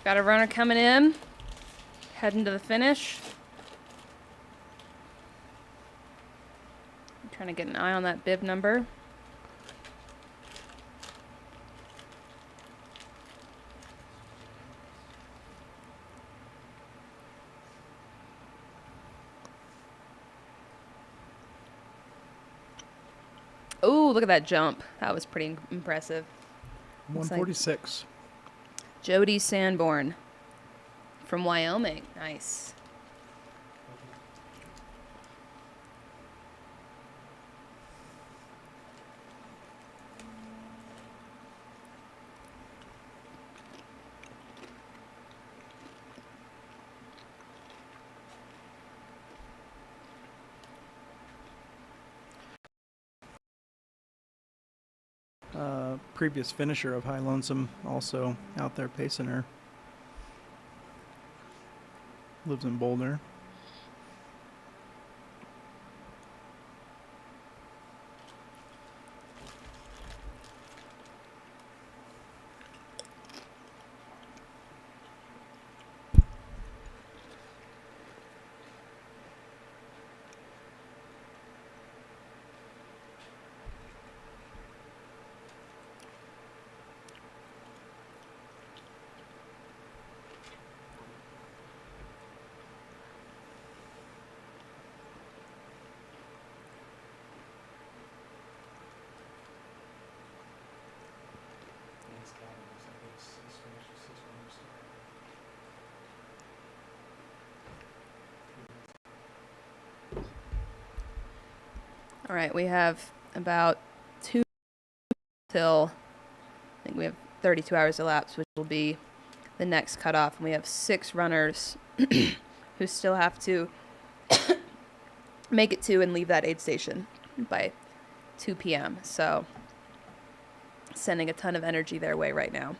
Got a runner coming in, heading to the finish. I'm trying to get an eye on that bib number. Oh, look at that jump. That was pretty impressive. 146. Jody Sanborn from Wyoming. Nice. Previous finisher of High Lonesome, also out there pacing her. Lives in Boulder. All right, we have about 2 till, I think we have 32 hours elapsed, which will be the next cutoff. And we have 6 runners who still have to make it to and leave that aid station by 2 p.m. So sending a ton of energy their way right now.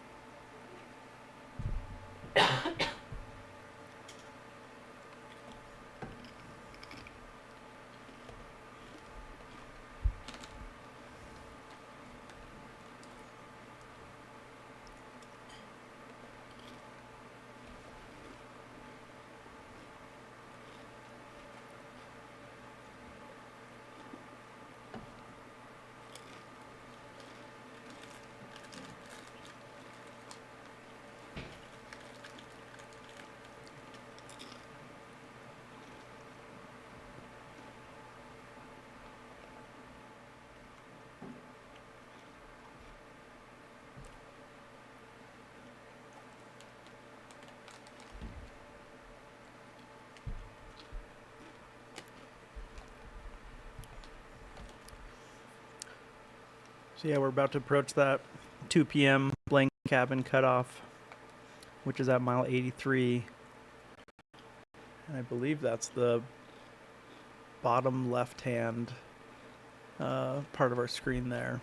So yeah, we're about to approach that 2 p.m. Blank Cabin cutoff, which is at mile 83. And I believe that's the bottom left-hand part of our screen there.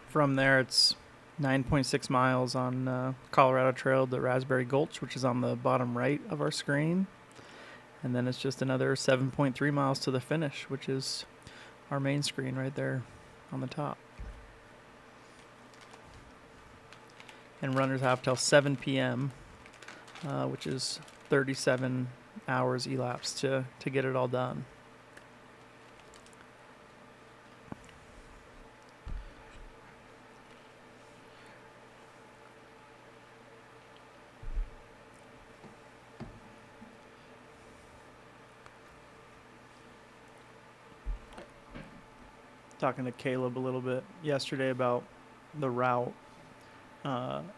From there, it's 9.6 miles on Colorado Trail to Raspberry Gulch, which is on the bottom right of our screen. And then it's just another 7.3 miles to the finish, which is our main screen right there on the top. And runners have till 7 p.m., which is 37 hours elapsed to get it all done. Talking to Caleb a little bit yesterday about the route.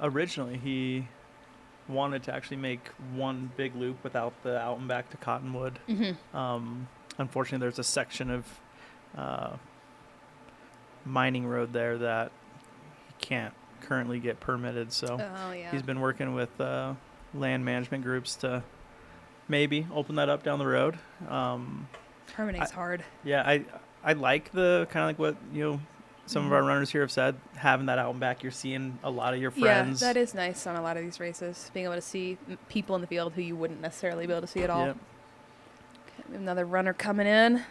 Originally, he wanted to actually make one big loop without the out and back to Cottonwood. Mm-hmm. Unfortunately, there's a section of mining road there that he can't currently get permitted. So he's been working with land management groups to maybe open that up down the road. Permitting's hard. Yeah, I like the kind of like what, some of our runners here have said, having that out and back. You're seeing a lot of your friends. Yeah, that is nice on a lot of these races, being able to see people in the field who you wouldn't necessarily be able to see at all. Yep. We have another runner coming in.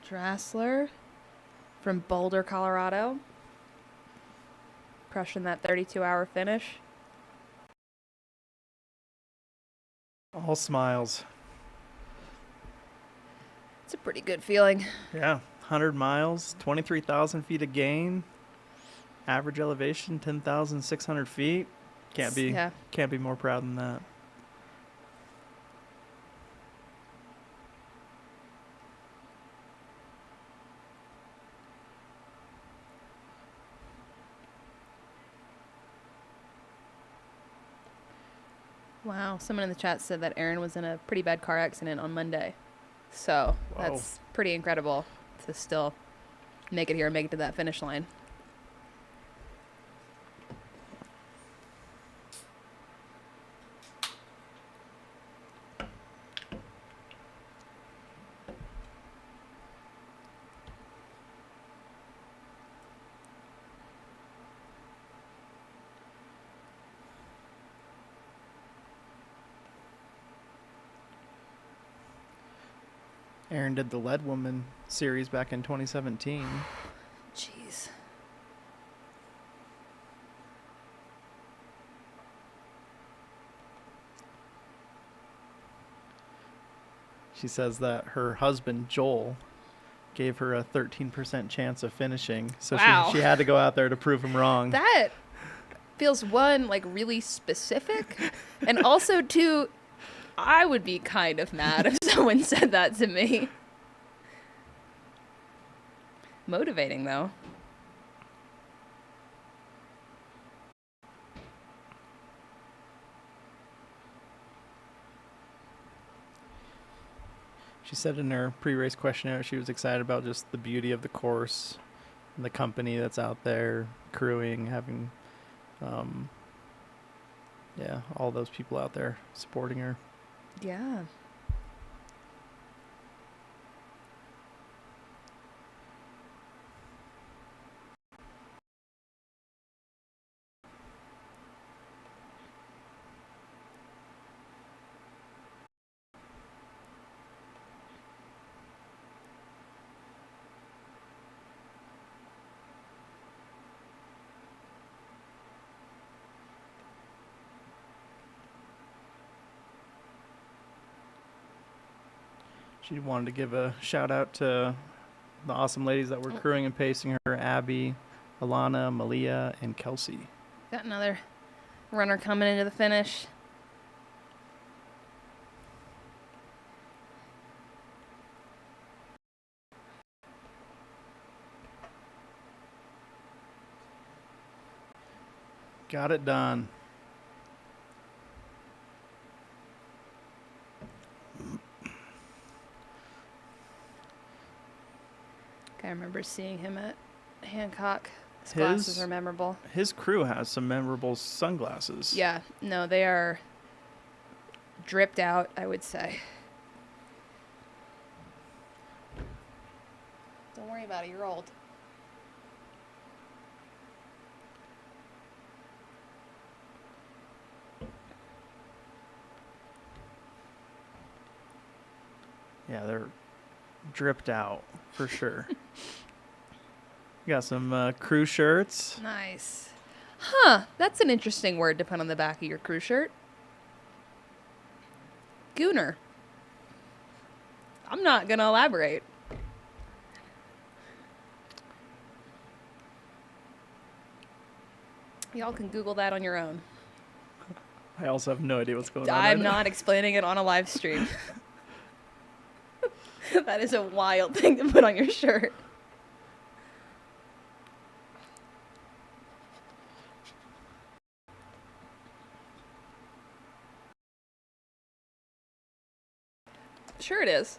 Draler from Boulder, Colorado. Crushing that 32-hour finish. All smiles. It's a pretty good feeling. Yeah, 100 miles, 23,000 feet of gain. Average elevation, 10,600 feet. Can't be more proud than that. Wow, someone in the chat said that Aaron was in a pretty bad car accident on Monday. So that's pretty incredible to still make it here and make it to that finish line. Aaron did the Lead Woman series back in 2017. Jeez. She says that her husband, Joel, gave her a 13% chance of finishing. So she had to go out there to prove him wrong. That feels, one, like really specific. And also, two, I would be kind of mad if someone said that to me. Motivating, though. She said in her pre-race questionnaire she was excited about just the beauty of the course and the company that's out there, crewing, having, all those people out there supporting her. Yeah. She wanted to give a shout out to the awesome ladies that were crewing and pacing her: Abby, Alana, Malia, and Kelsey. Got another runner coming into the finish. Got it done. I remember seeing him at Hancock. His glasses are memorable. His crew has some memorable sunglasses. Yeah, no, they are dripped out, I would say. Don't worry about it, you're old. Yeah, they're dripped out for sure. Got some crew shirts. Nice. Huh, that's an interesting word to put on the back of your crew shirt. Gooner. I'm not going to elaborate. Y'all can Google that on your own. I also have no idea what's going on. I'm not explaining it on a live stream. That is a wild thing to put on your shirt. Sure it is.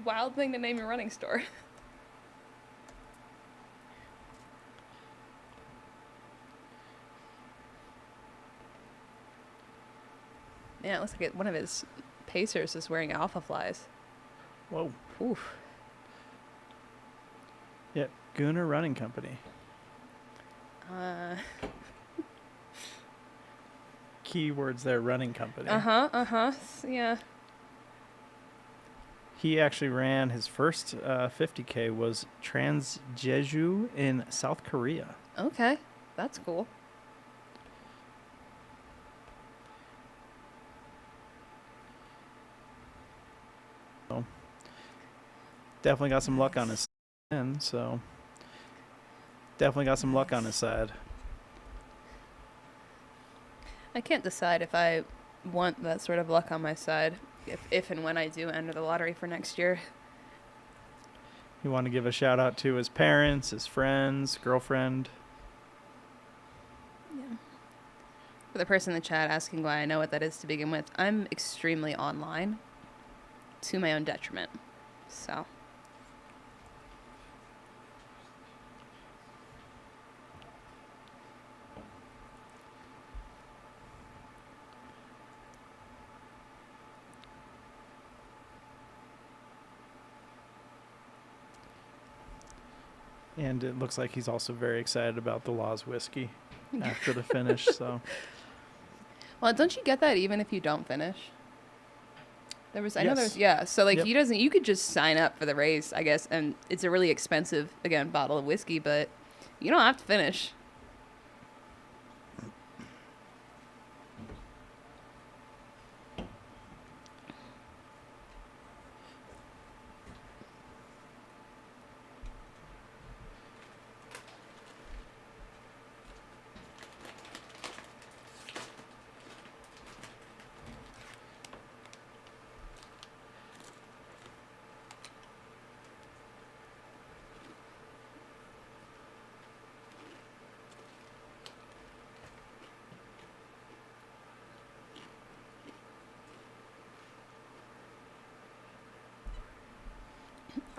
Wild thing to name your running store. Yeah, it looks like one of his pacers is wearing alpha flies. Whoa. Oof. Yeah, Gunnar Running Company. Keywords there, running company. Yeah. He actually ran his first 50K was Transjeju in South Korea. Okay, that's cool. So definitely got some luck on his end. So definitely got some luck on his side. I can't decide if I want that sort of luck on my side, if and when I do enter the lottery for next year. You want to give a shout out to his parents, his friends, girlfriend. Yeah. For the person in the chat asking why I know what that is to begin with, I'm extremely online to my own detriment. So. And it looks like he's also very excited about the Laws whiskey after the finish. So, Well, don't you get that even if you don't finish? There was, I know Yes. there's, yeah. So like Yep. you could just sign up for the race, I guess, and it's a really expensive, again, bottle of whiskey, but you don't have to finish.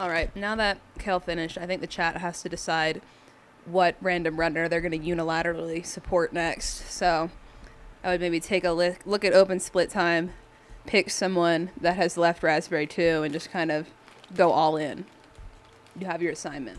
All right, now that Kel finished, I think the chat has to decide what random runner they're going to unilaterally support next. So I would maybe take a look at open split time, pick someone that has left Raspberry 2, and just kind of go all in. You have your assignment.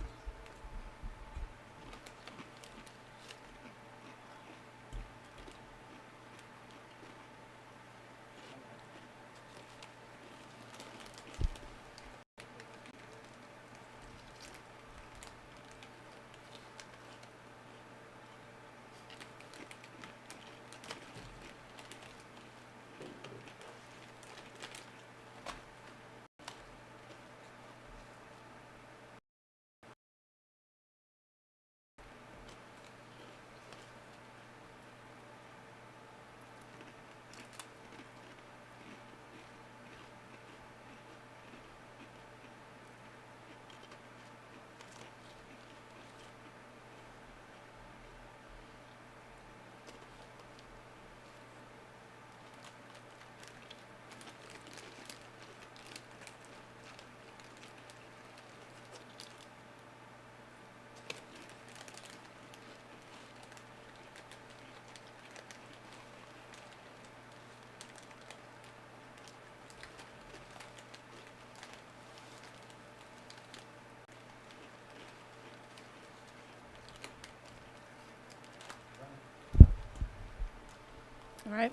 All right.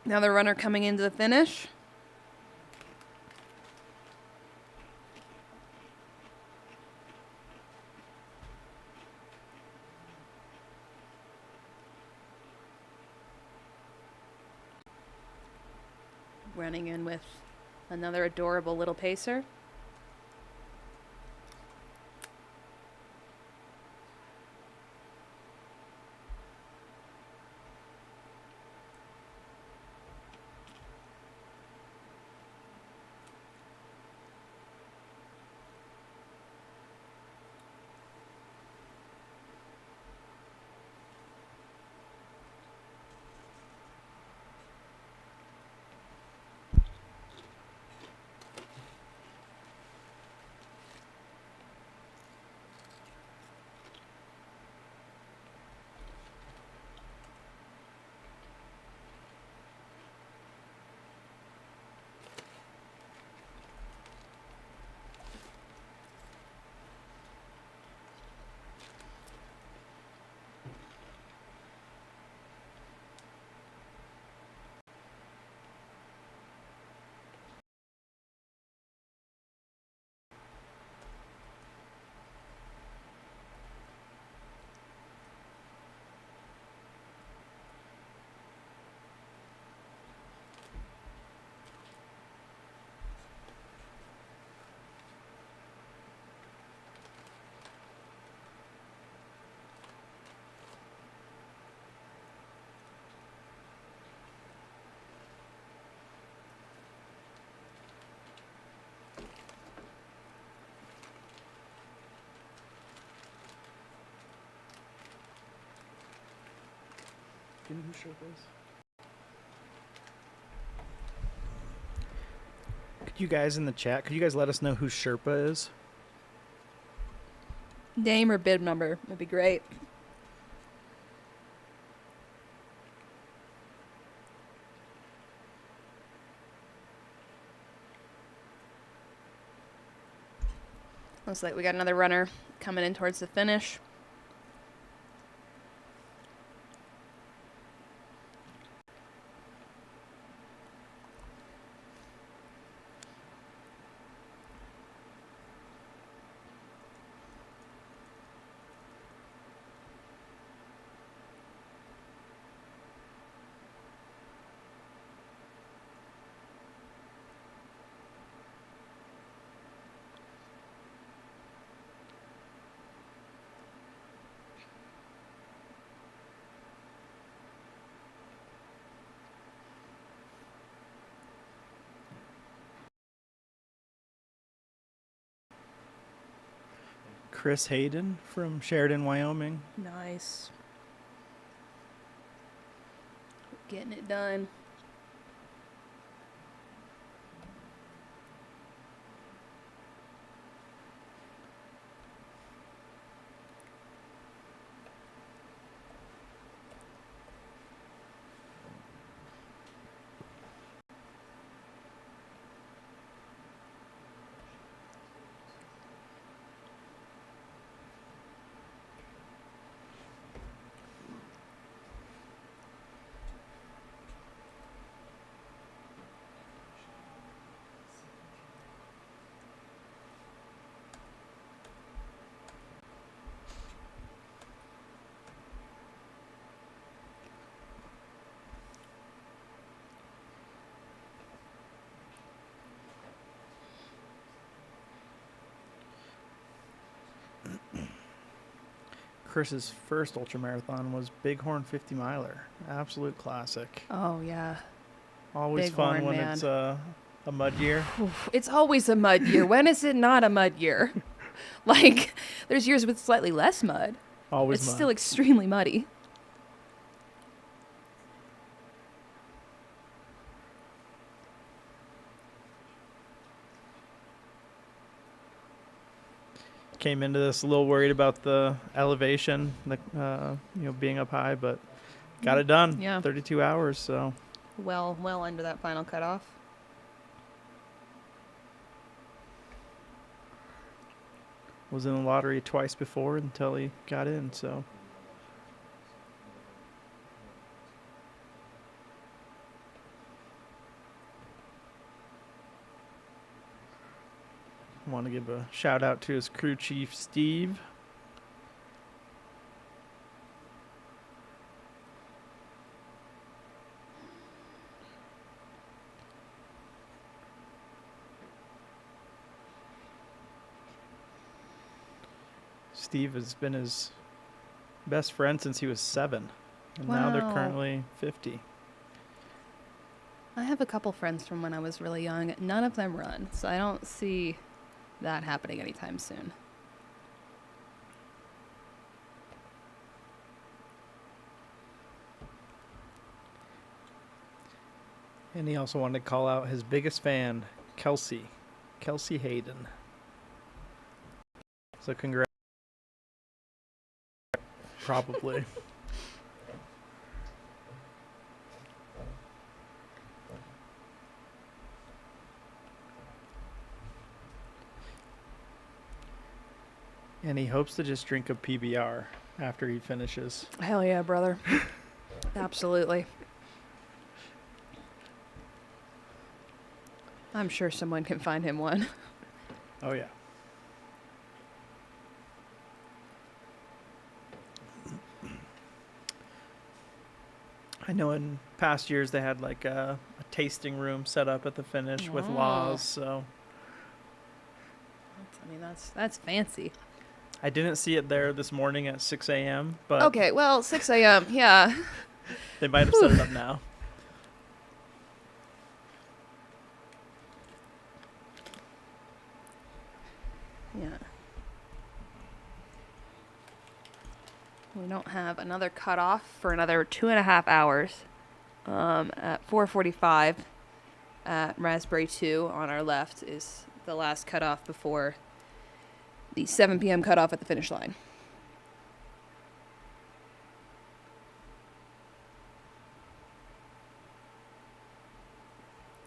Now the runner coming into the finish. Running in with another adorable little pacer. Do you know who Sherpa is? Could you guys in the chat, could you guys let us know who Sherpa is? Name or bib number would be great. Looks like we got another runner coming in towards the finish. Chris Hayden from Sheridan, Wyoming. Nice. Getting it done. Chris's first ultramarathon was Bighorn 50 miler. Absolute classic. Oh, yeah. Always Bighorn, fun when man. it's a mud year. Oof, it's always a mud year. When is it not a mud year? Like, there's years with slightly less mud. Always It's mud. still extremely muddy. Came into this a little worried about the elevation, being up high, but got it done. Yeah. 32 hours, so. Well under that final cutoff. Was in the lottery twice before until he got in, so. Want to give a shout out to his crew chief, Steve. Steve has been his best friend since he was 7. And now they're Wow. currently 50. I have a couple friends from when I was really young. None of them run, so I don't see that happening anytime soon. And he also wanted to call out his biggest fan, Kelsey Hayden. So congrats. Probably. And he hopes to just drink a PBR after he finishes. Hell yeah, brother. Absolutely. I'm sure someone can find him one. Oh, yeah. I know in past years they had like a tasting room set up at the finish with Oh. laws, so. That's fancy. I didn't see it there this morning at 6 a.m., but Okay, well, 6 a.m., yeah. they might have set it up now. Yeah. We don't have another cutoff for another 2.5 hours. At 4:45 at Raspberry 2 on our left is the last cutoff before the 7 p.m. cutoff at the finish line.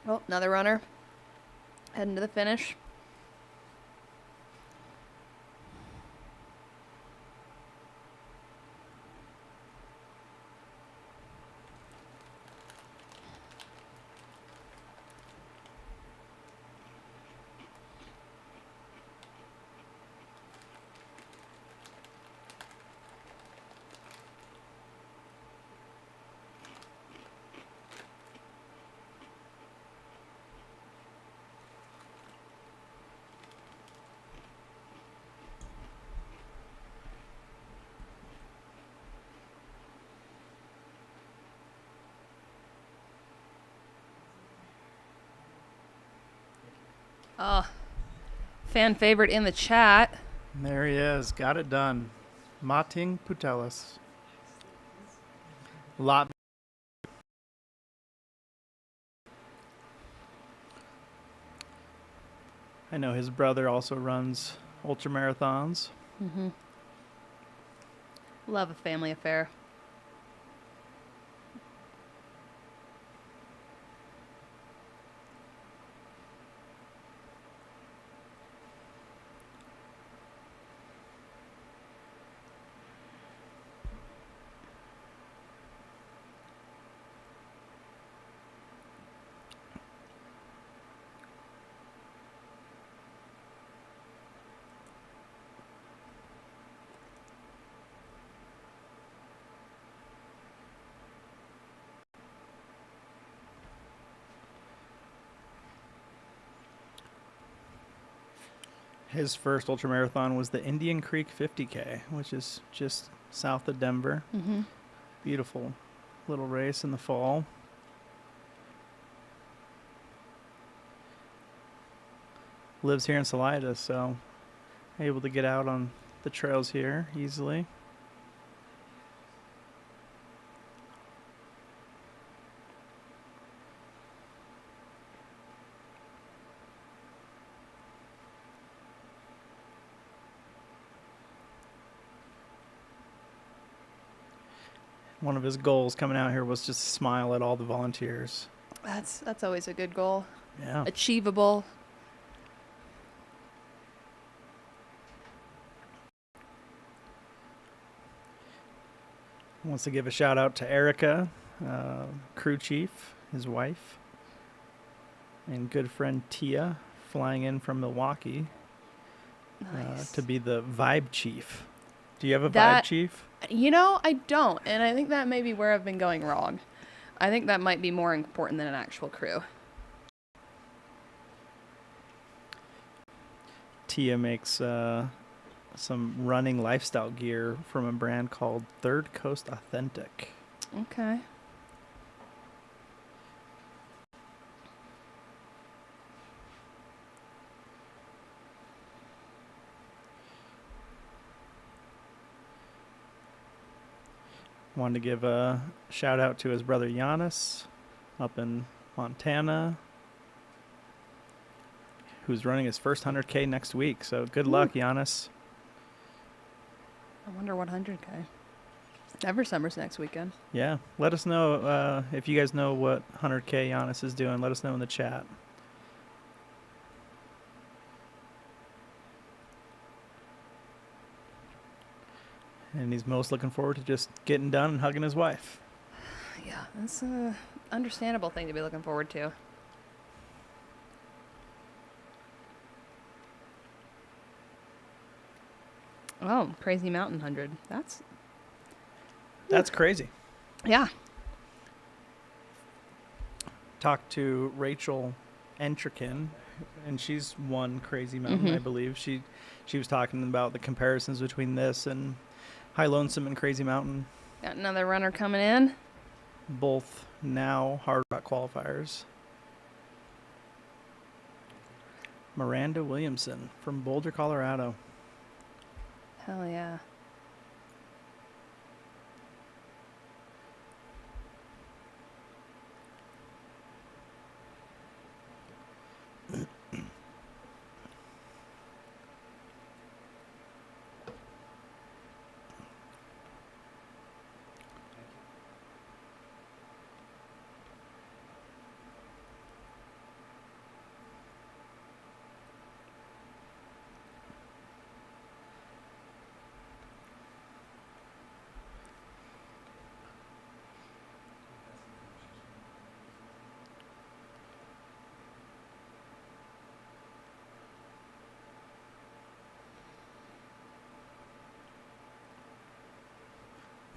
Oh, another runner heading to the finish. Oh, fan favorite in the chat. There he is. Got it done. Maurten Putelis. Lot. I know his brother also runs ultra marathons. Mm-hmm. Love a family affair. His first ultramarathon was the Indian Creek 50K, which is just south of Denver. Mm-hmm. Beautiful little race in the fall. Lives here in Salida, so able to get out on the trails here easily. One of his goals coming out here was just smile at all the volunteers. That's always a good goal. Yeah. Achievable. Wants to give a shout out to Erica, crew chief, his wife, and good friend Tia, flying in from Milwaukee Nice. to be the vibe chief. Do you have a vibe chief? You know, I don't, and I think that may be where I've been going wrong. I think that might be more important than an actual crew. Tia makes some running lifestyle gear from a brand called Third Coast Authentic. Okay. Wanted to give a shout out to his brother Giannis up in Montana, who's running his first 100K next week. So good luck, Giannis. I wonder what 100K. Eversummer's next weekend. Yeah, let us know if you guys know what 100K Giannis is doing. Let us know in the chat. And he's most looking forward to just getting done and hugging his wife. Yeah, that's an understandable thing to be looking forward to. Oh, Crazy Mountain 100. That's crazy. Yeah. Talked to Rachel Entrikin, and she's won Crazy Mountain, I believe. She was talking about the comparisons between this and High Lonesome and Crazy Mountain. Got another runner coming in. Both now Hardrock qualifiers. Miranda Williamson from Boulder, Colorado. Hell yeah.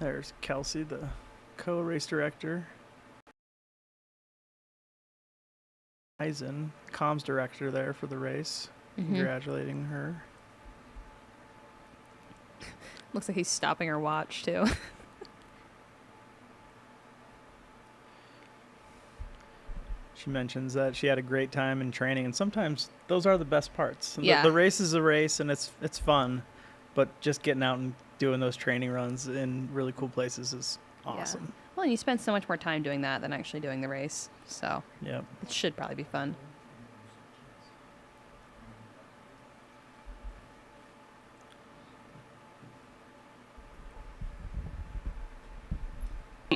There's Kelsey, the co-race director. Eisen, comms director there for the race. Congratulating her. Looks like he's stopping her watch, too. She mentions that she had a great time in training, and sometimes those are the best parts. Yeah. The race is a race, and it's fun, but just getting out and doing those training runs in really cool places is awesome. Yeah. Well, and you spend so much more time doing that than actually doing the race, so Yeah. it should probably be fun.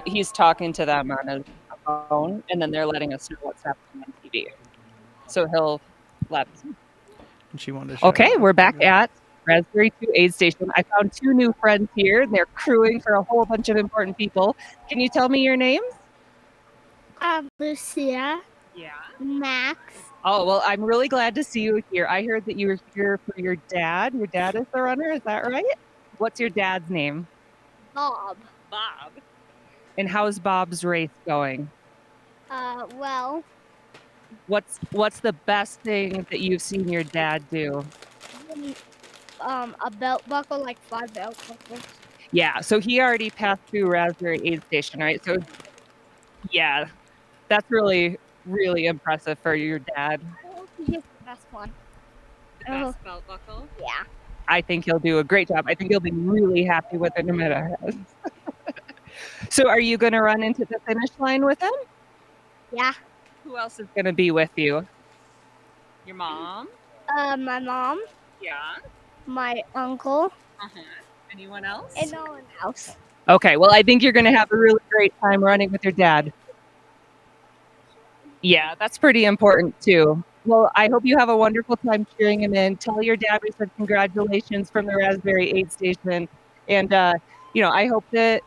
He's talking to them on a phone, and then they're letting us know what's happening on TV. So he'll let us know. And she wanted to show Okay, we're back at Raspberry 2 aid station. I found 2 new friends here. They're crewing for a whole bunch of important people. Can you tell me your names? Lucia, Yeah. Max, Oh, well, I'm really glad to see you here. I heard that you were here for your dad. Your dad is the runner, is that right? What's your dad's name? Bob. Bob. And how's Bob's race going? Well, What's the best thing that you've seen your dad do? a belt buckle, like 5 belt buckles. Yeah, so he already passed through Raspberry aid station, right? So, yeah, that's really, really impressive for your dad. I hope he gets the best one. The best belt buckle? Yeah. I think he'll do a great job. I think he'll be really happy with it no matter what. So are you going to run into the finish line with him? Yeah. Who else is going to be with you? Your mom? My mom, Yeah. my uncle, Uh-huh. Anyone else? and no one else. Okay, well, I think you're going to have a really great time running with your dad. Yeah, that's pretty important too. Well, I hope you have a wonderful time cheering him in. Tell your dad we said congratulations from the Raspberry aid station, and I hope that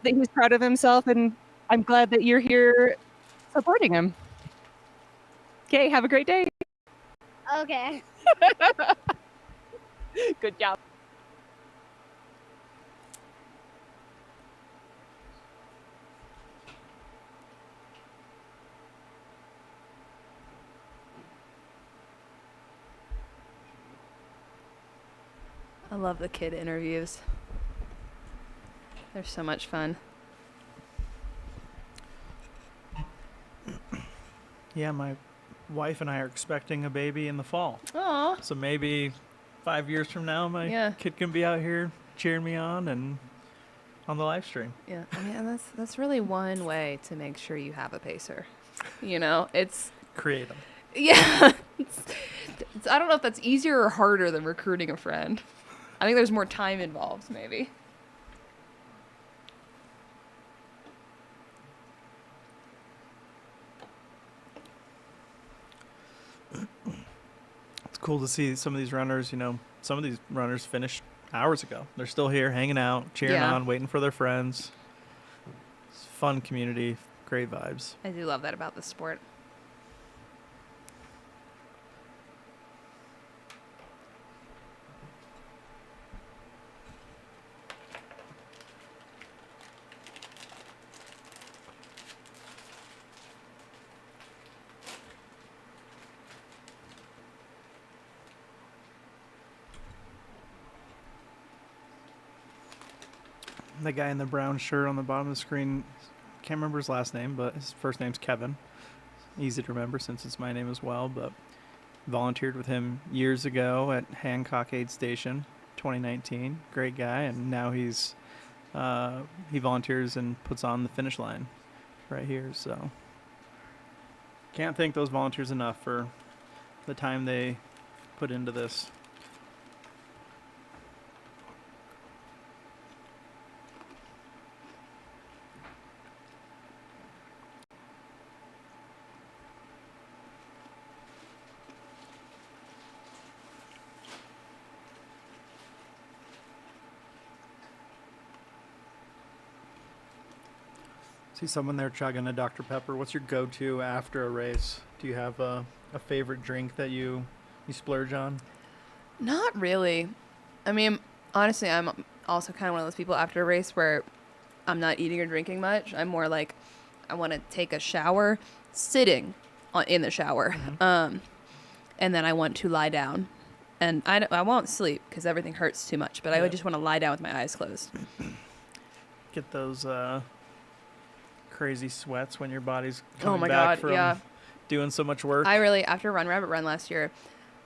he's proud of himself, and I'm glad that you're here supporting him. Okay, have a great day. Okay. Good job. I love the kid interviews. They're so much fun. Yeah, my wife and I are expecting a baby in the fall. Aw. So maybe 5 years from now, my Yeah. kid can be out here cheering me on and on the live stream. Yeah, I mean, and that's really one way to make sure you have a pacer. You know, it's Create them. yeah. I don't know if that's easier or harder than recruiting a friend. I think there's more time involved, maybe. It's cool to see some of these runners, some of these runners finished hours ago. They're still here hanging out, cheering Yeah. on, waiting for their friends. It's fun community, great vibes. I do love that about the sport. The guy in the brown shirt on the bottom of the screen, can't remember his last name, but his first name's Kevin. Easy to remember since it's my name as well, but volunteered with him years ago at Hancock Aid Station, 2019. Great guy, and now he volunteers and puts on the finish line right here, so can't thank those volunteers enough for the time they put into this. See someone there chugging a Dr. Pepper. What's your go-to after a race? Do you have a favorite drink that you splurge on? Not really. I mean, honestly, I'm also kind of one of those people after a race where I'm not eating or drinking much. I'm more like, I want to take a shower sitting in the shower. And then I want to lie down. And I won't sleep because everything hurts too much, but I would just want to lie down with my eyes closed. Get those crazy sweats when your body's Oh coming my back God, from yeah. doing so much work. I really, after Run Rabbit Run last year,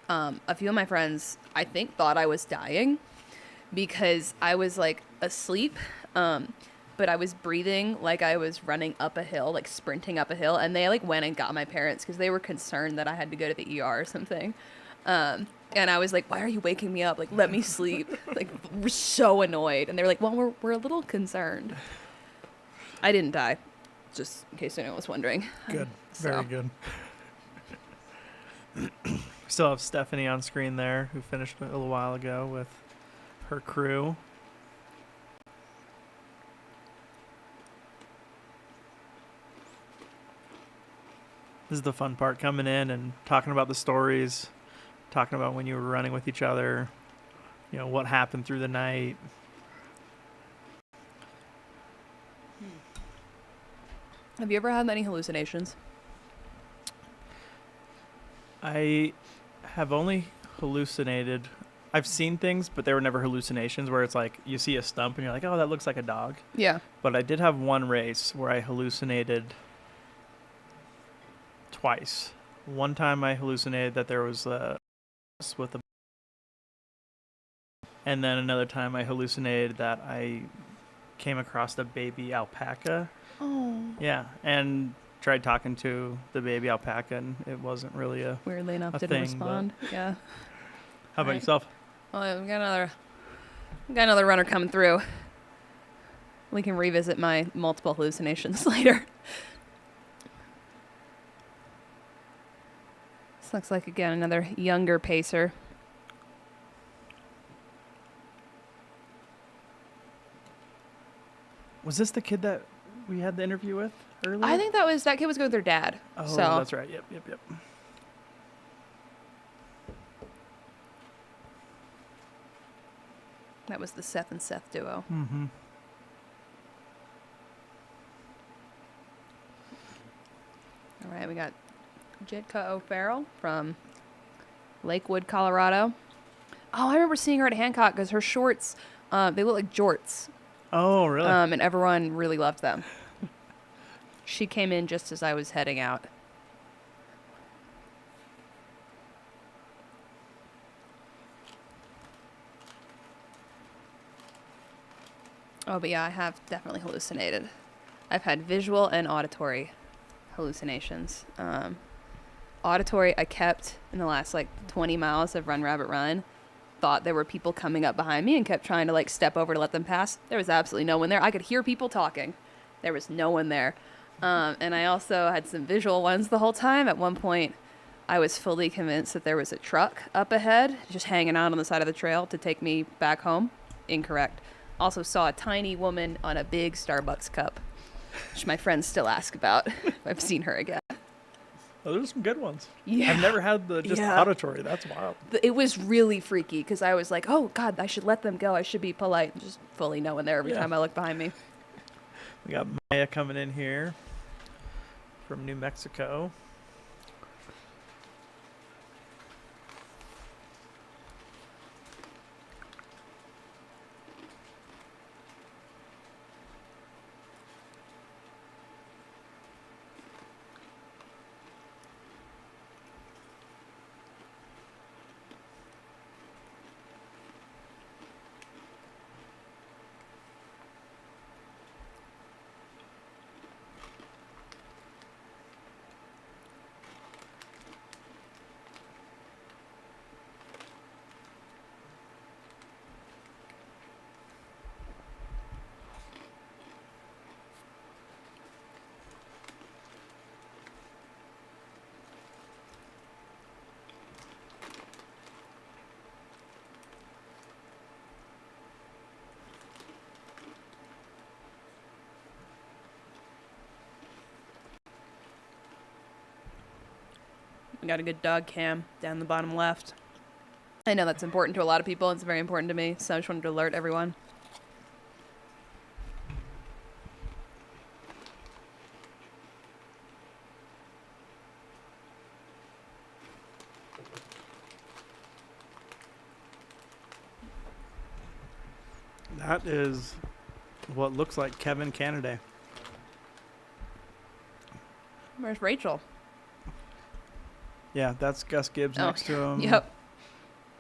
a few of my friends, I think, thought I was dying because I was like asleep, but I was breathing like I was running up a hill, like sprinting up a hill, and they like went and got my parents because they were concerned that I had to go to the ER or something. And I was like, why are you waking me up? Like, let me sleep. Like, we're so annoyed. And they were like, well, we're a little concerned. I didn't die, just in case anyone was wondering. Good. Very good. We still have Stephanie on screen there, who finished a little while ago with her crew. This is the fun part, coming in and talking about the stories, talking about when you were running with each other, you know, what happened through the night. Have you ever had many hallucinations? I have only hallucinated. I've seen things, but they were never hallucinations where it's like you see a stump and you're like, oh, that looks like a dog. Yeah. But I did have one race where I hallucinated twice. One time I hallucinated that there was a with a, and then another time I hallucinated that I came across a baby alpaca. Oh. Yeah, and tried talking to the baby alpaca, and it wasn't really a. Weirdly enough, a didn't thing, respond. Yeah. How about Right. yourself? Well, we got another runner coming through. We can revisit my multiple hallucinations later. This looks like, again, another younger pacer. Was this the kid that we had the interview with earlier? I think that kid was going with their dad. Oh, so that's right. Yep. that was the Seth and Seth duo. Mm-hmm. All right, we got Jedka O'Farrell from Lakewood, Colorado. Oh, I remember seeing her at Hancock because her shorts, they look like jorts. Oh, really? And everyone really loved them. She came in just as I was heading out. Oh, but yeah, I have definitely hallucinated. I've had visual and auditory hallucinations. Auditory, I kept in the last like 20 miles of Run Rabbit Run. Thought there were people coming up behind me and kept trying to like step over to let them pass. There was absolutely no one there. I could hear people talking. There was no one there. And I also had some visual ones the whole time. At one point, I was fully convinced that there was a truck up ahead, just hanging out on the side of the trail to take me back home. Incorrect. Also saw a tiny woman on a big Starbucks cup, which my friends still ask about if I've seen her again. Oh, there's some good ones. Yeah. I've never had the just Yeah. auditory. That's wild. It was really freaky because I was like, oh, God, I should let them go. I should be polite. And just fully no one there every Yeah. time I look behind me. We got Maya coming in here from New Mexico. We got a good dog cam down the bottom left. I know that's important to a lot of people. It's very important to me, so I just wanted to alert everyone. That is what looks like Kevin Canada. Where's Rachel? Yeah, that's Gus Gibbs next to him. Yep.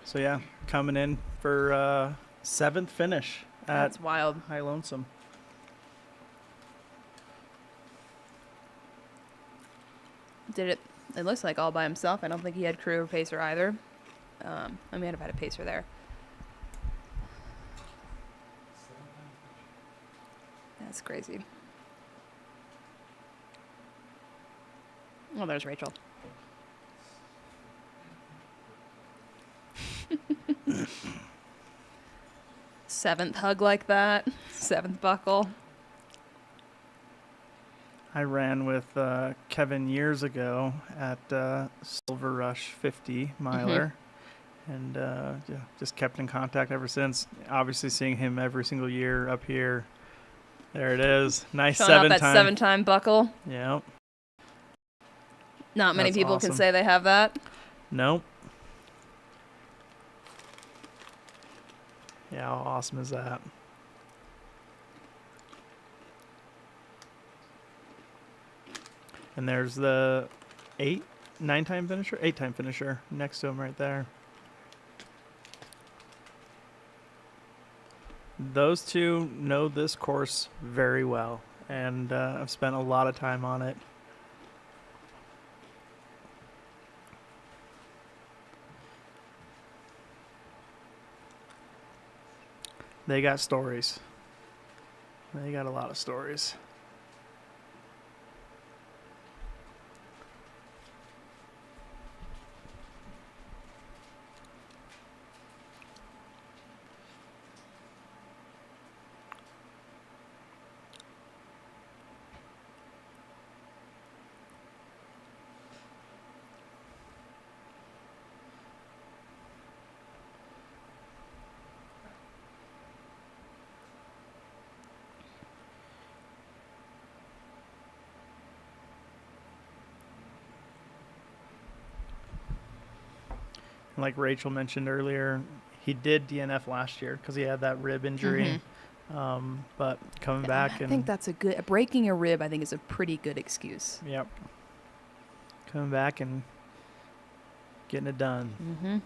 So yeah, coming in for 7th finish at That's wild. High Lonesome. Did it? It looks like all by himself. I don't think he had crew or pacer either. I may have had a pacer there. That's crazy. Oh, there's Rachel. Seventh hug like that. 7th buckle. I ran with Kevin years ago at Silver Rush 50 miler, and yeah, just kept in contact ever since. Obviously, seeing him every single year up here. There it is. Nice Showing off 7 that time. 7-time buckle. Yep. Not many That's people can awesome. say they have that. Nope. Yeah, how awesome is that? And there's the 9-time finisher? 8-time finisher next to him right there. Those two know this course very well, and I've spent a lot of time on it. They got stories. They got a lot of stories. Like Rachel mentioned earlier, he did DNF last year because he had that rib injury. But coming back I think that's breaking a rib, I think, is a pretty good excuse. Yep. Coming back and getting it done. Mm-hmm.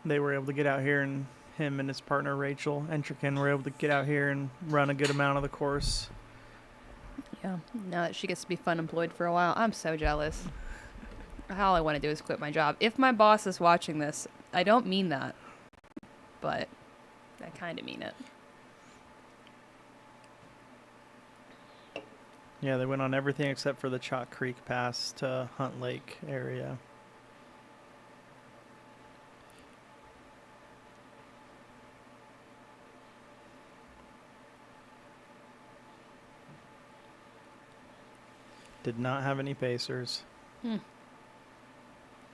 They were able to get out here, and him and his partner Rachel Entrican were able to get out here and run a good amount of the course. Yeah. Now that she gets to be fun employed for a while, I'm so jealous. All I want to do is quit my job. If my boss is watching this, I don't mean that, but I kind of mean it. Yeah, they went on everything except for the Chalk Creek Pass to Hunt Lake area. Did not have any pacers.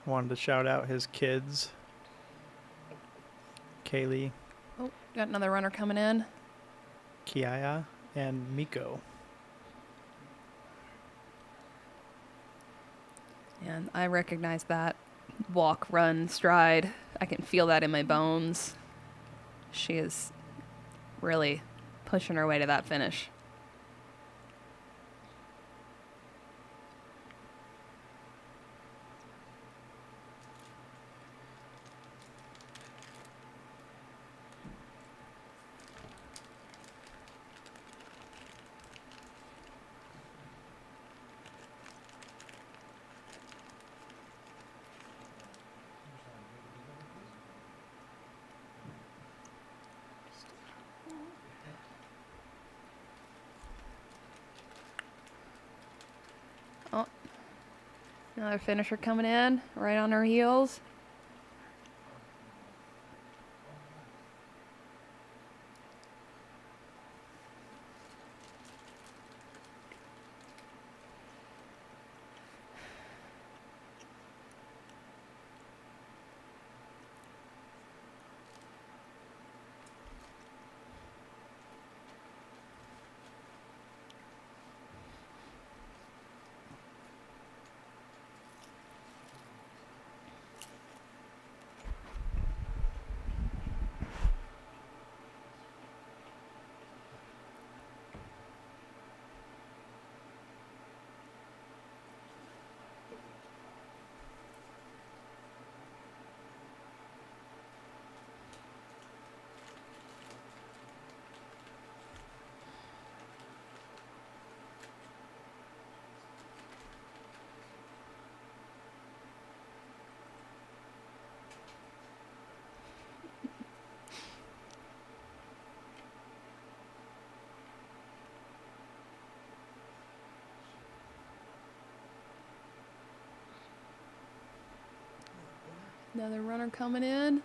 Wanted to shout out his kids. Kaylee, Oh, got another runner coming in. Kiaya, and Miko. And I recognize that walk, run, stride. I can feel that in my bones. She is really pushing her way to that finish. Oh, another finisher coming in, right on her heels. Another runner coming in.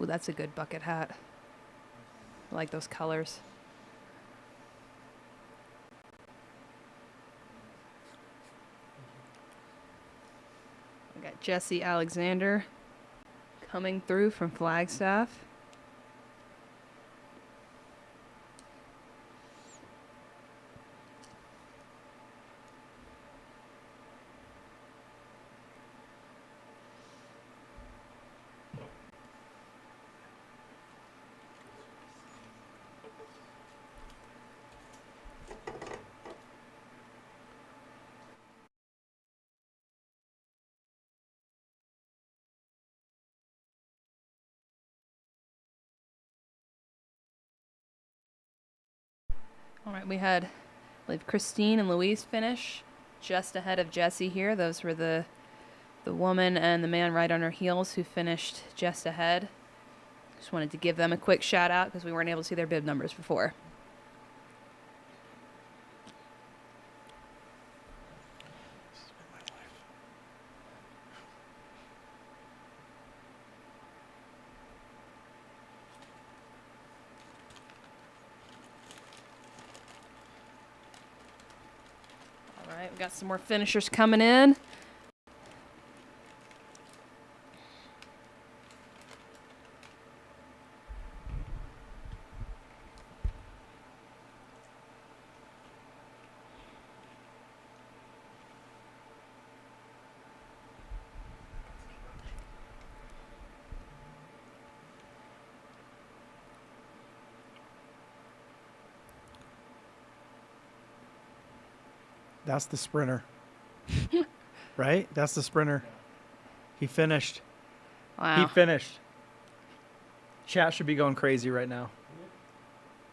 Ooh, that's a good bucket hat. I like those colors. We got Jesse Alexander coming through from Flagstaff. All right, we had, I believe, Christine and Louise finish just ahead of Jesse here. Those were the woman and the man right on her heels who finished just ahead. Just wanted to give them a quick shout out because we weren't able to see their bib numbers before. All right, we got some more finishers coming in. That's the sprinter. Right? That's the sprinter. He finished. Wow. He finished. Chat should be going crazy right now.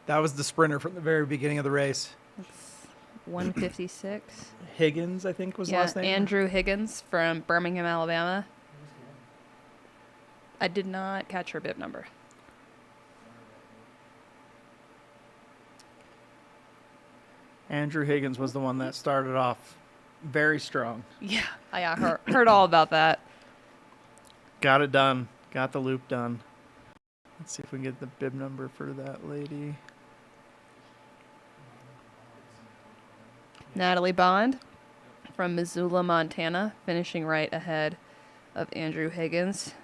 That was the sprinter from the very beginning of the race. That's 156. Higgins, I think, was the Yeah, last name. Andrew Higgins from Birmingham, Alabama. I did not catch her bib number. Andrew Higgins was the one that started off very strong. Yeah, I heard all about that. Got it done. Got the loop done. Let's see if we can get the bib number for that lady. Natalie Bond from Missoula, Montana, finishing right ahead of Andrew Higgins.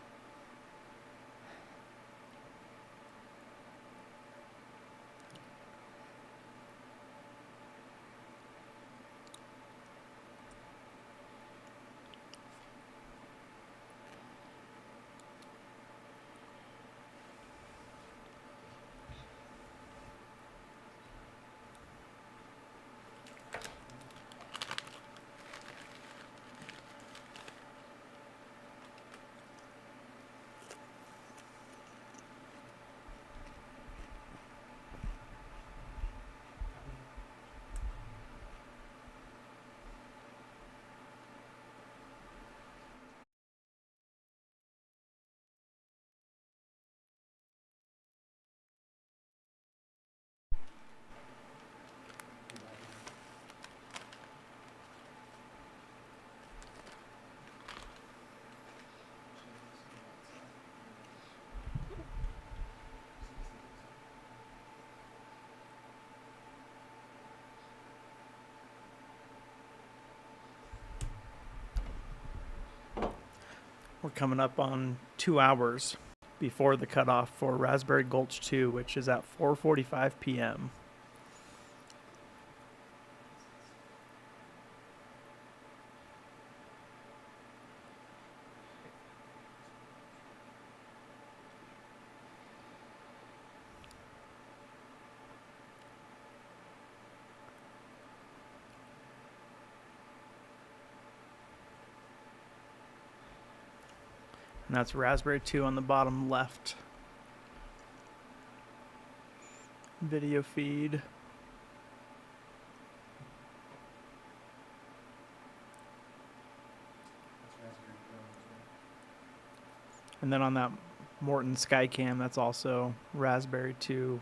We're coming up on 2 hours before the cutoff for Raspberry Gulch 2, which is at 4:45 p.m. And that's Raspberry 2 on the bottom left video feed. And then on that Maurten Skycam, that's also Raspberry 2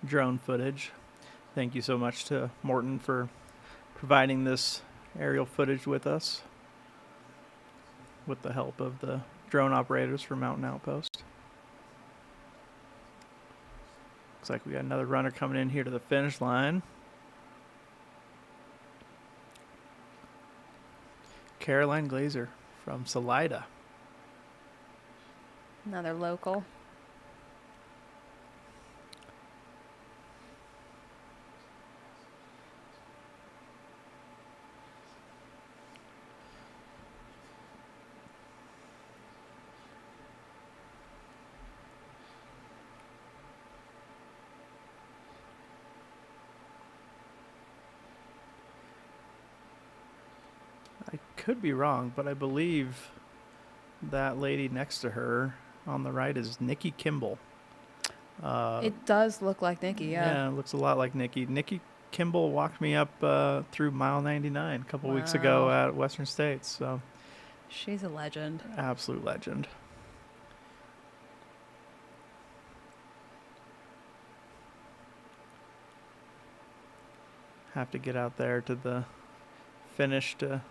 drone footage. Thank you so much to Maurten for providing this aerial footage with us with the help of the drone operators for Mountain Outpost. Looks like we got another runner coming in here to the finish line. Caroline Glazer from Salida. Another local. I could be wrong, but I believe that lady next to her on the right is Nikki Kimball. It does look like Nikki, yeah. It looks a lot like Nikki. Nikki Kimball walked me up through mile 99 a couple weeks ago Wow. at Western States. So She's a legend. absolute legend. Have to get out there to the finish to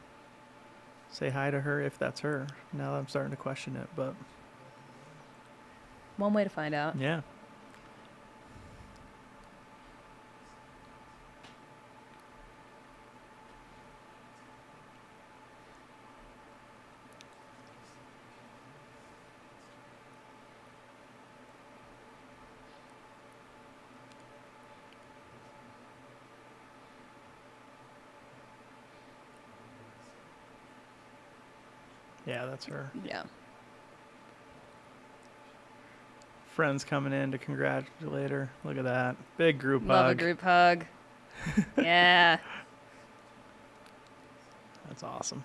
say hi to her if that's her. Now I'm starting to question it, but One way to find out. yeah. Yeah, that's her. Yeah. Friends coming in to congratulate her. Look at that. Big group Love hug. a group hug. Yeah. That's awesome.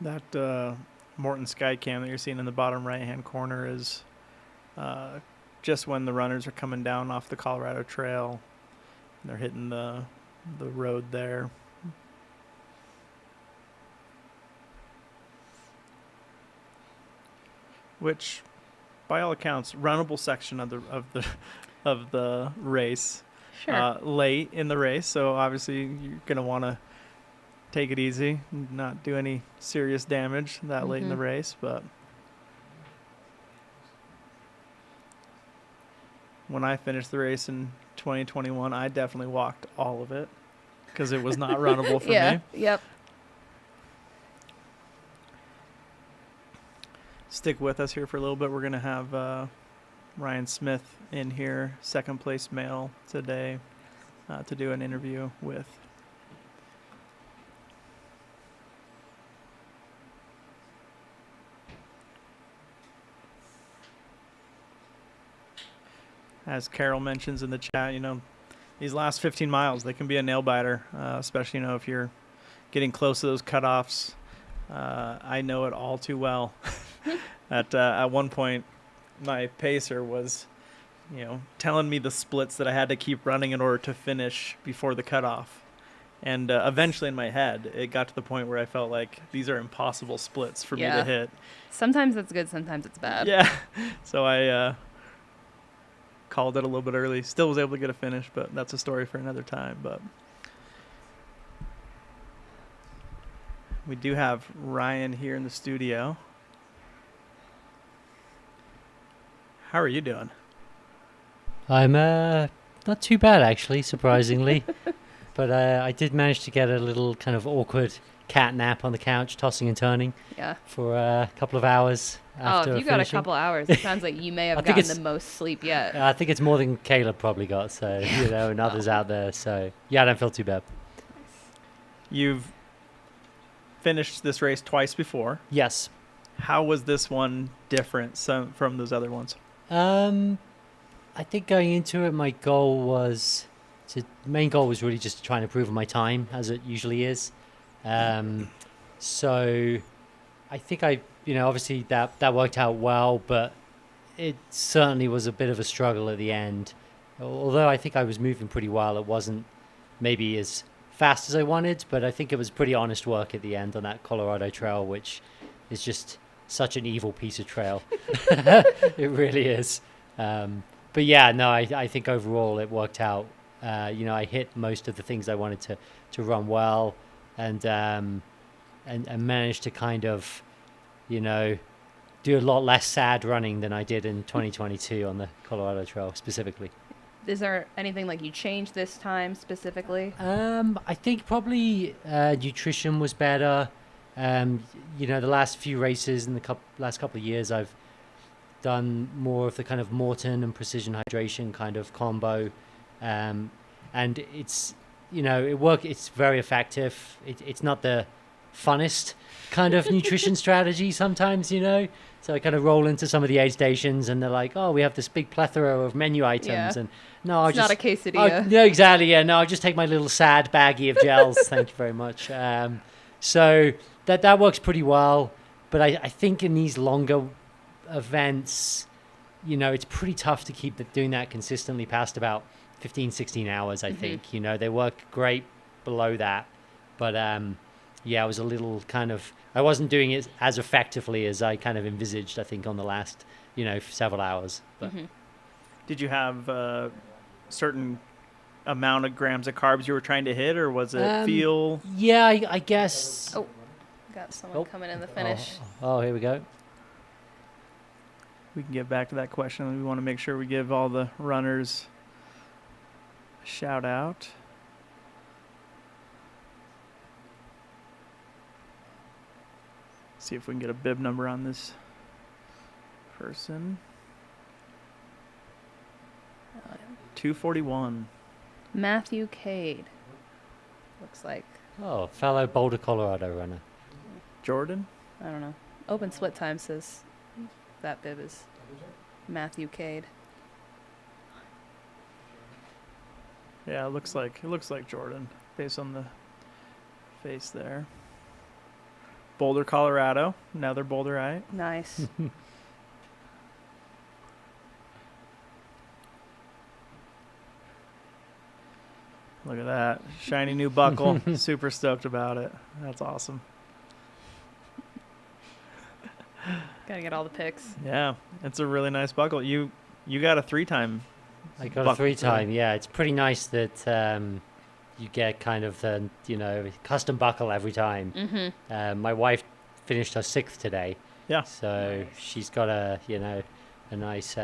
That Maurten Skycam that you're seeing in the bottom right-hand corner is just when the runners are coming down off the Colorado Trail. They're hitting the road there. Which, by all accounts, runnable section of the race. Sure. Late in the race, so obviously you're gonna want to take it easy, not do any serious damage that late in the Mhm. race. But when I finished the race in 2021, I definitely walked all of it because it was not runnable for Yeah. me. Yep. Stick with us here for a little bit. We're gonna have Ryan Smith in here, second place male today, to do an interview with. As Carol mentions in the chat, these last 15 miles, they can be a nail biter, especially, if you're getting close to those cutoffs. I know it all too well. At one point, my pacer was, telling me the splits that I had to keep running in order to finish before the cutoff. And eventually in my head, it got to the point where I felt like these are impossible splits for me Yeah. to hit. Sometimes it's good, sometimes it's bad. Yeah. So I called it a little bit early. Still was able to get a finish, but that's a story for another time. But we do have Ryan here in the studio. How are you doing? I'm not too bad actually, surprisingly. but I did manage to get a little kind of awkward cat nap on the couch, tossing and turning Yeah. for a couple of hours after Oh, if you got a finishing. couple hours, it sounds like you may have I think gotten the it's- most sleep yet. I think it's more than Caleb probably got, so, and others out there. So, yeah, I don't feel too bad. You've finished this race twice before. Yes. How was this one different from those other ones? I think going into it, my main goal was really just to try and improve on my time, as it usually is. So I think obviously that worked out well, but it certainly was a bit of a struggle at the end. Although I think I was moving pretty well, it wasn't maybe as fast as I wanted, but I think it was pretty honest work at the end on that Colorado trail, which is just such an evil piece of trail. It really is. But yeah, no, I think overall it worked out. I hit most of the things I wanted to run well, and managed to kind of, do a lot less sad running than I did in 2022 on the Colorado Trail specifically. Is there anything like you changed this time specifically? I think probably nutrition was better. The last few races in the last couple of years, I've done more of the kind of Maurten and precision hydration kind of combo, and it's it's very effective. It's not the funnest kind of nutrition strategy sometimes, so I kind of roll into some of the aid stations and they're like, oh, we have this big plethora of menu items, and no, It's not a quesadilla. no, exactly, yeah, no, I'll just take my little sad baggie of gels. Thank you very much. So that works pretty well, but I think in these longer events, it's pretty tough to keep doing that consistently past about 15-16 hours. I think they work great below that, but I was a little I wasn't doing it as effectively as I kind of envisaged, I think, on the last several hours. But Did you have a certain amount of grams of carbs you were trying to hit, or was it feel? Yeah, I guess. Oh, got someone coming in the finish. Oh, here we go. We can get back to that question. We want to make sure we give all the runners a shout out. See if we can get a bib number on this person. 241. Matthew Cade. Looks like, Oh, fellow Boulder, Colorado runner. Jordan? I don't know. Open split time says that bib is Matthew Cade. Yeah, it looks like Jordan based on the face there. Boulder, Colorado. Another Boulderite. Nice. Look at that. Shiny new buckle. Super stoked about it. That's awesome. Gotta get all the pics. Yeah, it's a really nice buckle. You got a 3-time. I got a buckle, 3-time. Yeah, it's pretty nice that you get kind of the custom buckle every time. Mm-hmm. My wife finished her 6th today. Yeah. So she's got a nice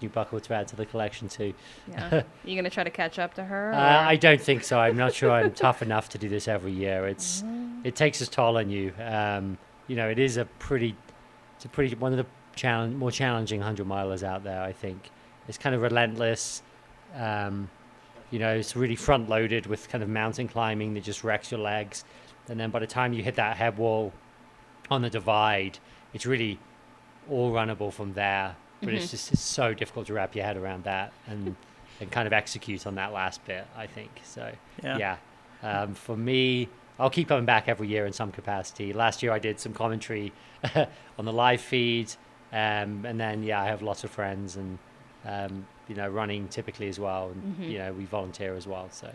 new buckle to add to the collection too. Yeah. You gonna try to catch up to her? I don't think so. I'm not sure I'm tough enough to do this every year. It takes its toll on you. It is one of the more challenging 100-milers out there. I think it's kind of relentless. It's really front loaded with kind of mountain climbing that just wrecks your legs, and then by the time you hit that head wall on the divide, it's really all runnable from there. But it's so difficult to wrap your head around that and kind of execute on that last bit, I think. So, for me, I'll keep coming back every year in some capacity. Last year I did some commentary on the live feed, and then, I have lots of friends and, running typically as well. And, we volunteer as well, so.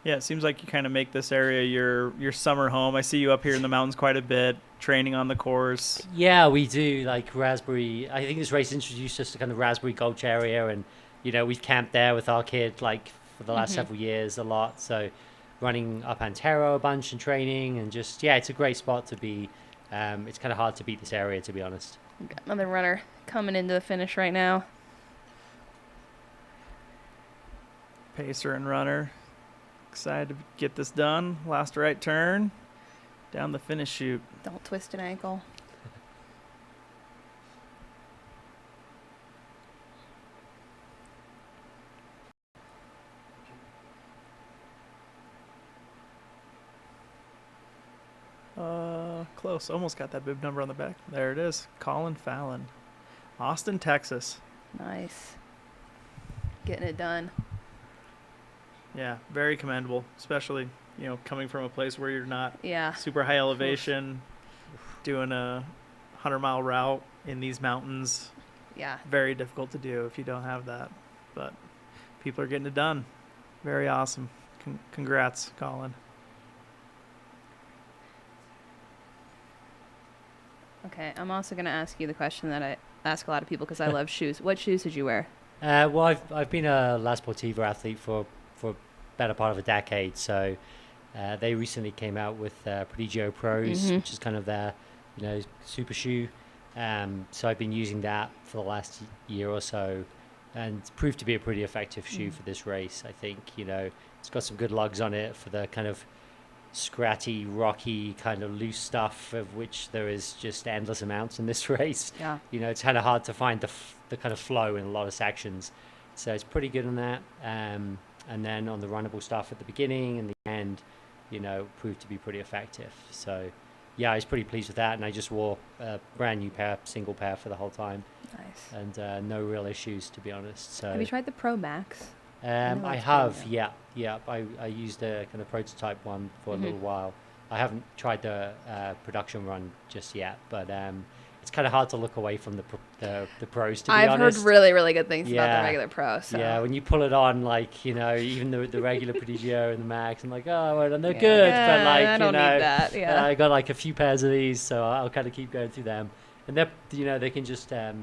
Yeah, it seems like you kind of make this area your summer home. I see you up here in the mountains quite a bit, training on the course. Yeah, we do, like Raspberry. I think this race introduced us to kind of Raspberry Gulch area, and we've camped there with our kid like for the last several years a lot. So running up Antero a bunch and training, and just it's a great spot to be. It's kind of hard to beat this area, to be honest. We've got another runner coming into the finish right now. Pacer and runner. Excited to get this done. Last right turn. Down the finish chute. Don't twist an ankle. Close. Almost got that bib number on the back. There it is. Colin Fallon. Austin, Texas. Nice. Getting it done. Yeah, very commendable, especially, coming from a place where you're not Yeah. super high elevation, doing a 100-mile route in these mountains. Yeah. Very difficult to do if you don't have that. But people are getting it done. Very awesome. Congrats, Colin. Okay, I'm also going to ask you the question that I ask a lot of people because I love shoes. What shoes did you wear? Well, I've been a La Sportiva athlete for better part of a decade, so they recently came out with Prodigio Pros, which is kind of their super shoe. So I've been using that for the last year or so, and it's proved to be a pretty effective shoe for this race. I think it's got some good lugs on it for the kind of scratty, rocky, kind of loose stuff, of which there is just endless amounts in this race. Yeah. It's kind of hard to find the kind of flow in a lot of sections, so it's pretty good on that. And then on the runnable stuff at the beginning and the end, proved to be pretty effective. So yeah, I was pretty pleased with that, and I just wore a brand new single pair for the whole time. Nice. And no real issues, to be honest. So Have you tried the Pro Max? I that's have, pretty yeah. I used a kind of prototype one for a little while. I haven't tried the production run just yet, but it's kind of hard to look away from the pros, to be I've honest. heard really, really good things about Yeah. the regular Pro. So. Yeah, when you pull it on, even the regular Prodigio and the Max, I'm like, oh, well, they're Yeah. good, Yeah, but I don't need that. Yeah. I got like a few pairs of these, so I'll kind of keep going through them. And they're, they can just, they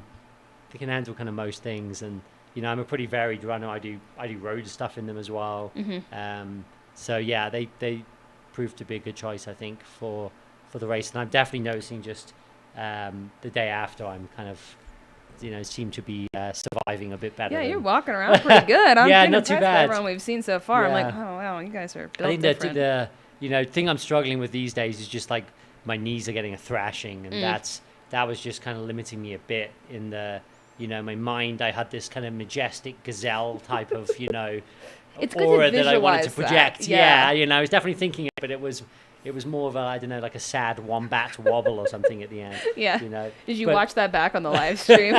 can handle kind of most things. And, I'm a pretty varied runner. I do road stuff in them as well. So yeah, they proved to be a good choice, I think, for the race. And I'm definitely noticing just the day after, I'm kind of, seem to be surviving a bit better. Yeah, you're walking around pretty good. I'm Yeah, pretty not too impressed bad. by everyone we've seen so far. I'm Yeah. like, oh wow, you guys are I built think different. that the thing I'm struggling with these days is just like my knees are getting a thrashing, and that was just kind of limiting me a bit in the my mind. I had this kind of majestic gazelle type of It's good aura to that I wanted to visualize that. project. Yeah. I was definitely thinking it, but it was more of a, I don't know, like a sad wombat wobble or something at the end. Yeah. Did you but- watch that back on the live stream?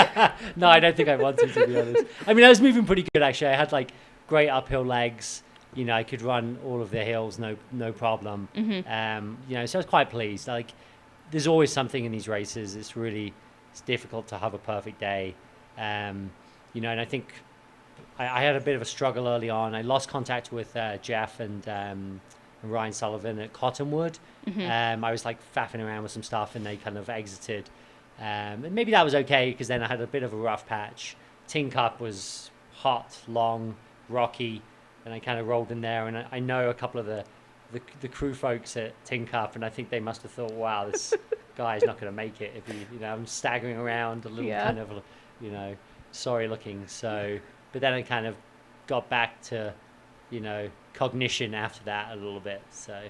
No, I don't think I want to be honest. I mean, I was moving pretty good, actually. I had like great uphill legs. I could run all of the hills, no problem. So I was quite pleased. Like, there's always something in these races. It's difficult to have a perfect day. And I think I had a bit of a struggle early on. I lost contact with Jeff and Ryan Sullivan at Cottonwood. I was like faffing around with some stuff, and they kind of exited. And maybe that was okay, because then I had a bit of a rough patch. Tin Cup was hot, long, rocky, and I kind of rolled in there. And I know a couple of the crew folks at Tin Cup, and I think they must have thought, wow, this guy's not going to make it if he, I'm staggering around a little kind of, sorry looking. So, but then I kind of got back to, cognition after that a little bit. So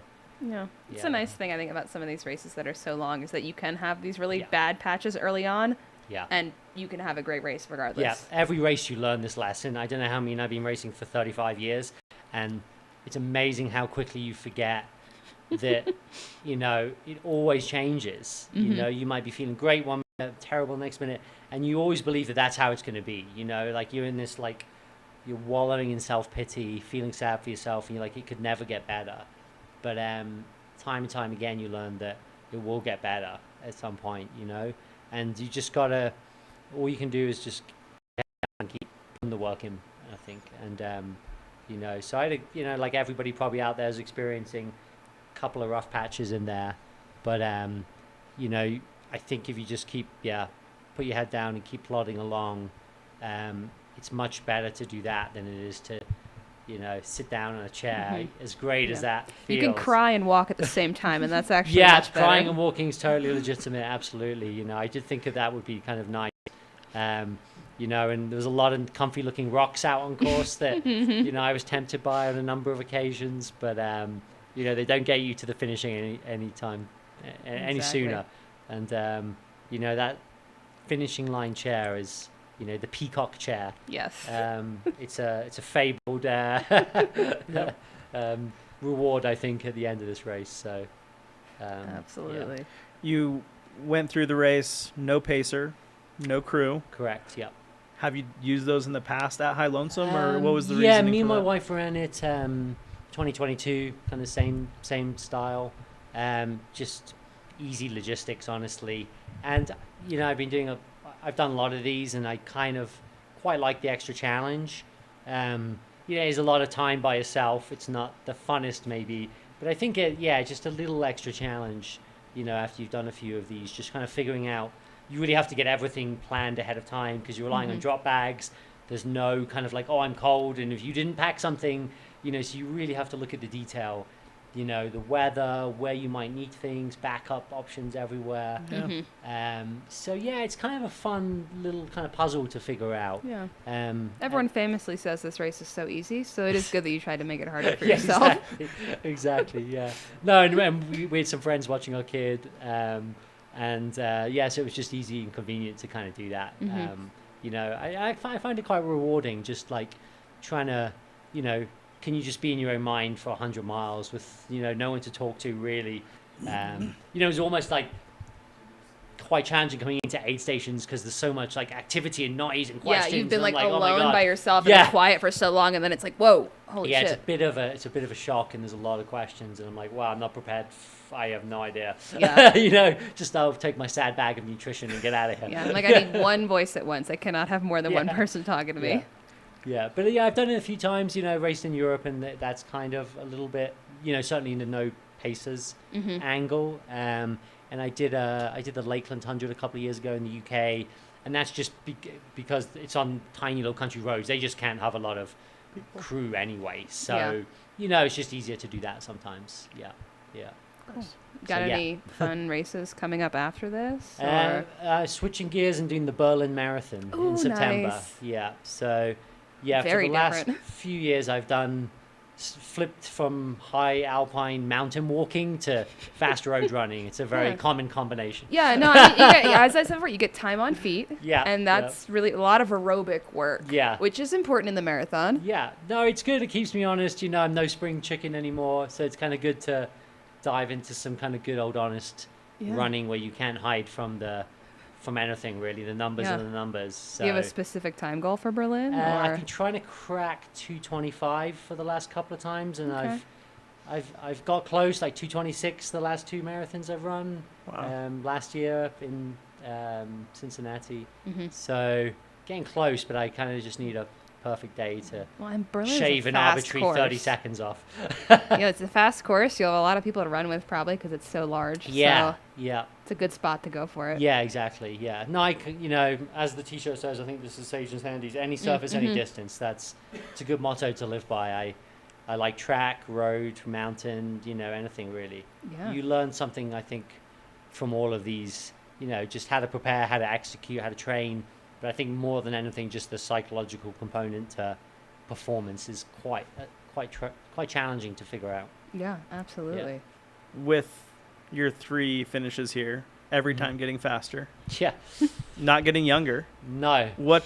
Yeah. It's Yeah. a nice thing, I think, about some of these races that are so long is that you can have these really Yeah. bad patches early on, yeah. and you can have a great race regardless. Yeah, every race you learn this lesson. I don't know how many, I've been racing for 35 years, and it's amazing how quickly you forget that, it always changes. You might be feeling great one minute, terrible next minute, and you always believe that that's how it's going to be. Like you're in this, like, you're wallowing in self-pity, feeling sad for yourself, and you're like, it could never get better. But time and time again, you learn that it will get better at some point, and you just gotta, all you can do is just keep putting the work in, I think. And so I had like everybody probably out there is experiencing a couple of rough patches in there, but I think if you just keep put your head down and keep plodding along, it's much better to do that than it is to sit down in a chair. As great as that feels. You can cry and walk at the same time, and that's actually much better. Crying and walking is totally legitimate. Absolutely. I did think that would be kind of nice. and there was a lot of comfy looking rocks out on course that, I was tempted by on a number of occasions, but, they don't get you to the finishing any sooner. And, that finishing line chair is, the peacock chair. Yes. It's a fabled reward, I think, at the end of this race. So, Absolutely. Yeah. You went through the race, no pacer, no crew. Correct. Yeah. Have you used those in the past at High Lonesome, or what was the reason? Yeah, me and for my that? wife ran it 2022, kind of same style. Just easy logistics, honestly. And I've done a lot of these, and I kind of quite like the extra challenge. It's a lot of time by yourself. It's not the funnest, maybe, but I think just a little extra challenge. After you've done a few of these, just kind of figuring out. You really have to get everything planned ahead of time because you're relying on drop bags. There's no kind of like, oh, I'm cold, and if you didn't pack something, so you really have to look at the detail. The weather, where you might need things, backup options everywhere. Yeah. It's kind of a fun little kind of puzzle to figure out. Yeah. Everyone famously says this race is so easy, so it is good that you tried to make it harder for Yeah, yourself. exactly. Yeah. No, and we had some friends watching our kid, so it was just easy and convenient to kind of do that. I find it quite rewarding, just like trying to, can you just be in your own mind for 100 miles with, no one to talk to really? It was almost like quite challenging coming into aid stations because there's so much like activity and noise and questions. Yeah, you've been and like oh my alone God. by yourself and quiet for so long, and then it's like, whoa, holy shit. It's a bit of a shock, and there's a lot of questions, and I'm like, wow, I'm not prepared. I have no idea. Yeah. Just I'll take my sad bag of nutrition and get out of here. Yeah, I'm like, I need one voice at once. I cannot have more than one person talking to me. Yeah, but I've done it a few times, raced in Europe, and that's kind of a little bit, certainly in the no pacers angle. And I did the Lakeland 100 a couple of years ago in the UK, and that's just because it's on tiny little country roads. They just can't have a lot of crew anyway. So, it's just easier to do that sometimes. Yeah. Got any fun races coming up after this? Or? Switching gears and doing the Berlin Marathon in September. Nice. Yeah, so... Very for the last different. few years, I've flipped from high alpine mountain walking to fast road running. It's a very common combination. Yeah, no, I mean, as I said before, you get time on feet. Yeah. And that's really a lot of aerobic work. Yeah. Which is important in the marathon. Yeah. No, it's good. It keeps me honest. I'm no spring chicken anymore. So it's kind of good to dive into some kind of good old honest running where you can't hide from anything really. The numbers are the numbers. So, do you have a specific time goal for Berlin? I've been trying to crack 225 for the last couple of times, and I've got close, like 226 the last two marathons I've run. Wow. Last year in Cincinnati. So getting close, but I kind of just need a perfect day to shave an arbitrary 30 seconds off. It's a fast course. You'll have a lot of people to run with probably because it's so large. Yeah, so it's a good spot to go for it. Yeah, exactly. Yeah. No, as the T-shirt says, I think this is Sage and Sandy's. Any surface, any distance. It's a good motto to live by. I like track, road, mountain. Anything really. Yeah. You learn something, I think, from all of these. Just how to prepare, how to execute, how to train. But I think more than anything, just the psychological component to performance is quite challenging to figure out. Yeah, absolutely. With your 3 finishes here, every time getting faster. Yeah. Not getting younger. No. What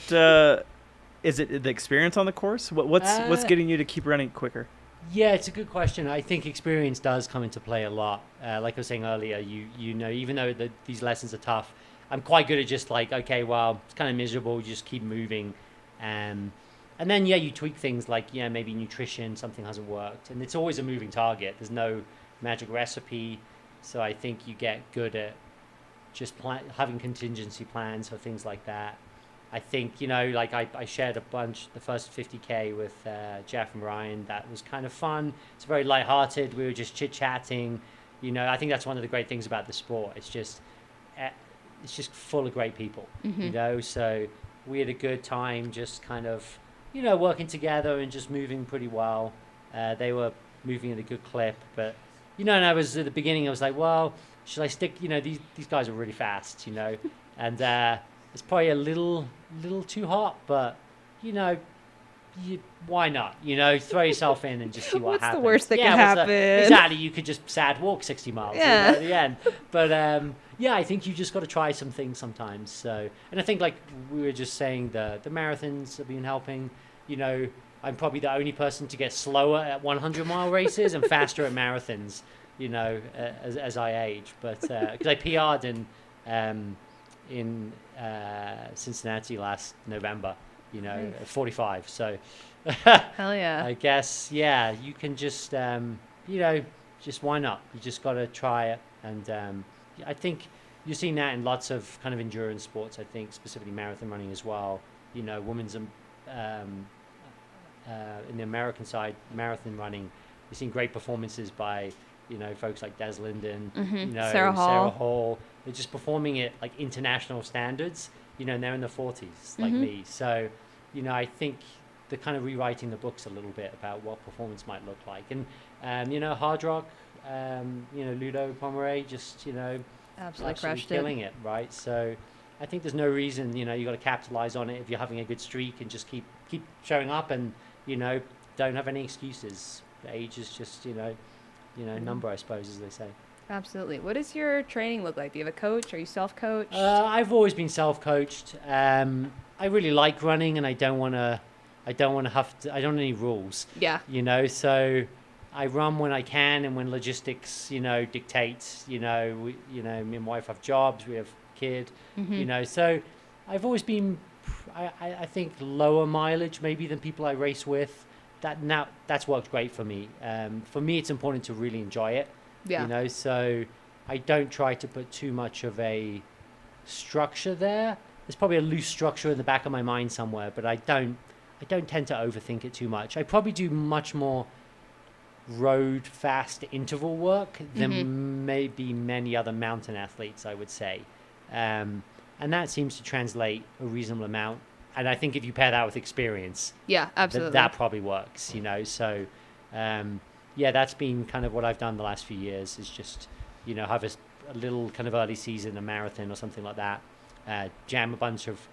is it? The experience on the course? What's getting you to keep running quicker? Yeah, it's a good question. I think experience does come into play a lot. Like I was saying earlier, even though these lessons are tough, I'm quite good at just like, okay, well, it's kind of miserable. You just keep moving. And then, you tweak things like, maybe nutrition, something hasn't worked. And it's always a moving target. There's no magic recipe. So I think you get good at just having contingency plans for things like that. I think, like I shared the first 50K with Jeff and Ryan. That was kind of fun. It's very lighthearted. We were just chit-chatting. I think that's one of the great things about the sport. It's just full of great people, so we had a good time just kind of, working together and just moving pretty well. They were moving at a good clip, but, and I was at the beginning, I was like, well, should I stick, these guys are really fast, and it's probably a little too hot, but why not? Throw yourself in and just see what What's happens. the worst that could what's happen? Exactly, you could just sad walk 60 miles Yeah. at the end. But I think you just got to try some things sometimes. So, and I think like we were just saying, the marathons have been helping. I'm probably the only person to get slower at 100-mile races and faster at marathons. As I age, but because I PR'd in Cincinnati last November, at 45. So Hell yeah. I guess, you can just, just why not? You just got to try it. And I think you're seeing that in lots of kind of endurance sports, I think, specifically marathon running as well. Women's, in the American side, marathon running, you're seeing great performances by, folks like Des Linden, Sarah Hall. They're just performing at like international standards, and they're in their 40s like me. So, I think they're kind of rewriting the books a little bit about what performance might look like. And, Hardrock, Ludo Pomeray, just, Absolutely crushed killing it, right? So I think there's no reason, you got to capitalize on it if you're having a good streak and just keep showing up and, don't have any excuses. Age is just, number, I suppose, as they say. Absolutely. What does your training look like? Do you have a coach? Are you self-coached? I've always been self-coached. I really like running, and I don't want to I don't have any rules. Yeah. So I run when I can, and when logistics, dictate. Me and my wife have jobs, we have kid. So I've always been, I think, lower mileage maybe than people I race with. That's worked great for me. For me, it's important to really enjoy it. Yeah. So I don't try to put too much of a structure there. There's probably a loose structure in the back of my mind somewhere, but I don't tend to overthink it too much. I probably do much more road fast interval work than maybe many other mountain athletes, I would say. And that seems to translate a reasonable amount. And I think if you pair that with experience, yeah, absolutely, that probably works, So, that's been kind of what I've done the last few years, is just, have a little kind of early season, a marathon or something like that, jam a bunch of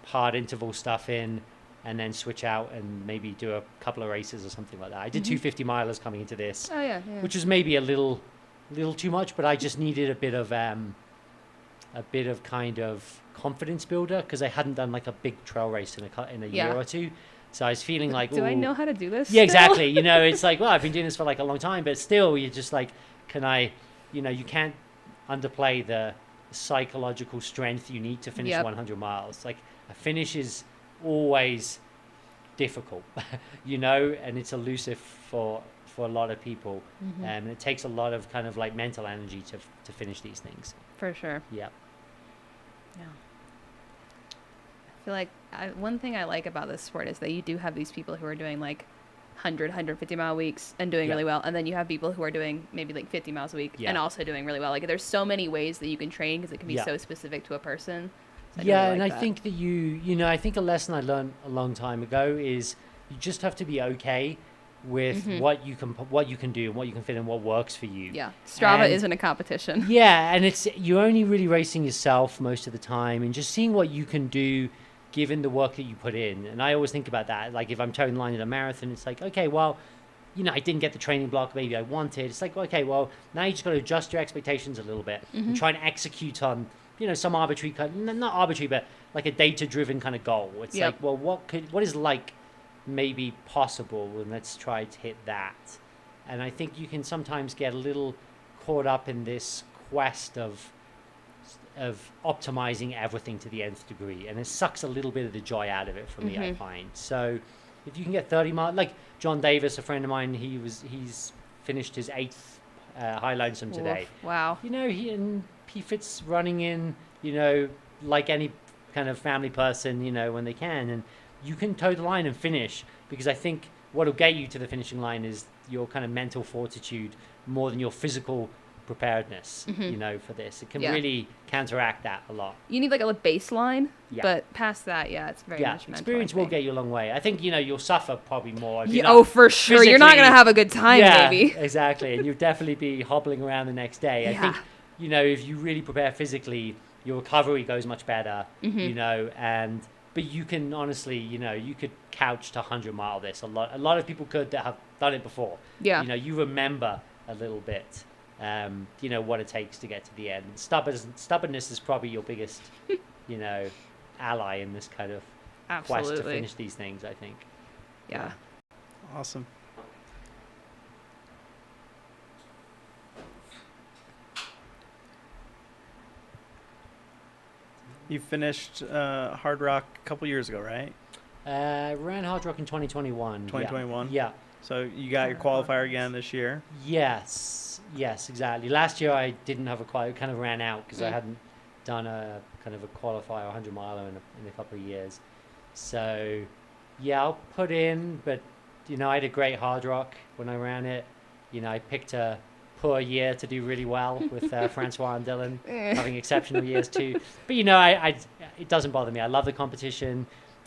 hard interval stuff in, and then switch out and maybe do a couple of races or something like that. I did 250 milers coming into this, which was maybe a little too much, but I just needed a bit of kind of confidence builder, because I hadn't done like a big trail race in a year or two. So I was feeling like, do I know how to do this? Yeah, still? exactly. It's like, well, I've been doing this for like a long time, but still you're just like, can I, you can't underplay the psychological strength you need to finish 100 miles. Like, a finish is always difficult, and it's elusive for a lot of people. And it takes a lot of kind of like mental energy to finish these things. For sure. Yeah. I feel like one thing I like about this sport is that you do have these people who are doing like 100, 150 mile weeks and doing really well. And then you have people who are doing maybe like 50 miles a week and also doing really well. Like, there's so many ways that you can train, because it can be so specific to a person. So I think that I think a lesson I learned a long time ago is you just have to be okay with what you can do and what you can fit and what works for you. Yeah. Strava isn't a competition. Yeah. And you're only really racing yourself most of the time, and just seeing what you can do given the work that you put in. And I always think about that. Like, if I'm towing the line at a marathon, it's like, okay, well, I didn't get the training block maybe I wanted. It's like, okay, well, now you just got to adjust your expectations a little bit and try and execute on, some arbitrary, not arbitrary, but like a data-driven kind of goal. It's like, well, what is like maybe possible, and let's try to hit that. And I think you can sometimes get a little caught up in this quest of optimizing everything to the nth degree, and it sucks a little bit of the joy out of it for me, I find. So if you can get 30 miles, like John Davis, a friend of mine, he's finished his 8th High Lonesome today. Wow. He fits running in, like any kind of family person, when they can, and you can toe the line and finish, because I think what'll get you to the finishing line is your kind of mental fortitude more than your physical preparedness, for this. It can really counteract that a lot. You need like a baseline, but past that, it's very much mental. Experience will get you a long way. I think, you'll suffer probably more. For sure. You're not going to have a good time, maybe. Exactly. And you'll definitely be hobbling around the next day. I think, if you really prepare physically, your recovery goes much better, Mm-hmm. you know, but you can honestly, you know, you could couch to 100-mile this. A lot of people could that have done it before. Yeah. You know, you remember a little bit, you know, what it takes to get to the end. And stubbornness is probably your biggest, you know, ally in this kind of quest to Absolutely. finish these things, I think. Yeah. Awesome. You finished Hardrock a couple years ago, right? Ran Hardrock in 2021. 2021? Yeah. So you got your qualifier again this year? Yes, exactly. Last year I didn't have a qualifier, kind of ran out because I Mm. hadn't done a kind of a qualifier 100 miler in a couple of years. So yeah, I'll put in, but you know, I had a great Hardrock when I ran it. You know, I picked a poor year to do really well with Francois and Dylan having exceptional years too. But you know, it doesn't bother me. I love the competition.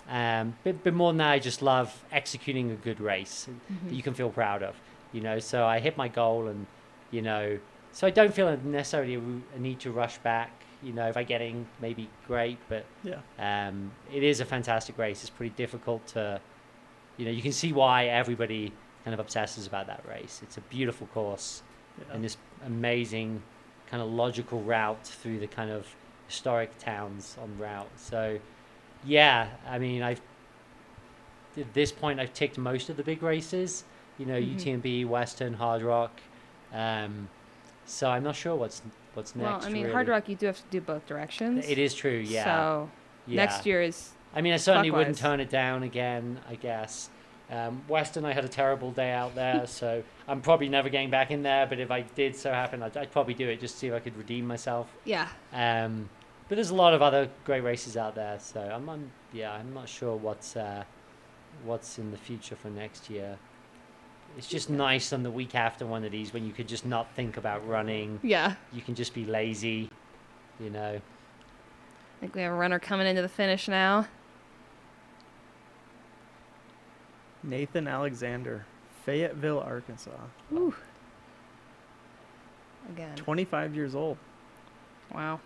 But more than that, I just love executing a good race that you can feel proud of, you know. So I hit my goal, and you know, so I don't feel necessarily a need to rush back. You know, if I get in, maybe great, but Yeah. it is a fantastic race. It's pretty difficult to, you know, you can see why everybody kind of obsesses about that race. It's a beautiful course Yeah. and this amazing kind of logical route through the kind of historic towns on route. So yeah, I mean, at this point I've ticked most of the big races, you know, UTMB, Western, Hardrock. So I'm not sure what's next. Well, I mean, really. Hardrock, you do have to do both directions. It is true, yeah. So Yeah. next year is I mean, I certainly wouldn't clockwise. turn it down again, I guess. Western, I had a terrible day out there, so I'm probably never getting back in there. But if I did so happen, I'd probably do it just to see if I could redeem myself. yeah. But there's a lot of other great races out there, so I'm not sure what's in the future for next year. It's just nice on the week after one of these when you could just not think about running. Yeah. You can just be lazy, you know. I think we have a runner coming into the finish now. Nathan Alexander, Fayetteville, Arkansas. Ooh. Again. 25 years old. Wow.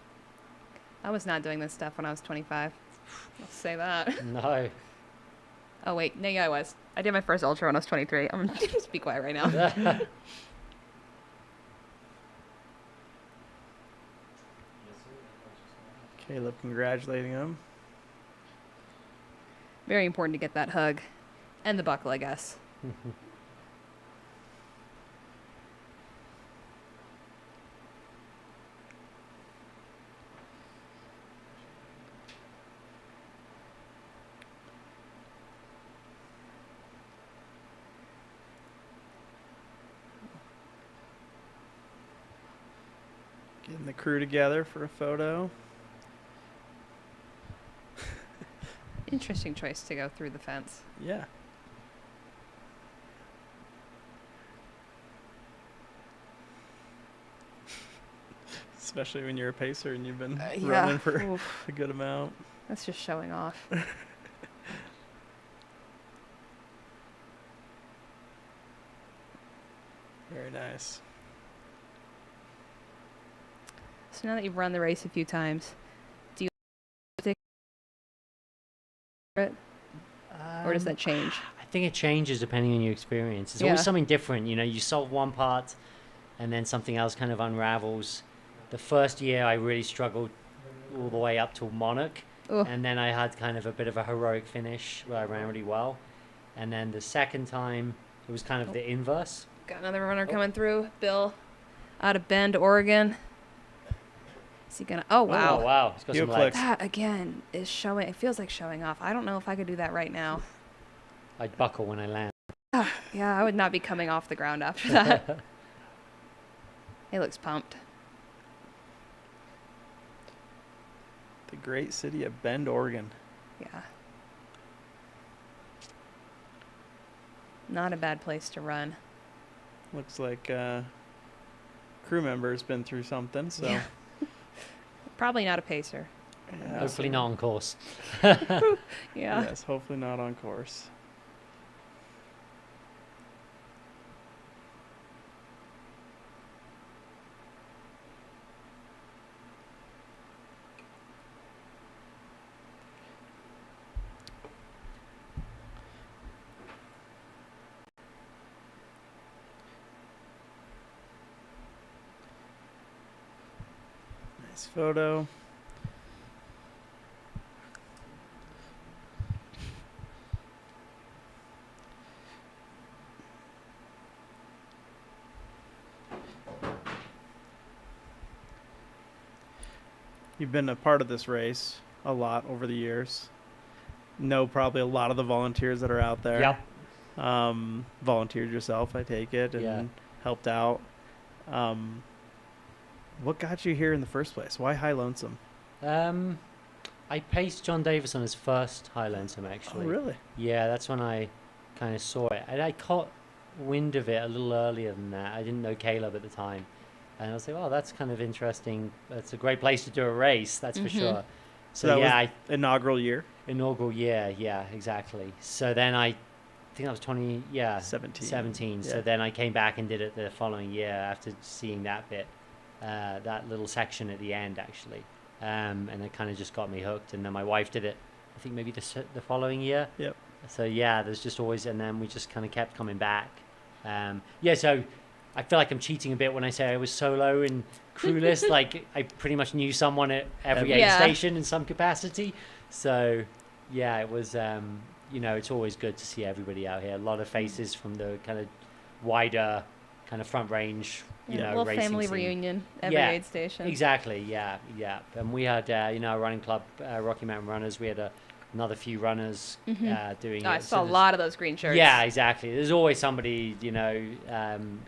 I was not doing this stuff when I was 25. Let's say that. No. Oh, wait. No, yeah, I was. I did my first ultra when I was 23. I'm going to just be quiet right now. Caleb congratulating him. Very important to get that hug. And the buckle, I guess. Getting the crew together for a photo. Interesting choice to go through the fence. Yeah. Especially when you're a pacer and you've been running for Oof. a good amount. That's just showing off. Very nice. So now that you've run the race a few times, do you stick it? Or does that change? I think it changes depending on your experience. It's Yeah. always something different. You know, you solve one part and then something else kind of unravels. The first year I really struggled all the way up to Monarch. Ugh. And then I had kind of a bit of a heroic finish where I ran really well. And then the second time it was kind of the inverse. Got another runner coming through. Bill out of Bend, Oregon. Is he gonna? Oh wow. Oh, wow. He's got Heel some legs. clicks. That again is showing. It feels like showing off. I don't know if I could do that right now. I'd buckle when I land. Yeah, I would not be coming off the ground after that. He looks pumped. The great city of Bend, Oregon. Yeah. Not a bad place to run. Looks like crew member's been through something, so Yeah. Probably not a pacer. yeah, Hopefully so- not on course. Yeah. Yes, hopefully not on course. Nice photo. You've been a part of this race a lot over the years. Know probably a lot of the volunteers that are out there. Yep. Volunteered yourself, I take it, and Yeah. helped out. What got you here in the first place? Why High Lonesome? I paced John Davis on his first High Lonesome, Oh, actually. really? Yeah, that's when I kind of saw it. And I caught wind of it a little earlier than that. I didn't know Caleb at the time. And I was like, oh, that's kind of interesting. It's a great place to do a race, that's for sure. So So, that yeah, was inaugural year? inaugural year, yeah, exactly. So then I think that was 17. 17. So Yeah. then I came back and did it the following year after seeing that bit, that little section at the end, actually. And it kind of just got me hooked. And then my wife did it, I think maybe the following year. Yep. So yeah, there's just always, and then we just kind of kept coming back. Yeah, so I feel like I'm cheating a bit when I say I was solo and crewless. Like I pretty much knew someone at every aid Yeah. station in some capacity. So yeah, it was, you know, it's always good to see everybody out here. A lot of faces from the kind of wider kind of front range, you know, little racing family scene. reunion every Yeah, aid station. Exactly, yeah. And we had, you know, a running club, Rocky Mountain Runners. We had another few runners doing Oh, I it. saw So a there's- lot of those green shirts. Yeah, exactly. There's always somebody, you know,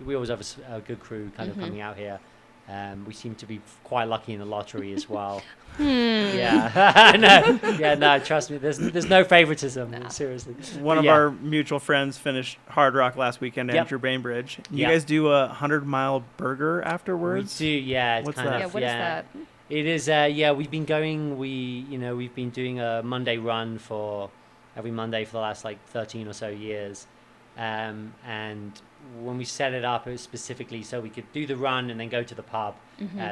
we always have a good crew kind of coming out here. We seem to be quite lucky in the lottery as well. Yeah, no, trust me. There's no favoritism, seriously. One But of yeah. our mutual friends finished Hardrock last weekend, Yep. Andrew Bainbridge. You Yeah. guys do a 100-mile burger We afterwards? do, yeah. It's What's kind that? Yeah, of, what is that? It is, yeah, we've been going, we've been doing a Monday run for every Monday for the last like 13 or so years. And when we set it up, it was specifically so we could do the run and then go to the pub,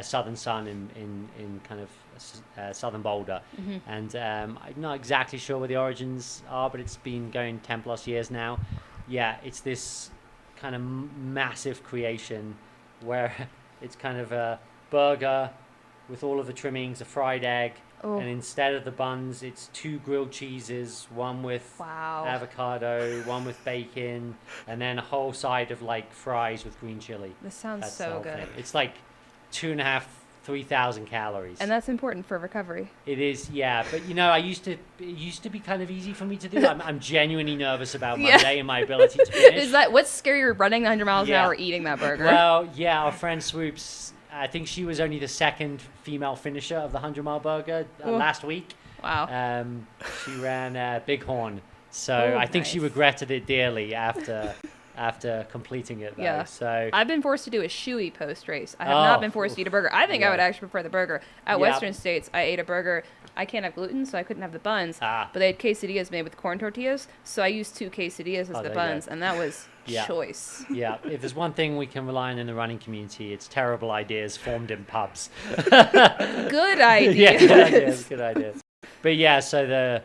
Southern Sun in kind of Southern Boulder. And I'm not exactly sure where the origins are, but it's been going 10 plus years now. Yeah, it's this kind of massive creation where it's kind of a burger with all of the trimmings, a fried egg, Oh. and instead of the buns, it's 2 grilled cheeses, one with Wow. avocado, one with bacon, and then a whole side of like fries with green chili. This sounds That's the so whole good. thing. It's like 2.5, 3,000 calories. And that's important for recovery. It is, yeah. But you know, it used to be kind of easy for me to do. I'm genuinely nervous about Yeah. Monday and my ability to finish. Is that what's scarier, running 100 miles Yeah. an hour or eating that burger? Well, yeah, our friend Swoops, I think she was only the second female finisher of the 100-mile burger Ooh. last week. Wow. She ran Bighorn, so Oh, I think she nice. regretted it dearly after completing it. Though. Yeah. So I've been forced to do a shoey post race. I have Oh, not been forced to eat a burger. I think I yeah. would actually prefer the burger. At Yeah. Western States, I ate a burger. I can't have gluten, so I couldn't have the buns. Ah. But they had quesadillas made with corn tortillas, so I used 2 quesadillas as Oh, the there you go. buns, and that was Yeah. choice. yeah, if there's one thing we can rely on in the running community, it's terrible ideas formed in pubs. Good idea. Yeah, good ideas, good ideas. But yeah, so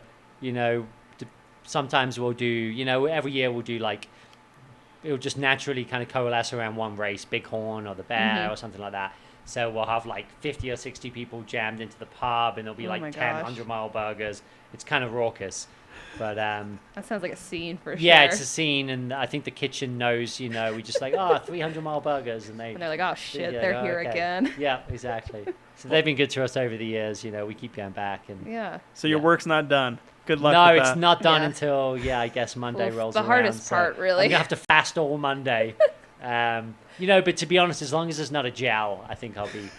sometimes we'll do, every year we'll do like, it'll just naturally kind of coalesce around one race, Bighorn or the Bear or something like that. So we'll have like 50 or 60 people jammed into the pub, and there'll be Oh like my 10 gosh. 100-mile burgers. It's kind of raucous. But That sounds like a scene for yeah, sure. it's a scene, and I think the kitchen knows, we just like, 300-mile burgers, and they... And they're like, oh shit, yeah, they're oh, here okay. again. Yeah, exactly. So they've been good to us over the years, we keep going back. And Yeah. So your Yeah. work's not done. Good luck no, with it's that. not done Yeah. until, I guess Monday Oof, rolls the around. hardest so part, really. I'm going to have to fast all Monday. But to be honest, as long as it's not a gel, I think I'll be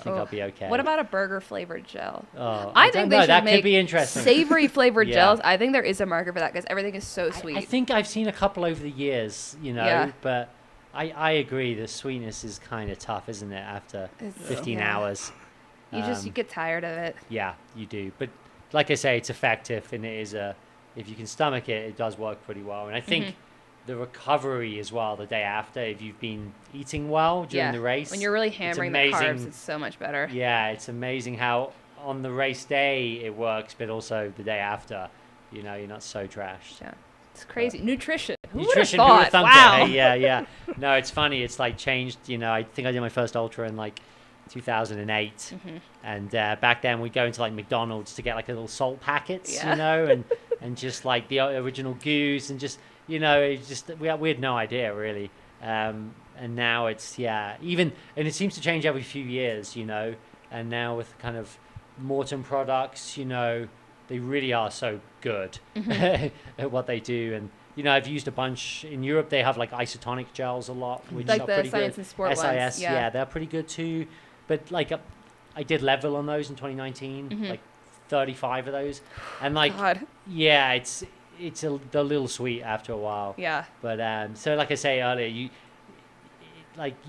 I'll be okay. What about a burger flavored gel? Oh, I don't think know, they should that make could be interesting. savory flavored Yeah. gels. I think there is a market for that because everything is so sweet. I think I've seen a couple over the years, Yeah. but I agree. The sweetness is kind of tough, isn't it? After It's- 15 yeah. hours. you get tired of it. Yeah, you do. But like I say, it's effective, and it is if you can stomach it, it does work pretty well. And I think the recovery as well the day after, if you've been eating well during the race. When you're really hammering the carbs, amazing. it's so much better. Yeah, it's amazing how on the race day it works, but also the day after, you're not so trashed. Yeah. It's crazy. Nutrition. Who would have Nutrition, who thought? would've thunk Wow. it? Hey, yeah. No, it's funny. It's like changed. I think I did my first ultra in like 2008. Mhm. And back then we'd go into like McDonald's to get like a little salt packets, Yeah. you know, and just like the original goose, and just, you know, it just we had no idea really. And now it's even, and it seems to change every few years, you know. And now with kind of Maurten products, you know, they really are so good at what they do. And you know, I've used a bunch in Europe. They have like isotonic gels a lot, which Like are the pretty Science good. and Sport ones, SIS, yeah. they're pretty good too. But like I did level on those in 2019, like 35 of those, and like God. yeah, it's a little sweet after a while. Yeah. But so like I say earlier, you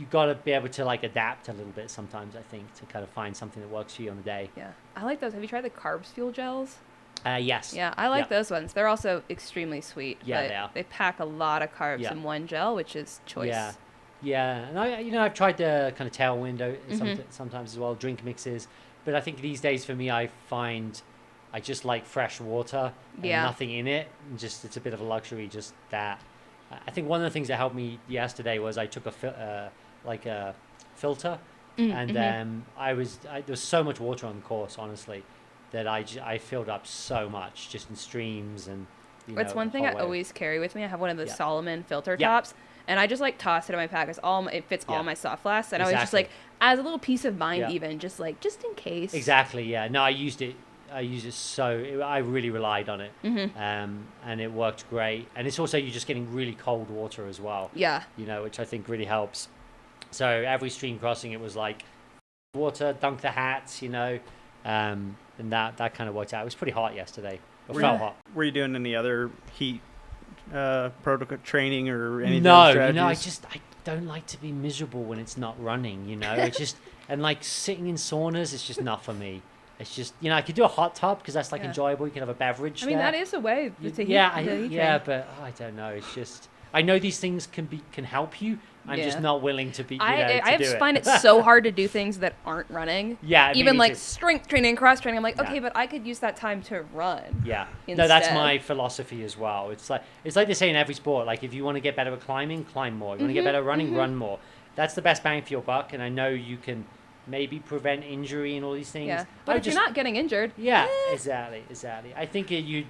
got to be able to like adapt a little bit sometimes, I think, to kind of find something that works for you on the day. Yeah. I like those. Have you tried the carbs fuel gels? Yes. Yeah, I like Yeah. those ones. They're also extremely sweet. Yeah, but they are. They pack a lot of carbs Yeah. in one gel, which is choice. Yeah, and I've tried the kind of tailwind sometimes as well, drink mixes. But I think these days for me, I find I just like fresh water and Yeah. nothing in it. And just it's a bit of a luxury, just that. I think one of the things that helped me yesterday was I took a filter, and there was so much water on the course, honestly, that I filled up so much just in streams and. It's one thing I whole way. always carry with me. I have one of the Yeah. Solomon filter Yeah. tops, and I just like toss it in my pack. It fits all Yeah. my soft flasks, and I was just Exactly. like, as a little peace of mind, Yeah. even just in case. Exactly. Yeah. No, I used it. I really relied on it, and it worked great. And it's also you're just getting really cold water as well. Yeah. You know, which I think really helps. So every stream crossing, it was like water, dunk the hats, you know, and that kind of worked out. It was pretty hot yesterday. It felt hot. Were you doing any other heat protocol training or anything? No, you know, I don't like to be miserable when it's not running. You know, it's just and like sitting in saunas, it's just not for me. It's just, you know, I could do a hot tub because that's like enjoyable. You can have a beverage. I mean, there. that is a way to heat. But I don't know. It's just I know these things can help you. I'm just not willing to be. I just find it so hard to do things that aren't running. Yeah, even me like too. strength training, cross training. I'm like, Yeah. okay, but I could use that time to run. Yeah, no, that's instead. my philosophy as well. It's like they say in every sport. Like if you want to get better at climbing, climb more. You want to get better at running, run more. That's the best bang for your buck. And I know you can maybe prevent injury and all these things. Yeah, but if you're not getting injured, yeah, exactly. I think you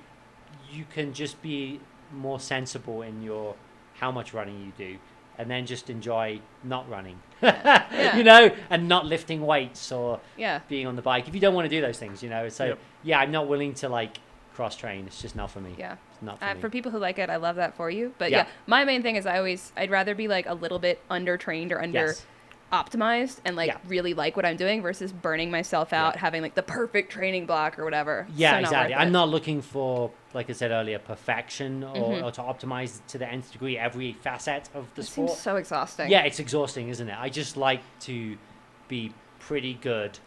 can just be more sensible in your how much running you do, and then just enjoy not running. Yeah. You know, and not lifting weights or yeah. being on the bike. If you don't want to do those things, you know. So Yep. yeah, I'm not willing to like cross train. It's just not for me. Yeah. It's not for me. For people who like it, I love that for you. But Yeah. yeah, my main thing is I'd rather be like a little bit under trained or under Yes. optimized and like Yeah. really like what I'm doing versus burning myself out, Yeah. having like the perfect training block or whatever. Yeah, So not exactly. worth I'm it. not looking for, like I said earlier, perfection or to optimize to the nth degree every facet of the It sport. seems so exhausting. Yeah, it's exhausting, isn't it? I just like to be pretty good.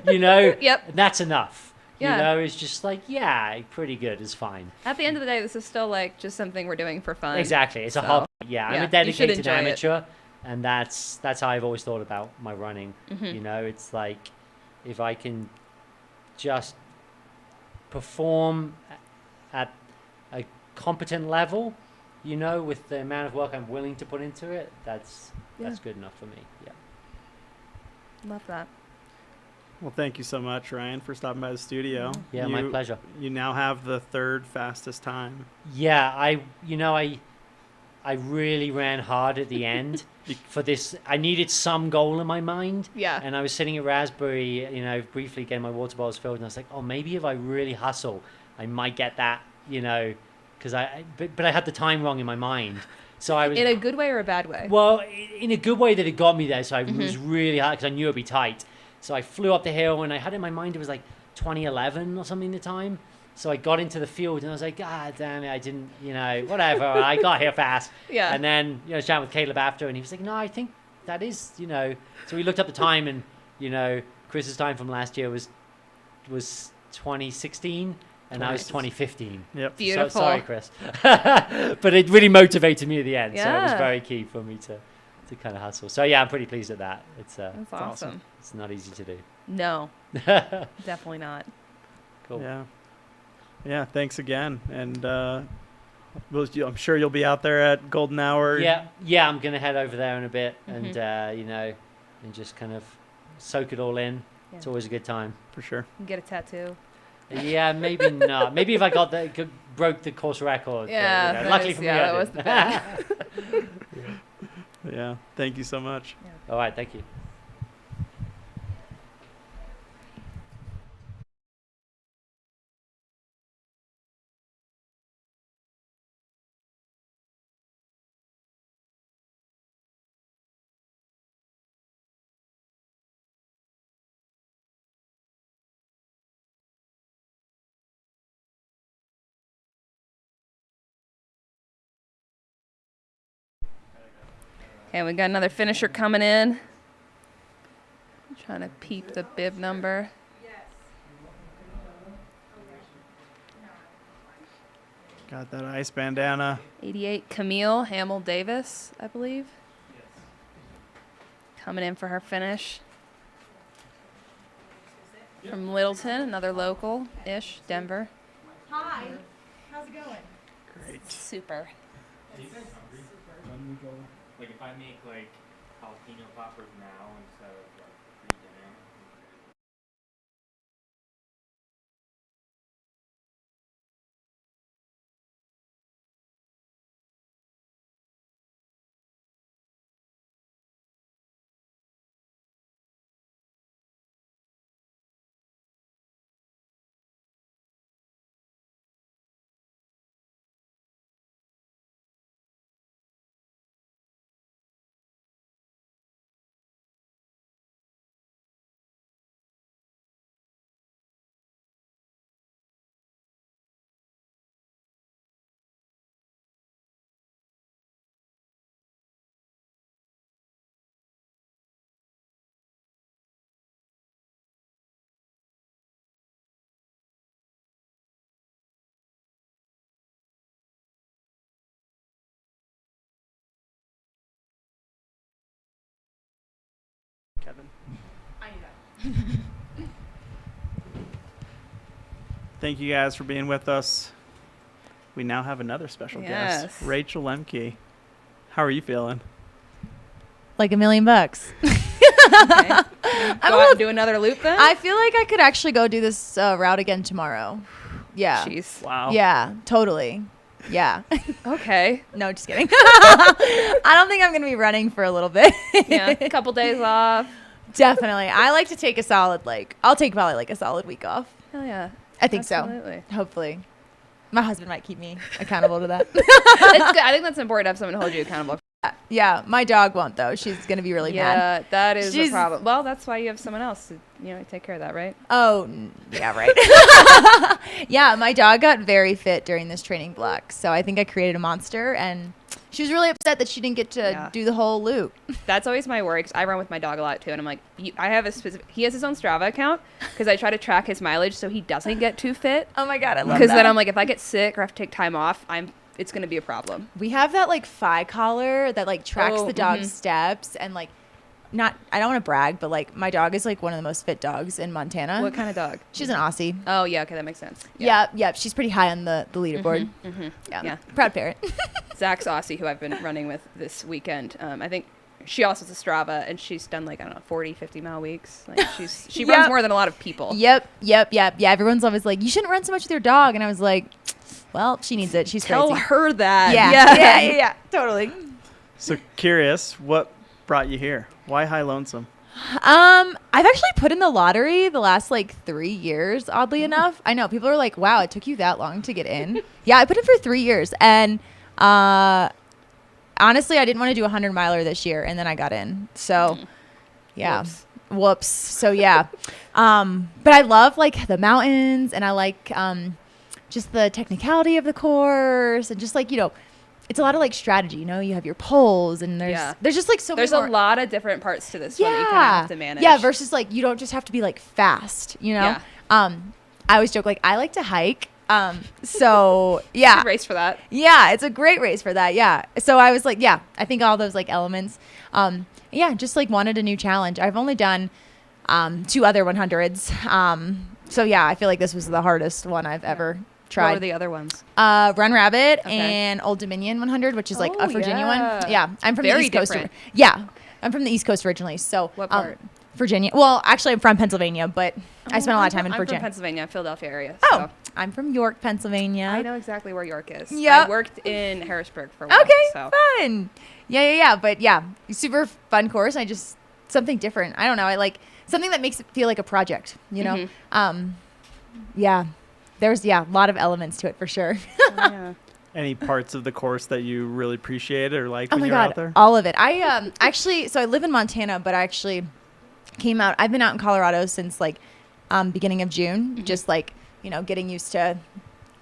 You know? Yep. And that's enough. Yeah. You know, it's just like, yeah, pretty good is fine. At the end of the day, this is still like just something we're doing for fun. Exactly. It's a So, hobby. Yeah, I'm yeah, a you should dedicated enjoy it. amateur, and that's how I've always thought about my running. Mm-hmm. You know, it's like if I can just perform at a competent level, you know, with the amount of work I'm willing to put into it, that's good enough for me. Yeah. Love that. Well, thank you so much, Ryan, for stopping by the studio. Yeah, my pleasure. You now have the third fastest time. Yeah, I really ran hard at the end for this. I needed some goal in my mind. Yeah. And I was sitting at Raspberry, you know, briefly getting my water bottles filled, and I was like, oh, maybe if I really hustle, I might get that, you know, because but I had the time wrong in my mind. So I was In a good way or a bad way? well, in a good way that it got me there. So I was really hard because I knew it'd be tight. So I flew up the hill, and I had in my mind it was like 2011 or something at the time. So I got into the field, and I was like, God damn it, I didn't, you know, whatever. I got here fast. Yeah. And then, you know, I was chatting with Caleb after, and he was like, no, I think that is, you know. So we looked up the time, and, you know, Chris's time from last year was 2016, and I was 2015. Yep. Beautiful. So, sorry, Chris. But it really motivated me at the end. So it was Yeah. very key for me to kind of hustle. So yeah, I'm pretty pleased at that. It's That's awesome. It's not easy to do. No, definitely not. Cool. Yeah, thanks again. And I'm sure you'll be out there at Golden Hour. Yeah, I'm gonna head over there in a bit, and you know, and just kind of soak it all in. Yeah. It's always a good time. For sure. You can get a tattoo. Yeah, maybe not. Maybe if I broke the course record. Yeah, but, that luckily is- for me, yeah, I that was didn't. the Yeah. Thank you so much. All right, thank you. Okay, we got another finisher coming in. Trying to peep the bib number. Got that ice bandana. 88, Camille Hamill Davis, I believe. Coming in for her finish. From Littleton, another local-ish, Denver. Hi. How's it going? Great. Super. Like if I make like jalapeno poppers now instead of like pre-dinner. Kevin. Thank you guys for being with us. We now have another special guest, Yes. Rachel Lemcke. How are you feeling? Like $1 million. Okay. I'm Go a out little- and do another loop then? I feel like I could actually go do this route again tomorrow. Yeah. Jeez. Wow. Yeah, totally. Yeah. Okay. No, just kidding. I don't think I'm going to be running for a little bit. Yeah, a couple days off. Definitely. I like to take a solid, I'll take probably a solid week off. Hell yeah. I think Absolutely. so. Hopefully. My husband might keep me accountable to that. It's good. I think that's important to have someone to hold you accountable. Yeah, my dog won't, though. She's going to be really mad. Yeah, that is a She's- problem. Well, that's why you have someone else to, take care of that, right? Oh, yeah, right. Yeah, my dog got very fit during this training block. So I think I created a monster, and she was really upset that she didn't get to do the whole loop. That's always my worry, 'cause I run with my dog a lot too, and I'm like, I have a specific. He has his own Strava account because I try to track his mileage so he doesn't get too fit. Oh my God, I love that. Because then I'm like, if I get sick or have to take time off, it's gonna be a problem. We have that thigh collar that tracks Oh, the dog's steps and not. I don't want to brag, but my dog is one of the most fit dogs in Montana. What kind of dog? She's an Aussie. Oh yeah, okay, that makes sense. Yeah. She's pretty high on the leaderboard. Yeah. Proud parent. Zach's Aussie, who I've been running with this weekend. I think she also has a Strava, and she's done 40, 50-mile weeks. She runs more than a lot of people. Yep. Yeah. Everyone's always like, you shouldn't run so much with your dog, and I was like, well, she needs it. She's Tell crazy. her that. Yeah. Totally. So curious, what brought you here? Why High Lonesome? I've actually put in the lottery the last 3 years, oddly enough. I know people are like, wow, it took you that long to get in. Yeah, I put in for 3 years, and honestly, I didn't want to do a 100-miler this year, and then I got in. So yeah. Whoops. So yeah. But I love the mountains, and I like just the technicality of the course, and just it's a lot of strategy. You have your poles, and there's just so There's many a lot of different parts to this one that you kind of have to manage. Yeah, versus you don't just have to be fast, Yeah. I always joke I like to hike. So yeah. Good race for that. Yeah, it's a great race for that. Yeah. So I was I think all those elements. Just wanted a new challenge. I've only done 2 other 100s. So yeah, I feel this was the hardest one I've ever tried. What were the other ones? Run Rabbit Okay. and Old Dominion 100, which is a Virginia yeah. one. Yeah, I'm from Very the East Coast. different. Yeah, I'm from the East Coast originally. So What part? Virginia. Well, actually, I'm from Pennsylvania, but I spent a lot of time in I'm Virginia. from Pennsylvania, Philadelphia area. Oh, So I'm from York, Pennsylvania. I know exactly where York is. Yep. I worked in Harrisburg for a while. Okay, So. fun. Yeah. But yeah, super fun course. I just something different. I don't know. I like something that makes it feel like a project. You know. Yeah. There's a lot of elements to it for sure. Yeah. Any parts of the course that you really appreciated or liked Oh when my you were God, out there? all of it. I actually, so I live in Montana, but I actually came out. I've been out in Colorado since like beginning of June, just like getting used to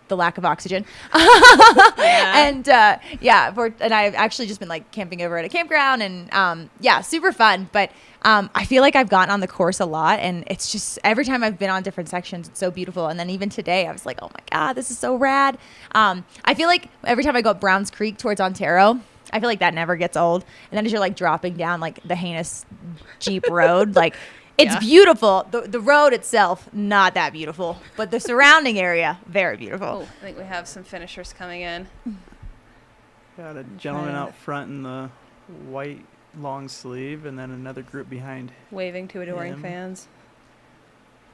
the lack of oxygen. And and I've actually just been like camping over at a campground and super fun. But I feel like I've gotten on the course a lot, and it's just every time I've been on different sections, it's so beautiful. And then even today, I was like, oh my God, this is so rad. I feel like every time I go up Browns Creek towards Ontario, I feel like that never gets old. And then as you're like dropping down like the heinous Jeep road, like it's beautiful. The road itself, not that beautiful, but the surrounding area, very beautiful. Oh, I think we have some finishers coming in. Got a gentleman out front in the white long sleeve, and then another group behind. Waving to adoring Him. fans.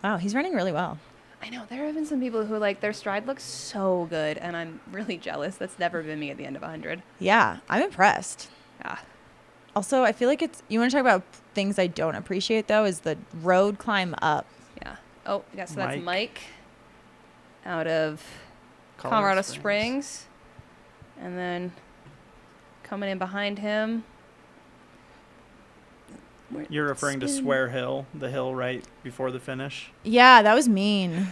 Wow, he's running really well. I know, there have been some people who like their stride looks so good, and I'm really jealous. That's never been me at the end of 100. Yeah, I'm impressed. Yeah. Also, I feel like you want to talk about things I don't appreciate, though, is the road climb up. Yeah. Oh, yeah, so that's Mike. Mike out of Colorado Springs. And then coming in behind him. You're referring to Swear Hill, the hill right before the finish. Yeah, that was mean.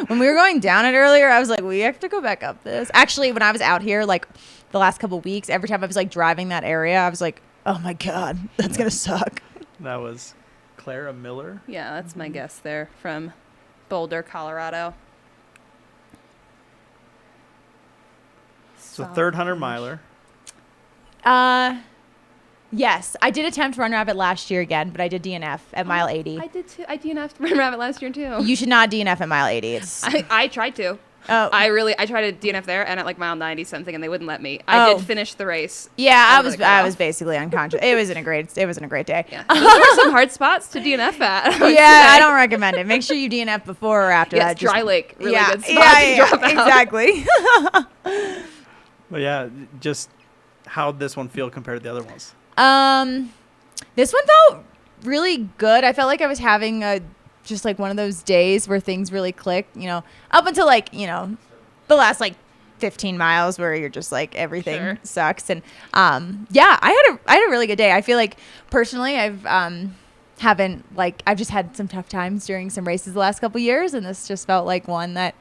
When we were going down it earlier, I was like, we have to go back up this. Actually, when I was out here, like the last couple of weeks, every time I was like driving that area, I was like, oh my God, that's going to suck. That was Clara Miller. Yeah, that's my guess there from Boulder, Colorado. So third 100 miler. Yes, I did attempt Run Rabbit last year again, but I did DNF at mile 80. I did too. I DNF'd Run Rabbit last year too. You should not DNF at mile 80. It's I tried to. oh I tried to DNF there and at like mile 90 something, and they wouldn't let me. I Oh. did finish the race. yeah, over the I cutoff. was basically unconscious. It wasn't a great day. Yeah. Those are some hard spots to DNF at. Yeah, I don't recommend it. Make sure you DNF before or after Yes, that. Dry Lake, really yeah, good spot to drop out. exactly. But yeah, just how'd this one feel compared to the other ones? This one felt really good. I felt like I was having just like one of those days where things really clicked, up until like, the last like 15 miles where you're just like everything sucks. And I had a really good day. I feel like personally I've just had some tough times during some races the last couple years, and this just felt like one that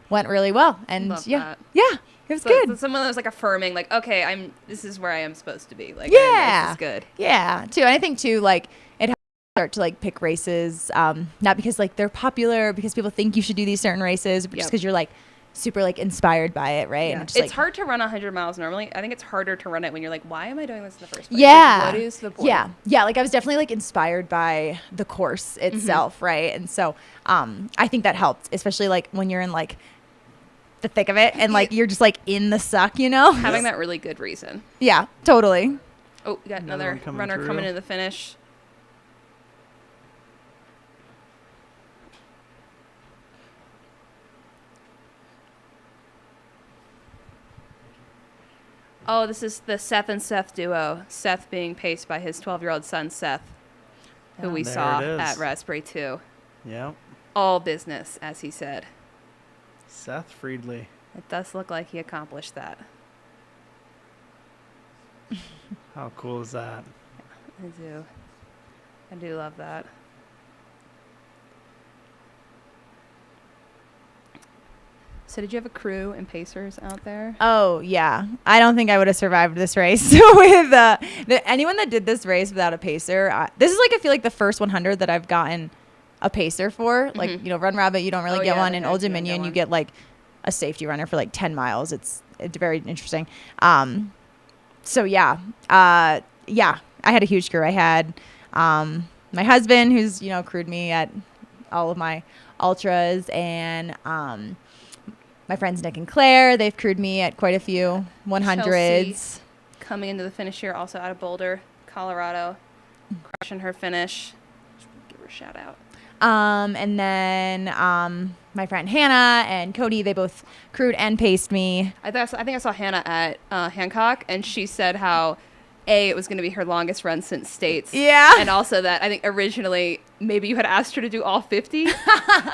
went really well. And Love yeah, that. it was So good. someone that was like affirming, like, okay, this is where I am supposed to be. Like, Yeah. this is good. Yeah, too. And I think too, like it helps to start to like pick races, not because like they're popular, because people think you should do these certain races, but just Yep. because you're like super like inspired by it, right? Yeah. And just, It's like, hard to run 100 miles normally. I think it's harder to run it when you're like, why am I doing this in the first place? Yeah. Like, what is the point? Yeah. Like I was definitely like inspired by the course itself, right? And so I think that helped, especially like when you're in like the thick of it and like you're just like in the suck, Having that really good reason. Yeah, totally. Oh, we got Another another one coming runner through. coming into the finish. Oh, this is the Seth and Seth duo. Seth being paced by his 12-year-old son, Seth, who we There saw it is. at Raspberry 2. Yeah. All business, as he said. Seth Friedley. It does look like he accomplished that. How cool is that? I do love that. So did you have a crew and pacers out there? Oh yeah, I don't think I would have survived this race with anyone that did this race without a pacer. This is like I feel like the first 100 that I've gotten a pacer for. Like Run Rabbit, you don't really Oh, get yeah, one. In okay, Old you don't get Dominion, you one. get like a safety runner for like 10 miles. It's very interesting. So yeah, I had a huge crew. I had my husband, who's crewed me at all of my ultras, and my friends Nick and Claire, they've crewed me at quite a few 100s. Chelsea coming into the finish here, also out of Boulder, Colorado, crushing her finish. shout out. And then my friend Hannah and Cody, they both crewed and paced me. I think I saw Hannah at Hancock, and she said how it was going to be her longest run since States. Yeah. And also that I think originally maybe you had asked her to do all 50,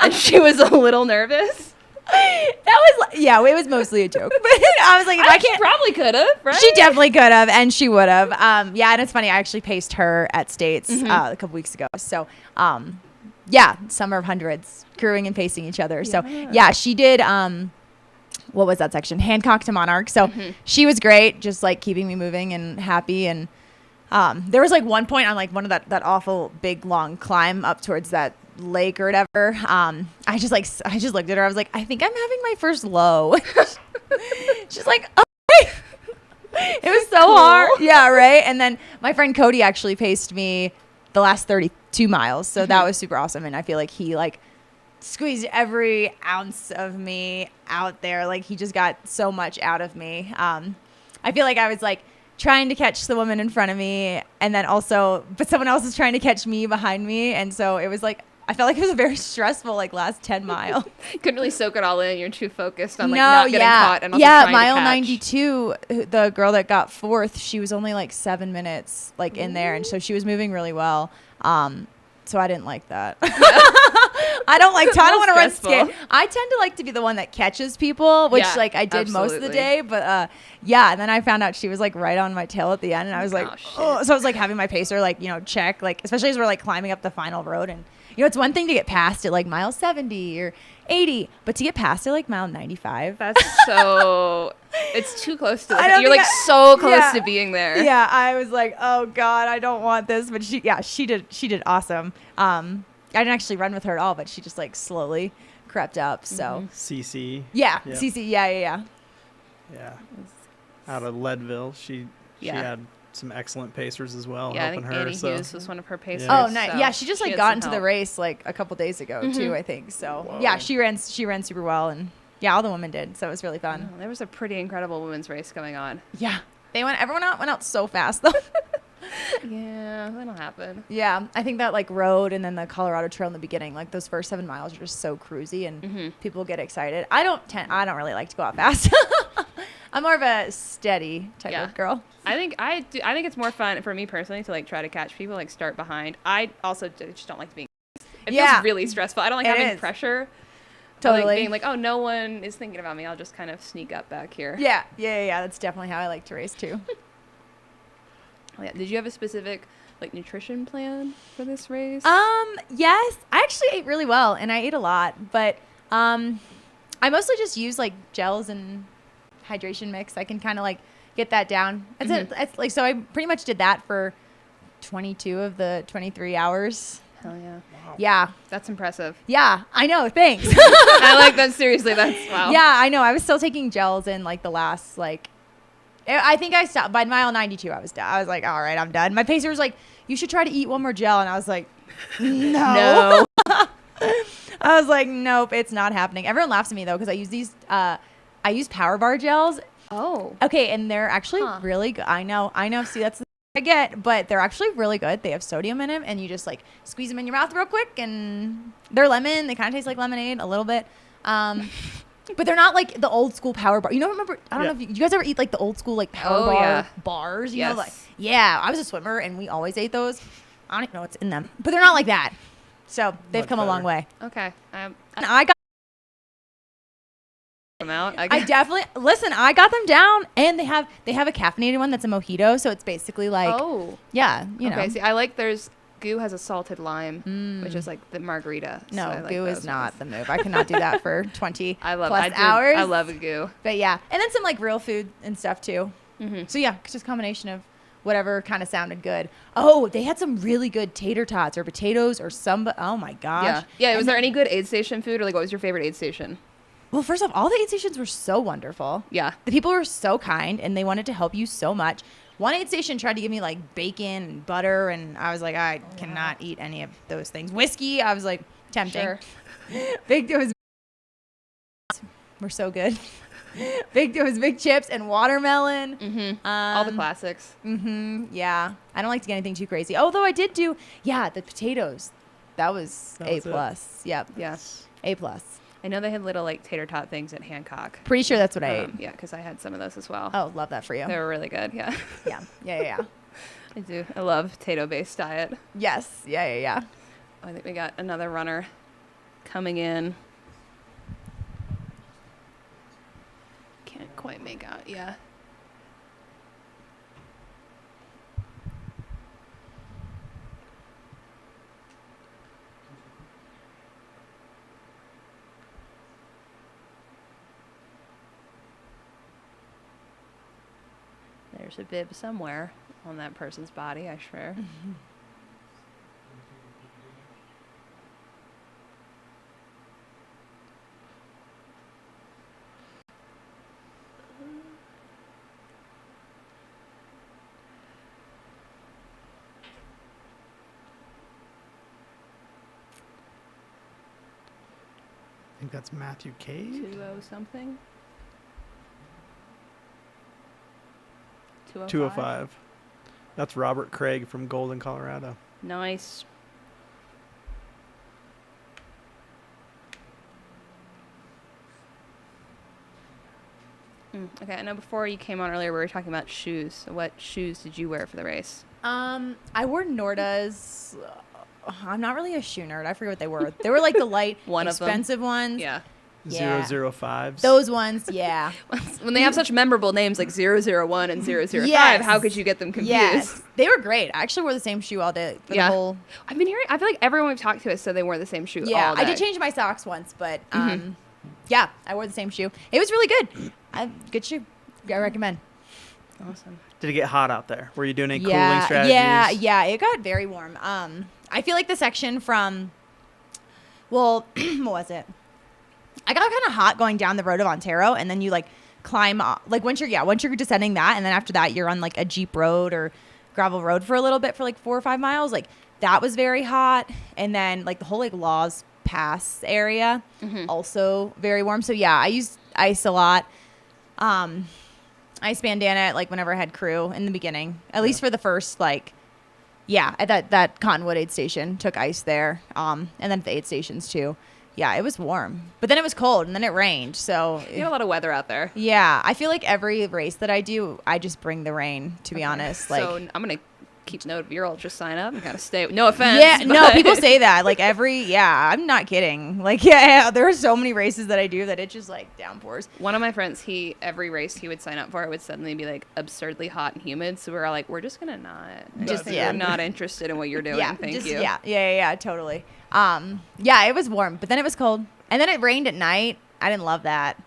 and she was a little nervous. It was mostly a joke. But I was like, if I can't, probably could have, right? she definitely could have, and she would have. And it's funny, I actually paced her at States a couple weeks ago. So, summer of hundreds, crewing and pacing each other. So, she did. What was that section? Hancock to Monarch. So she was great, just like keeping me moving and happy. And there was like one point on like one of that awful big long climb up towards that lake or whatever. I just looked at her. I was like, I think I'm having my first low. She's like, okay. It was so hard. Yeah, right. And then my friend Cody actually paced me the last 32 miles. So that was super awesome. And I feel like he like squeezed every ounce of me out there. Like he just got so much out of me. I feel like I was like trying to catch the woman in front of me, and then also, but someone else was trying to catch me behind me. And so it was like, I felt like it was a very stressful like last 10 miles. Couldn't really soak it all in. You're too focused on like not getting caught and also trying mile to catch. 92, the girl that got fourth, she was only like 7 minutes like in there, and so she was moving really well. So I didn't like that. I don't want to run scared. I tend to like to be the one that catches people, which like I did most of the day. But and then I found out she was like right on my tail at the end, and I was like, oh. So I was like having my pacer like check, like especially as we're like climbing up the final road, and it's one thing to get past at like mile 70 or 80, but to get past it like mile 95. That's so. It's too close to. You're like so close to being there. Yeah, I was like, oh god, I don't want this, but she did awesome. I didn't actually run with her at all, but she just like slowly crept up. So CC. Yeah, Yep. CC. Yeah. Out of Leadville, she had some excellent pacers as well. Yeah, I helping think her. Annie Hughes was one of her pacers. Oh, nice. So Yeah, she just like had got some into the help. race like a couple days ago too, I think. So Whoa. she ran super well, and all the women did. So it was really fun. Oh, there was a pretty incredible women's race going on. Yeah, everyone went out so fast though. Yeah, that'll happen. Yeah, I think that like road and then the Colorado Trail in the beginning, like those first 7 miles are just so cruisy, and people get excited. I don't really like to go out fast. I'm more of a steady type of girl. I think it's more fun for me personally to like try to catch people, like start behind. I also just don't like being. It feels really stressful. I don't like having pressure. Totally. I like being like, oh, no one is thinking about me. I'll just kind of sneak up back here. Yeah. That's definitely how I like to race too. Did you have a specific like nutrition plan for this race? Yes, I actually ate really well, and I ate a lot, but I mostly just use like gels and hydration mix. I can kind of like get that down. It's like, so I pretty much did that for 22 of the 23 hours. Hell yeah. Wow. Yeah. That's impressive. Yeah, I know. Thanks. I like that. Seriously, that's wow. Yeah, I know. I was still taking gels in like the last I think I stopped by mile 92. I was done. I was like, all right, I'm done. My pacer was like, you should try to eat one more gel. And I was like, no. I was like, nope, it's not happening. Everyone laughs at me though, because I use these, I use Power Bar gels. Oh. Okay. And they're actually really good. I know. See, that's the thing I get, but they're actually really good. They have sodium in them, and you just like squeeze them in your mouth real quick, and they're lemon. They kind of taste like lemonade a little bit. But they're not like the old school Power Bar. Remember, I don't know if you guys ever eat like the old school like Power Bar bars, you know, like, I was a swimmer and we always ate those. I don't even know what's in them, but they're not like that. So they've Much come a long better. way. Okay. And I got them out. I got them down, and they have a caffeinated one that's a mojito. So it's basically like, you know. Okay. See, I like Goo has a salted lime, which is like the margarita. No, so I like Goo is those not ones. the move. I cannot do that for 20 hours. I love a Goo. But yeah, and then some like real food and stuff too. So yeah, it's just a combination of whatever kind of sounded good. Oh, they had some really good tater tots or potatoes or some. Oh my gosh. Yeah. Was there any good aid station food, or like what was your favorite aid station? Well, first off, all the aid stations were so wonderful. Yeah. The people were so kind, and they wanted to help you so much. One aid station tried to give me like bacon and butter, and I was like, I cannot eat any of those things. Whiskey, I was like, tempting. Sure. Were so good. It was big chips and watermelon. All the classics. Yeah. I don't like to get anything too crazy. Although I did do, the potatoes. That was That A was it. plus. Yep. Yes. A plus. I know they had little like tater tot things at Hancock. Pretty sure that's what I ate. Yeah, because I had some of those as well. Oh, love that for you. They were really good. Yeah. Yeah. Yeah. Yeah. Yeah. I do. I love potato-based diet. Yes. Yeah. Yeah. Yeah. I think we got another runner coming in. Can't quite make out. Yeah. There's a bib somewhere on that person's body, I swear. I think that's Matthew Cade. 20 something. 205. That's Robert Craig from Golden, Colorado. Nice. Okay, I know before you came on earlier, we were talking about shoes. So what shoes did you wear for the race? I wore Norda's. I'm not really a shoe nerd. I forget what they were. They were like the light, One of them. expensive ones. Yeah. Yeah. 005s. Those ones, yeah. When they have such memorable names like 001 and 005, Yes. how could you get them confused? Yes. They were great. I actually wore the same shoe all day for Yeah. the whole. I've been hearing, I feel like everyone we've talked to has said they wore the same shoe Yeah, all day. I did change my socks once, but yeah, I wore the same shoe. It was really good. Good shoe. I recommend. Awesome. Did it get hot out there? Were you doing any cooling Yeah, strategies? yeah. It got very warm. I feel like the section from, well, what was it? I got kind of hot going down the road of Ontario, and then you like climb up, like once you're descending that, and then after that you're on like a Jeep road or gravel road for a little bit for like 4 or 5 miles. Like that was very hot, and then like the whole like Laws Pass area also very warm. So yeah, I used ice a lot. Ice bandana like whenever I had crew in the beginning, at least for the first like. Yeah, at that Cottonwood aid station, took ice there, and then at the aid stations too. Yeah, it was warm, but then it was cold, and then it rained. So You have a lot of weather out there. yeah, I feel like every race that I do, I just bring the rain. To be honest, like So I'm going to keep note of your ultra sign up and kind of stay. No offense. yeah, no, but- people say that like I'm not kidding. Like yeah, there are so many races that I do that it just like downpours. One of my friends, every race he would sign up for, it would suddenly be like absurdly hot and humid. So we were all like, we're just gonna not. Just- We're yeah. not interested in what you're doing. Yeah, Thank just- you. Yeah, totally. Yeah, it was warm, but then it was cold, and then it rained at night. I didn't love that,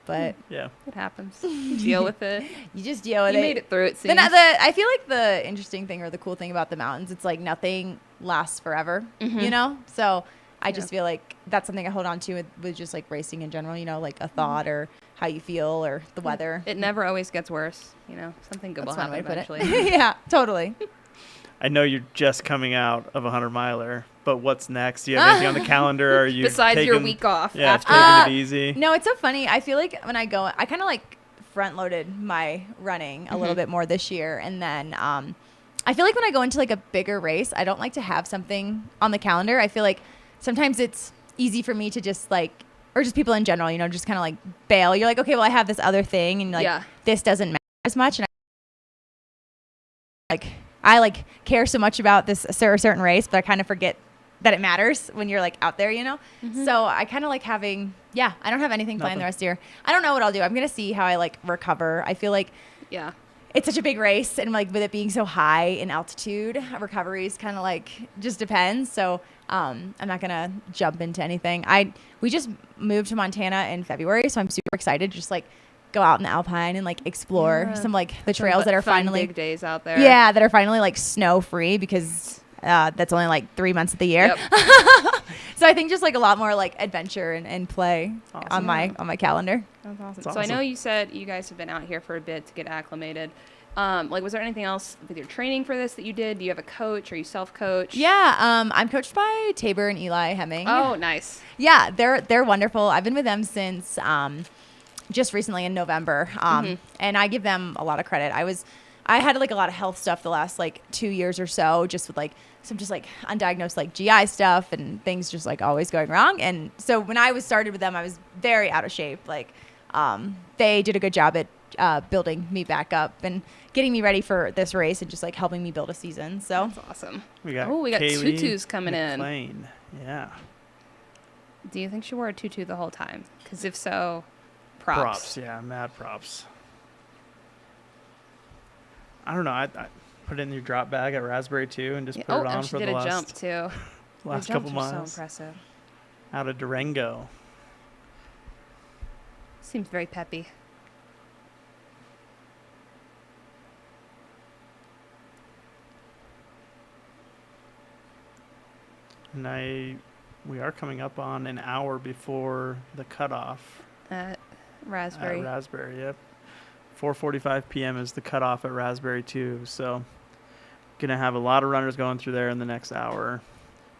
but Yeah. It happens. Deal with it. you just deal with You it. made it through. It seems. I feel like the interesting thing or the cool thing about the mountains, it's like nothing lasts forever, you know? So I just feel like that's something I hold on to with just like racing in general, you know, like a thought or how you feel or the weather. It never always gets worse. You know, something good That's will one way happen to put eventually. it. Yeah, totally. I know you're just coming out of a 100-miler, but what's next? Do you have anything on the calendar? Are you Besides your taking- week off Yeah, after. taking it easy. No, it's so funny. I feel like when I go, I kind of like front loaded my running a little bit more this year. And then I feel like when I go into like a bigger race, I don't like to have something on the calendar. I feel like sometimes it's easy for me to just like, or just people in general, you know, just kind of like bail. You're like, okay, well, I have this other thing, and like this doesn't matter as much. And I like care so much about this certain race, but I kind of forget that it matters when you're like out there, you know? So I kind of like having, I don't have anything planned the rest of the year. I don't know what I'll do. I'm going to see how I like recover. I feel like it's such a big race, and like with it being so high in altitude, recovery is kind of like just depends. So I'm not going to jump into anything. We just moved to Montana in February, so I'm super excited to just like go out in the alpine and like explore some like the trails that are fun finally big days out there. Yeah, that are finally like snow free, because that's only like 3 months of the year. Yep. So I think just like a lot more like adventure and play on my calendar. That's awesome. That's So I know awesome. you said you guys have been out here for a bit to get acclimated. Like, was there anything else with your training for this that you did? Do you have a coach? Are you self-coach? Yeah, I'm coached by Tabor and Eli Hemming. Oh, nice. Yeah, they're wonderful. I've been with them since just recently in November, and I give them a lot of credit. I was I had like a lot of health stuff the last like 2 years or so, just with like some just like undiagnosed like GI stuff and things just like always going wrong. And so when I was started with them, I was very out of shape. Like they did a good job at building me back up and getting me ready for this race and just like helping me build a season. So That's awesome. We got Kaylee tutus coming in. McLean. Yeah. Do you think she wore a tutu the whole time? Because if so, props. Yeah, mad props. I don't know. I put it in your drop bag at Raspberry too and just put it on she for did the a last, jump too. last Her couple jumps are miles. so impressive. Out of Durango. Seems very peppy. And we are coming up on an hour before the cutoff. At Raspberry. At Raspberry, yep. 4:45 p.m. is the cutoff at Raspberry too. So, gonna have a lot of runners going through there in the next hour,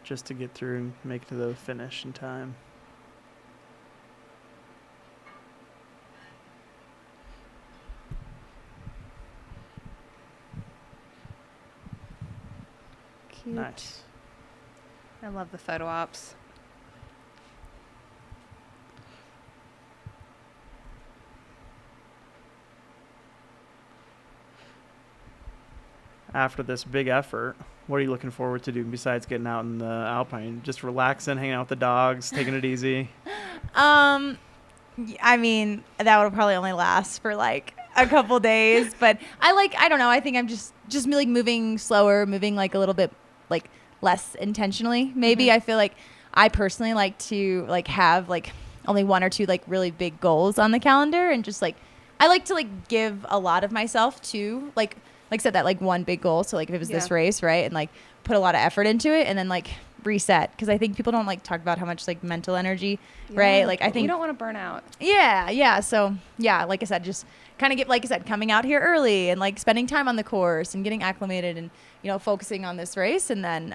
just to get through and make it to the finish in time. Cute. Nice. I love the photo ops. After this big effort, what are you looking forward to doing besides getting out in the alpine? Just relaxing, hanging out with the dogs, taking it easy. I mean, that would probably only last for like a couple days, but I don't know. I think I'm just like moving slower, moving like a little bit like less intentionally. Maybe I feel like I personally like to like have like only one or two like really big goals on the calendar, and just like I like to like give a lot of myself to like I said, that like one big goal. So like if it was this race, right, and like put a lot of effort into it, and then like reset, because I think people don't like talk about how much like mental energy, right? Like I think you don't want to burn out. Yeah. So yeah, like I said, just kind of get, like I said, coming out here early and like spending time on the course and getting acclimated and, you know, focusing on this race, and then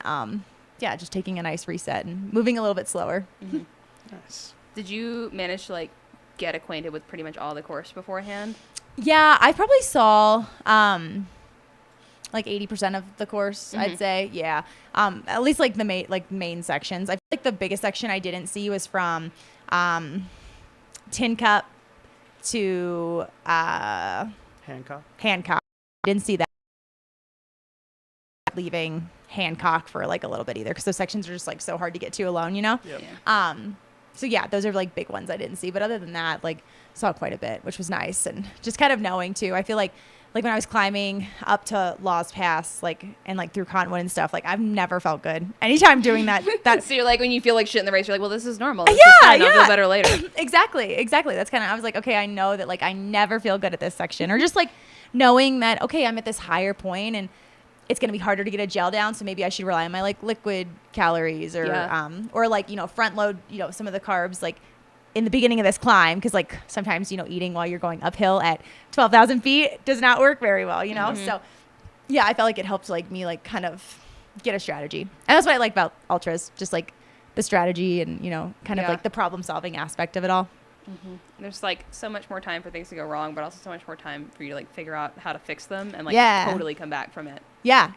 just taking a nice reset and moving a little bit slower. Mm-hmm. Nice. Did you manage to like get acquainted with pretty much all the course beforehand? Yeah, I probably saw like 80% of the course, I'd say. Yeah. At least like the main sections. I feel like the biggest section I didn't see was from Tin Cup to Hancock. Hancock. Didn't see that leaving Hancock for like a little bit either, because those sections are just like so hard to get to alone, you know? Yep. Yeah. So yeah, those are like big ones I didn't see, but other than that, like saw quite a bit, which was nice. And just kind of knowing too, I feel like when I was climbing up to Laws Pass, like, and like through Cottonwood and stuff, like I've never felt good anytime doing that. So you're like, when you feel like shit in the race, you're like, well, this is normal. Yeah, This is fine. I'll feel better later. Exactly. That's kind of, I was like, okay, I know that like I never feel good at this section, or just like knowing that, okay, I'm at this higher point and it's going to be harder to get a gel down. So maybe I should rely on my like liquid calories, or, or like, you know, front load, you know, some of the carbs, like in the beginning of this climb, because like sometimes, you know, eating while you're going uphill at 12,000 feet does not work very well, you know? So yeah, I felt like it helped like me like kind of get a strategy. And that's what I like about ultras, just like the strategy and, you know, kind of like the problem solving aspect of it all. There's like so much more time for things to go wrong, but also so much more time for you to like figure out how to fix them and like totally come back from it. Yeah,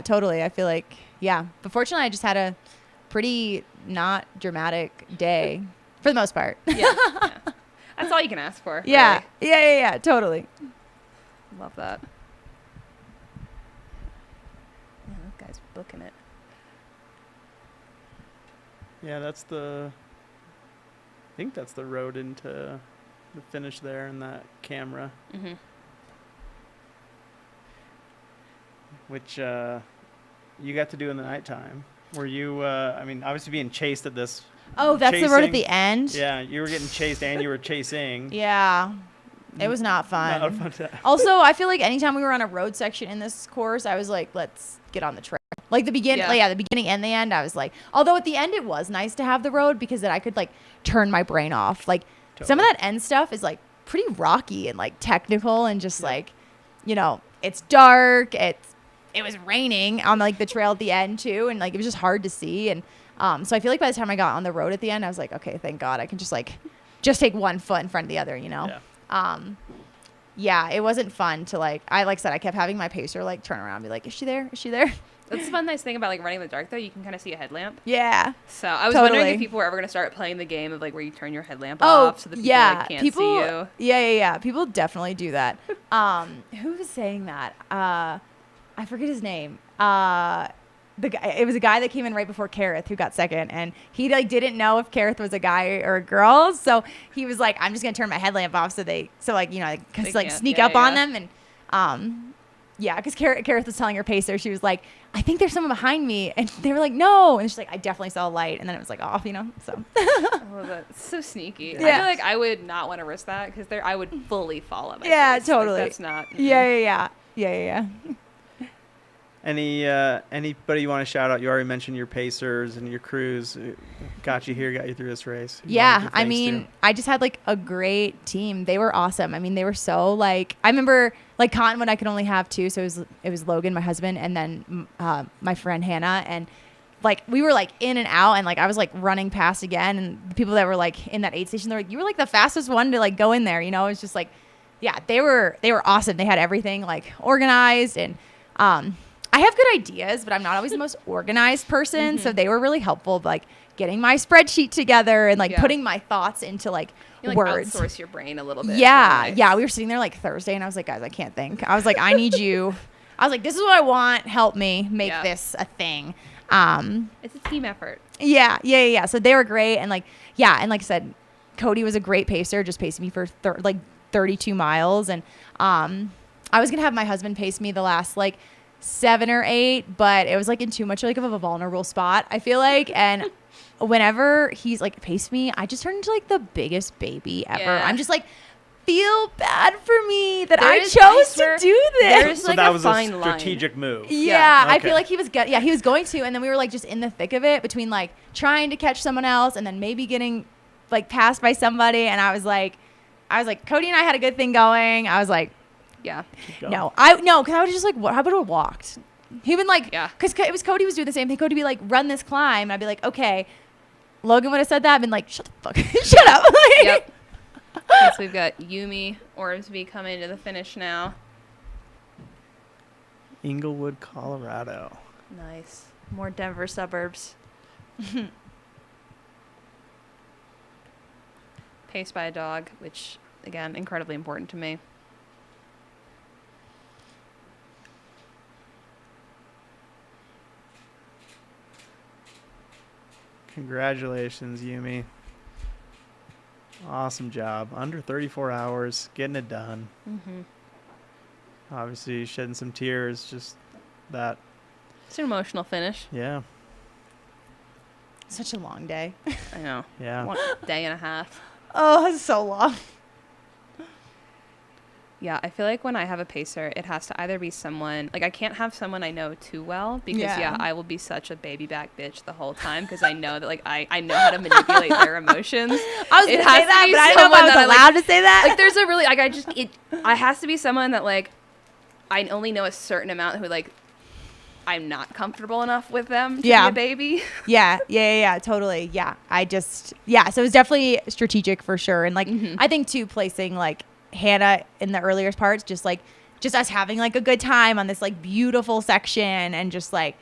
totally. I feel like, but fortunately I just had a pretty not dramatic day for the most part. Yeah. That's all you can ask for. Yeah. Really. Yeah, totally. Love that. Yeah, that guy's booking it. Yeah, I think that's the road into the finish there in that camera. Which you got to do in the nighttime. Were you, I mean, obviously being chased at this. Oh, that's the road at the end? Yeah, you were getting chased and you were chasing. Yeah. It was not fun. Not a fun time. Also, I feel like anytime we were on a road section in this course, I was like, let's get on the trail. Like the beginning, the beginning and the end, I was like, although at the end it was nice to have the road because then I could like turn my brain off. Like some of that end stuff is like pretty rocky and like technical and just like, you know, it's dark. It was raining on like the trail at the end too. And like, it was just hard to see. And so I feel like by the time I got on the road at the end, I was like, okay, thank God I can just take one foot in front of the other, you know? yeah, it wasn't fun to like I said, I kept having my pacer like turn around and be like, is she there? Is she there? That's the fun nice thing about like running in the dark though. You can kind of see a headlamp. Yeah. So I was wondering Totally. if people were ever gonna start playing the game of like where you turn your headlamp Oh, off so that people yeah. like, can't people, see you. Yeah. People definitely do that. Who was saying that? I forget his name. The guy, it was a guy that came in right before Kareth who got second, and he like didn't know if Kareth was a guy or a girl, so he was like, I'm just gonna turn my headlamp off so like you know like, They like can't- sneak yeah, up on yeah. them. And yeah, because Kareth was telling her pacer, she was like, I think there's someone behind me, and they were like, no, and she's like, I definitely saw a light, and then it was like off, you know. So Oh, that's so sneaky. I Yeah. feel like I would not want to risk that because I would fully fall on my Yeah, face. Like, totally. that's not. yeah. Anybody you want to shout out? You already mentioned your pacers and your crews. Got you here, got you through this race. Who you wanna Yeah, give I thanks mean, to? I just had like a great team. They were awesome. I mean, they were so like, I remember like Cottonwood I could only have two, so it was Logan, my husband, and then my friend Hannah, and like we were like in and out, and like I was like running past again, and the people that were like in that aid station, they're like, you were like the fastest one to like go in there, you know. It's just like, yeah, they were awesome. They had everything like organized, and I have good ideas, but I'm not always the most organized person. So they were really helpful, like getting my spreadsheet together and like Yeah. putting my thoughts into like, You like words. outsource your brain a little bit. Yeah, Really nice. yeah. We were sitting there like Thursday, and I was like, guys, I can't think. I was like, I need you. I was like, this is what I want. Help me make Yeah. this a thing. It's a team effort. Yeah. So they were great, and like, yeah, and like I said, Cody was a great pacer, just pacing me for like 32 miles, and I was gonna have my husband pace me the last like 7 or 8, but it was like in too much like of a vulnerable spot, I feel like, and whenever he's like paced me, I just turned into like the biggest baby ever. Yeah. I'm just like, feel bad for me that There I is- chose swear, to do this. there's So like that a was fine a line. strategic move. Yeah, I Okay. feel like he was he was going to, and then we were like just in the thick of it between like trying to catch someone else and then maybe getting like passed by somebody, and I was like Cody and I had a good thing going. I was like, Yeah. Go. because I would just like, what? How about I walked? He'd been like, Yeah. because it was Cody was doing the same thing. Cody would be like, run this climb, and I'd be like, okay. Logan would have said that. I've been like, shut the fuck, shut up. Yep. Next, we've got Yumi Ormsby coming to the finish now. Inglewood, Colorado. Nice. More Denver suburbs. Paced by a dog, which, again, incredibly important to me. Congratulations, Yumi. Awesome job. Under 34 hours, getting it done. Mm-hmm. Obviously, shedding some tears. Just that. It's an emotional finish. Yeah. Such a long day. I know. Yeah. 1 day and a half. Oh, it's so long. Yeah, I feel like when I have a pacer, it has to either be someone, like I can't have someone I know too well because, Yeah. I will be such a baby back bitch the whole time because I know that, like, I know how to manipulate their emotions. I was It going to has say to that, be but I didn't know if I someone was that I, like- allowed to say that. Like, there's a really, like, I has to be someone that, like, I only know a certain amount who, like, I'm not comfortable enough with them to Yeah. be a baby. Yeah, totally. Yeah, so it was definitely strategic for sure. And like, Mhm. I think too, placing like Hannah in the earlier parts, just us having like a good time on this like beautiful section and just like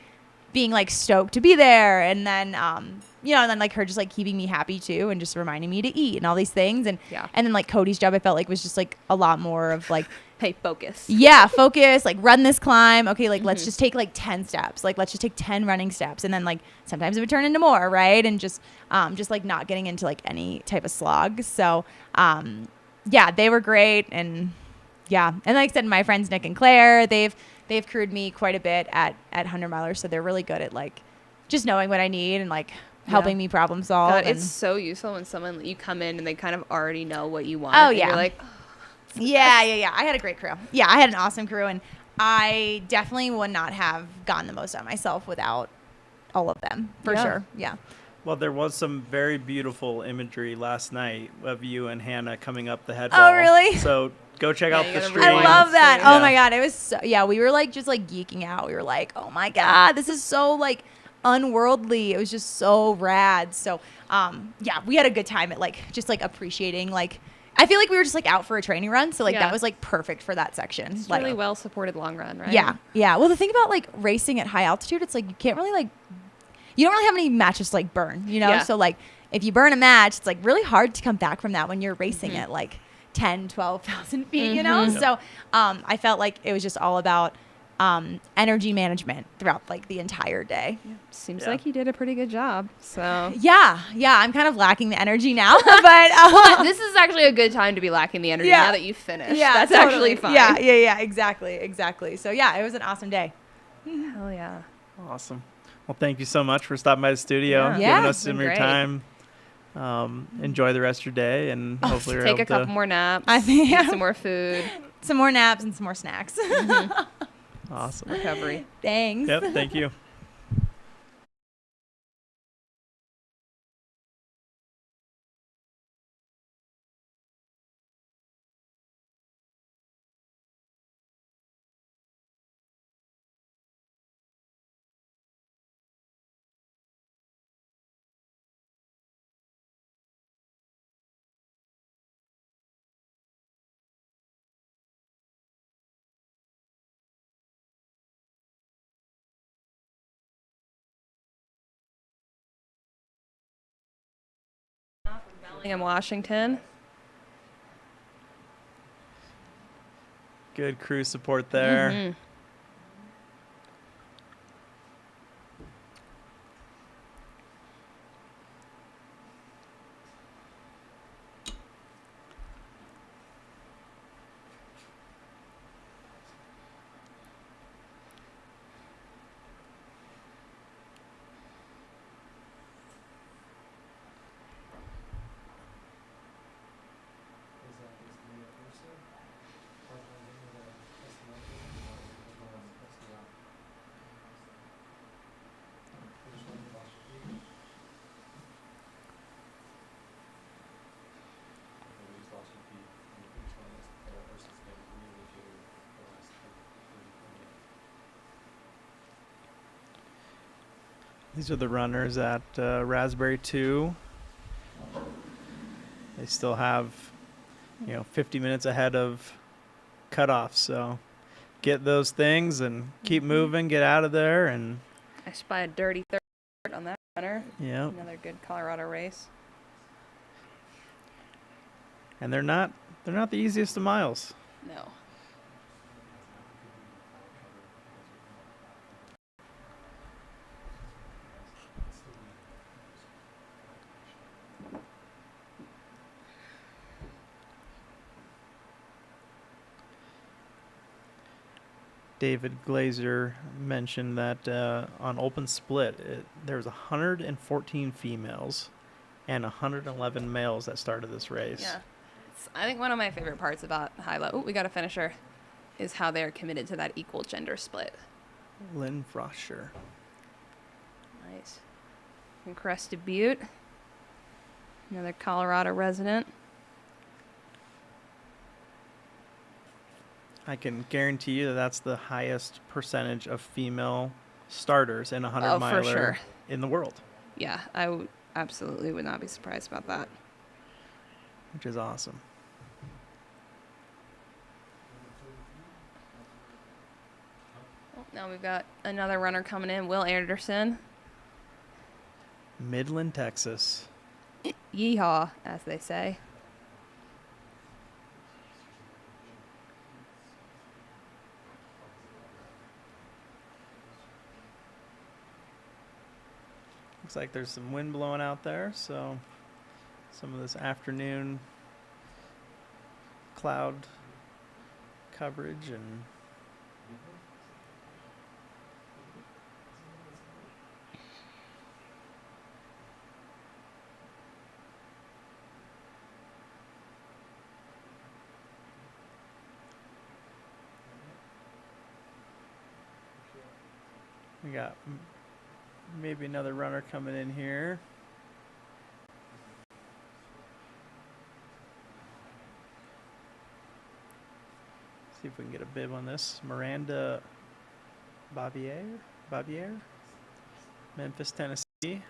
being like stoked to be there. And then, and then like her just like keeping me happy too and just reminding me to eat and all these things. And, Yeah. and then like Cody's job, I felt like was just like a lot more of like, Hey, focus. yeah, focus, like run this climb. Okay, like let's Mhm. just take like 10 steps. Like let's just take 10 running steps. And then like sometimes it would turn into more, right? And just like not getting into like any type of slog. So yeah, they were great. And yeah. And like I said, my friends Nick and Claire, they've crewed me quite a bit at 100 milers. So they're really good at like just knowing what I need and like helping me problem solve. God, and it's so useful when someone, you come in and they kind of already know what you want. Oh, and yeah. You're like, Yeah. I had a great crew. Yeah, I had an awesome crew, and I definitely would not have gotten the most out of myself without all of them, for Yeah. sure. Yeah. Well, there was some very beautiful imagery last night of you and Hannah coming up the head Oh, wall. really? So go check Yeah, out you the gotta stream. I Rewind love that. story. Oh my God. It was so, yeah, we were like just like geeking out. We were like, oh my God, this is so like unworldly. It was just so rad. So yeah, we had a good time at like just like appreciating like I feel like we were just like out for a training run, so like Yeah. that was like perfect for that section. It's Like, really well supported long run, right? yeah, yeah. Well, the thing about like racing at high altitude, it's like you can't really like, you don't really have any matches to like burn, you know? Yeah. So like if you burn a match, it's like really hard to come back from that when you're racing at like 10, 12,000 feet, you know? Mhm. So I felt like it was just all about energy management throughout like the entire day. Seems Yeah. like you did a pretty good job. So Yeah, I'm kind of lacking the energy now, but this is actually a good time to be lacking the energy Yeah. now that you've finished. yeah, That's totally. actually fine. Yeah, exactly. So yeah, it was an awesome day. Hell yeah. Awesome. Well, thank you so much for stopping by the studio, Yeah. giving Yeah. us some of Been your great. time. Enjoy the rest of your day, and hopefully we're Take able a couple to. more naps. I think- Eat some more food. Some more naps and some more snacks. Awesome. Recovery. Thanks. Yep. Thank you. In Washington. Good crew support there. Mhm. These are the runners at Raspberry 2. They still have, 50 minutes ahead of cutoff. So get those things and keep moving, get out of there. And, I spy a dirty third on that runner. yeah. Another good Colorado race. And they're not the easiest of miles. No. David Glazer mentioned that on open split, there was 114 females and 111 males that started this race. Yeah. I think one of my favorite parts about high low, we got a finisher, is how they're committed to that equal gender split. Lynn Froscher. Nice. From Crested Butte, another Colorado resident. I can guarantee you that that's the highest percentage of female starters in a 100 Oh, for miler sure. in the world, Yeah, absolutely would not be surprised about that. which is awesome. Now we've got another runner coming in, Will Anderson. Midland, Texas. Yeehaw, as they say. Looks like there's some wind blowing out there, so some of this afternoon cloud coverage and we got maybe another runner coming in here. See if we can get a bib on this. Miranda Bavier, Memphis, Tennessee.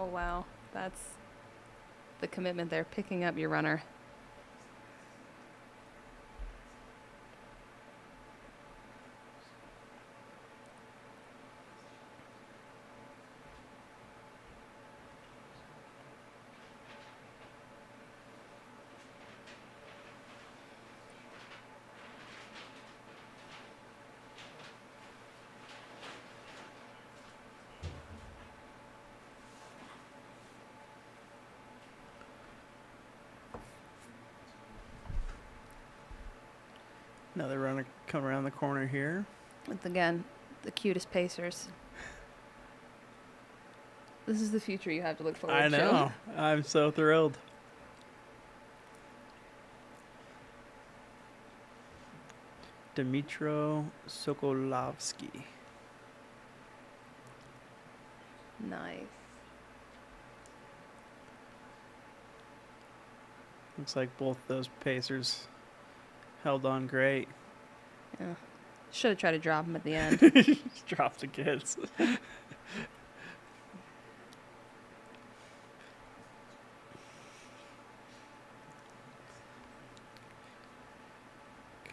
Oh, wow. That's the commitment there, picking up your runner. Another runner come around the corner here. With, again, the cutest pacers. This is the future you have to look forward to. I know. I'm so thrilled. Dmitro Sokolovsky. Nice. Looks like both those pacers held on great. Yeah. Should have tried to drop him at the end. Just drop the kids.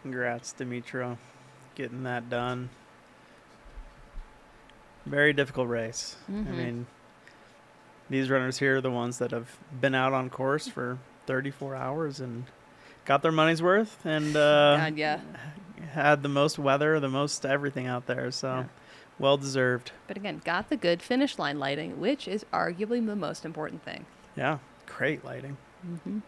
Congrats, Dimitro, getting that done. Very difficult race. I mean, these runners here are the ones that have been out on course for 34 hours and got their money's worth and God, yeah. had the most weather, the most everything out there. So Yeah. well deserved. But again, got the good finish line lighting, which is arguably the most important thing. Yeah, great lighting. Mm-hmm.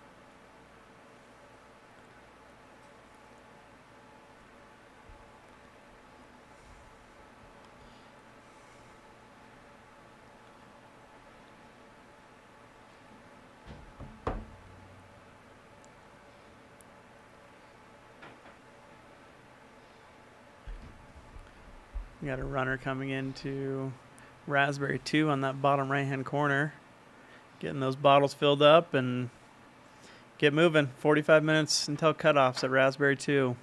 We got a runner coming into Raspberry 2 on that bottom right-hand corner. Getting those bottles filled up and get moving. 45 minutes until cutoffs at Raspberry 2.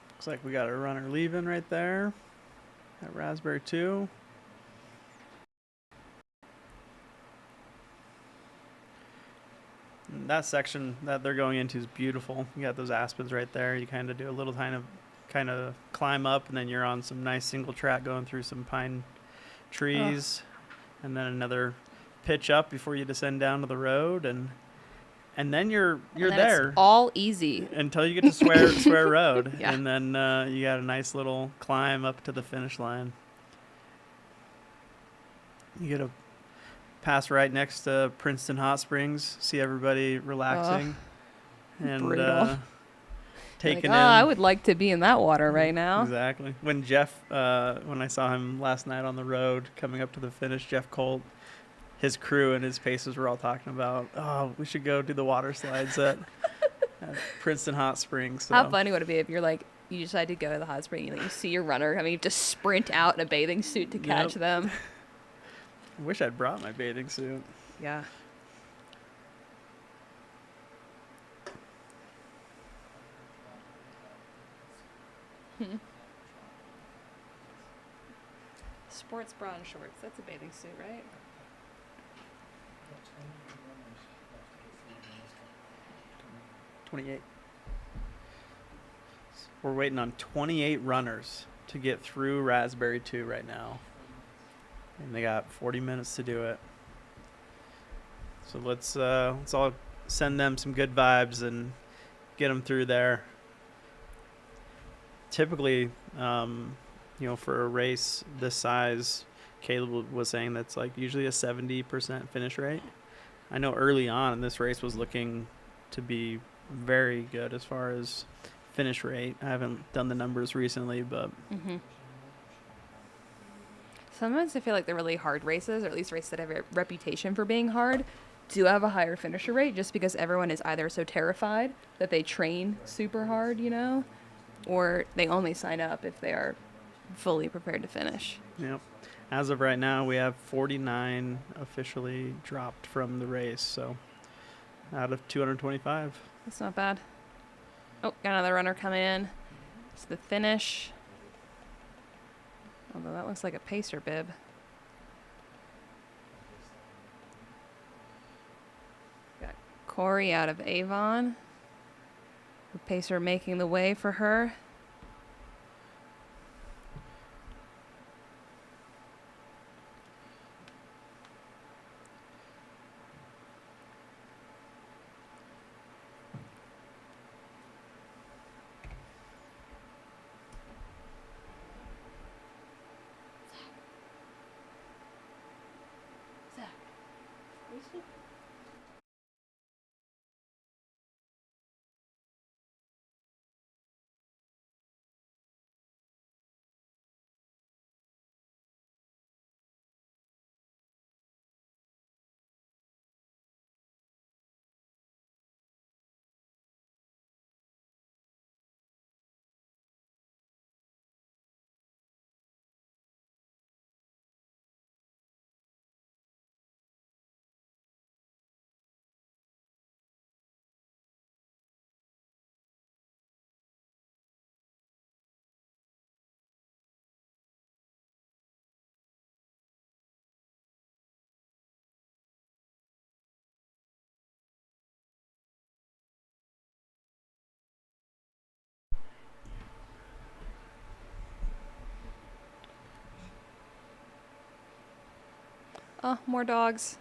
Looks like we got a runner leaving right there at Raspberry 2. That section that they're going into is beautiful. You got those aspens right there. You kind of do a little kind of climb up, and then you're on some nice single track going through some pine trees, and then another pitch up before you descend down to the road, and then you're And then there It's all easy. until you get to Swear Road, Yeah. and then you got a nice little climb up to the finish line. You get a pass right next to Princeton Hot Springs, see everybody relaxing and brutal. taking Like, in. I would like to be in that water right now. Exactly. When Jeff, when I saw him last night on the road coming up to the finish, Jeff Colt, his crew and his paces were all talking about, oh, we should go do the water slides at Princeton Hot Springs. So. How funny would it be if you're like, you decide to go to the hot spring, you see your runner, you have to sprint out in a bathing suit to catch Yep. them. I wish I'd brought my bathing suit. Yeah. Sports bra and shorts. That's a bathing suit, right? We're waiting on 28 runners to get through Raspberry 2 right now. And they got 40 minutes to do it. So let's all send them some good vibes and get them through there. Typically, for a race this size, Caleb was saying that's like usually a 70% finish rate. I know early on this race was looking to be very good as far as finish rate. I haven't done the numbers recently, but Sometimes I feel like the really hard races, or at least races that have a reputation for being hard, do have a higher finisher rate just because everyone is either so terrified that they train super hard, or they only sign up if they are fully prepared to finish. yep. As of right now, we have 49 officially dropped from the race. So out of 225. That's not bad. Oh, got another runner coming in. It's the finish. Although that looks like a pacer bib. Got Corey out of Avon. The pacer making the way for her. Oh, more dogs.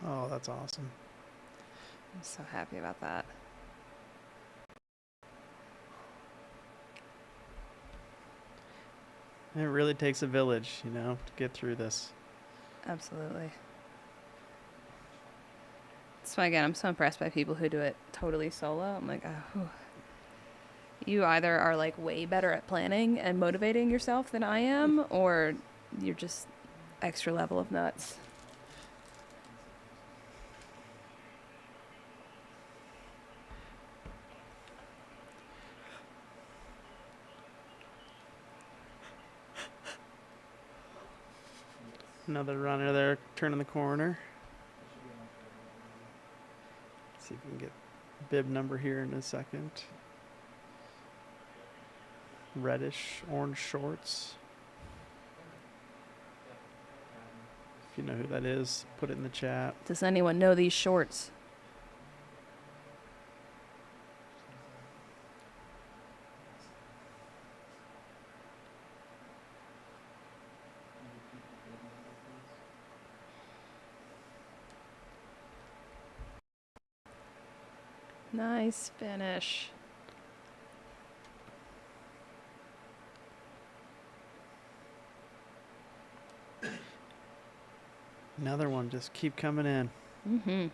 Oh, that's awesome. I'm so happy about that. It really takes a village, you know, to get through this. Absolutely. So again, I'm so impressed by people who do it totally solo. I'm like, oh, whew. You either are like way better at planning and motivating yourself than I am, or you're just extra level of nuts. Another runner there turning the corner. See if we can get bib number here in a second. Reddish orange shorts. If you know who that is, put it in the chat. Does anyone know these shorts? Nice finish. Another one, just keep coming in. Mm-hmm.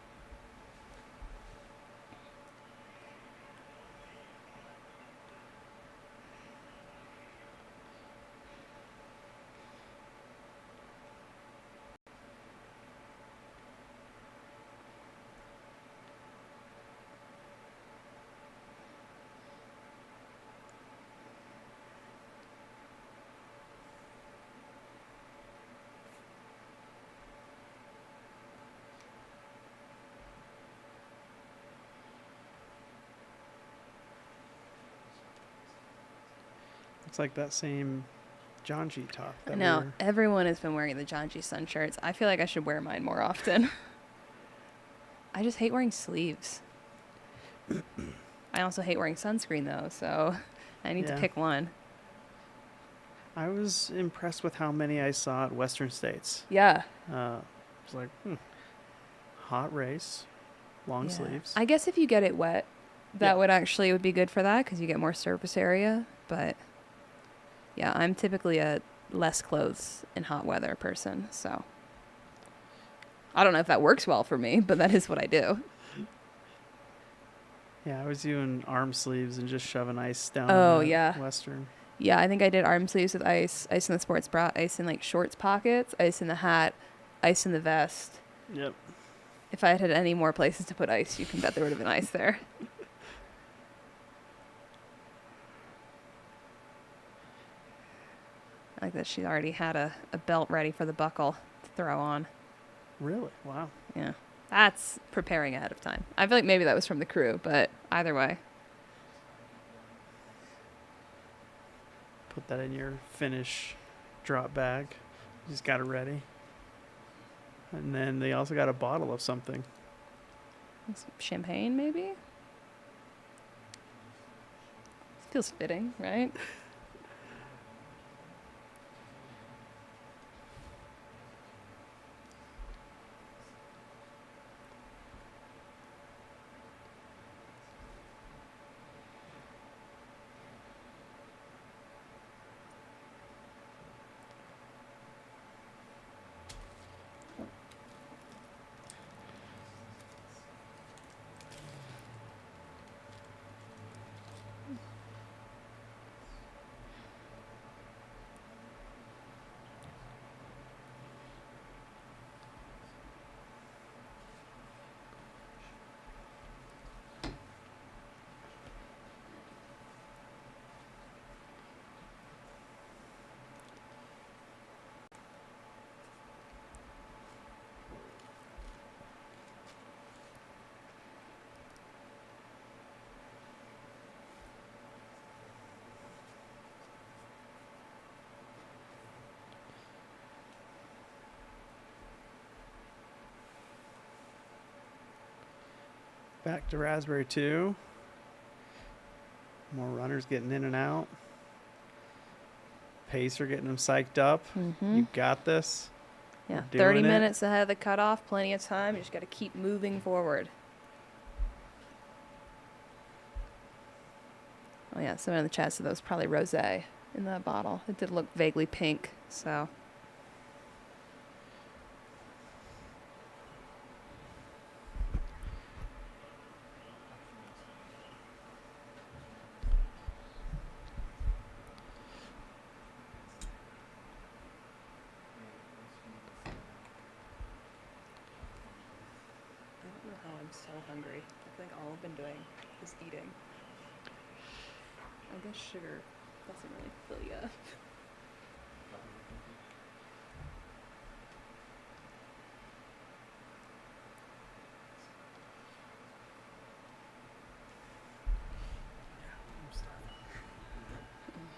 It's like that same John G top. I know. Everyone has been wearing the John G Sun shirts. I feel like I should wear mine more often. I just hate wearing sleeves. I also hate wearing sunscreen, though, so I need to pick one. I was impressed with how many I saw at Western States. Yeah. It was like, hot race, long sleeves. I guess if you get it wet, that would be good for that because you get more surface area. But yeah, I'm typically a less clothes in hot weather person, so I don't know if that works well for me, but that is what I do. Yeah, I was doing arm sleeves and just shoving ice down. Western. Yeah, I think I did arm sleeves with ice in the sports bra, ice in like shorts pockets, ice in the hat, ice in the vest. Yep. If I had any more places to put ice, you can bet there would have been ice there. I like that she already had a belt ready for the buckle to throw on. Really? Wow. Yeah. That's preparing ahead of time. I feel like maybe that was from the crew, but either way. Put that in your finish drop bag. You just got it ready. And then they also got a bottle of something. Some champagne, maybe? Feels fitting, right? Back to Raspberry 2. More runners getting in and out. Pacer getting them psyched up. Mm-hmm. You got this. Yeah, We're 30 doing it. minutes ahead of the cutoff, plenty of time. You just got to keep moving forward. Oh yeah, someone in the chat said that was probably rosé in that bottle. It did look vaguely pink, so. I don't know how I'm so hungry. I think all I've been doing is eating. I guess sugar doesn't really fill you up.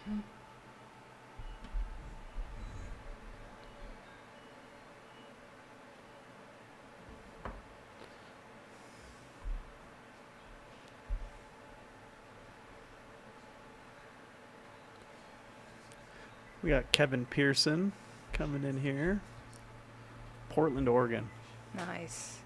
Mhm. We got Kevin Pearson coming in here. Portland, Oregon. Nice.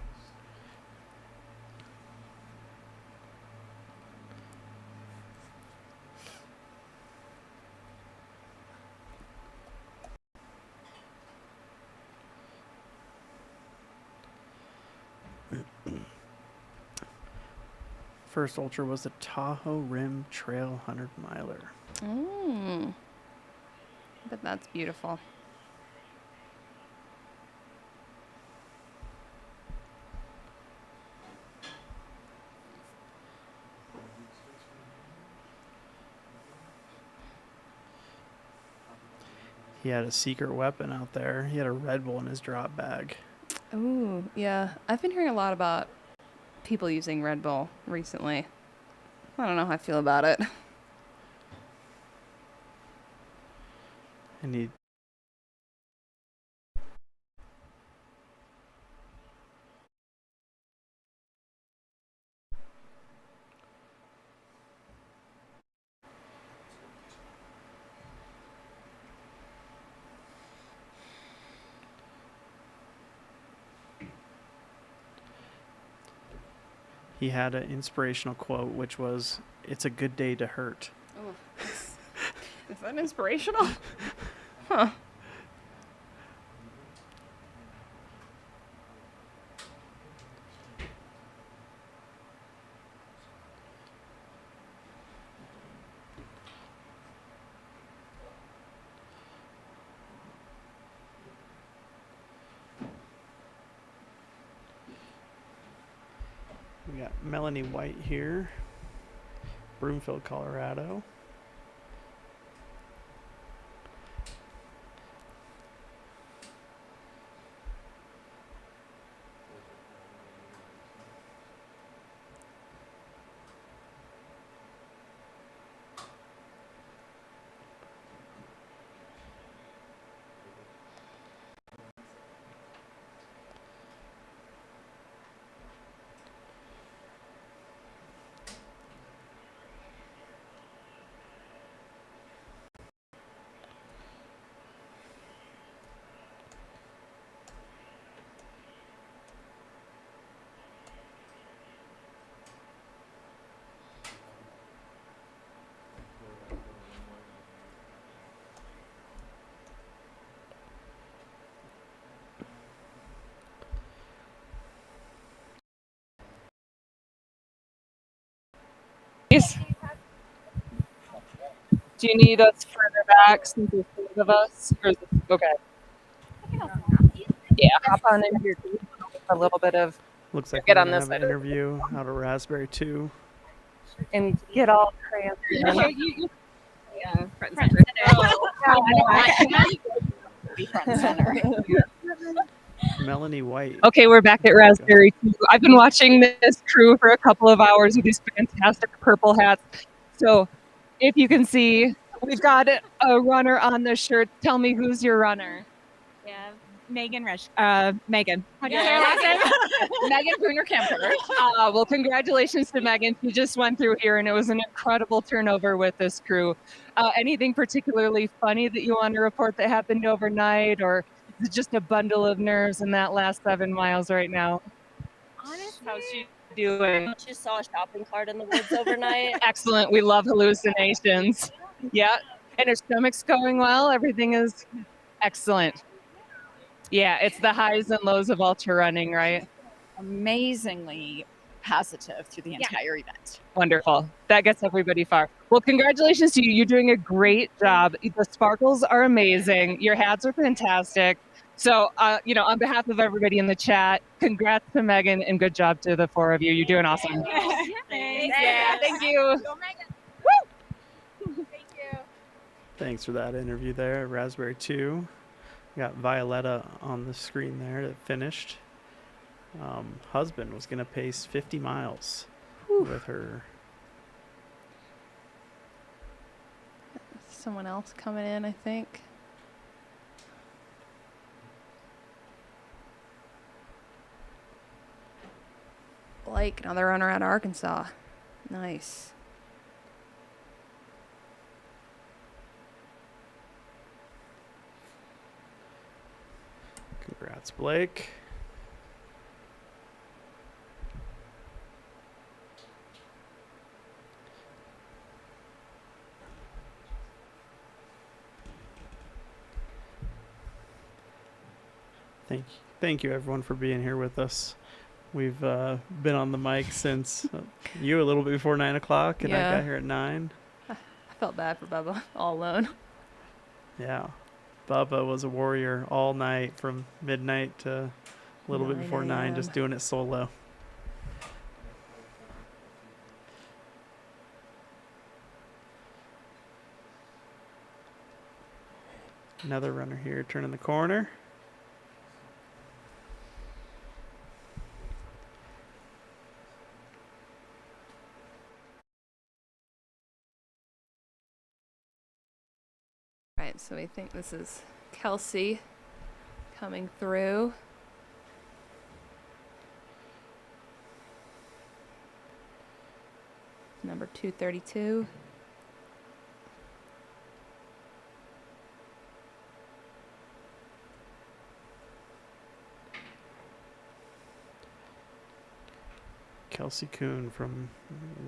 First ultra was the Tahoe Rim Trail 100 miler. But that's beautiful. He had a secret weapon out there. He had a Red Bull in his drop bag. Ooh, yeah. I've been hearing a lot about people using Red Bull recently. I don't know how I feel about it. And he had an inspirational quote, which was, "It's a good day to hurt." Oh, is that inspirational? Huh. We got Melanie White here, Broomfield, Colorado. Yes. Do you need us further back since there's 4 of us? Or is it, okay. Yeah, hop on in here. A little bit of Looks like Get we're on gonna this have an side. interview out of Raspberry 2. and get all cramped. Yeah, front and center. Be front and center. Melanie White. Okay, we're back at Raspberry 2. I've been watching this crew for a couple of hours with these fantastic purple hats. So if you can see, we've got a runner on the shirt. Tell me who's your runner. Yeah, Megan Rush. Megan. How do you say her last name? Megan Bruner Kemper. Well, congratulations to Megan. She just went through here, and it was an incredible turnover with this crew. Anything particularly funny that you want to report that happened overnight, or is it just a bundle of nerves in that last 7 miles right now? Honestly, How's she doing? Just saw a shopping cart in the woods overnight. Excellent. We love hallucinations. Yeah. And her stomach's going well. Everything is excellent. Yeah, it's the highs and lows of ultra running, right? amazingly positive through the entire event. Wonderful. That gets everybody far. Well, congratulations to you. You're doing a great job. The sparkles are amazing. Your hats are fantastic. So, on behalf of everybody in the chat, congrats to Megan and good job to the 4 of you. You're doing awesome. Thanks. Yeah, thank you. Thanks for that interview there, Raspberry 2. We got Violetta on the screen there that finished. Husband was going to pace 50 miles with her. Someone else coming in, I think. Blake, another runner out of Arkansas. Nice. Congrats, Blake. Thank you everyone for being here with us. We've been on the mic since you a little bit before 9 o'clock, and I Yeah. got here at 9. I felt bad for Bubba, all alone. Yeah, Bubba was a warrior all night from midnight to a little bit 9 before 9, just a.m. doing it solo. Another runner here turning the corner. Right, so we think this is Kelsey coming through. Number 232. Kelsey Kuhn from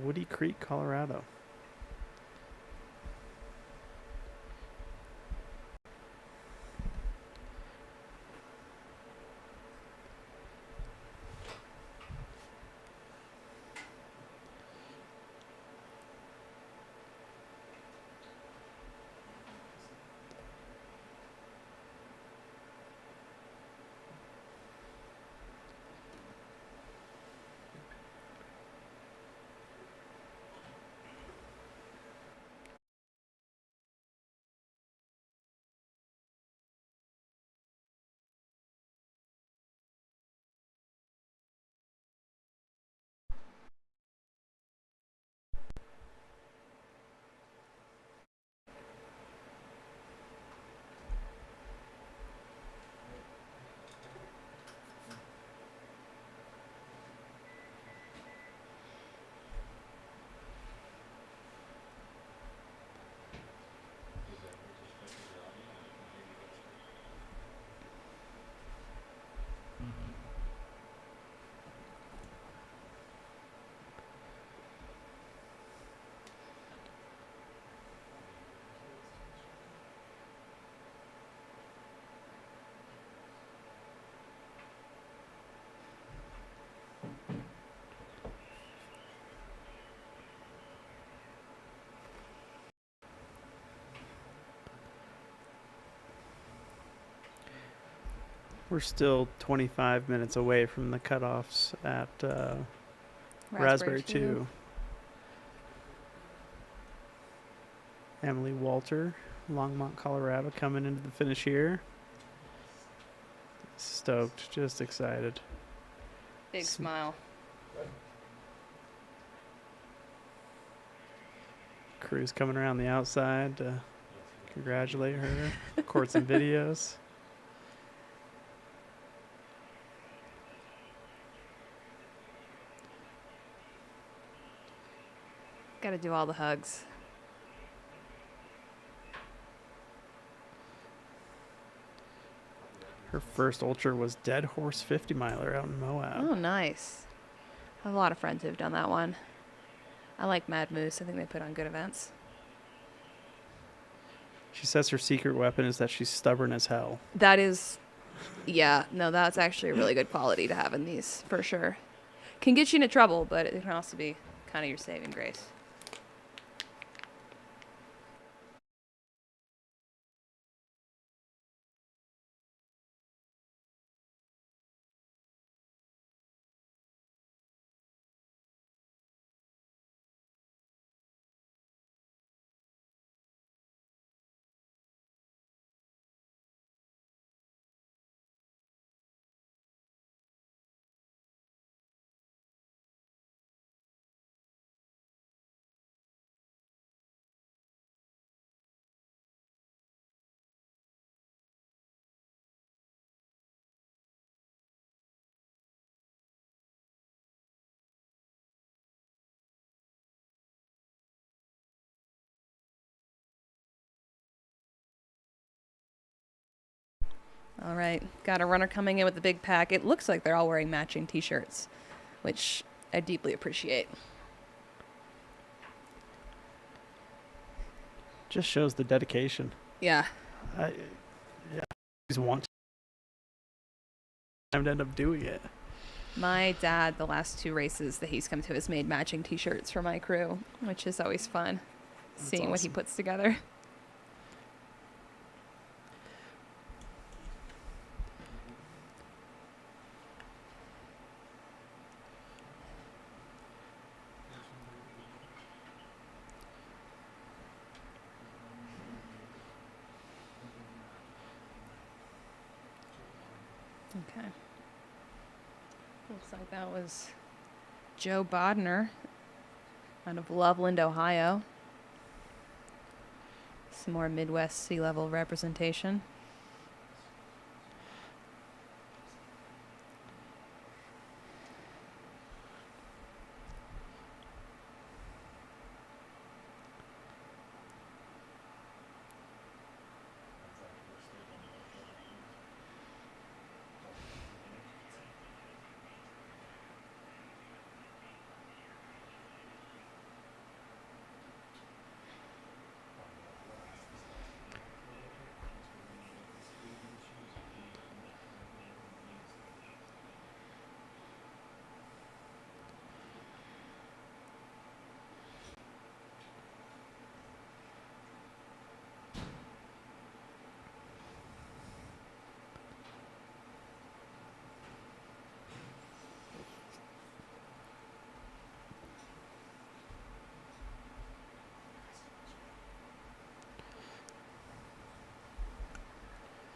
Woody Creek, Colorado. We're still 25 minutes away from the cutoffs at Raspberry 2. Emily Walter, Longmont, Colorado, coming into the finish here. Stoked, just excited. Big smile. Crew's coming around the outside to congratulate her, record some videos. Got to do all the hugs. Her first ultra was Dead Horse 50 miler out in Moab. Oh, nice. I have a lot of friends who've done that one. I like Mad Moose. I think they put on good events. She says her secret weapon is that she's stubborn as hell. That is, yeah, no, that's actually a really good quality to have in these, for sure. Can get you into trouble, but it can also be kind of your saving grace. All right, got a runner coming in with the big pack. It looks like they're all wearing matching t-shirts, which I deeply appreciate. Just shows the dedication. Yeah. Yeah, just want to end up doing it. My dad, the last 2 races that he's come to, has made matching t-shirts for my crew, which is always fun, seeing what he puts together. Okay. Looks like that was Joe Bodner out of Loveland, Ohio. Some more Midwest sea level representation.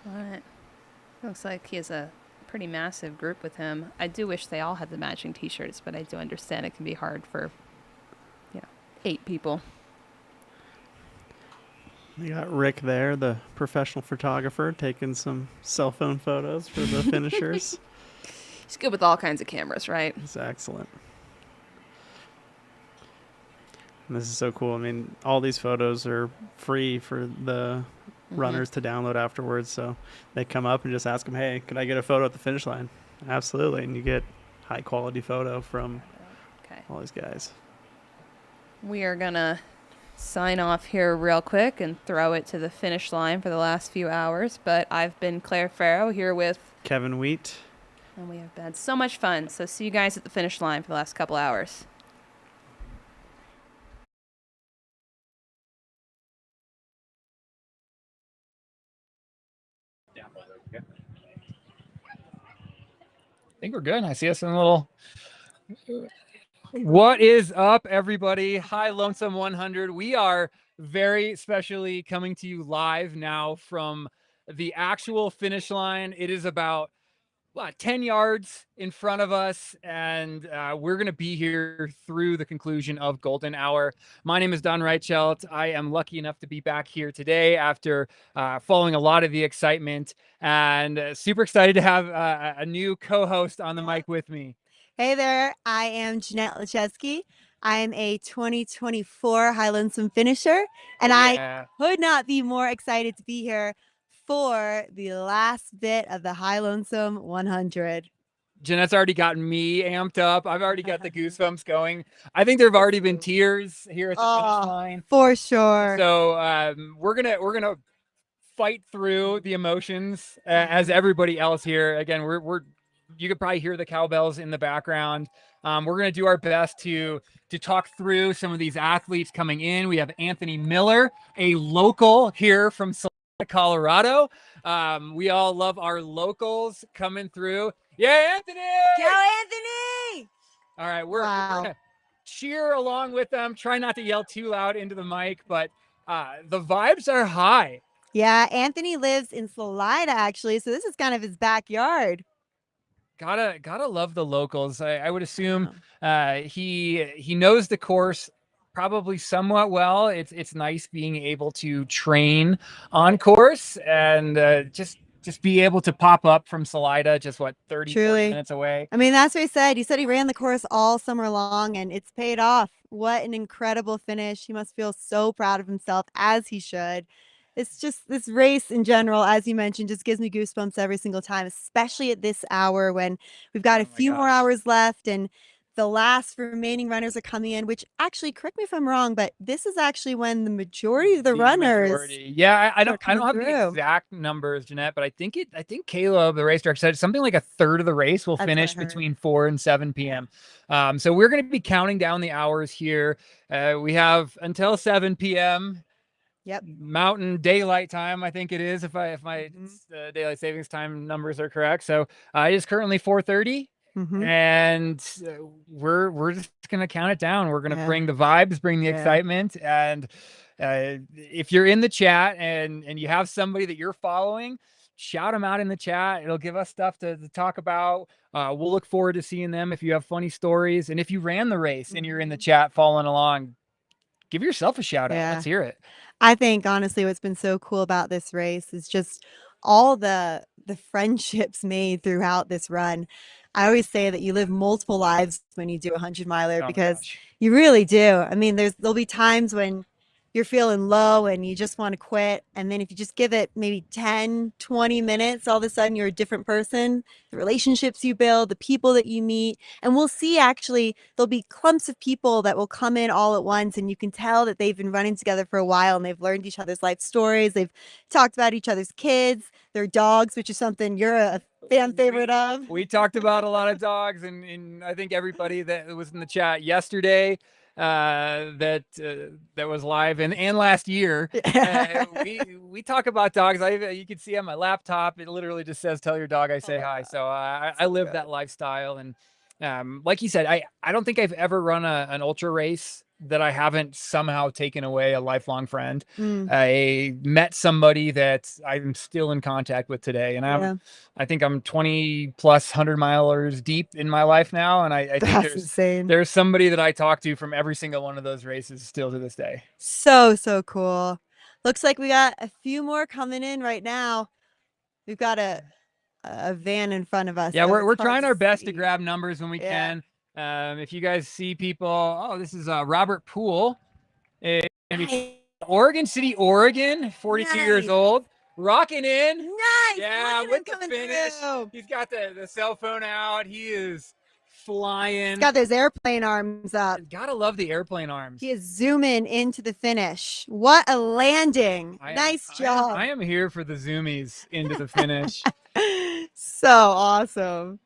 Alright. Looks like he has a pretty massive group with him. I do wish they all had the matching t-shirts, but I do understand it can be hard for, 8 people. You got Rick there, the professional photographer, taking some cell phone photos for the finishers. He's good with all kinds of cameras, right? It's excellent. And this is so cool. I mean, all these photos are free for the runners to download afterwards. So they come up and just ask them, hey, could I get a photo at the finish line? Absolutely. And you get high quality photo from all these guys. We are going to sign off here real quick and throw it to the finish line for the last few hours. But I've been Claire Farrow here with Kevin Wheat. And we have had so much fun. So see you guys at the finish line for the last couple hours. think we're good. I see us in a little. What is up, everybody? High Lonesome 100. We are very specially coming to you live now from the actual finish line. It is about 10 yards in front of us, and we're going to be here through the conclusion of Golden Hour. My name is Don Reichelt. I am lucky enough to be back here today after following a lot of the excitement, and super excited to have a new co-host on the mic with me. Hey there, I am Jeanette Lachesky. I am a 2024 High Lonesome finisher, and I could not be more excited to be here for the last bit of the High Lonesome 100. Jeanette's already gotten me amped up. I've already got the goosebumps going. I think there have already been tears here at the finish line. For sure. So we're gonna fight through the emotions as everybody else here. Again, we're you could probably hear the cowbells in the background. We're going to do our best to talk through some of these athletes coming in. We have Anthony Miller, a local here from Colorado. We all love our locals coming through. Yeah, Anthony! Go, Anthony! All right, we're going to cheer along with them. Try not to yell too loud into the mic, but the vibes are high. Yeah, Anthony lives in Salida, actually, so this is kind of his backyard. Gotta love the locals. I would assume he knows the course probably somewhat well. It's nice being able to train on course and just be able to pop up from Salida, just 30 40 minutes away. I mean, that's what he said. He said he ran the course all summer long, and it's paid off. What an incredible finish. He must feel so proud of himself, as he should. It's just this race in general, as you mentioned, just gives me goosebumps every single time, especially at this hour when we've got a few more hours left and the last remaining runners are coming in, which actually, correct me if I'm wrong, but this is actually when the majority of the runners. Yeah, I don't have the exact numbers, Jeanette, but I think Caleb, the race director, said something like a third of the race will finish between 4 and 7 p.m. So we're going to be counting down the hours here. We have until 7 p.m. Yep. Mountain daylight time, I think it is, if my daylight savings time numbers are correct. So it is currently 4:30, and we're just gonna count it down. We're gonna bring the vibes, bring the excitement, and if you're in the chat and you have somebody that you're following, shout them out in the chat. It'll give us stuff to talk about. We'll look forward to seeing them. If you have funny stories, and if you ran the race and you're in the chat following along, give yourself a shout out. Let's hear it. I think honestly what's been so cool about this race is just all the friendships made throughout this run. I always say that you live multiple lives when you do 100-miler because you really do. I mean, there'll be times when you're feeling low and you just want to quit. And then if you just give it maybe 10, 20 minutes, all of a sudden you're a different person. The relationships you build, the people that you meet. And we'll see actually, there'll be clumps of people that will come in all at once. And you can tell that they've been running together for a while and they've learned each other's life stories. They've talked about each other's kids, their dogs, which is something you're a fan favorite of. We talked about a lot of dogs, and I think everybody that was in the chat yesterday that was live and last year, we talk about dogs. You can see on my laptop, it literally just says "Tell your dog I say hi." So I live that lifestyle, and like you said, I don't think I've ever run an ultra race that I haven't somehow taken away a lifelong friend. I met somebody that I'm still in contact with today, and I think I'm 20 plus 100-milers deep in my life now, and I think there's somebody that I talk to from every single one of those races still to this day. So cool. Looks like we got a few more coming in right now. We've got a van in front of us. Yeah, we're trying our best to grab numbers when we can. If you guys see people, this is Robert Poole, Oregon City, Oregon, 42 years old, rocking in. Nice. Yeah, with the finish. He's got the cell phone out. He is flying. He's got those airplane arms up. Gotta love the airplane arms. He is zooming into the finish. What a landing. Nice job. I am here for the zoomies into the finish. So awesome.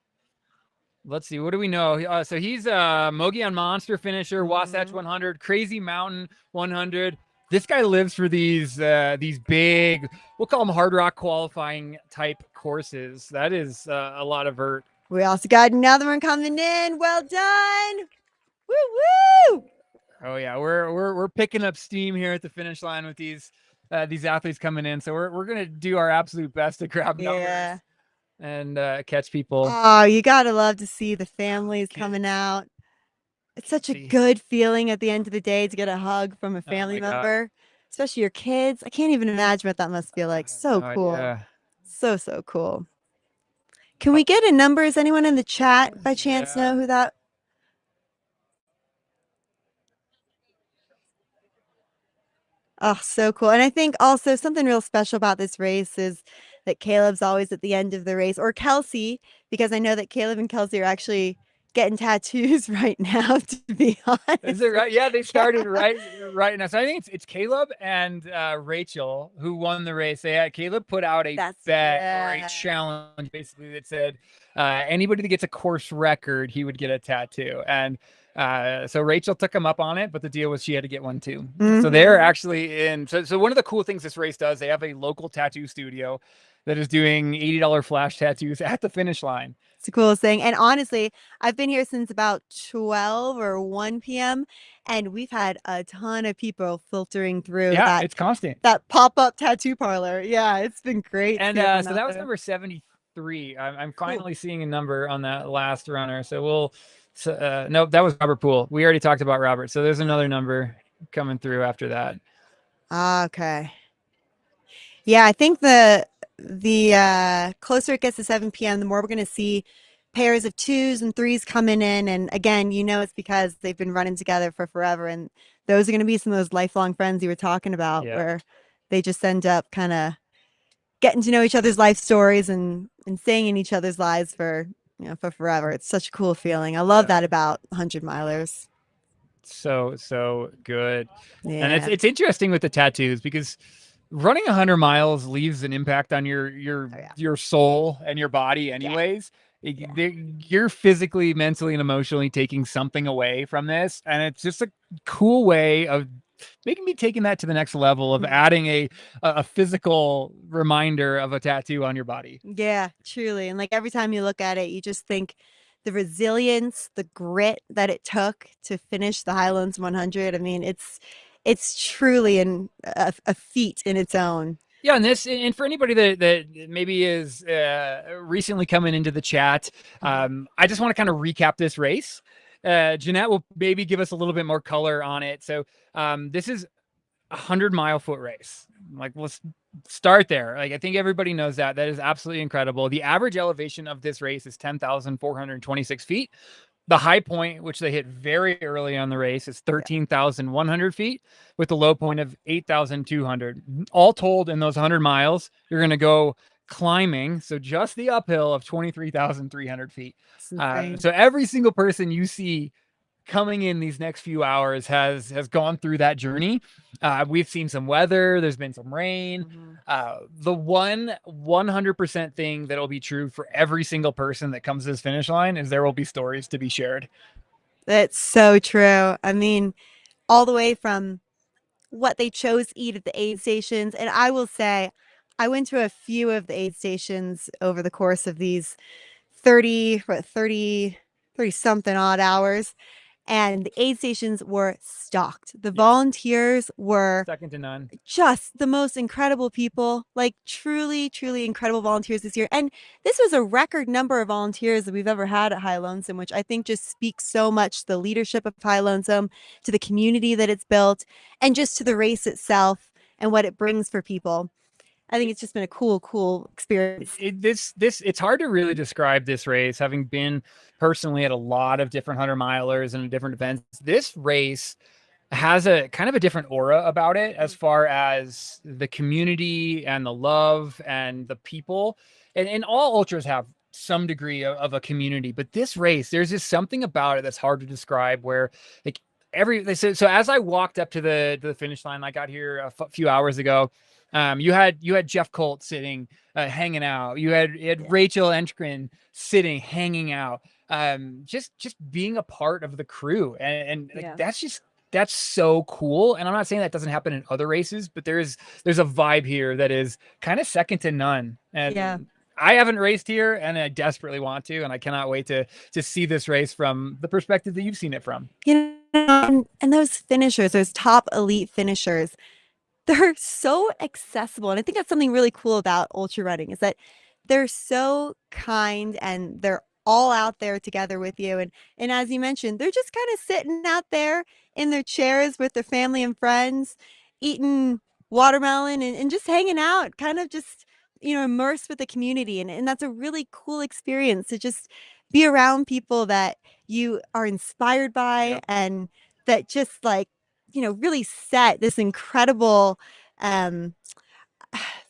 Let's see. What do we know? So he's a Mogollon Monster finisher, Wasatch 100, Crazy Mountain 100. This guy lives for these big, we'll call them Hardrock qualifying type courses. That is a lot of vert. We also got another one coming in. Well done. Woo woo. Oh yeah, we're picking up steam here at the finish line with these athletes coming in. So we're gonna do our absolute best to grab numbers and catch people. Oh, you gotta love to see the families coming out. It's such a good feeling at the end of the day to get a hug from a family member, especially your kids. I can't even imagine what that must feel like. So cool. So cool. Can we get a number? Is anyone in the chat by chance know who that? Oh, so cool. And I think also something real special about this race is that Caleb's always at the end of the race, or Kelsey, because I know that Caleb and Kelsey are actually getting tattoos right now, to be honest. Is it right? Yeah, they started right now. So I think it's Caleb and Rachel who won the race. Caleb put out a bet or a challenge basically that said anybody that gets a course record, he would get a tattoo. And so Rachel took him up on it, but the deal was she had to get one too. So they're actually in. So one of the cool things this race does, they have a local tattoo studio that is doing $80 flash tattoos at the finish line. It's the coolest thing. And honestly, I've been here since about 12 or 1 p.m. and we've had a ton of people filtering through. Yeah, it's constant. That pop-up tattoo parlor. Yeah, it's been great. And so that was number 73. I'm finally seeing a number on that last runner. So we'll. No, that was Robert Poole. We already talked about Robert. So there's another number coming through after that. Okay. Yeah, I think the closer it gets to 7 p.m., the more we're going to see pairs of 2s and 3s coming in. And again, it's because they've been running together for forever. And those are going to be some of those lifelong friends you were talking about, where they just end up kind of getting to know each other's life stories and staying in each other's lives for forever. It's such a cool feeling. I love that about 100 milers. So good. Yeah. And it's interesting with the tattoos because running 100 miles leaves an impact on your soul and your body anyways. You're physically, mentally, and emotionally taking something away from this. And it's just a cool way of making me taking that to the next level of adding a physical reminder of a tattoo on your body. Yeah, truly. And like every time you look at it, you just think the resilience, the grit that it took to finish the High Lonesome 100. I mean, it's truly a feat in its own. Yeah, and for anybody that maybe is recently coming into the chat, I just want to kind of recap this race. Jeanette will maybe give us a little bit more color on it. So this is a 100-mile foot race. Like, let's start there. Like, I think everybody knows that. That is absolutely incredible. The average elevation of this race is 10,426 feet. The high point, which they hit very early on the race, is 13,100 feet with a low point of 8,200. All told, in those 100 miles, you're going to go climbing, so just the uphill of 23,300 feet. So every single person you see coming in these next few hours has gone through that journey. We've seen some weather, there's been some rain. The 100% thing that'll be true for every single person that comes to this finish line is there will be stories to be shared. That's so true. I mean, all the way from what they chose to eat at the aid stations. And I will say, I went to a few of the aid stations over the course of these 30 something odd hours. And the aid stations were stocked. The volunteers were second to none. Just the most incredible people, like truly, truly incredible volunteers this year. And this was a record number of volunteers that we've ever had at High Lonesome, which I think just speaks so much to the leadership of High Lonesome, to the community that it's built, and just to the race itself and what it brings for people. I think it's just been a cool experience. It's hard to really describe this race, having been personally at a lot of different 100-milers and different events. This race has a kind of a different aura about it as far as the community and the love and the people. And all ultras have some degree of a community, but this race, there's just something about it that's hard to describe, where like so as I walked up to the finish line, I got here a few hours ago. You had Jeff Colt sitting, hanging out. You had Rachel Enchgren sitting, hanging out. Just being a part of the crew, and like, that's so cool. And I'm not saying that doesn't happen in other races, but there's a vibe here that is kind of second to none. And I haven't raced here, and I desperately want to, and I cannot wait to see this race from the perspective that you've seen it from. You know, and those finishers, those top elite finishers, they're so accessible. And I think that's something really cool about ultra running is that they're so kind and they're all out there together with you. And as you mentioned, they're just kind of sitting out there in their chairs with their family and friends, eating watermelon and just hanging out, kind of just, immersed with the community. And that's a really cool experience to just be around people that you are inspired by and that just like, really set this incredible um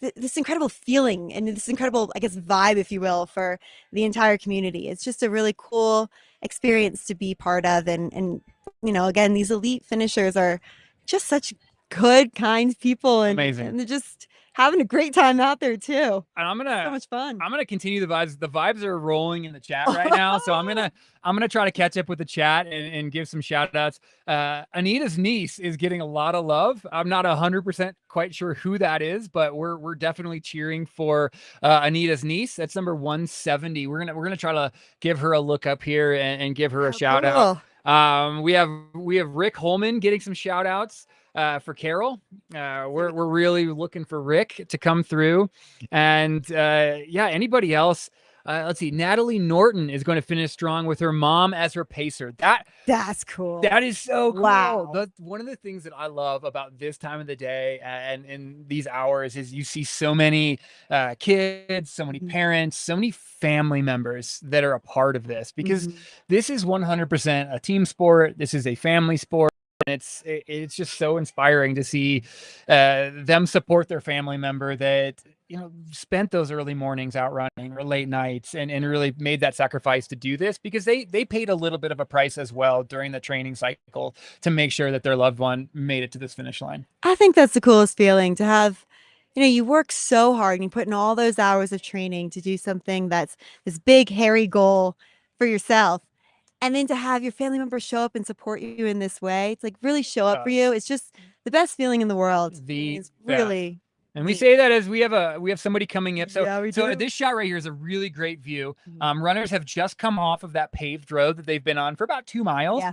this incredible feeling and this incredible, I guess, vibe, if you will, for the entire community. It's just a really cool experience to be part of. And again, these elite finishers are just such good, kind people, and Amazing. and they're just having a great time out there too. And I'm So much fun. gonna continue the vibes. The vibes are rolling in the chat right now, so I'm gonna try to catch up with the chat and give some shout outs. Anita's niece is getting a lot of love. I'm not 100% quite sure who that is, but we're definitely cheering for Anita's niece. That's number 170. We're gonna try to give her a look up here and give her a shout out. We have Rick Holman getting some shout outs for Carol. We're really looking for Rick to come through. And anybody else? Let's see. Natalie Norton is going to finish strong with her mom as her pacer. That's cool. That is so cool. Wow. One of the things that I love about this time of the day and in these hours is you see so many kids, so many parents, so many family members that are a part of this, because this is 100% a team sport. This is a family sport. And it's just so inspiring to see them support their family member that spent those early mornings out running or late nights and really made that sacrifice to do this, because they paid a little bit of a price as well during the training cycle to make sure that their loved one made it to this finish line. I think that's the coolest feeling to have. You work so hard and you put in all those hours of training to do something that's this big, hairy goal for yourself. And then to have your family members show up and support you in this way, to like really show up for you. It's just the best feeling in the world. It's really. And we say that as we have somebody coming up. So, Yeah, we so do. this shot right here is a really great view. Runners have just come off of that paved road that they've been on for about 2 miles.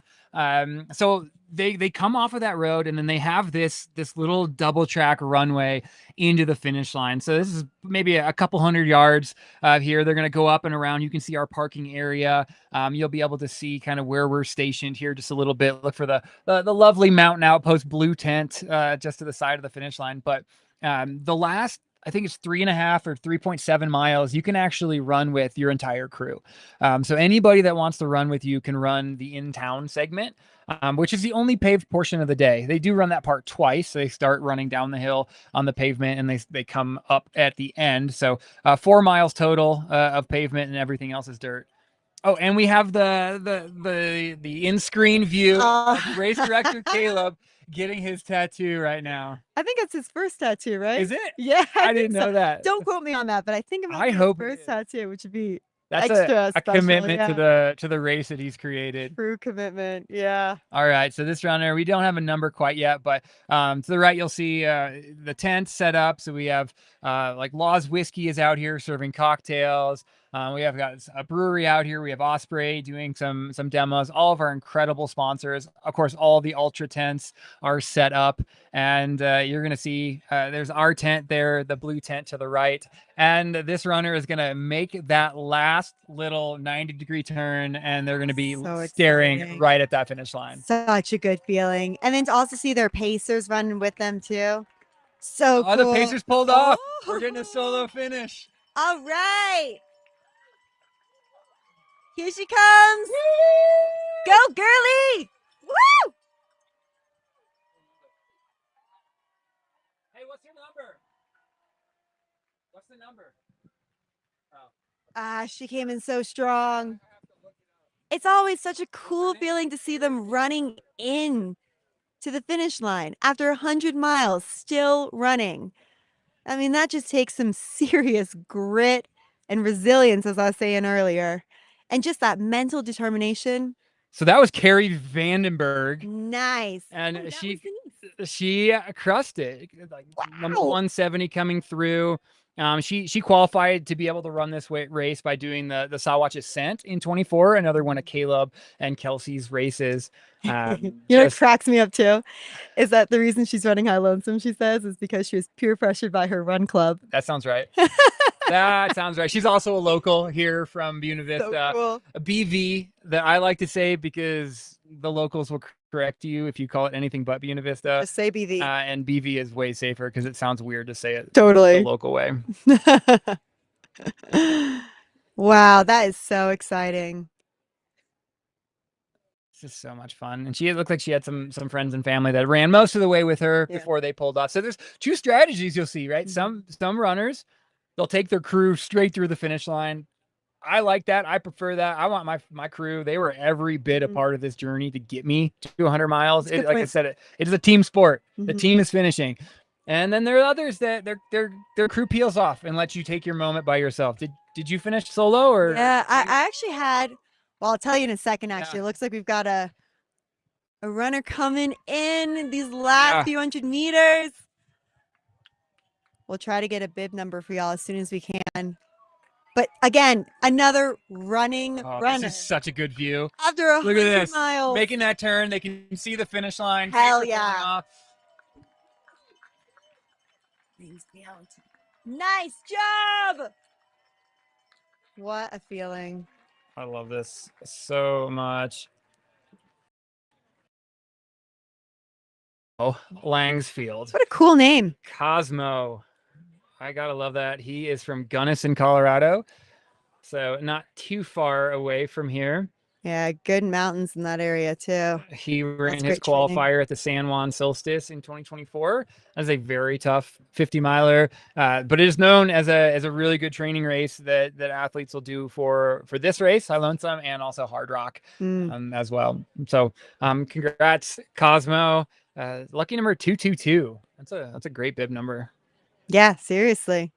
So they come off of that road, and then they have this little double track runway into the finish line. So this is maybe a couple hundred yards here. They're going to go up and around. You can see our parking area. You'll be able to see kind of where we're stationed here just a little bit. Look for the lovely Mountain Outpost blue tent just to the side of the finish line. But the last, I think it's 3.5 or 3.7 miles, you can actually run with your entire crew. So anybody that wants to run with you can run the in-town segment, which is the only paved portion of the day. They do run that part twice. So they start running down the hill on the pavement and they come up at the end. So 4 miles total of pavement, and everything else is dirt. Oh, and we have the in-screen view of race director Caleb getting his tattoo right now. I think it's his first tattoo, right? Is it? Yeah. I didn't think know that. Don't quote me on that, but I think it might I be his hope it first is. tattoo, which would be That's extra a special, commitment yeah. to the race that he's created. True commitment. Yeah. All right, so this runner, we don't have a number quite yet, but to the right, you'll see the tent set up. So we have like Law's Whiskey is out here serving cocktails. We have got a brewery out here. We have Osprey doing some demos. All of our incredible sponsors. Of course, all the Ultra tents are set up, and you're going to see there's our tent there, the blue tent to the right. And this runner is going to make that last little 90-degree turn, and they're going to be So staring exciting. right at that finish line. Such a good feeling. And then to also see their pacers running with them too. So Oh, cool. the Pacers pulled off. We're getting a solo finish. All right. Here she comes. Go, girly. Woo! Hey, what's your number? What's the number? She came in so strong. It's always such a cool feeling to see them running in to the finish line after 100 miles, still running. I mean, that just takes some serious grit and resilience, as I was saying earlier, and just that mental determination. So that was Carrie Vandenberg, Nice. and Oh, that she was Denise. she crushed it. Like number 170 coming through. She qualified to be able to run this race by doing the Sawatch Ascent in 24, another one of Caleb and Kelsey's races. You know what cracks me up too is that the reason she's running High Lonesome, she says, is because she was peer pressured by her run club. That sounds right. That sounds right. She's also a local here from Buena Vista. So cool. A BV that I like to say because the locals will correct you if you call it anything but Buena Vista. Just say BV. And BV is way safer because it sounds weird to say it Totally the local way. Wow, that is so exciting. This is so much fun. And it looked like she had some friends and family that ran most of the way with her before they pulled off. So there's two strategies you'll see, right? Some runners, they'll take their crew straight through the finish line. I like that. I prefer that. I want my crew. They were every bit a part of this journey to get me to 100 miles. Like I said, it is a team sport. The team is finishing. And then there are others that their crew peels off and lets you take your moment by yourself. Did you finish solo or? Yeah, I actually had, well, I'll tell you in a second, actually. It looks like we've got a runner coming in these last few hundred meters. We'll try to get a bib number for y'all as soon as we can. But again, another running runner. This is such a good view. After 100 Look at this. miles. Making that turn. They can see the finish line. Hell yeah. Nice job. What a feeling. I love this so much. Oh, Langsfield. What a cool name. Cosmo. I gotta love that. He is from Gunnison, Colorado. So not too far away from here. Yeah, good mountains in that area too. He ran That's his great training. qualifier at the San Juan Solstice in 2024. That's a very tough 50 miler, but it is known as a really good training race that athletes will do for this race, High Lonesome, and also Hardrock as well. So congrats, Cosmo. Lucky number 222. That's a great bib number. Yeah, seriously.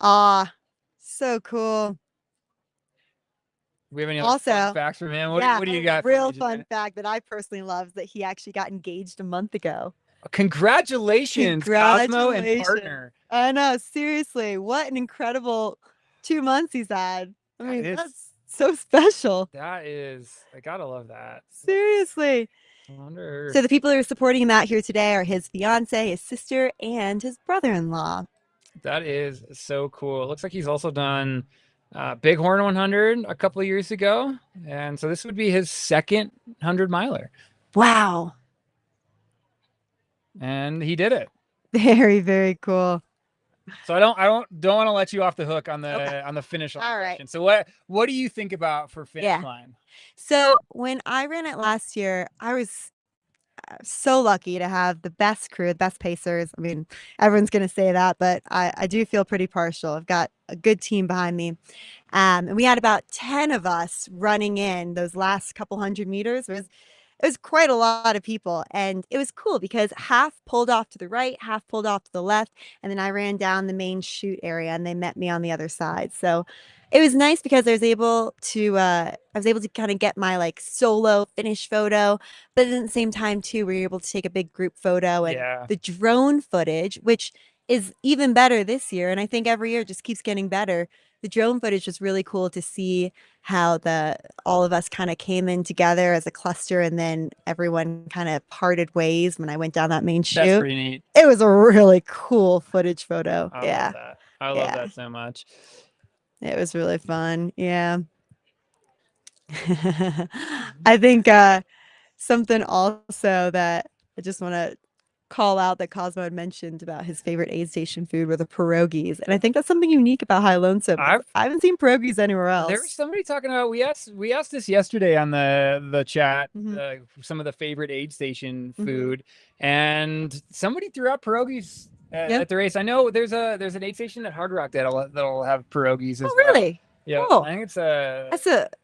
So cool. We have any other fun facts from him? What do you got? Real fun fact that I personally love is that he actually got engaged a month ago. Congratulations, Cosmo and partner. I know, seriously. What an incredible 2 months he's had. I mean, that's so special. That is, I gotta love that. Seriously. I wonder. So the people who are supporting him out here today are his fiance, his sister, and his brother-in-law. That is so cool. It looks like he's also done Bighorn 100 a couple of years ago. And so this would be his second 100 miler. Wow. And he did it. Very, very cool. So I don't want to let you off the hook on the finish line. All right. Question. So what do you think about for finish line? So when I ran it last year, I was so lucky to have the best crew, the best pacers. I mean, everyone's going to say that, but I do feel pretty partial. I've got a good team behind me. And we had about 10 of us running in those last couple hundred meters. It was quite a lot of people. And it was cool because half pulled off to the right, half pulled off to the left. And then I ran down the main chute area and they met me on the other side. So it was nice because I was able to kind of get my like solo finish photo, but at the same time too, we were able to take a big group photo and the drone footage, which is even better this year. And I think every year just keeps getting better. The drone footage was really cool to see how all of us kind of came in together as a cluster and then everyone kind of parted ways when I went down that main chute. That's pretty neat. It was a really cool footage photo. I love that. I love that so much. It was really fun. Yeah. I think something also that I just want to call out that Cosmo had mentioned about his favorite aid station food were the pierogies. And I think that's something unique about High Lonesome. I haven't seen pierogies anywhere else. There was somebody talking about, we asked this yesterday on the chat, some of the favorite aid station food, and somebody threw out pierogies at the race. I know there's an aid station at Hardrock that'll have pierogies as well. Really? Yeah, cool. I think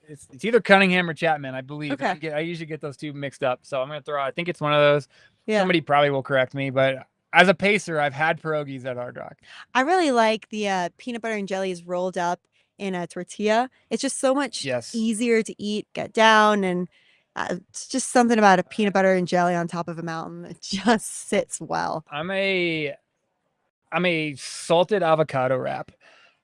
it's either Cunningham or Chapman, I believe. Okay. I usually get those two mixed up, so I'm gonna throw out. I think it's one of those. Yeah. Somebody probably will correct me, but as a pacer, I've had pierogies at Hardrock. I really like the peanut butter and jellies rolled up in a tortilla. It's just so much easier to eat, get down, and it's just something about a peanut butter and jelly on top of a mountain that just sits well. I I'm a salted avocado wrap.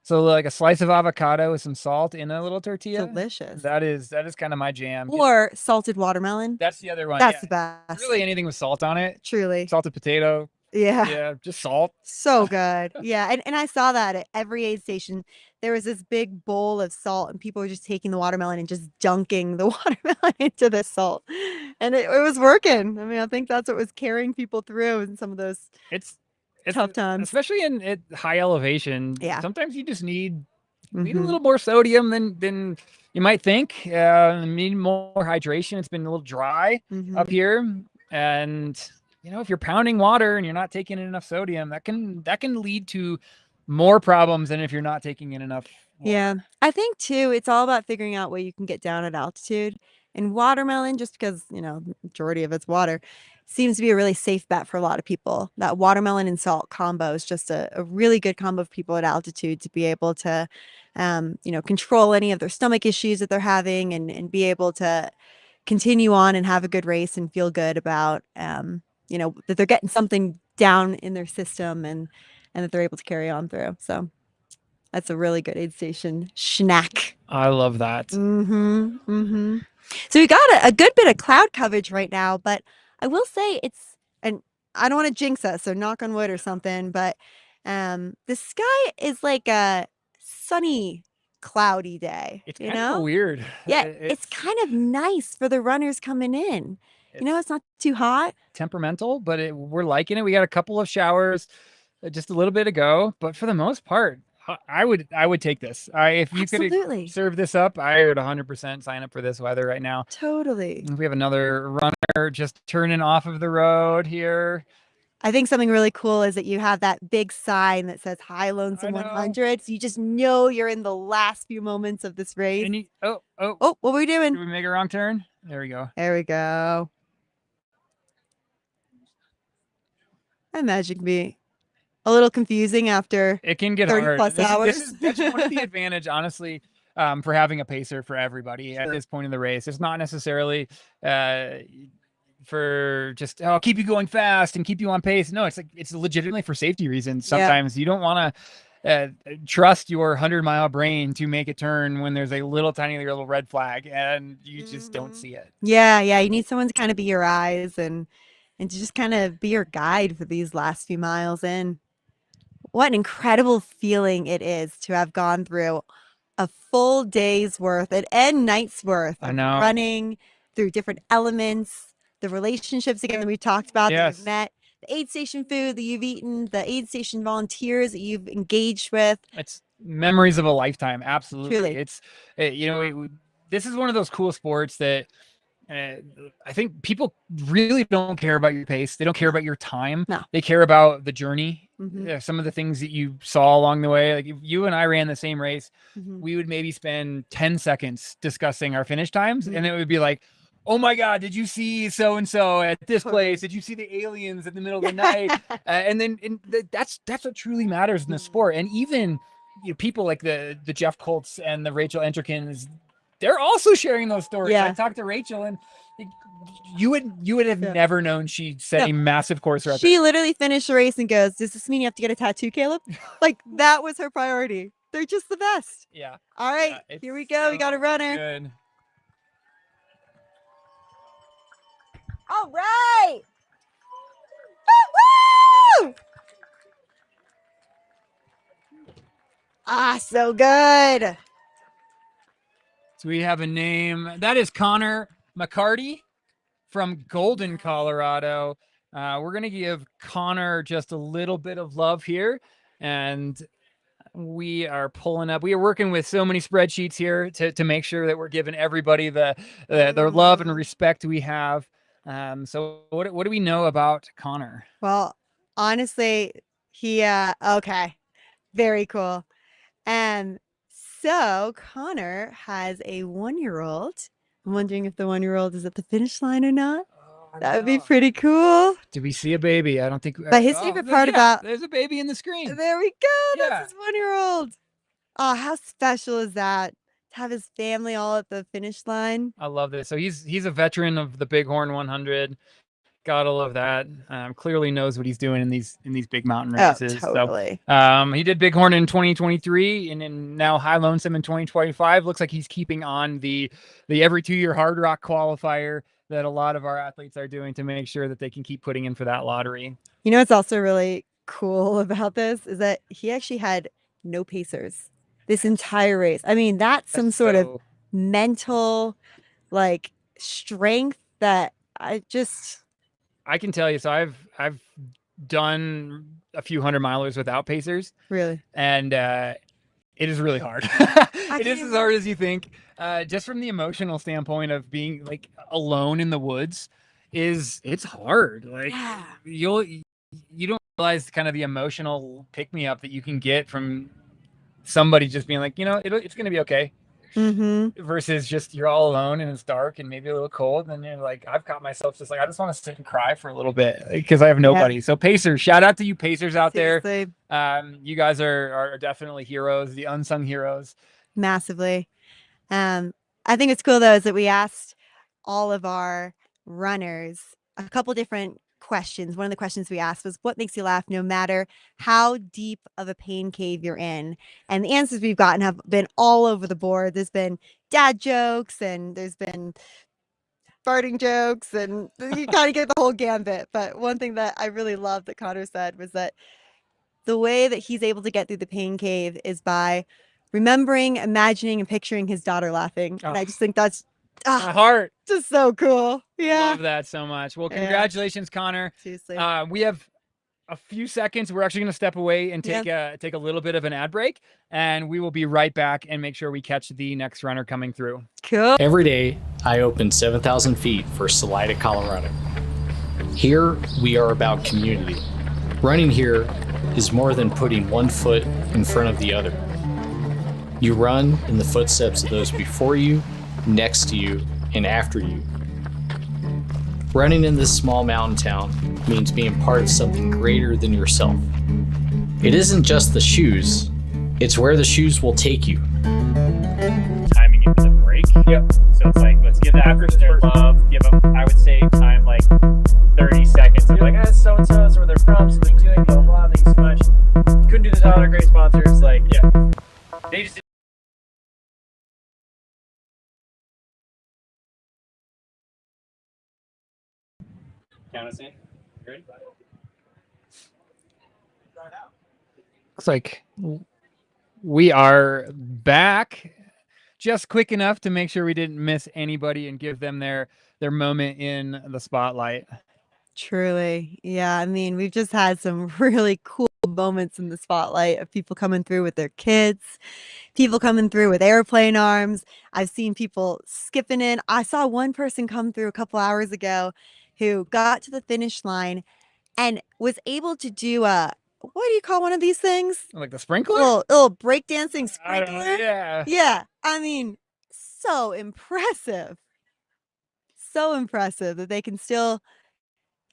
So like a slice of avocado with some salt in a little tortilla. Delicious. That is kind of my jam. Or salted watermelon. That's the other one. That's Yeah. the best. Really anything with salt on it. Truly. Salted potato. Yeah. Yeah, just salt. So good. Yeah. And I saw that at every aid station. There was this big bowl of salt, and people were just taking the watermelon and just dunking the watermelon into the salt. And it was working. I mean, I think that's what was carrying people through in some of those It's tough times. especially in high elevation. Yeah. Sometimes you just need a little more sodium than you might think. Need more hydration. It's been a little dry up here, and if you're pounding water and you're not taking in enough sodium, that can lead to more problems than if you're not taking in enough water. Yeah. I think too, it's all about figuring out what you can get down at altitude. And watermelon, just because, the majority of it's water, seems to be a really safe bet for a lot of people. That watermelon and salt combo is just a really good combo of people at altitude to be able to, control any of their stomach issues that they're having and be able to continue on and have a good race and feel good about, that they're getting something down in their system and that they're able to carry on through. So that's a really good aid station snack. I love that. So we got a good bit of cloud coverage right now, but I will say and I don't want to jinx us, so knock on wood or something, but the sky is like a sunny, cloudy day. It's kind of weird. Yeah, it's kind of nice for the runners coming in. It's not too hot. Temperamental, but we're liking it. We got a couple of showers just a little bit ago, but for the most part, I would take this. If you could serve this up, I would 100% sign up for this weather right now. Totally. We have another runner just turning off of the road here. I think something really cool is that you have that big sign that says High Lonesome 100. So you just know you're in the last few moments of this race. And what were we doing? Did we make a wrong turn? There we go. There we go. I imagine it can be a little confusing after it can get 30 hard. plus hours. That's one of the advantage, honestly, for having a pacer for everybody at this point in the race. It's not necessarily for just keep you going fast and keep you on pace. No, it's legitimately for safety reasons. Sometimes you don't want to trust your 100-mile brain to make a turn when there's a tiny little red flag and you just don't see it. Yeah. You need someone to kind of be your eyes and to just kind of be your guide for these last few miles in. What an incredible feeling it is to have gone through a full day's worth and night's worth of running through different elements, the relationships again that we've talked about that you've met, the aid station food that you've eaten, the aid station volunteers that you've engaged with. It's memories of a lifetime. Absolutely. Truly. It's, this is one of those cool sports that I think people really don't care about your pace. They don't care about your time. No. They care about the journey. Some of the things that you saw along the way. Like if you and I ran the same race, we would maybe spend 10 seconds discussing our finish times. And it would be like, oh my God, did you see so-and-so at this place? Did you see the aliens in the middle of the night? That's what truly matters in the sport. And even people like the Jeff Colts and the Rachel Entrekins, they're also sharing those stories. I talked to Rachel and you would have never known she set a massive course record. She literally finished the race and goes, does this mean you have to get a tattoo, Caleb? Like that was her priority. They're just the best. Yeah. All right, here we go. We got a runner. Good. All right. Woo! So good. So we have a name. That is Connor McCarty from Golden, Colorado. We're going to give Connor just a little bit of love here. And we are pulling up. We are working with so many spreadsheets here to make sure that we're giving everybody the love and respect we have. So what do we know about Connor? Well, honestly, he, okay. Very cool. And so Connor has a 1-year-old. I'm wondering if the 1-year-old is at the finish line or not. That would be pretty cool. Do we see a baby? I don't think. But his favorite part about there's a baby in the screen. There we go. That's his 1-year-old. Oh, how special is that? To have his family all at the finish line. I love this. So he's a veteran of the Bighorn 100. Gotta love that. Clearly knows what he's doing in these big mountain Oh, races. totally. So he did Bighorn in 2023 and then now High Lonesome in 2025. Looks like he's keeping on the every 2-year Hardrock qualifier that a lot of our athletes are doing to make sure that they can keep putting in for that lottery. You know what's also really cool about this is that he actually had no pacers this entire race. I mean, that's some sort of mental like strength that I can tell you. So I've done a few 100-milers without pacers. Really? And it is really hard. It is as hard as you think. Just from the emotional standpoint of being like alone in the woods it's hard. Like you don't realize kind of the emotional pick me up that you can get from somebody just being like, it's going to be okay. Versus just you're all alone and it's dark and maybe a little cold and you're like, I've caught myself just like I just want to sit and cry for a little bit because I have nobody. So pacers, shout out to you pacers out there. You guys are definitely heroes, the unsung heroes. Massively. I think it's cool though is that we asked all of our runners a couple different questions. One of the questions we asked was, what makes you laugh no matter how deep of a pain cave you're in? And the answers we've gotten have been all over the board. There's been dad jokes and there's been farting jokes and you kind of get the whole gambit. But one thing that I really loved that Connor said was that the way that he's able to get through the pain cave is by remembering, imagining, and picturing his daughter laughing. And I just think that's my heart. Just so cool. Yeah. Love that so much. Well, congratulations, Connor. Seriously. We have a few seconds. We're actually going to step away and take a little bit of an ad break, and we will be right back and make sure we catch the next runner coming through. Cool. Every day, I open 7,000 feet for Salida, Colorado. Here, we are about community. Running here is more than putting one foot in front of the other. You run in the footsteps of those before you, next to you, and after you. Running in this small mountain town means being part of something greater than yourself. It isn't just the shoes, it's where the shoes will take you. Timing into the break. Yep. So it's like, let's give the athletes their love, give them, I would say, time like 30 seconds to be like, so-and-so, that's where they're from, so they're doing, blah, blah, thank you so much. Couldn't do this without our great sponsors. Like, they just count us in. Ready? Looks like we are back just quick enough to make sure we didn't miss anybody and give them their moment in the spotlight. Truly. Yeah. I mean, we've just had some really cool moments in the spotlight of people coming through with their kids, people coming through with airplane arms. I've seen people skipping in. I saw one person come through a couple hours ago who got to the finish line and was able to do what do you call one of these things? Like the sprinkler? Little breakdancing sprinkler. Yeah. Yeah. I mean, so impressive. So impressive that they can still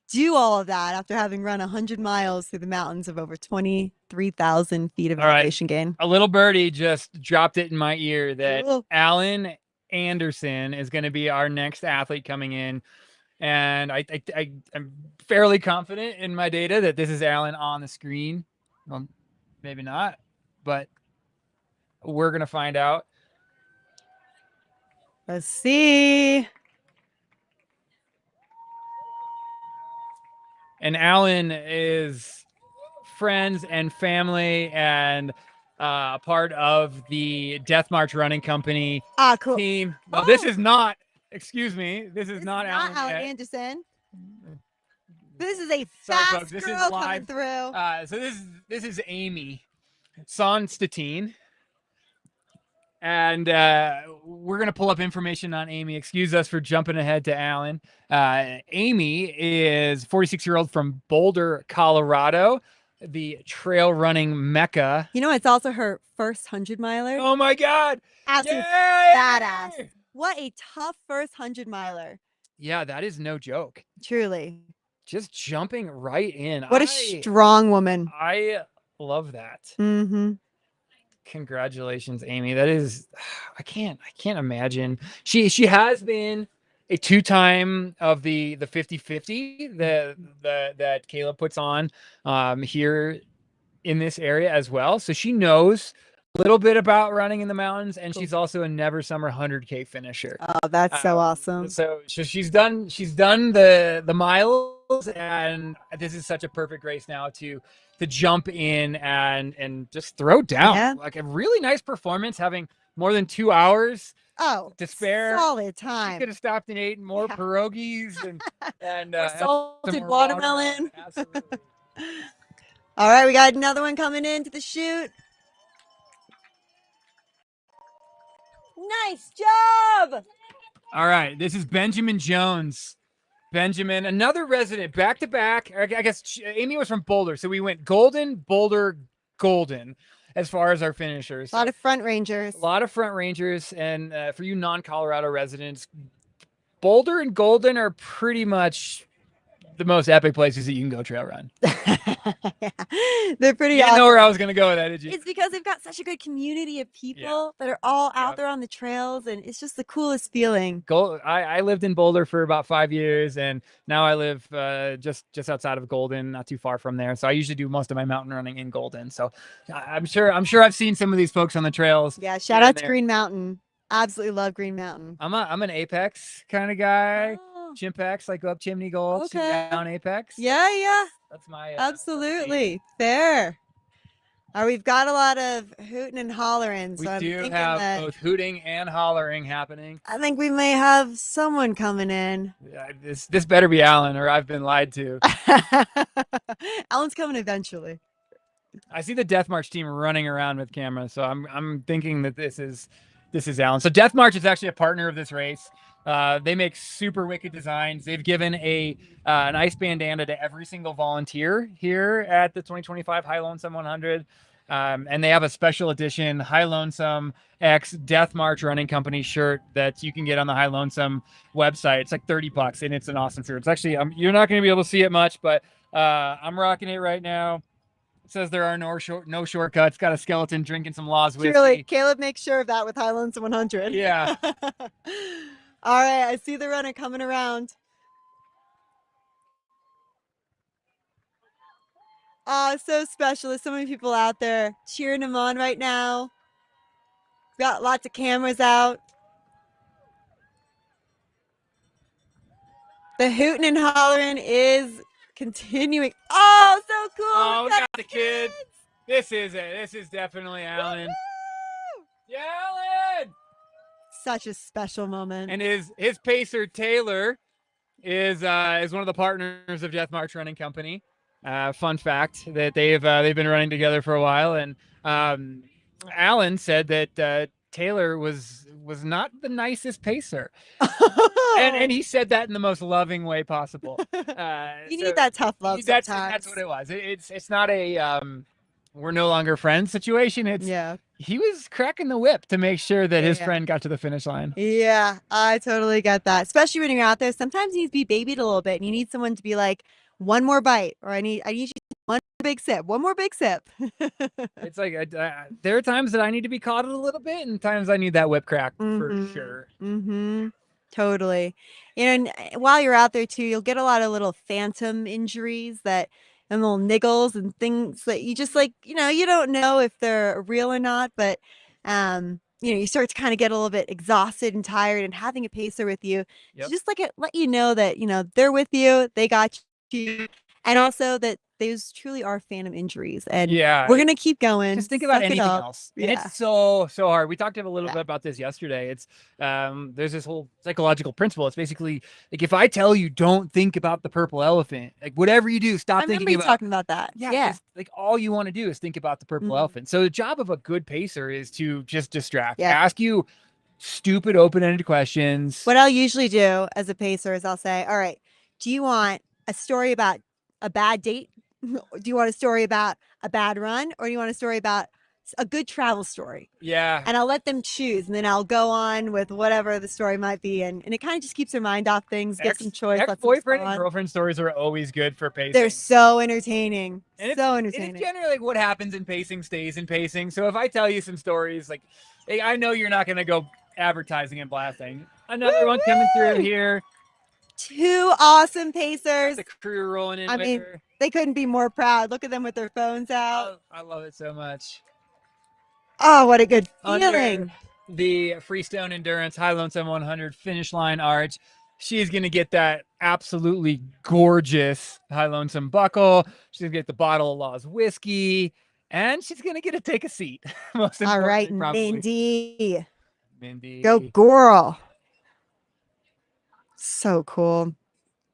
do all of that after having run 100 miles through the mountains of over 23,000 feet of elevation gain. A little birdie just dropped it in my ear that Alan Anderson is going to be our next athlete coming in. And I'm fairly confident in my data that this is Alan on the screen. Well, maybe not, but we're going to find out. Let's see. And Alan is friends and family and part of the Death March Running Company team. Well, this is not, excuse me, this is not Alan Anderson. This is a fast girl coming through. So this is Amy Sonstein. And we're going to pull up information on Amy. Excuse us for jumping ahead to Alan. Amy is 46-year-old from Boulder, Colorado, the trail running mecca. You know, it's also her first 100-miler. Oh, my God. Absolutely badass. What a tough first 100-miler. Yeah, that is no joke. Truly. Just jumping right in. What a strong woman. I love that. Mm-hmm. Congratulations, Amy. That is, I can't imagine. She has been a 2-time of the 50-50 that Kayla puts on here in this area as well. So she knows a little bit about running in the mountains, and she's also a never summer 100K finisher. Oh, that's so awesome. So she's done the miles, and this is such a perfect race now to jump in and just throw down. Yeah. Like a really nice performance, having more than 2 hours to spare. Solid She time. could have stopped and ate more pierogies and Or some salted more watermelon. Absolutely. All right, we got another one coming into the chute. Nice job. All right, this is Benjamin Jones. Benjamin, another resident, back to back. I guess Amy was from Boulder, so we went Golden, Boulder, Golden as far as our finishers. A lot of front rangers. A lot of front rangers, and for you non-Colorado residents, Boulder and Golden are pretty much the most epic places that you can go trail run. Yeah. They're pretty You didn't awesome. know where I was going to go with that, did you? It's because they've got such a good community of people that are all out there on the trails, and it's just the coolest feeling. I lived in Boulder for about 5 years, and now I live just outside of Golden, not too far from there. So I usually do most of my mountain running in Golden. So I'm sure I've seen some of these folks on the trails. Yeah, shout out to Green Mountain. Absolutely love Green Mountain. I'm an Apex kind of guy. Oh. Chimpex, like go up Chimney Gulch, Okay. down Apex. Yeah. That's my Absolutely. Fair. We've got a lot of hooting and hollering. We So I'm do thinking have that both hooting and hollering happening. I think we may have someone coming in. This better be Alan, or I've been lied to. Alan's coming eventually. I see the Death March team running around with cameras, so I'm thinking that this is Alan. So Death March is actually a partner of this race. They make super wicked designs. They've given an ice bandana to every single volunteer here at the 2025 High Lonesome 100. And they have a special edition High Lonesome X Death March Running Company shirt that you can get on the High Lonesome website. It's like $30, and it's an awesome shirt. It's actually, you're not going to be able to see it much, but I'm rocking it right now. It says there are no shortcuts. Got a skeleton drinking some Laws whiskey. Truly, Caleb makes sure of that with High Lonesome 100. Yeah. All right, I see the runner coming around. Oh, so special. There's so many people out there cheering him on right now. Got lots of cameras out. The hooting and hollering is continuing. Oh, so cool. Oh, we got the kid. This is it. This is definitely Alan. Yeah, Alan! Such a special moment. And his pacer Taylor is one of the partners of Death March Running Company. Fun fact that they've been running together for a while, and Alan said that Taylor was not the nicest pacer, and he said that in the most loving way possible. You need that tough love sometimes. That's what it was. It's not a we're no longer friends situation. It's he was cracking the whip to make sure that his friend got to the finish line. Yeah, I totally get that. Especially when you're out there, sometimes you need to be babied a little bit, and you need someone to be like, one more bite, or I need you to one more big sip. It's like there are times that I need to be coddled a little bit, and times I need that whip crack for sure. Totally. And while you're out there too, you'll get a lot of little phantom injuries and little niggles and things that you just you don't know if they're real or not, but you start to kind of get a little bit exhausted and tired, and having a pacer with you to just let you know that they're with you, they got you, and also that those truly are phantom injuries, and we're gonna keep going. Just think about anything else, and Yeah. it's so hard. We talked a little bit about this yesterday. It's there's this whole psychological principle. It's basically like, if I tell you don't think about the purple elephant, like whatever you do, stop I remember thinking you about talking about that. Yeah. just, like all you want to do is think about the purple elephant. So the job of a good pacer is to just distract, ask you stupid open-ended questions. What I'll usually do as a pacer is I'll say, all right, do you want a story about a bad date? Do you want a story about a bad run, or do you want a story about a good travel story? Yeah. And I'll let them choose, and then I'll go on with whatever the story might be. And it kind of just keeps their mind off things, get some choice. lets them Ex-boyfriend and respond. girlfriend stories are always good for pacing. They're so entertaining. And So it's entertaining. generally like what happens in pacing stays in pacing. So if I tell you some stories, like, hey, I know you're not going to go advertising and blasting. Another one coming through here. 2 awesome pacers. The crew rolling in. I with mean, her. they couldn't be more proud. Look at them with their phones out. Oh, I love it so much. Oh, what a good Under feeling. the Freestone Endurance High Lonesome 100 finish line arch. She's going to get that absolutely gorgeous High Lonesome buckle. She's going to get the bottle of Law's whiskey. And she's going to get to take a seat. Most All right, importantly, probably. Mindy. Go girl. So cool.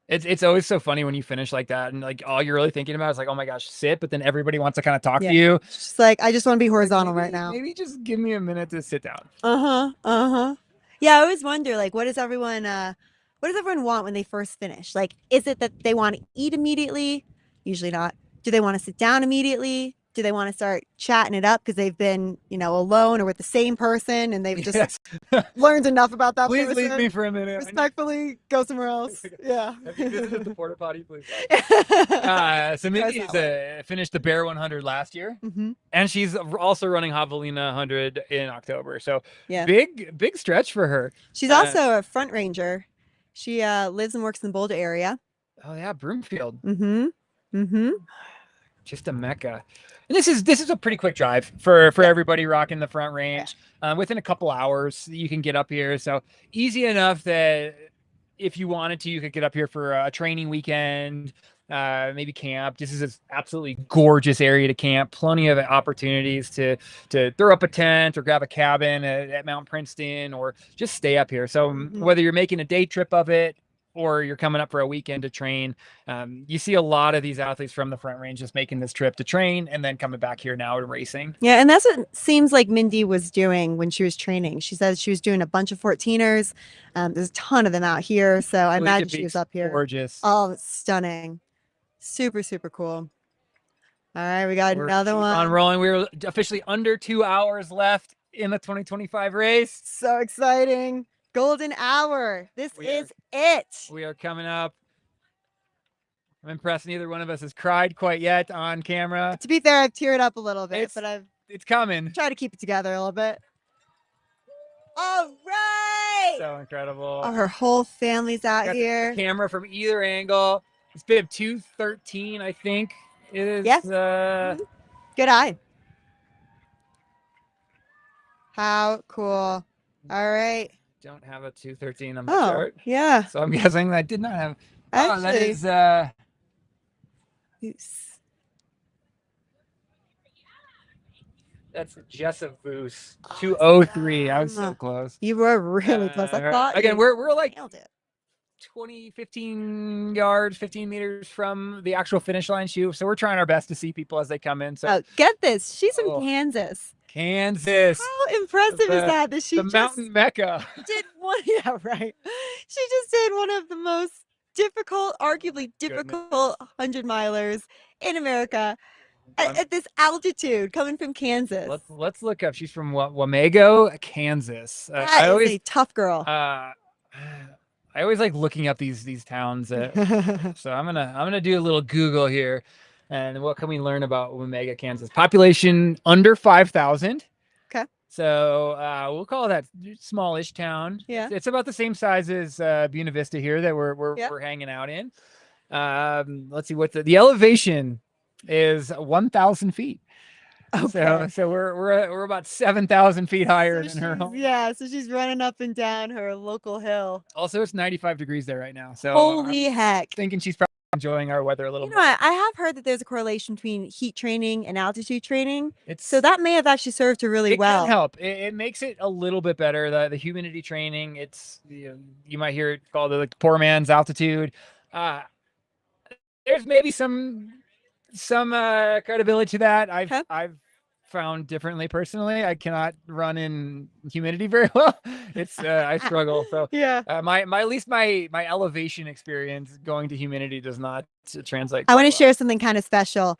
It's always so funny when you finish like that and like all you're really thinking about is like, oh my gosh, sit, but then everybody wants to kind of talk to you. Just like, I just want to be horizontal right now. Maybe just give me a minute to sit down. Yeah, I always wonder, like, what does everyone want when they first finish? Like, is it that they want to eat immediately? Usually not. Do they want to sit down immediately? Do they want to start chatting it up because they've been, alone or with the same person and they've just learned enough about that Please person? leave me for a minute. Respectfully, go somewhere else. Yeah. Have you visited the porta potty, please? So Mindy finished the Bear 100 last year, and she's also running Javelina 100 in October. So big stretch for her. She's also a front ranger. She lives and works in the Boulder area. Oh yeah, Broomfield. Just a mecca. And this is a pretty quick drive for everybody rocking the Front Range. Within a couple hours, you can get up here. So easy enough that if you wanted to, you could get up here for a training weekend, maybe camp. This is an absolutely gorgeous area to camp. Plenty of opportunities to throw up a tent or grab a cabin at Mount Princeton or just stay up here. So whether you're making a day trip of it or you're coming up for a weekend to train, you see a lot of these athletes from the Front Range just making this trip to train and then coming back here now to racing. Yeah, and that's what it seems like Mindy was doing when she was training. She says she was doing a bunch of 14ers. There's a ton of them out here, so I imagine she was up here. Gorgeous. Oh, it's stunning. Super, super cool. All right, we got another one. On rolling. We're officially under 2 hours left in the 2025 race. So exciting. Golden hour. This is it. We are coming up. I'm impressed neither one of us has cried quite yet on camera. To be fair, I've teared up a little bit, but it's coming. Try to keep it together a little bit. All right. So incredible. Oh, her whole family's out here. Camera from either angle. It's bib 213, I think. It is. Yes. Good eye. How cool. All right. Don't have a 213 on my chart. Yeah. So I'm guessing that did not have. Actually, that is. That's Jessa Voos 203. I was so close. You were really close. I thought. Again, we're like nailed it. 15 yards, 15 meters from the actual finish line shoot. So we're trying our best to see people as they come in. So get this. She's from Kansas. Kansas. How impressive is that? That she the just mountain mecca. did one. Yeah, right. She just did one of the most difficult, arguably difficult 100-milers in America at this altitude, coming from Kansas. Let's look up. She's from Wamego, Kansas. That is a tough girl. I always like looking up these towns. So I'm gonna do a little Google here. And what can we learn about Wamego, Kansas? Population under 5,000. Okay. So we'll call that smallish town. Yeah. It's about the same size as Buena Vista here that we're hanging out in. Let's see what the elevation is 1,000 feet. Okay. So we're about 7,000 feet higher than her home. Yeah. So she's running up and down her local hill. Also, it's 95 degrees there right now. So holy heck. Thinking she's probably enjoying our weather a little bit. I have heard that there's a correlation between heat training and altitude training. So that may have actually served her really well. It can help. It makes it a little bit better. The humidity training, it's you might hear it called the poor man's altitude. There's maybe some credibility to that. I've found differently personally. I cannot run in humidity very well. It's I struggle. So my elevation experience going to humidity does not translate. I want to share something kind of special.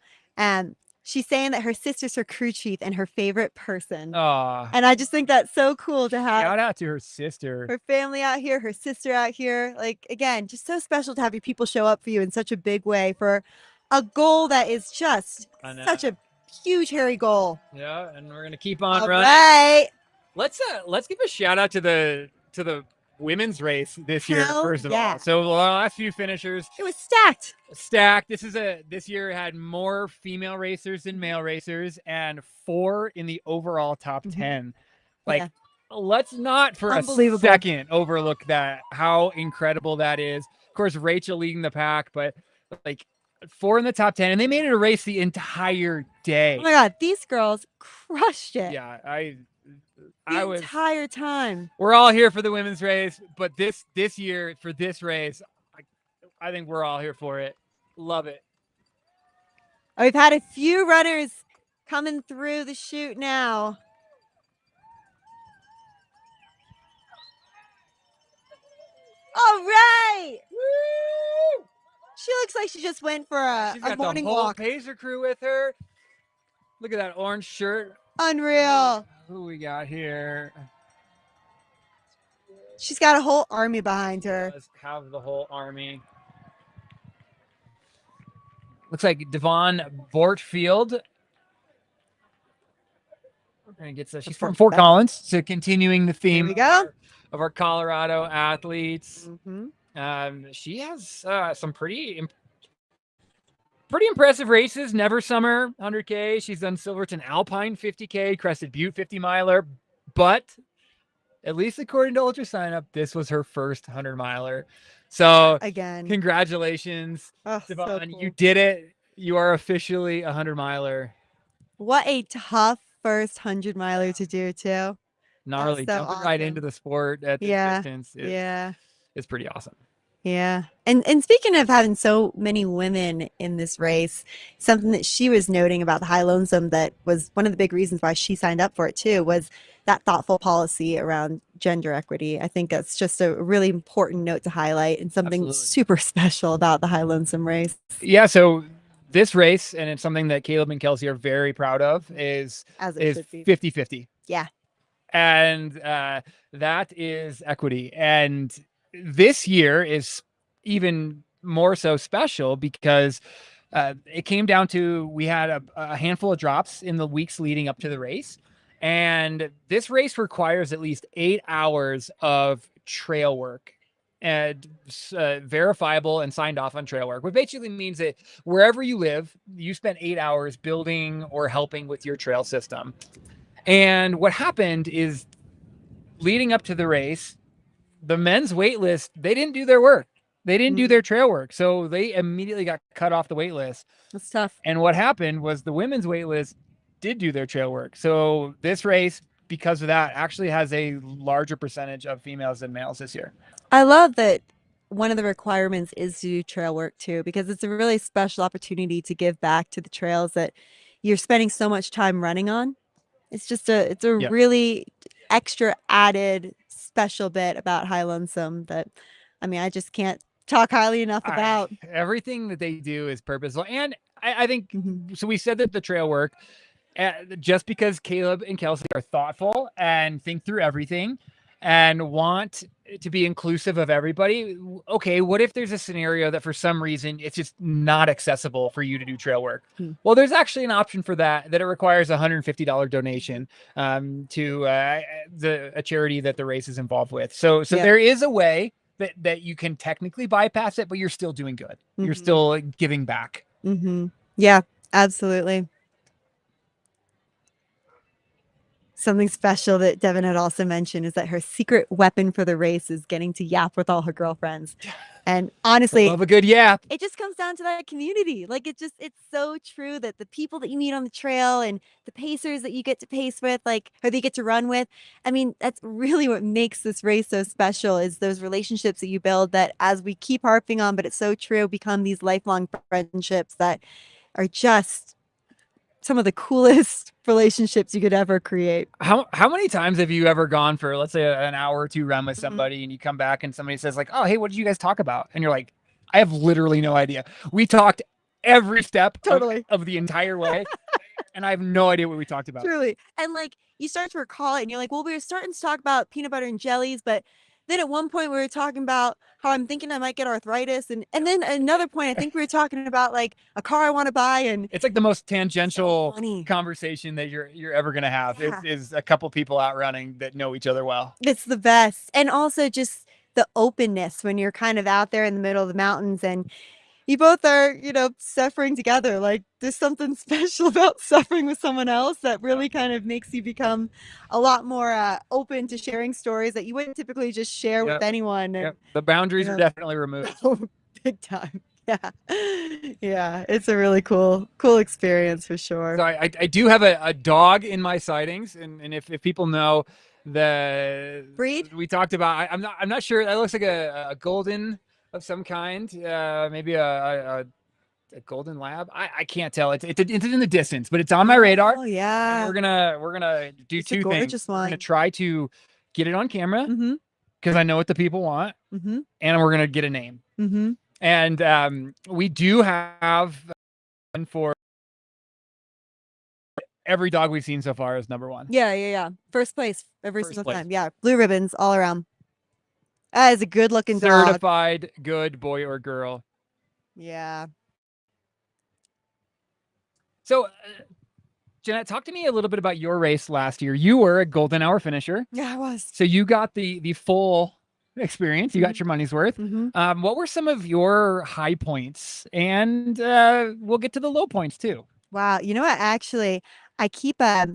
She's saying that her sister's her crew chief and her favorite person. And I just think that's so cool to have. Shout out to her sister. Her family out here, her sister out here. Like, again, just so special to have your people show up for you in such a big way for a goal that is just such a huge, hairy goal. Yeah, and we're gonna keep on All running. right. Let's give a shout out to the women's race this year, Hell first of yeah. all. So the last few finishers It was stacked. stacked. This year had more female racers than male racers, and 4 in the overall top 10. Like, Yeah. let's not for a Unbelievable. second overlook that, how incredible that is. Of course, Rachel leading the pack, but like 4 in the top 10, and they made it a race the entire day. Oh my God, these girls crushed it. Yeah, The entire time. we're all here for the women's race, but this year for this race, I think we're all here for it. Love it. We've had a few runners coming through the chute now. All right. Woo! She looks like she just went for She's a got the morning whole walk. Pacer crew with her. Look at that orange shirt. Unreal. Who we got here? She's got a whole army behind her. Let's have the whole army. Looks like Devon Bortfield. She's from Fort Collins, so continuing the theme we go. of our Colorado athletes. Mm-hmm. She has some pretty impressive races. Never Summer 100K. She's done Silverton Alpine 50K, Crested Butte 50 miler, but at least according to Ultra Sign Up, this was her first 100 miler. So again, congratulations, oh, Devon. so cool. You did it. You are officially a 100 miler. What a tough first 100 miler to do too. Gnarly, so jumping right into the sport at this distance. It's pretty awesome. Yeah. And speaking of having so many women in this race, something that she was noting about the High Lonesome that was one of the big reasons why she signed up for it too was that thoughtful policy around gender equity. I think that's just a really important note to highlight and something super special about the High Lonesome race. Yeah, so this race, and it's something that Caleb and Kelsey are very proud of, is 50-50. Yeah. And that is equity. And this year is even more so special because it came down to, we had a handful of drops in the weeks leading up to the race. And this race requires at least 8 hours of trail work, and verifiable and signed off on trail work, which basically means that wherever you live, you spend 8 hours building or helping with your trail system. And what happened is, leading up to the race, the men's wait list, they didn't do their work. They didn't do their trail work. So they immediately got cut off the wait list. That's tough. And what happened was the women's wait list did do their trail work. So this race, because of that, actually has a larger percentage of females than males this year. I love that one of the requirements is to do trail work too, because it's a really special opportunity to give back to the trails that you're spending so much time running on. It's just a really extra added special bit about High Lonesome that, I mean, I just can't talk highly enough about. Everything that they do is purposeful. And I think, so we said that the trail work, just because Caleb and Kelsey are thoughtful and think through everything and want to be inclusive of everybody. Okay, what if there's a scenario that for some reason it's just not accessible for you to do trail work? Well, there's actually an option for that it requires a $150 donation to a charity that the race is involved with. So there is a way that you can technically bypass it, but you're still doing good. You're still giving back. Yeah, absolutely. Something special that Devin had also mentioned is that her secret weapon for the race is getting to yap with all her girlfriends. And honestly, I love a good yap. It just comes down to that community. Like it's so true that the people that you meet on the trail and the pacers that you get to pace with, or that you get to run with. I mean, that's really what makes this race so special, is those relationships that you build that, as we keep harping on, but it's so true, become these lifelong friendships that are just some of the coolest relationships you could ever create. How many times have you ever gone for, let's say, an hour or two run with somebody and you come back and somebody says like, oh, hey, what did you guys talk about? And you're like, I have literally no idea. We talked every step of the entire way. And I have no idea what we talked about. Truly. And you start to recall it and you're like, well, we were starting to talk about peanut butter and jellies, but then at one point we were talking about how I'm thinking I might get arthritis. And then another point, I think we were talking about a car I want to buy. And it's like the most tangential conversation that you're ever going to have is a couple people out running that know each other well. It's the best. And also just the openness when you're kind of out there in the middle of the mountains and you both are, suffering together. Like there's something special about suffering with someone else that really kind of makes you become a lot more open to sharing stories that you wouldn't typically just share with anyone. And, The boundaries are definitely removed. Big time. Yeah. Yeah. It's a really cool experience for sure. So I do have a dog in my sightings, and if people know the breed we talked about, I'm not sure. That looks like a golden of some kind, maybe a golden lab. I can't tell. It's in the distance, but it's on my radar. Oh yeah. And we're gonna do It's a two gorgeous things. one. We're gonna try to get it on camera Mm-hmm. because I know what the people want, Mm-hmm. and we're gonna get a name. Mm-hmm. And we do have one for every dog we've seen so far is number one. Yeah. First place every First single place. time. Yeah. Blue ribbons all around. That is a good looking dog. Certified good boy or girl. Yeah. So, Jeanette, talk to me a little bit about your race last year. You were a golden hour finisher. Yeah, I was. So you got the full experience. You got your money's worth. Mm-hmm. What were some of your high points? And we'll get to the low points too. Wow. You know what? Actually, I keep a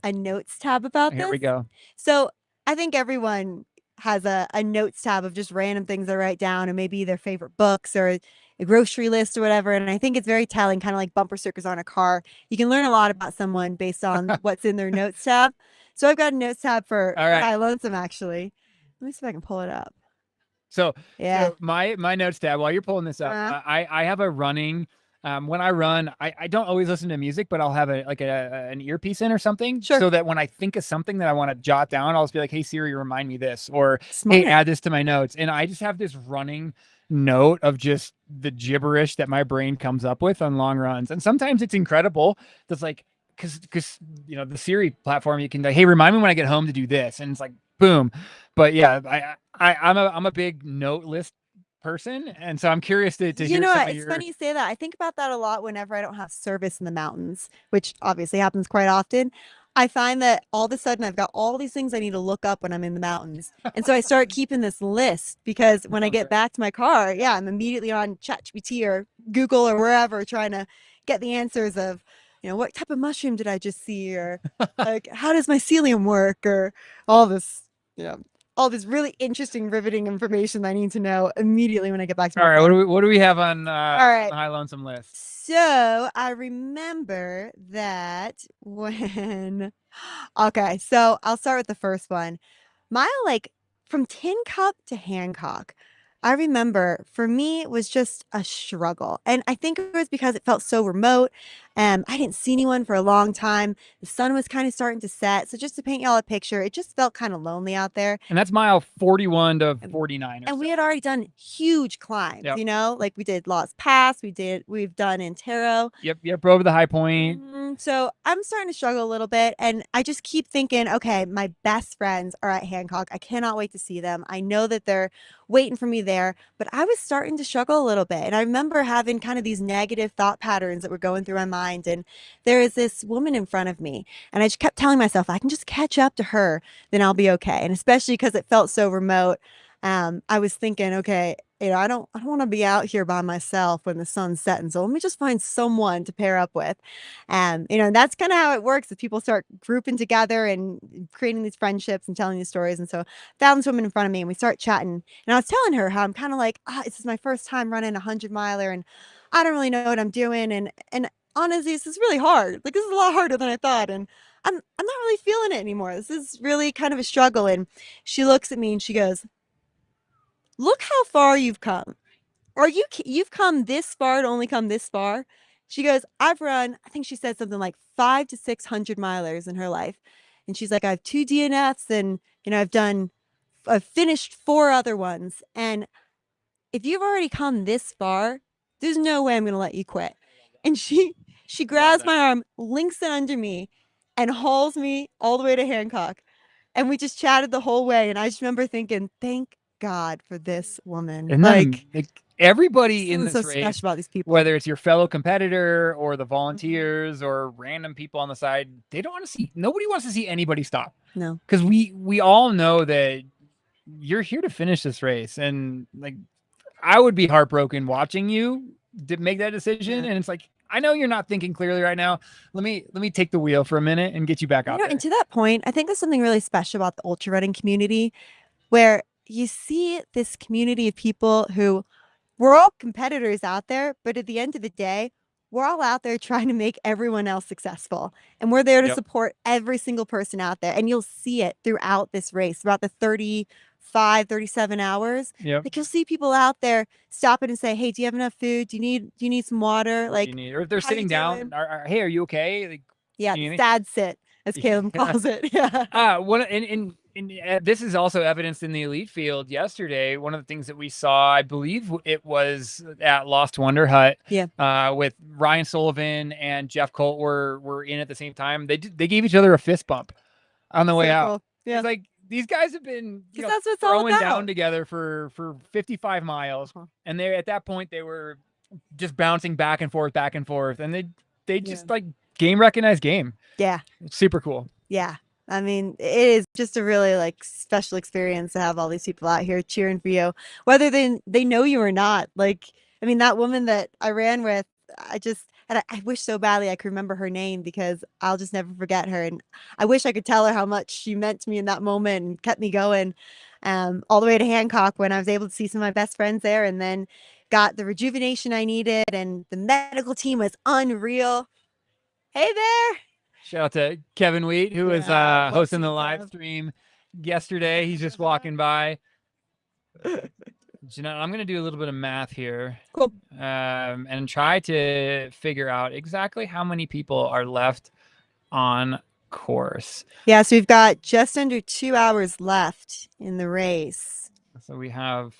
notes tab about this. Here we go. So I think everyone has a notes tab of just random things they write down and maybe their favorite books or a grocery list or whatever. And I think it's very telling, kind of like bumper stickers on a car. You can learn a lot about someone based on what's in their notes tab. So I've got a notes tab for High Lonesome, actually. Let me see if I can pull it up. So, yeah. So my notes tab, while you're pulling this up, I have a running. When I run, I don't always listen to music, but I'll have an earpiece in or something, so that when I think of something that I want to jot down, I'll just be like, "Hey Siri, remind me this," or "Hey, add this to my notes." And I just have this running note of just the gibberish that my brain comes up with on long runs, and sometimes it's incredible. That's like because the Siri platform, you can like, "Hey, remind me when I get home to do this," and it's like boom. But yeah, I'm a big note list person, and so I'm curious to hear some of it's your... funny you say that. I think about that a lot whenever I don't have service in the mountains, which obviously happens quite often. I find that all of a sudden I've got all these things I need to look up when I'm in the mountains, and so I start keeping this list because when I get back to my car, I'm immediately on ChatGPT or Google or wherever trying to get the answers of what type of mushroom did I just see, or like how does mycelium work, or all this all this really interesting, riveting information that I need to know immediately when I get back to my All right, car. what do we have on All right. the High Lonesome list? So I remember that when okay, so I'll start with the first one. Mile from Tin Cup to Hancock. I remember for me it was just a struggle. And I think it was because it felt so remote. I didn't see anyone for a long time. The sun was kind of starting to set. So just to paint y'all a picture, it just felt kind of lonely out there. And that's mile 41 to 49. And we had already done huge climbs, like we did Lost Pass, we've done Antero. Yep, over the high point. So I'm starting to struggle a little bit, and I just keep thinking, okay, my best friends are at Hancock. I cannot wait to see them. I know that they're waiting for me there, but I was starting to struggle a little bit. And I remember having kind of these negative thought patterns that were going through my mind. And there is this woman in front of me, and I just kept telling myself, I can just catch up to her, then I'll be okay. And especially because it felt so remote, I was thinking, okay, I don't want to be out here by myself when the sun's setting. So let me just find someone to pair up with. And that's kind of how it works. If people start grouping together and creating these friendships and telling these stories. And so I found this woman in front of me and we start chatting. And I was telling her how I'm kind of like, this is my first time running 100-miler and I don't really know what I'm doing. And honestly, this is really hard. Like, this is a lot harder than I thought. And I'm not really feeling it anymore. This is really kind of a struggle. And she looks at me and she goes, look how far you've come. You've come this far to only come this far? She goes, I've run, I think she said something like 500 to 600 milers in her life. And she's like, I have 2 DNFs and, I've finished 4 other ones. And if you've already come this far, there's no way I'm going to let you quit. And she grabs my arm, links it under me, and hauls me all the way to Hancock. And we just chatted the whole way. And I just remember thinking, thank God for this woman. And like everybody in this so race, special about these people, whether it's your fellow competitor or the volunteers or random people on the side, they don't want to see, nobody wants to see anybody stop. No, because we all know that you're here to finish this race, and like I would be heartbroken watching you make that decision. And it's like, I know you're not thinking clearly right now. Let me take the wheel for a minute and get you back out there. And to that point, I think there's something really special about the ultra running community, where you see this community of people who, we're all competitors out there, but at the end of the day, we're all out there trying to make everyone else successful. And we're there to support every single person out there. And you'll see it throughout this race, throughout the 37 hours. Like, you'll see people out there stopping and say, hey, do you have enough food? Do you need some water? Like, or if they're sitting down, hey, are you okay? Like, sad sit, as Caleb calls it. This is also evidenced in the elite field yesterday. One of the things that we saw, I believe it was at Lost Wonder Hut, with Ryan Sullivan and Jeff Colt were in at the same time. They gave each other a fist bump on the way out. Cool. Yeah. It's like, these guys have been that's what it's all throwing about. down together for 55 miles. And they, at that point, they were just bouncing back and forth, and they just like game recognized game. Yeah. It's super cool. Yeah. I mean, it is just a really like special experience to have all these people out here cheering for you, whether they know you or not. Like, I mean, that woman that I ran with, I wish so badly I could remember her name, because I'll just never forget her. And I wish I could tell her how much she meant to me in that moment and kept me going, all the way to Hancock, when I was able to see some of my best friends there, and then got the rejuvenation I needed, and the medical team was unreal. Hey there. Shout out to Kevin Wheat, who was hosting the live stream yesterday. He's just walking by. You know, I'm going to do a little bit of math here. Cool. And try to figure out exactly how many people are left on course. Yeah, so we've got just under 2 hours left in the race. So we have...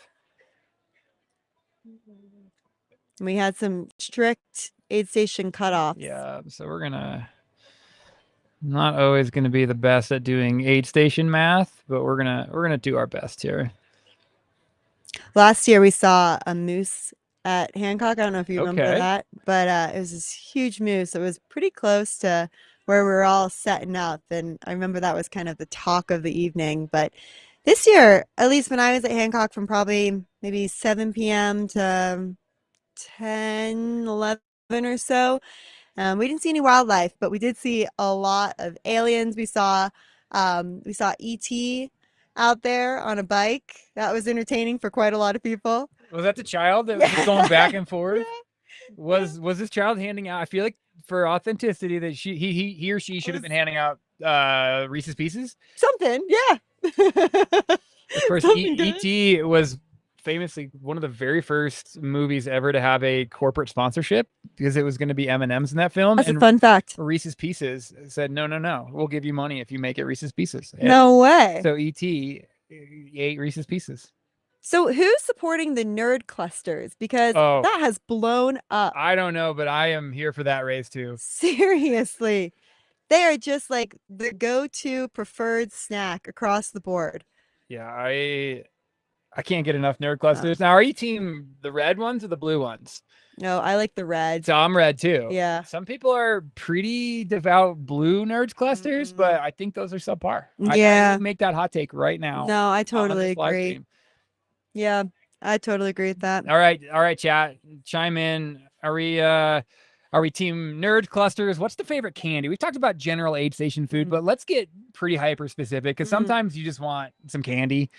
We had some strict aid station cutoffs. Yeah, so we're gonna not always gonna be the best at doing aid station math, but we're gonna do our best here. Last year we saw a moose at Hancock. I don't know if you remember that, but it was this huge moose. It was pretty close to where we were all setting up, and I remember that was kind of the talk of the evening. But this year, at least when I was at Hancock, from probably maybe 7 p.m. to 10, 11 or so, we didn't see any wildlife, but we did see a lot of aliens. We saw ET out there on a bike. That was entertaining for quite a lot of people. Was that the child that was going back and forth? Was this child handing out? I feel like, for authenticity, that he or she should have been handing out Reese's Pieces. Something, yeah. Of course, E.T. was famously one of the very first movies ever to have a corporate sponsorship, because it was going to be M&Ms in that film. That's a fun fact. Reese's Pieces said, no, we'll give you money if you make it Reese's Pieces. No way. So E.T. ate Reese's Pieces. So who's supporting the nerd clusters? Because that has blown up. I don't know, but I am here for that race too. Seriously. They are just like the go-to preferred snack across the board. Yeah, I can't get enough nerd clusters. Now, are you team the red ones or the blue ones? No, I like the red. So I'm red too. Yeah. Some people are pretty devout blue nerds clusters, but I think those are subpar. Yeah. I make that hot take right now. No, I totally agree. Yeah, I totally agree with that. All right, chat, chime in. Are we team nerd clusters? What's the favorite candy? We've talked about general aid station food, but let's get pretty hyper specific, because sometimes you just want some candy.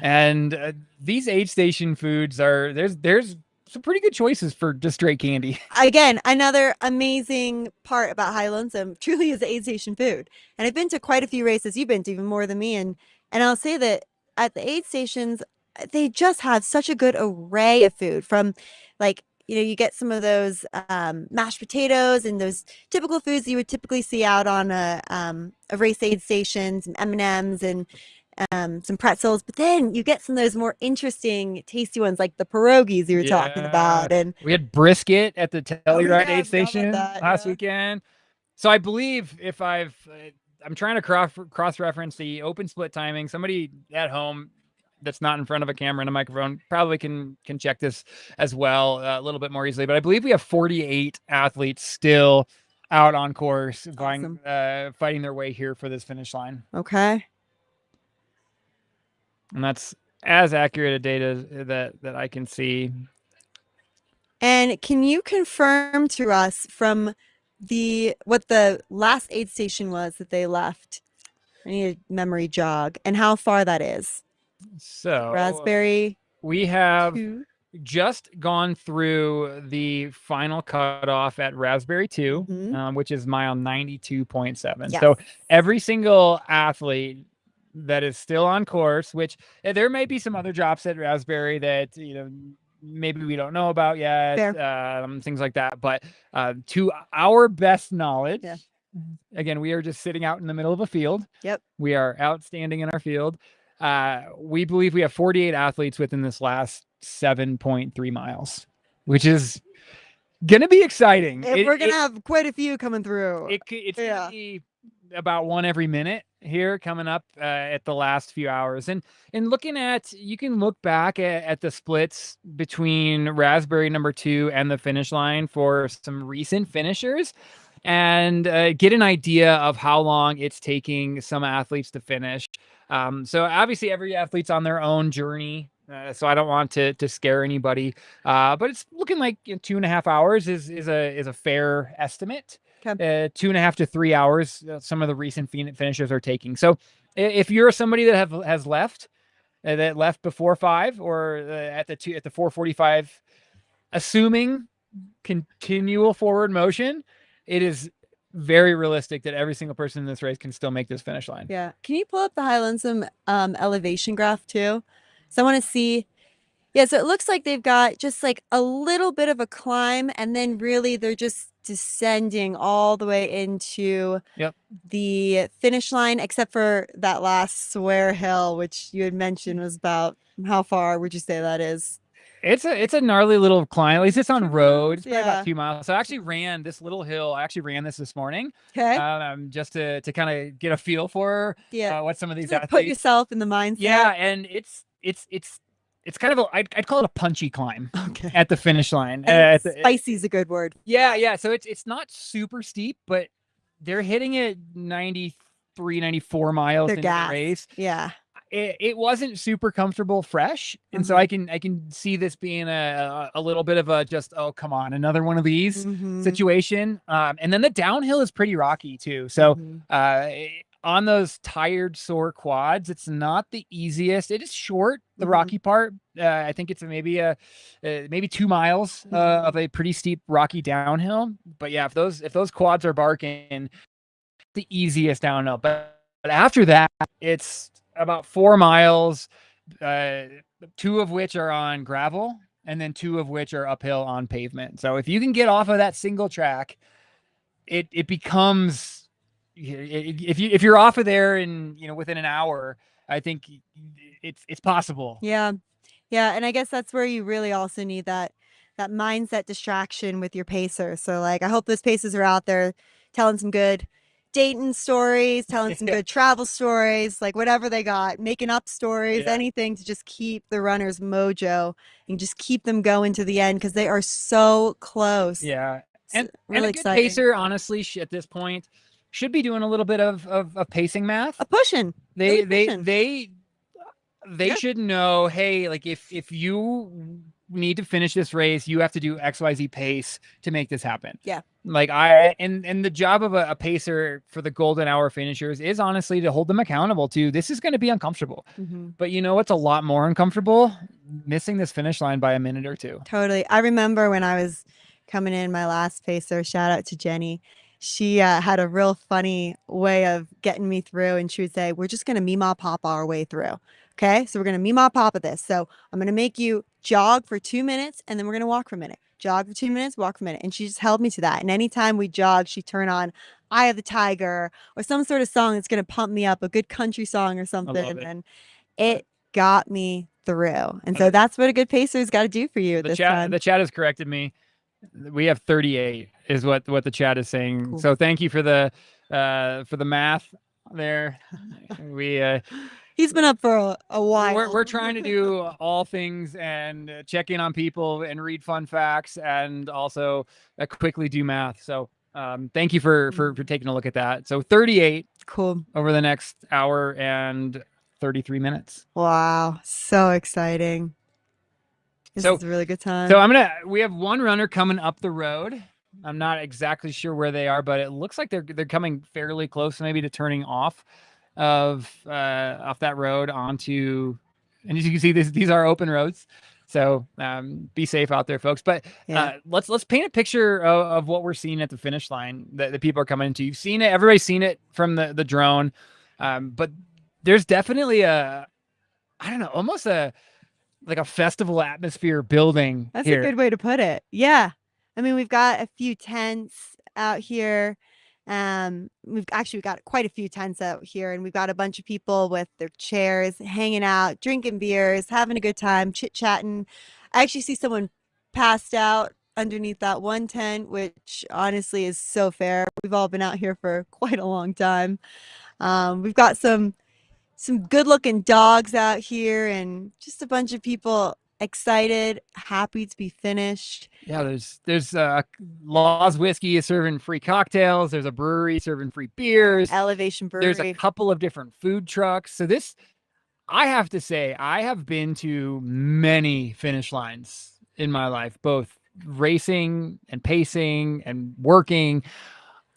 And these aid station foods there's some pretty good choices for just straight candy. Again, another amazing part about High Lonesome truly is the aid station food. And I've been to quite a few races. You've been to even more than me. And I'll say that at the aid stations, they just have such a good array of food, from like, you get some of those mashed potatoes and those typical foods you would typically see out on a race aid station, some M&Ms and some pretzels. But then you get some of those more interesting, tasty ones, like the pierogies you were talking about. And we had brisket at the Telluride aid station last weekend. So I believe, if I'm trying to cross-reference the open split timing, somebody at home that's not in front of a camera and a microphone probably can check this as well a little bit more easily. But I believe we have 48 athletes still out on course, fighting their way here for this finish line. Okay. And that's as accurate a data that I can see. And can you confirm to us from what the last aid station was that they left? I need a memory jog, and how far that is. So Raspberry. We have 2. just gone through the final cutoff at Raspberry 2, which is mile 92.7. Yes. So every single athlete that is still on course, which there may be some other drops at Raspberry that, maybe we don't know about yet, things like that. But to our best knowledge, again, we are just sitting out in the middle of a field. Yep. We are outstanding in our field. We believe we have 48 athletes within this last 7.3 miles, which is going to be exciting. We're going to have quite a few coming through. It's going to be about one every minute here coming up at the last few hours. And looking at, you can look back at the splits between Raspberry number 2 and the finish line for some recent finishers and get an idea of how long it's taking some athletes to finish. So obviously every athlete's on their own journey. So I don't want to scare anybody, but it's looking like 2.5 hours is a fair estimate. 2.5 to 3 hours. Some of the recent finishers are taking. So if you're somebody that has left, that left before 5 or at the 4:45, assuming continual forward motion, it is very realistic that every single person in this race can still make this finish line. Yeah. Can you pull up the High Lonesome elevation graph too? So I want to see. Yeah, so it looks like they've got just like a little bit of a climb, and then really they're just descending all the way into the finish line, except for that last swear hill, which you had mentioned was about, how far would you say that is? It's a gnarly little climb. At least it's on road. It's probably about 2 miles. So I actually ran this little hill. I actually ran this morning. Okay. Just to kind of get a feel for what some of these athletes. Put yourself in the mindset. Yeah, and it's kind of I'd call it a punchy climb at the finish line. Spicy is a good word. Yeah. So it's not super steep, but they're hitting it 93, 94 miles into the race. Yeah. It wasn't super comfortable fresh. And so I can see this being a little bit of a just, oh, come on, another one of these situation. And then the downhill is pretty rocky too. So on those tired, sore quads, it's not the easiest. It is short, the rocky part. I think it's maybe 2 miles of a pretty steep rocky downhill. But yeah, if those quads are barking, the easiest downhill. But after that, it's about 4 miles, 2 of which are on gravel, and then 2 of which are uphill on pavement. So if you can get off of that single track, it becomes. If you're off of there in within an hour, I think it's possible. Yeah, and I guess that's where you really also need that mindset distraction with your pacer. So like, I hope those pacers are out there telling some good Dayton stories, telling some good travel stories, like whatever they got, making up stories, anything to just keep the runners' mojo and just keep them going to the end, because they are so close. Yeah, and really a good exciting. pacer, honestly, at this point, should be doing a little bit of pacing math. Pushing. They should know, hey, like if you need to finish this race, you have to do XYZ pace to make this happen. Yeah. Like and the job of a pacer for the golden hour finishers is honestly to hold them accountable to, this is going to be uncomfortable. But you know what's a lot more uncomfortable? Missing this finish line by a minute or two. Totally. I remember when I was coming in my last pacer, shout out to Jenny. She had a real funny way of getting me through, and she would say, we're just going to Meemaw Pop our way through. Okay, so we're going to Meemaw Papa this. So I'm going to make you jog for 2 minutes, and then we're going to walk for a minute. Jog for 2 minutes, walk for a minute. And she just held me to that. And anytime we jog, she'd turn on Eye of the Tiger or some sort of song that's going to pump me up, a good country song or something. And it got me through. And so that's what a good pacer's got to do for you this time. The chat has corrected me. We have 38 is what the chat is saying. Cool. So thank you for the math there. He's been up for a while. We're trying to do all things and check in on people and read fun facts and also quickly do math. So thank you for taking a look at that. So 38 cool over the next hour and 33 minutes. Wow, so exciting. This So- is a really good time. So we have one runner coming up the road. I'm not exactly sure where they are, but it looks like they're coming fairly close, maybe to turning off that road onto, and as you can see, these are open roads. So be safe out there, folks. But let's paint a picture of what we're seeing at the finish line that the people are coming into. You've seen it. Everybody's seen it from the drone. But there's definitely almost like a festival atmosphere building. That's here. a good way to put it. Yeah. I mean, we've got a few tents out here. We've got quite a few tents out here, and we've got a bunch of people with their chairs hanging out, drinking beers, having a good time, chit-chatting. I actually see someone passed out underneath that one tent, which honestly is so fair. We've all been out here for quite a long time. We've got some good-looking dogs out here, and just a bunch of people excited, happy to be finished. Yeah, there's Law's Whiskey is serving free cocktails. There's a brewery serving free beers. Elevation Brewery. There's a couple of different food trucks. So this, I have to say, I have been to many finish lines in my life, both racing and pacing and working.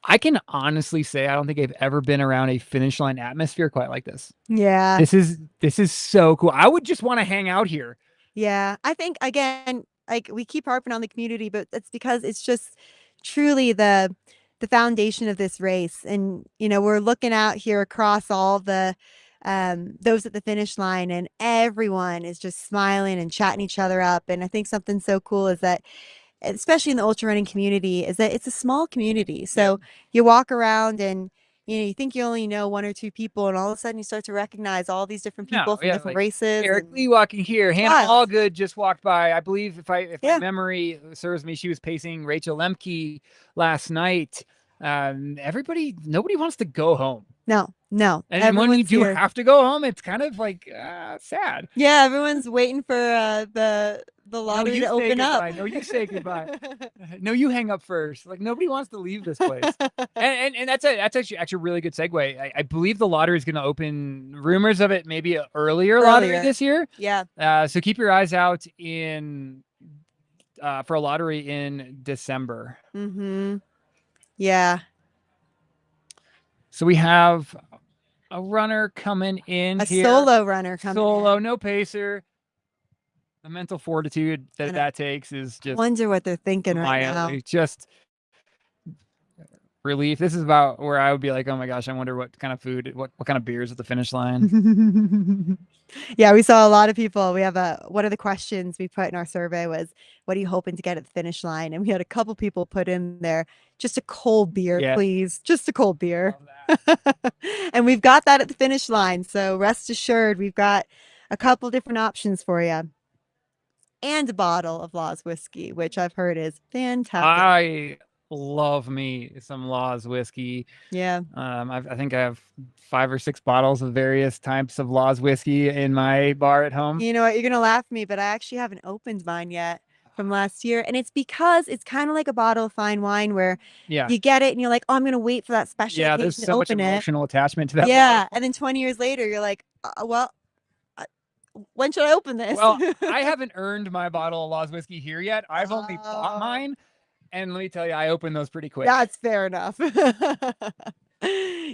I can honestly say I don't think I've ever been around a finish line atmosphere quite like this. Yeah. This is so cool. I would just want to hang out here. Yeah. I think, again, like we keep harping on the community, but it's because it's just truly the foundation of this race. And, you know, we're looking out here across all the those at the finish line, and everyone is just smiling and chatting each other up. And I think something so cool is that, especially in the ultra running community, is that it's a small community. So you walk around and, you know, you think you only know one or two people, and all of a sudden you start to recognize all these different people from different races. Eric Lee walking here. Hannah Wild. Allgood just walked by. I believe if my memory serves me, she was pacing Rachel Lemcke last night. Nobody wants to go home. No. And when you do here. have to go home, it's kind of like sad. Yeah, everyone's waiting for the lottery to open up. No, you say goodbye. No, you hang up first. Like nobody wants to leave this place. and that's actually a really good segue. I believe the lottery is going to open. Rumors of it maybe earlier lottery this year. Yeah. So keep your eyes out for a lottery in December. Mm-hmm. Yeah. So we have a runner coming in here. Solo runner coming Solo, in. no pacer. The mental fortitude that takes is just. Wonder what they're thinking right now. Just relief. This is about where I would be like, oh my gosh, I wonder what kind of food, what kind of beers at the finish line. Yeah, we saw a lot of people. We have one of the questions we put in our survey was, what are you hoping to get at the finish line? And we had a couple people put in there, just a cold beer, please. Just a cold beer. And we've got that at the finish line. So rest assured, we've got a couple different options for you. And a bottle of Law's whiskey, which I've heard is fantastic. I love me some Law's whiskey. Yeah. I think I have 5 or 6 bottles of various types of Law's whiskey in my bar at home. You know what? You're going to laugh at me, but I actually haven't opened mine yet from last year. And it's because it's kind of like a bottle of fine wine where you get it and you're like, oh, I'm going to wait for that special occasion there's to so much open emotional attachment to that bottle. And then 20 years later, you're like, when should I open this? Well, I haven't earned my bottle of Law's whiskey here yet. I've only bought mine. And let me tell you, I opened those pretty quick. That's fair enough.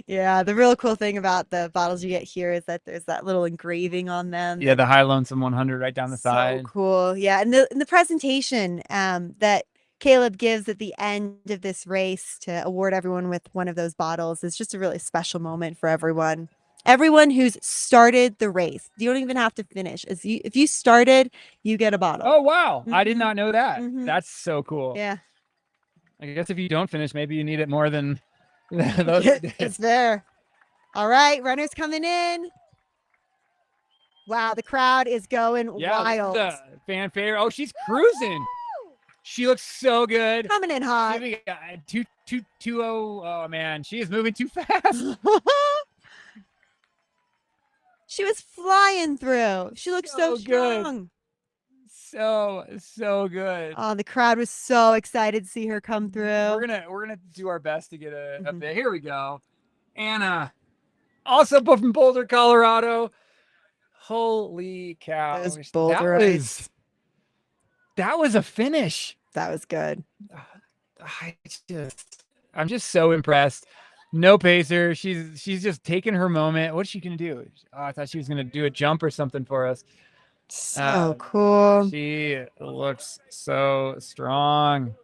Yeah, the real cool thing about the bottles you get here is that there's that little engraving on them. Yeah, the High Lonesome 100 right down the side. So cool. Yeah, and the presentation that Caleb gives at the end of this race to award everyone with one of those bottles is just a really special moment for everyone. Everyone who's started the race. You don't even have to finish. If you started, you get a bottle. Oh, wow. I did not know that. That's so cool. Yeah. I guess if you don't finish, maybe you need it more than those. It's there. All right, runners coming in. Wow, the crowd is going wild. The fanfare. Oh, she's cruising. She looks so good. Coming in hot. 220. Oh, man. She is moving too fast. She was flying through. She looked so strong. So good. Oh, the crowd was so excited to see her come through. We're gonna do our best to get up there. Here we go. Anna, also from Boulder, Colorado. Holy cow! Those boulder ice. That was a finish. That was good. I'm just so impressed. No pacer. She's just taking her moment. What's she gonna do? Oh, I thought she was gonna do a jump or something for us. So cool. She looks so strong.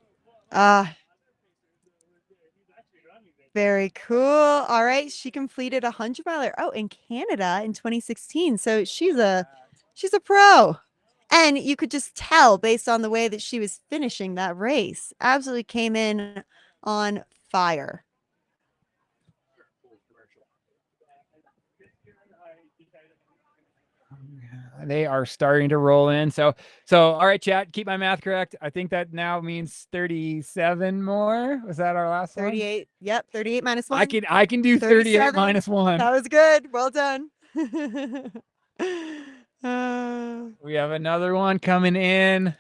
Very cool. All right, she completed a 100-miler. Oh, in Canada in 2016. So she's a pro. And you could just tell based on the way that she was finishing that race. Absolutely came in on fire. They are starting to roll in. So all right, chat, keep my math correct. I think that now means 37 more. Was that our last 38. One? Yep, 38 minus 1. I can do 38 minus 1. That was good. Well done. We have another one coming in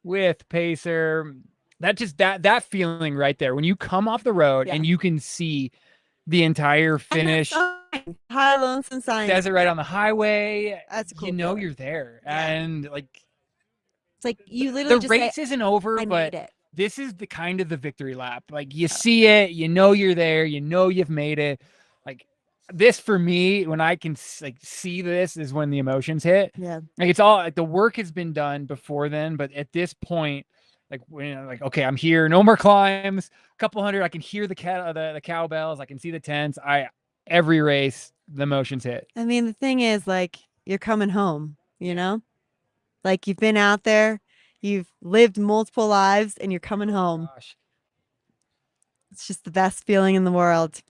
with pacer. That feeling right there when you come off the road and you can see the entire finish. High Lonesome sign. Says it right on the highway. That's cool. You know you're there, and like it's like you literally. The race isn't over, but this is the kind of the victory lap. Like you see it, you know you're there, you know you've made it. Like this for me, when I can like see this, is when the emotions hit. Yeah, like it's all like the work has been done before then, but at this point. Like when like okay, I'm here. No more climbs. A couple hundred. I can hear the cowbells. I can see the tents. Every race the emotions hit. I mean, the thing is, like you're coming home. You know, like you've been out there, you've lived multiple lives, and you're coming home. Gosh. It's just the best feeling in the world.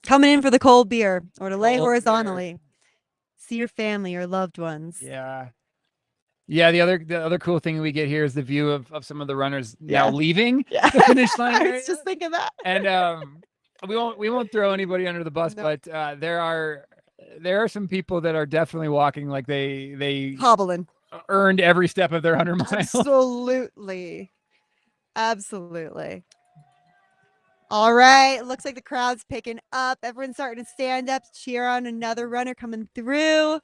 Coming in for the cold beer or to lay horizontally, see your family or loved ones. Yeah. Yeah, the other cool thing we get here is the view of some of the runners now leaving the finish line. I was just thinking that. And we won't throw anybody under the bus, but there are some people that are definitely walking like they hobbling, earned every step of their 100 miles. Absolutely. All right, looks like the crowd's picking up. Everyone's starting to stand up to cheer on another runner coming through.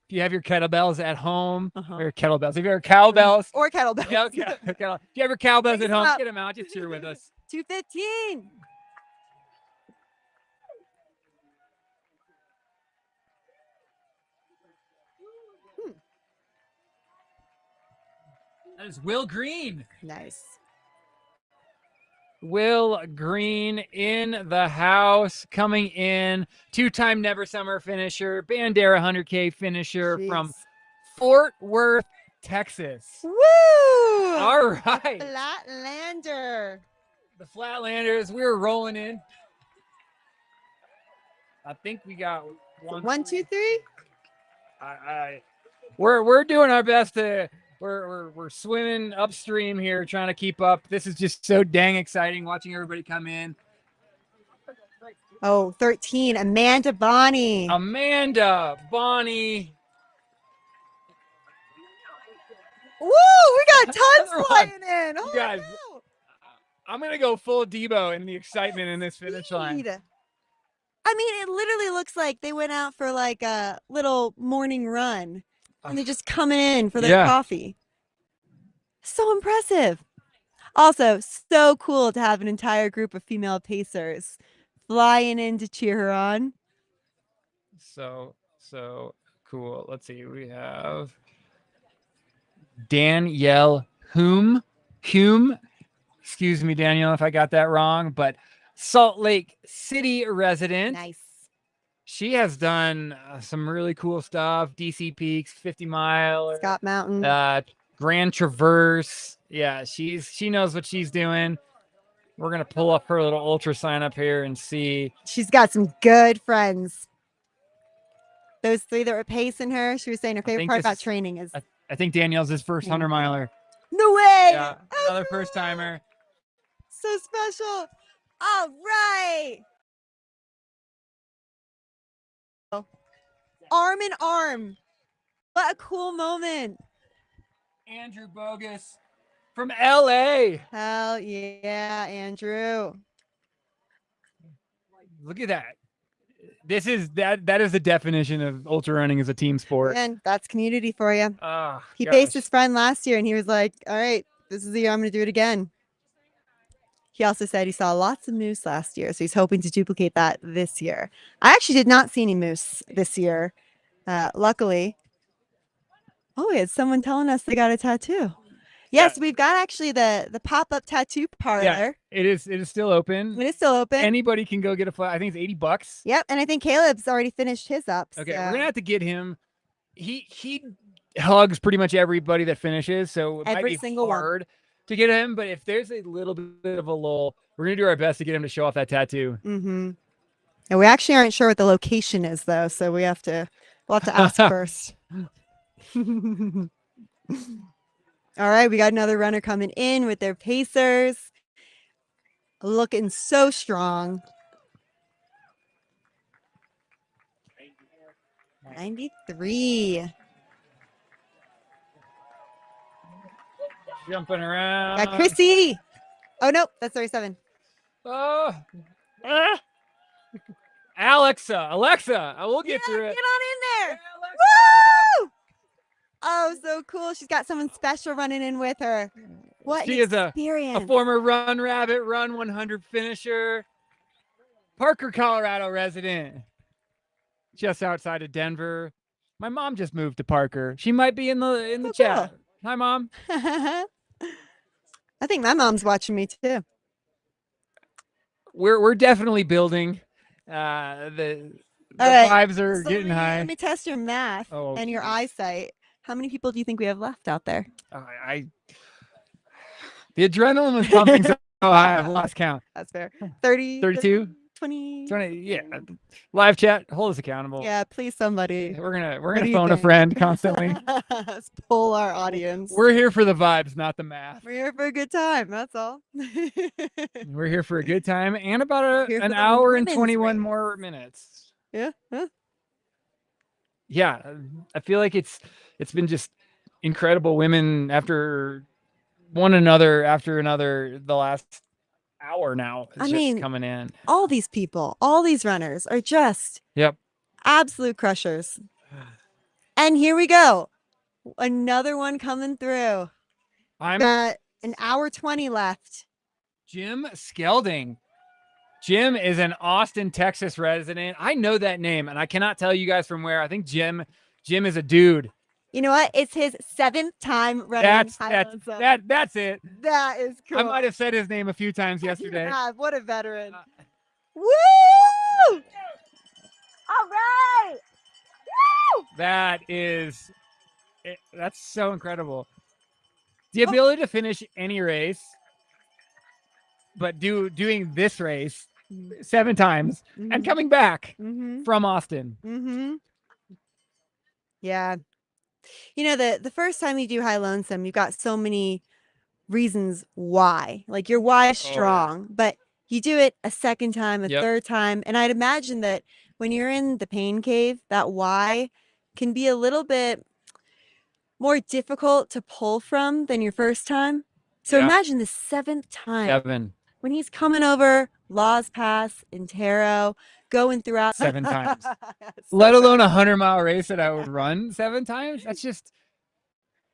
If you have your kettlebells at home, or kettlebells, if you have cowbells or kettlebells, if you have your cowbells at home, get them out, just cheer with us. 2:15. That is Will Green. Nice. Will Green in the house, coming in, 2-time Never Summer finisher, Bandera 100K finisher from Fort Worth, Texas. Woo! All right. Flatlander. The Flatlanders, we're rolling in. I think we got 1, 2, 3. We're doing our best to. We're swimming upstream here, trying to keep up. This is just so dang exciting watching everybody come in. Oh, 13, Amanda Bonnie. Amanda Bonnie. Woo! We got tons flying in. You guys, I'm gonna go full Debo in the excitement in this finish line. I mean, it literally looks like they went out for like a little morning run. And they're just coming in for their coffee. So impressive. Also, so cool to have an entire group of female pacers flying in to cheer her on. So cool. Let's see. We have Danielle Hume. Excuse me, Danielle, if I got that wrong, but Salt Lake City resident. Nice. She has done some really cool stuff. DC Peaks, 50 Mile, Scott Mountain, Grand Traverse. Yeah, she knows what she's doing. We're gonna pull up her little ultra sign up here and see. She's got some good friends. Those 3 that were pacing her. She was saying her favorite part about training is. I think Danielle's his first 100 miler. No way! Yeah, another first timer. So special. All right. Arm in arm. What a cool moment. Andrew Bogus from LA. Hell yeah, Andrew. Look at that. This is that is the definition of ultra running as a team sport. And that's community for you. Oh, He faced his friend last year and he was like, all right, this is the year I'm going to do it again. He also said he saw lots of moose last year, so he's hoping to duplicate that this year. I actually did not see any moose this year, luckily. Oh, we had someone telling us they got a tattoo. Yes, we've got actually the pop-up tattoo parlor. Yeah, it is still open. It is still open. Anybody can go get a flat. I think it's $80. Yep, and I think Caleb's already finished his up. Okay, so. we're gonna have to get him. He hugs pretty much everybody that finishes, so it might Every be single hard one. to get him. But if there's a little bit of a lull, we're gonna do our best to get him to show off that tattoo. Mm-hmm. And we actually aren't sure what the location is, though, so we'll have to ask first. All right, we got another runner coming in with their pacers, looking so strong. 93. Jumping around. Got Chrissy. Oh no, that's 37. Alexa, I will get through it. Get on in there. Woo! Oh, so cool. She's got someone special running in with her. What She is a experience. former Run Rabbit, Run 100 finisher, Parker, Colorado resident, just outside of Denver. My mom just moved to Parker. She might be in the chat. Cool. Hi, Mom. I think my mom's watching me too. We're definitely building. The All right, vibes are so getting high. Let me test your math and your eyesight. How many people do you think we have left out there? The adrenaline was pumping so high, I've lost count. That's fair. 30, 32, 20. 20. Yeah. Live chat, hold us accountable. Yeah, please, somebody. We're gonna What do you phone a think? friend constantly. Let's pull our audience. We're here for the vibes, not the math. We're here for a good time. That's all. We're here for a good time and about Here for an the hour and women's 21 race. more minutes. Yeah. Huh? Yeah, I feel like it's been just incredible women after one another after another the last hour now. It's I just mean, coming in. all these people, all these runners are just Yep. absolute crushers. And here we go. Another one coming through. I'm Got an hour 20 left. Jim Skelding. Jim is an Austin, Texas resident. I know that name, and I cannot tell you guys from where. I think Jim is a dude. You know what? It's his 7th time running. That's That's it. That is cool. I might have said his name a few times yesterday. Yeah, what a veteran. Woo! All right. Woo! That's so incredible. The ability to finish any race, but doing this race 7 times and coming back from Austin. Mm-hmm. Yeah. You know, the first time you do High Lonesome, you've got so many reasons why. Like your why is strong, but you do it a second time, a third time. And I'd imagine that when you're in the pain cave, that why can be a little bit more difficult to pull from than your first time. So imagine the 7th time. 7. When he's coming over Laws Pass in Taro, going throughout 7 times. Let alone a 100-mile race that I would run 7 times. That's just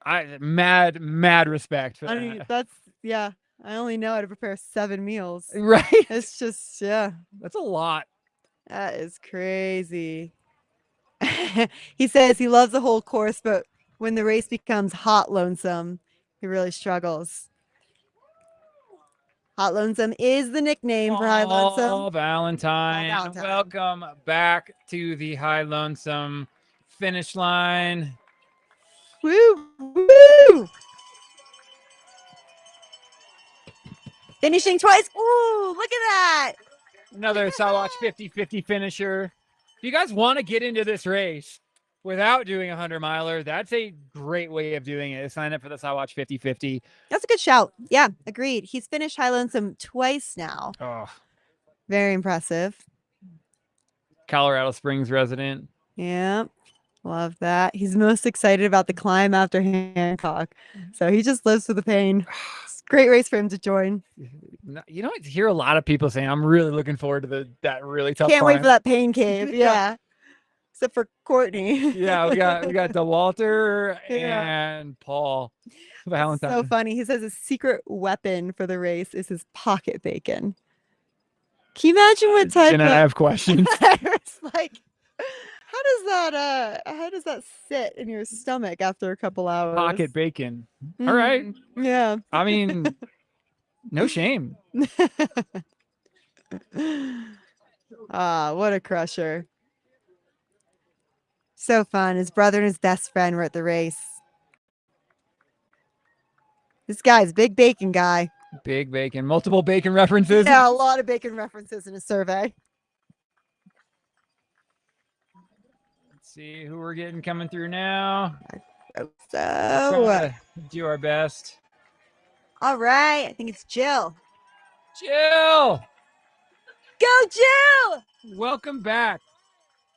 mad respect for I that. mean, I only know how to prepare 7 meals. Right? It's just, That's a lot. that is crazy. He says he loves the whole course, but when the race becomes hot lonesome, he really struggles. Hot Lonesome is the nickname for High Lonesome. Oh, Valentine. Valentine. Welcome back to the High Lonesome finish line. Woo! Woo! Finishing twice. Ooh, look at that. Another Sawatch 50-50 finisher. If you guys want to get into this race without doing a 100-miler, that's a great way of doing it. Sign up for the Sawatch 50-50. That's a good shout. Yeah, agreed. He's finished High Lonesome twice now. Oh, Very impressive. Colorado Springs resident. Yeah, love that. He's most excited about the climb after Hancock. So he just lives for the pain. It's Great race for him to join. You know, I hear a lot of people saying, I'm really looking forward to that really tough Can't wait climb. for that pain cave. Yeah. Except for Courtney. Yeah, we got DeWalter Yeah. and Paul Valentine. So funny. He says his secret weapon for the race is his pocket bacon. Can you imagine what type And I have questions. It's like, how does that sit in your stomach after a couple hours? Pocket bacon. All right. Yeah. I mean, no shame. What a crusher. So fun. His brother and his best friend were at the race. This guy's big bacon guy. Big bacon. Multiple bacon references. Yeah, a lot of bacon references in his survey. Let's see who we're getting coming through now. So, Trying to do our best. all right. I think it's Jill. Jill, Go, Jill! welcome back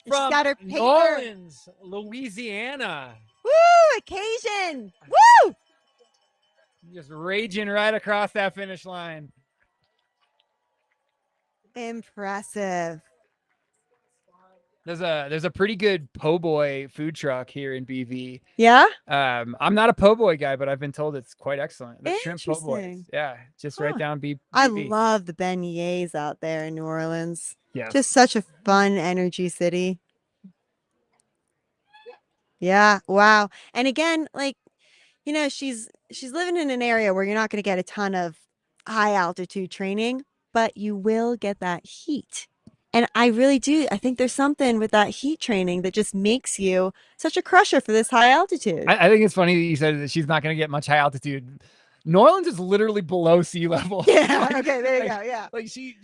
She's from got her paper. New Orleans, Louisiana. Woo! Occasion. Woo! Just raging right across that finish line. Impressive. There's a pretty good po' boy food truck here in BV. Yeah? I'm not a po' boy guy, but I've been told it's quite excellent. The shrimp po' boys. Interesting. Yeah, just right down BV. I love the beignets out there in New Orleans. Yeah. Just such a fun energy city. Yeah. Wow. And again, like, you know, she's living in an area where you're not going to get a ton of high altitude training, but you will get that heat. And I really do. I think there's something with that heat training that just makes you such a crusher for this high altitude. I think it's funny that you said that she's not going to get much high altitude. New Orleans is literally below sea level. Yeah. Okay. There you go. Yeah. Like she,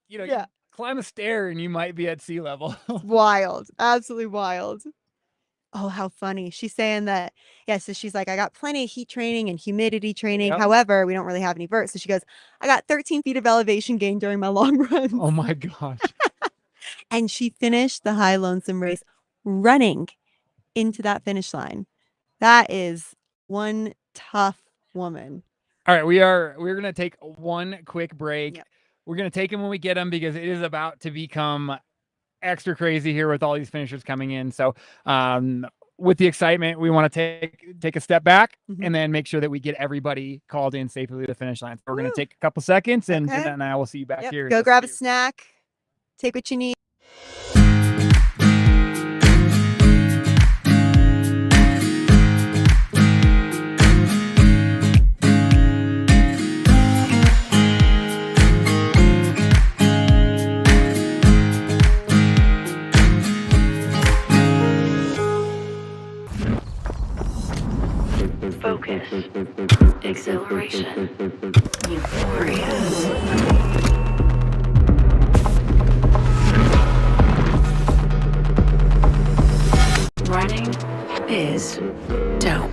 you know, Yeah. climb a stair and you might be at sea level. Wild. Absolutely wild. Oh, how funny. She's saying that, yeah, so she's like, I got plenty of heat training and humidity training. Yep. However, we don't really have any vert. So she goes, I got 13 feet of elevation gain during my long run. Oh my gosh. And she finished the High Lonesome race running into that finish line. That is one tough woman. All right, we're going to take one quick break. Yep. We're going to take them when we get them because it is about to become extra crazy here with all these finishers coming in. So with the excitement, we want to take a step back and then make sure that we get everybody called in safely to the finish line. So we're going to take a couple seconds and then I will see you back here. Go grab a snack. Take what you need. Focus, exhilaration, euphoria. Running is dope.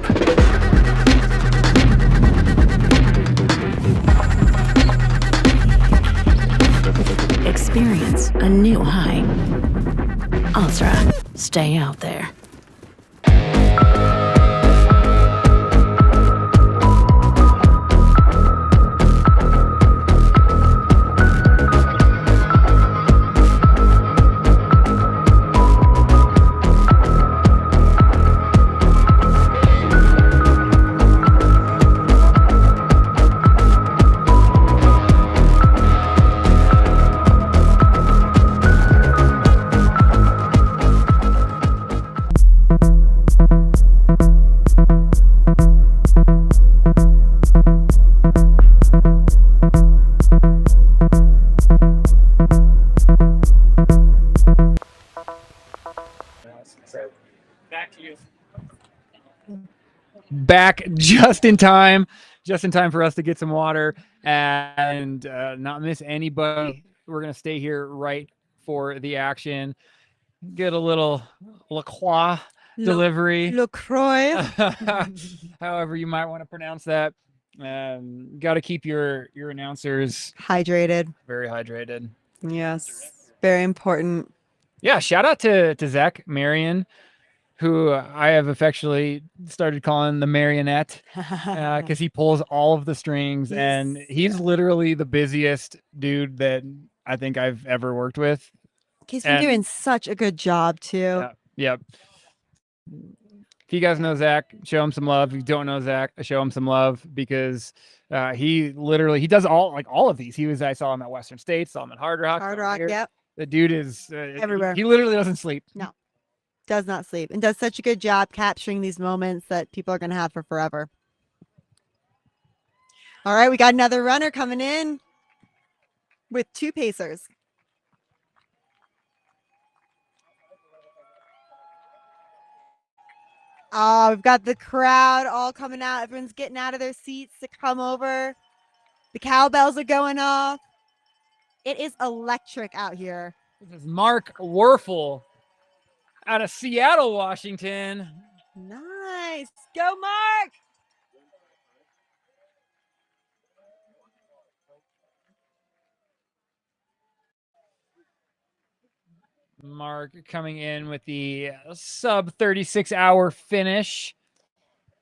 Experience a new high. Ultra, stay out there. Back just in time for us to get some water and not miss anybody. We're going to stay here right for the action. Get a little LaCroix delivery. LaCroix. However you might want to pronounce that. Got to keep your announcers Hydrated. very hydrated. Yes. Very important. Yeah, shout out to Zach Marion, who I have affectionately started calling the marionette because he pulls all of the strings, and he's literally the busiest dude that I think I've ever worked with. He's been doing such a good job too. Yep. If you guys know Zach, show him some love. If you don't know Zach, show him some love, because he does all of these. I saw him at Western States, saw him at Hardrock. Yep. The dude is everywhere. He literally doesn't sleep. No, does not sleep, and does such a good job capturing these moments that people are going to have for forever. All right, we got another runner coming in with 2 pacers. Oh, we've got the crowd all coming out. Everyone's getting out of their seats to come over. The cowbells are going off. It is electric out here. This is Mark Werfel out of Seattle, Washington. Nice. Go, Mark. Mark coming in with the sub 36-hour finish.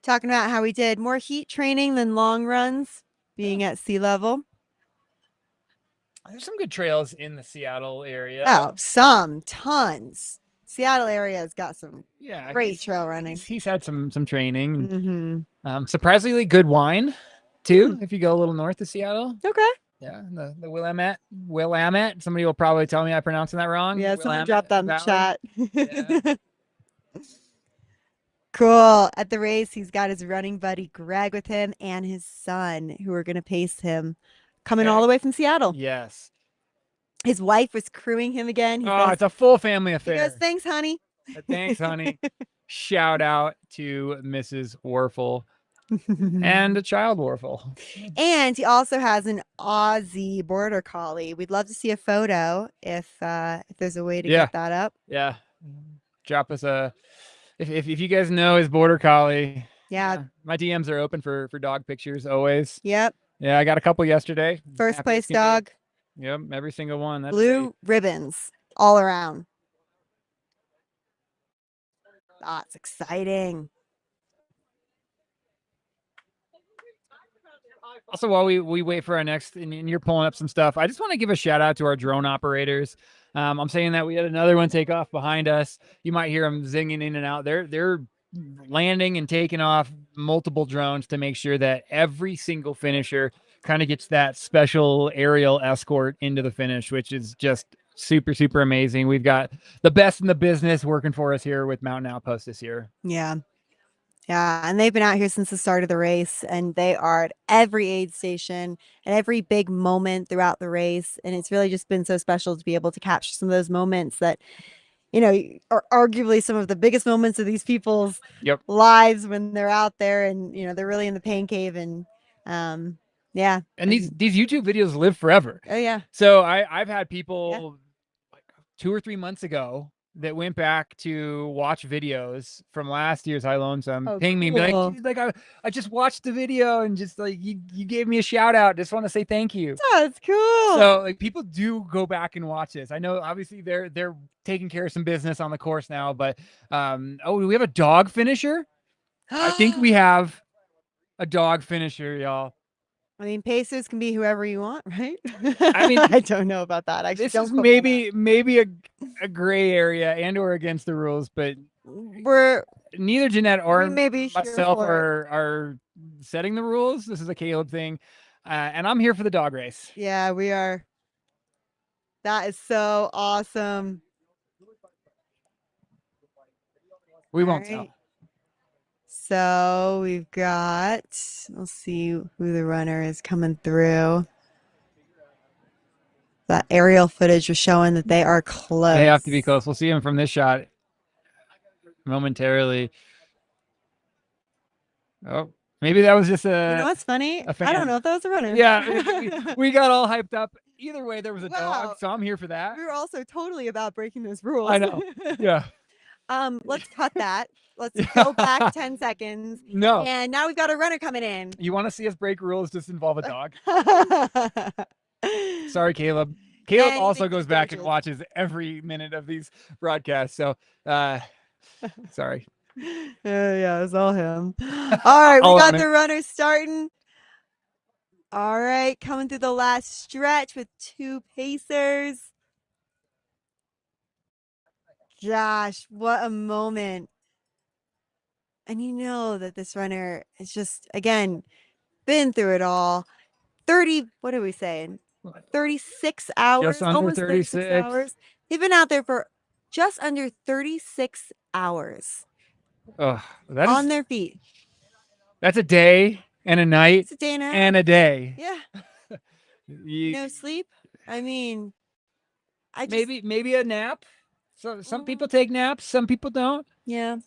Talking about how we did more heat training than long runs, being at sea level. There's some good trails in the Seattle area. Oh, tons. Seattle area has got some great trail running. He's had some training. Surprisingly good wine too, if you go a little north of Seattle. Okay. Yeah, the Willamette. Somebody will probably tell me I'm pronouncing that wrong. Yeah, someone dropped that in the Valley. chat. Cool. At the race, he's got his running buddy Greg with him and his son, who are going to pace him, coming all the way from Seattle. Yes. His wife was crewing him again. He It's a full family affair. He goes, thanks, honey. Thanks, honey. Shout out to Mrs. Werfel and a child Werfel. And he also has an Aussie border collie. We'd love to see a photo if there's a way to get that up. Yeah. Drop us if you guys know his border collie. Yeah. My DMs are open for dog pictures always. Yep. Yeah, I got a couple yesterday. First place dog. Yep, every single one. That's blue ribbons all around. That's exciting. Also, while we wait for our next, and you're pulling up some stuff, I just want to give a shout out to our drone operators. I'm saying that we had another one take off behind us. You might hear them zinging in and out. They're landing and taking off multiple drones to make sure that every single finisher kind of gets that special aerial escort into the finish, which is just super, super amazing. We've got the best in the business working for us here with Mountain Outpost this year. Yeah. And they've been out here since the start of the race, and they are at every aid station and every big moment throughout the race. And it's really just been so special to be able to capture some of those moments that, you know, are arguably some of the biggest moments of these people's lives when they're out there and, you know, they're really in the pain cave. And yeah. And these YouTube videos live forever. Oh yeah. So I've had people like 2 or 3 months ago that went back to watch videos from last year's High Lonesome, ping me, cool. be like, I just watched the video and just like you gave me a shout out. Just want to say thank you. That's cool. So like people do go back and watch this. I know obviously they're taking care of some business on the course now, but do we have a dog finisher? I think we have a dog finisher, y'all. I mean, pacers can be whoever you want, right? I mean, I don't know about that. This is maybe a gray area and or against the rules, but neither Jeanette or myself are setting the rules. This is a Caleb thing, and I'm here for the dog race. Yeah, we are. That is so awesome. We won't tell. So we've got, let's see who the runner is coming through. That aerial footage was showing that they are close. They have to be close. We'll see them from this shot momentarily. Oh, maybe that was just You know what's funny? I don't know if that was a runner. Yeah, we got all hyped up. Either way, there was a dog, so I'm here for that. We were also totally about breaking those rules. I know. Yeah. Let's cut that. Let's go back 10 seconds. No. And now we've got a runner coming in. You want to see us break rules? Just involve a dog. Sorry, Caleb. Caleb also goes back and watches every minute of these broadcasts. So Sorry. Yeah, it's all him. All right, we All got on the it. runners starting. All right, coming through the last stretch with 2 pacers. Gosh, what a moment. And you know that this runner is just, again, been through it all. 30, what are we saying? 36 hours, Just under almost 36 36. hours. They've been out there for just under 36 hours Oh, on their feet. that's a day and a night It's a day and a half. and a day. Yeah. You- No sleep. I mean, I just, maybe a nap. So some people take naps, some people don't. yeah,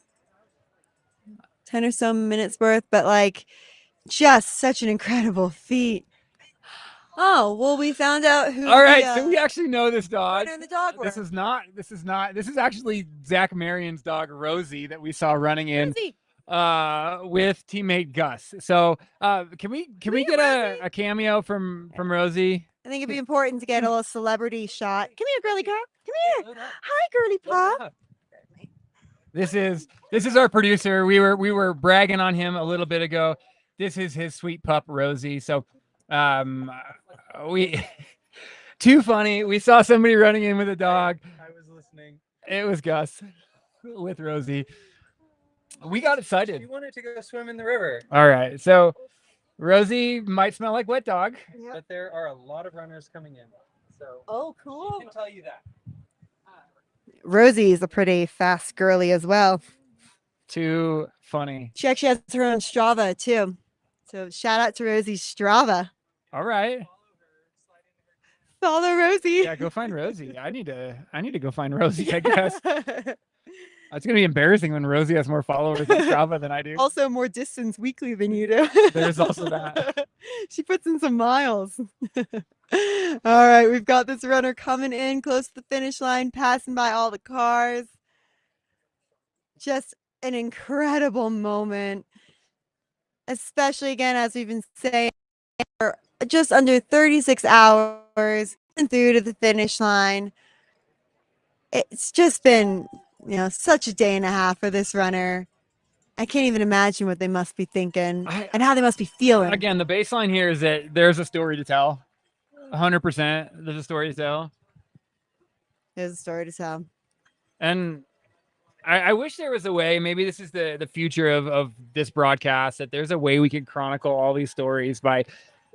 10 or so minutes worth, but like just such an incredible feat. Oh, well, we found out who. All right, the, so we actually know this dog. runner in the dog This were. is not. This is actually Zach Marion's dog Rosie that we saw running in Rosie. with teammate Gus. So can we get a cameo from Rosie? I think it'd be important to get a little celebrity shot. Come here, girly girl. Come here. Hi, girly pop. This is our producer. We were bragging on him a little bit ago. This is his sweet pup Rosie. So we too funny. We saw somebody running in with a dog. I was listening. It was Gus with Rosie. We got excited. She wanted to go swim in the river. All right. So Rosie might smell like wet dog. But there are a lot of runners coming in. So Oh, cool. I can tell you that. Rosie is a pretty fast girly as well. Too funny. She actually has her own Strava too. So shout out to Rosie's Strava. All right. Follow Rosie. Yeah, go find Rosie. I need to go find Rosie, I guess. It's gonna be embarrassing when Rosie has more followers on Strava than I do. Also more distance weekly than you do. There's also that. She puts in some miles. All right, we've got this runner coming in close to the finish line, passing by all the cars. Just an incredible moment, especially again, as we've been saying, for just under 36 hours and through to the finish line. It's just been, such a day and a half for this runner. I can't even imagine what they must be thinking and how they must be feeling. Again, the baseline here is that there's a story to tell. 100%. There's a story to tell. There's a story to tell. And I wish there was a way, maybe this is the future of this broadcast, that there's a way we could chronicle all these stories by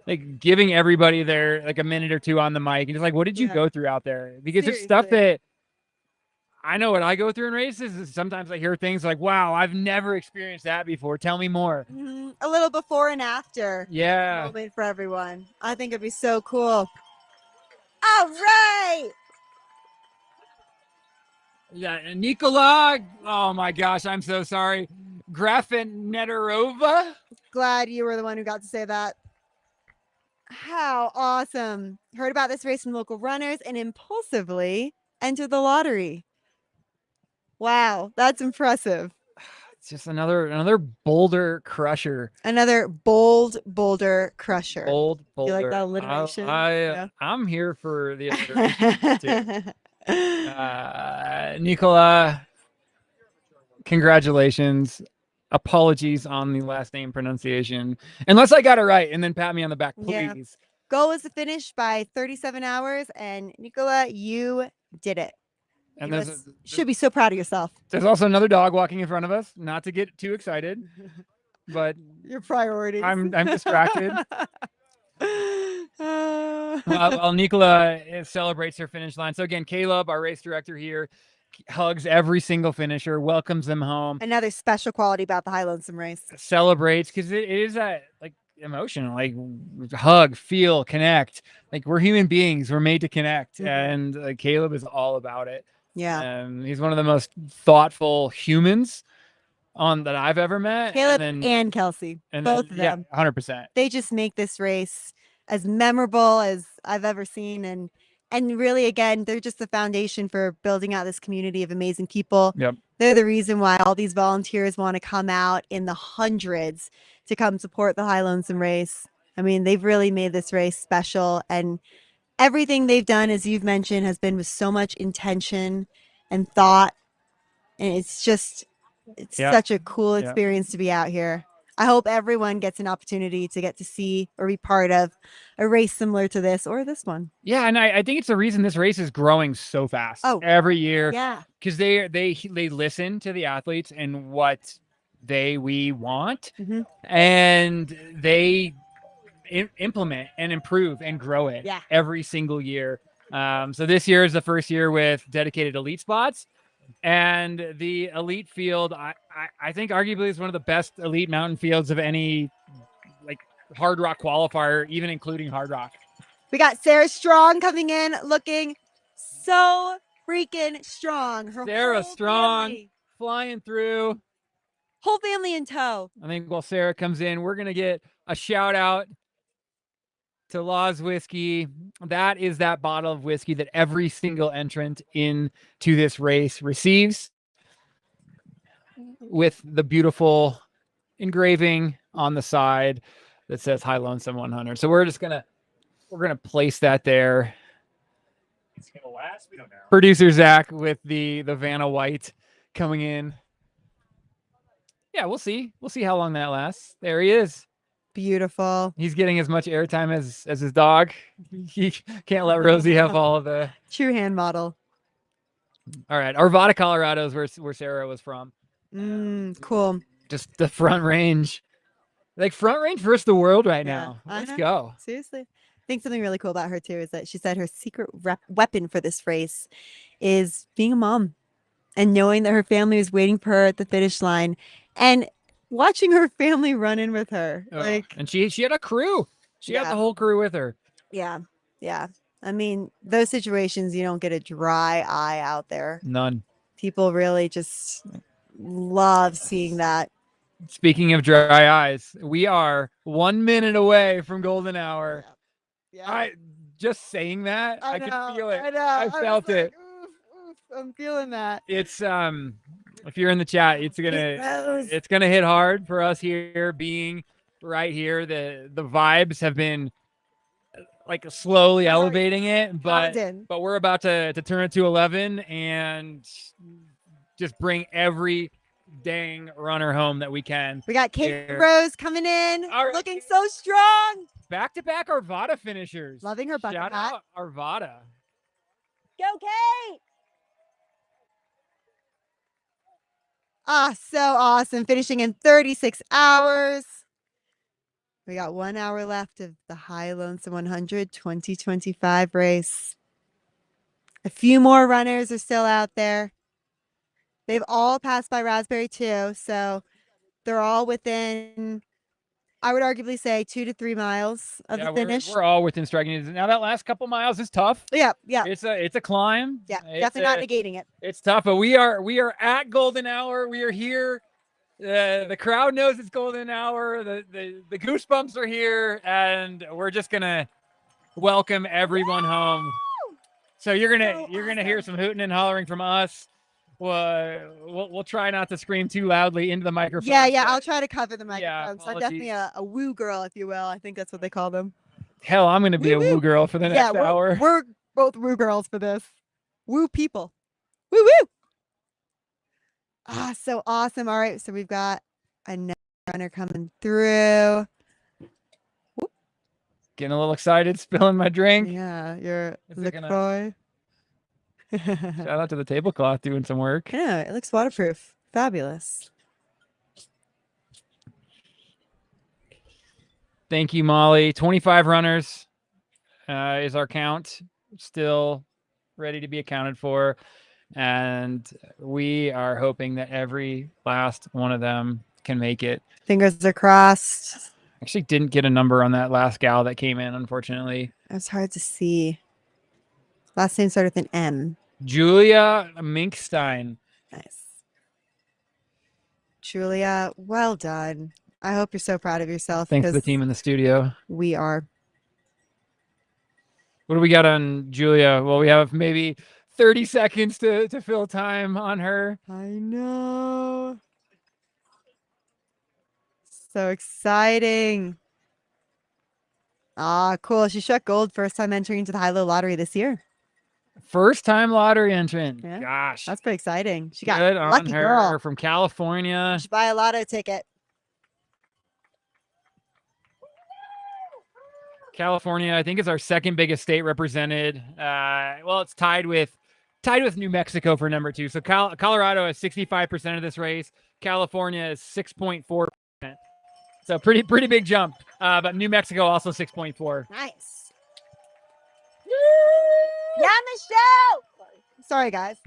like giving everybody their like a minute or two on the mic and just like, what did you go through out there? Because there's stuff that I know what I go through in races is sometimes I hear things like, wow, I've never experienced that before. Tell me more. A little before and after Yeah. moment for everyone. I think it'd be so cool. All right. Yeah, and Nikola, oh my gosh, I'm so sorry. Grafenetarova. Glad you were the one who got to say that. How awesome. Heard about this race from local runners and impulsively entered the lottery. Wow, that's impressive. It's just another boulder crusher. Another bold boulder crusher. Bold You like boulder. that alliteration? I'm here for the alliteration too. Nikola, congratulations. Apologies on the last name pronunciation. Unless I got it right, and then pat me on the back, please. Yeah. Goal was to finish by 37 hours, and Nicola, you did it. And You there's should be so proud of yourself. there's also another dog walking in front of us. Not to get too excited, but Your priorities. I'm distracted. While Nikola celebrates her finish line. So again, Caleb, our race director here, hugs every single finisher, welcomes them home, Another special quality about the High Lonesome race. celebrates because it is that like emotional, like hug, feel, connect. Like we're human beings, we're made to connect, and Caleb is all about it. Yeah. He's one of the most thoughtful humans that I've ever met. Caleb and, and Kelsey, both of them. 100%. They just make this race as memorable as I've ever seen. And really, again, they're just the foundation for building out this community of amazing people. Yep. They're the reason why all these volunteers want to come out in the hundreds to come support the High Lonesome race. I mean, they've really made this race special, and everything they've done, as you've mentioned, has been with so much intention and thought. And it's Yeah. such a cool Yeah. experience to be out here. I hope everyone gets an opportunity to get to see or be part of a race similar to this or this one. Yeah, and I think it's the reason this race is growing so fast every year. Yeah. Because they listen to the athletes and what we want, and they implement and improve and grow it every single year. So this year is the first year with dedicated elite spots, and the elite field I think arguably is one of the best elite mountain fields of any like Hardrock qualifier, even including Hardrock. We got Sarah Strong coming in looking so freaking strong. Sarah Strong family, flying through. whole family in tow. I think while Sarah comes in, we're going to get a shout out to Law's Whiskey. That is that bottle of whiskey that every single entrant into this race receives, with the beautiful engraving on the side that says High Lonesome 100. So we're gonna place that there. It's gonna last. We don't know. Producer Zach with the Vanna White coming in. Yeah, we'll see. We'll see how long that lasts. There he is. Beautiful. He's getting as much airtime as his dog. He can't let Rosie have all of the true hand model. All right, Arvada, Colorado is where Sarah was from. Cool. Just the Front Range, like Front Range versus the world right now. Let's go. Seriously. I think something really cool about her too is that she said her secret weapon for this race is being a mom and knowing that her family is waiting for her at the finish line and watching her family run in with her. And she had a crew. She had the whole crew with her. Yeah. Yeah. I mean, those situations, you don't get a dry eye out there. None. People really just love seeing that. Speaking of dry eyes, we are 1 minute away from golden hour. Yeah. Just saying that, I could feel it. I know. I felt it. I'm feeling that. It's if you're in the chat, it's gonna hit hard for us here, being right here. The vibes have been like slowly elevating it, but we're about to turn it to 11 and just bring every dang runner home that we can. We got Kate Rose coming in, looking so strong. Back-to-back Arvada finishers. Loving her bucket Shout hat. out Arvada. Go Kate! So awesome. Finishing in 36 hours. We got 1 hour left of the High Lonesome 100 2025 race. A few more runners are still out there. They've all passed by Raspberry too, so they're all within, I would arguably say, 2 to 3 miles of the finish. We're all within striking distance. Now that last couple miles is tough. Yeah. It's a climb. Yeah, definitely not negating it. It's tough, but we are at golden hour. We are here. The crowd knows it's golden hour. The goosebumps are here, and we're just gonna welcome everyone home. So you're gonna hear some hooting and hollering from us. We'll try not to scream too loudly into the microphone. Yeah, I'll try to cover the microphones. I'm apologies. definitely a woo girl, if you will. I think that's what they call them. Hell, I'm gonna be a woo girl for the next hour. We're both woo girls for this. Woo people. Woo woo. So awesome. All right, so we've got another runner coming through. Getting a little excited, spilling my drink. Yeah, your LaCroix. Shout out to the tablecloth doing some work. Yeah, it looks waterproof. Fabulous. Thank you, Molly. 25 runners is our count. Still ready to be accounted for. And we are hoping that every last one of them can make it. Fingers are crossed. Actually didn't get a number on that last gal that came in, unfortunately. It's hard to see. Last name started with an M. Julia Minkstein. Nice. Julia, well done. I hope you're so proud of yourself. Thanks to the team in the studio. We are. What do we got on Julia? Well, we have maybe 30 seconds to fill time on her. I know. So exciting. Cool. She struck gold first time entering into the high-low lottery this year. First time lottery entrant. Yeah. Gosh. That's pretty exciting. She got Good on lucky her girl. from California. You should buy a lotto ticket. California, I think, is our second biggest state represented. Well, it's tied with New Mexico for number 2. So Colorado is 65% of this race. California is 6.4%. So pretty big jump. But New Mexico also 6.4. Nice. Yeah, Michelle. Sorry, guys.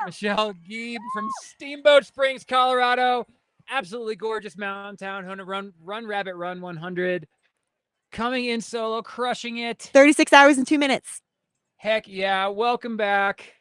Michelle Gieb from Steamboat Springs, Colorado. Absolutely gorgeous mountain town. Run Rabbit Run 100. Coming in solo, crushing it. 36 hours and 2 minutes. Heck yeah. Welcome back.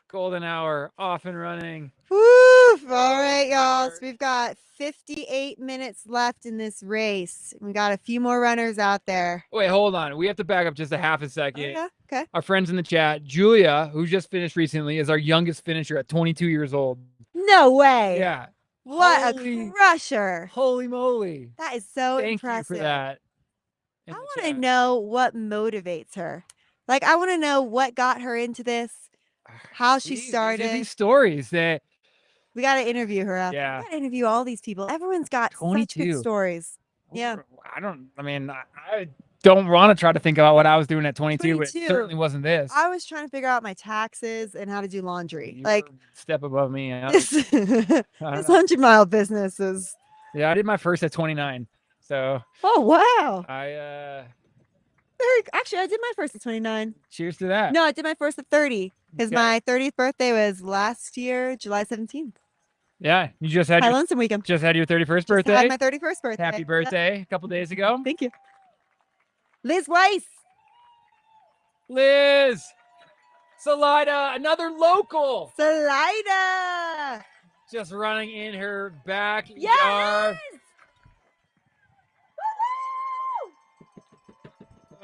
Golden hour, off and running. Woo! All right, y'all. So we've got 58 minutes left in this race. We got a few more runners out there. Wait, hold on. We have to back up just a half a second. Yeah, okay. Our friends in the chat, Julia, who just finished recently, is our youngest finisher at 22 years old. No way. Yeah. What a crusher. Holy moly. That is so Thank impressive. you for that. I want to know what motivates her. Like, I want to know what got her into this, how she started. These stories that we got to interview her after. Yeah. We got to interview all these people. Everyone's got such 22. good stories. Yeah. I don't want to try to think about what I was doing at 22, but it 22. certainly wasn't this. I was trying to figure out my taxes and how to do laundry. You Like, were a step above me. this 100-mile business is. Yeah, I did my first at 29. So. Oh, wow. Actually, I did my first at 29. Cheers to that. No, I did my first at 30 because my 30th birthday was last year, July 17th. Yeah, you just had High your Lonesome weekend. Just had your 31st birthday. Had my 31st birthday. Happy birthday a couple days ago. Thank you. Liz Weiss. Liz. Salida, another local. Salida. Just running in her backyard. Yes.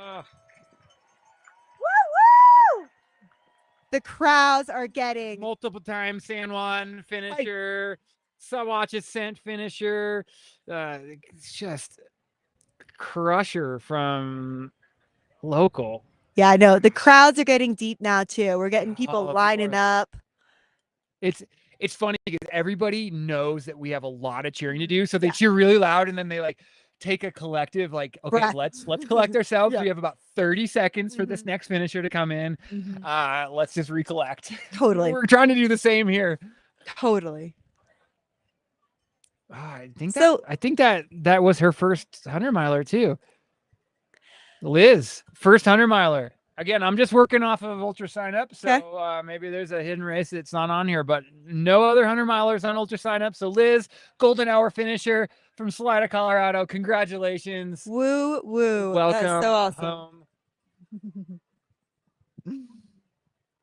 Ugh. Woo woo! The crowds are getting Multiple time San Juan finisher, Sawatch Ascent finisher, just crusher from local. Yeah, I know. The crowds are getting deep now too. We're getting people Oh, of lining course. up. It's funny because everybody knows that we have a lot of cheering to do, so they cheer really loud, and then they like take a collective like, okay, Breath. let's collect ourselves. Yeah. We have about 30 seconds for this next finisher to come in. Let's just recollect. Totally. We're trying to do the same here. Totally. I think that was her first 100-miler too. Liz, first 100-miler. Again, I'm just working off of Ultra sign up, so maybe there's a hidden race that's not on here, but no other 100-milers on Ultra sign up. So Liz, golden hour finisher from Salida, Colorado. Congratulations. Woo woo. Welcome. That's so awesome. home.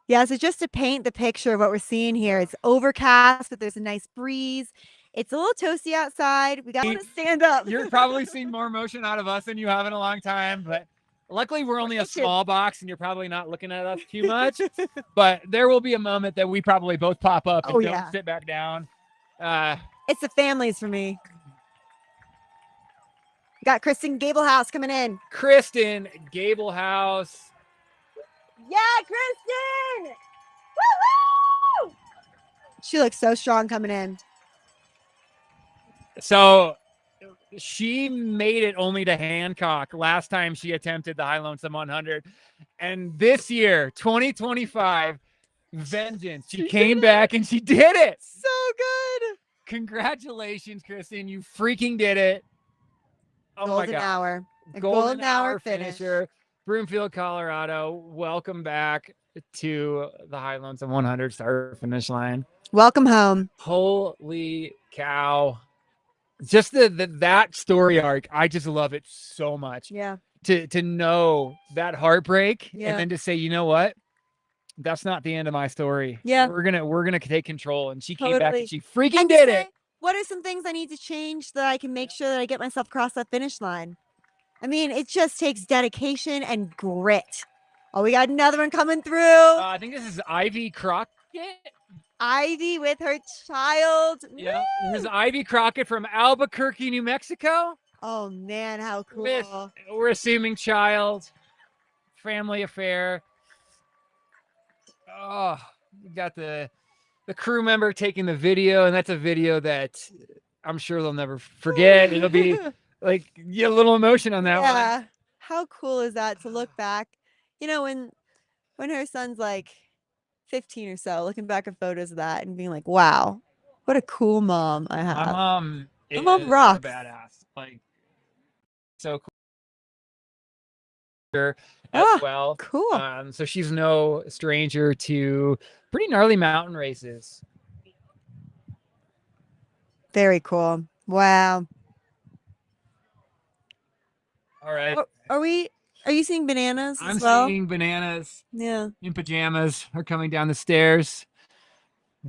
Yeah, so just to paint the picture of what we're seeing here, it's overcast, but there's a nice breeze. It's a little toasty outside. We got to stand up. You're probably seeing more motion out of us than you have in a long time, but luckily we're only a small box and you're probably not looking at us too much. But there will be a moment that we probably both pop up and don't sit back down. It's the families for me. We got Kristen Gablehouse coming in. Kristen Gablehouse. Yeah, Kristen! Woo-hoo! She looks so strong coming in. So she made it only to Hancock last time she attempted the High Lonesome 100. And this year, 2025, vengeance. She came back and she did it. So good. Congratulations, Kristen. You freaking did it. Oh golden my God. hour. A Golden hour finisher. Broomfield, Colorado. Welcome back to the High Lonesome 100 start finish line. Welcome home. Holy cow. Just that story arc, I just love it so much. Yeah. To know that heartbreak Yeah. and then to say, you know what? That's not the end of my story. Yeah. We're gonna take control. And she came back Totally. and she freaking And to did say, it. What are some things I need to change so that I can make sure that I get myself across that finish line? I mean, it just takes dedication and grit. Oh, we got another one coming through. I think this is Ivy Crockett. Ivy with her child. Yeah. This is Ivy Crockett from Albuquerque, New Mexico. Oh man, how cool. We're assuming child, family affair. Oh, we got the crew member taking the video, and that's a video that I'm sure they'll never forget. It'll be like a little emotion on that one. Yeah. How cool is that to look back? You know, when her son's like 15 or so, looking back at photos of that and being like, wow, what a cool mom I have. My mom is a rocks. badass. Like, so cool. As well. Cool. So she's no stranger to pretty gnarly mountain races. Very cool. Wow. All right. Are you seeing bananas I'm as well? seeing bananas. Yeah. In pajamas are coming down the stairs.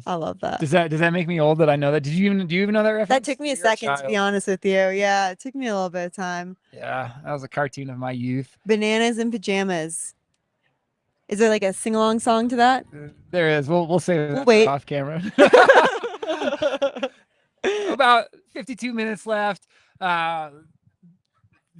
I love that. Does that make me old that I know that? Do you even know that reference? That took me a second, to be honest with you. Yeah, it took me a little bit of time. Yeah, that was a cartoon of my youth. Bananas in pajamas. Is there like a sing-along song to that? There is. We'll say that wait. off camera. About 52 minutes left.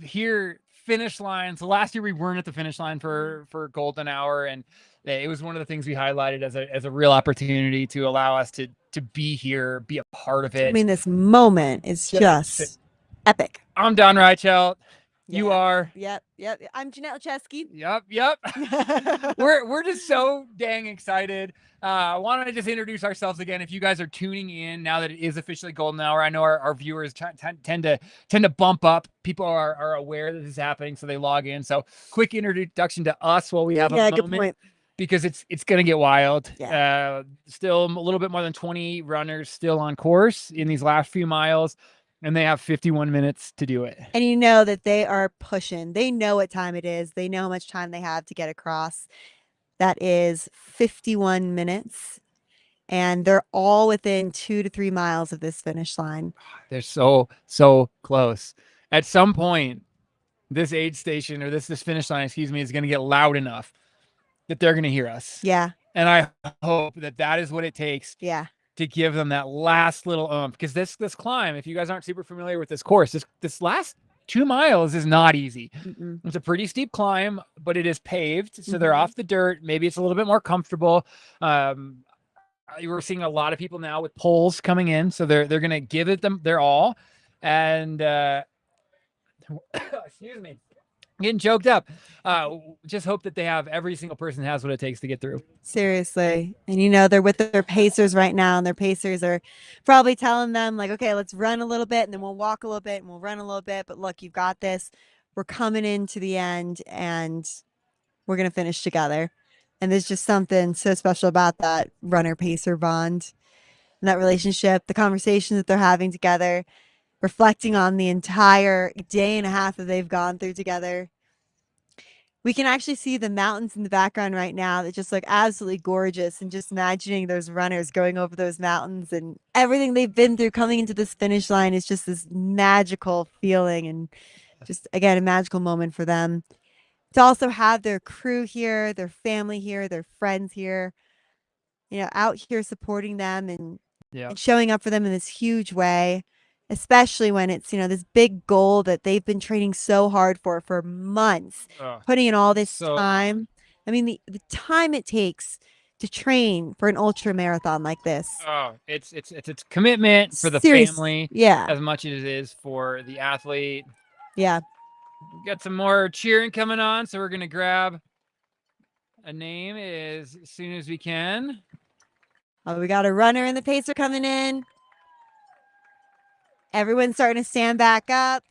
Here, finish line. So last year we weren't at the finish line for Golden Hour, and it was one of the things we highlighted as a real opportunity to allow us to be here, be a part of it. I mean, this moment is just epic. I'm Don Reichelt. You are. Yep. I'm Jeanette Lachesky. Yep. We're just so dang excited. I want to just introduce ourselves again. If you guys are tuning in now that it is officially Golden Hour, I know our viewers tend to bump up. People are aware that this is happening, so they log in. So quick introduction to us while we have a moment. Good point. Because it's going to get wild. Yeah. Still a little bit more than 20 runners still on course in these last few miles. And they have 51 minutes to do it. And you know that they are pushing. They know what time it is. They know how much time they have to get across. That is 51 minutes. And they're all within 2 to 3 miles of this finish line. They're so close. At some point, this aid station or this finish line, is going to get loud enough that they're going to hear us. Yeah. And I hope that is what it takes. Yeah. To give them that last little because this climb, if you guys aren't super familiar with this course, this last 2 miles is not easy. Mm-mm. It's a pretty steep climb, but it is paved, so they're off the dirt. Maybe it's a little bit more comfortable. We're seeing a lot of people now with poles coming in, so they're going to give it them their all. And excuse me, getting choked up. Just hope that they have every single person has what it takes to get through. Seriously. And you know, they're with their pacers right now, and their pacers are probably telling them like, okay, let's run a little bit and then we'll walk a little bit and we'll run a little bit. But look, you've got this. We're coming into the end and we're going to finish together. And there's just something so special about that runner pacer bond and that relationship, the conversations that they're having together, reflecting on the entire day and a half that they've gone through together. We can actually see the mountains in the background right now that just look absolutely gorgeous, and just imagining those runners going over those mountains and everything they've been through coming into this finish line is just this magical feeling, and just, again, a magical moment for them. To also have their crew here, their family here, their friends here, you know, out here supporting them and showing up for them in this huge way. Especially when it's, you know, this big goal that they've been training so hard for months, putting in all this time. I mean, the time it takes to train for an ultra marathon like this. Oh, it's commitment for the family, as much as it is for the athlete. Yeah. We got some more cheering coming on, so we're gonna grab a name as soon as we can. Oh, we got a runner and the pacer coming in. Everyone's starting to stand back up.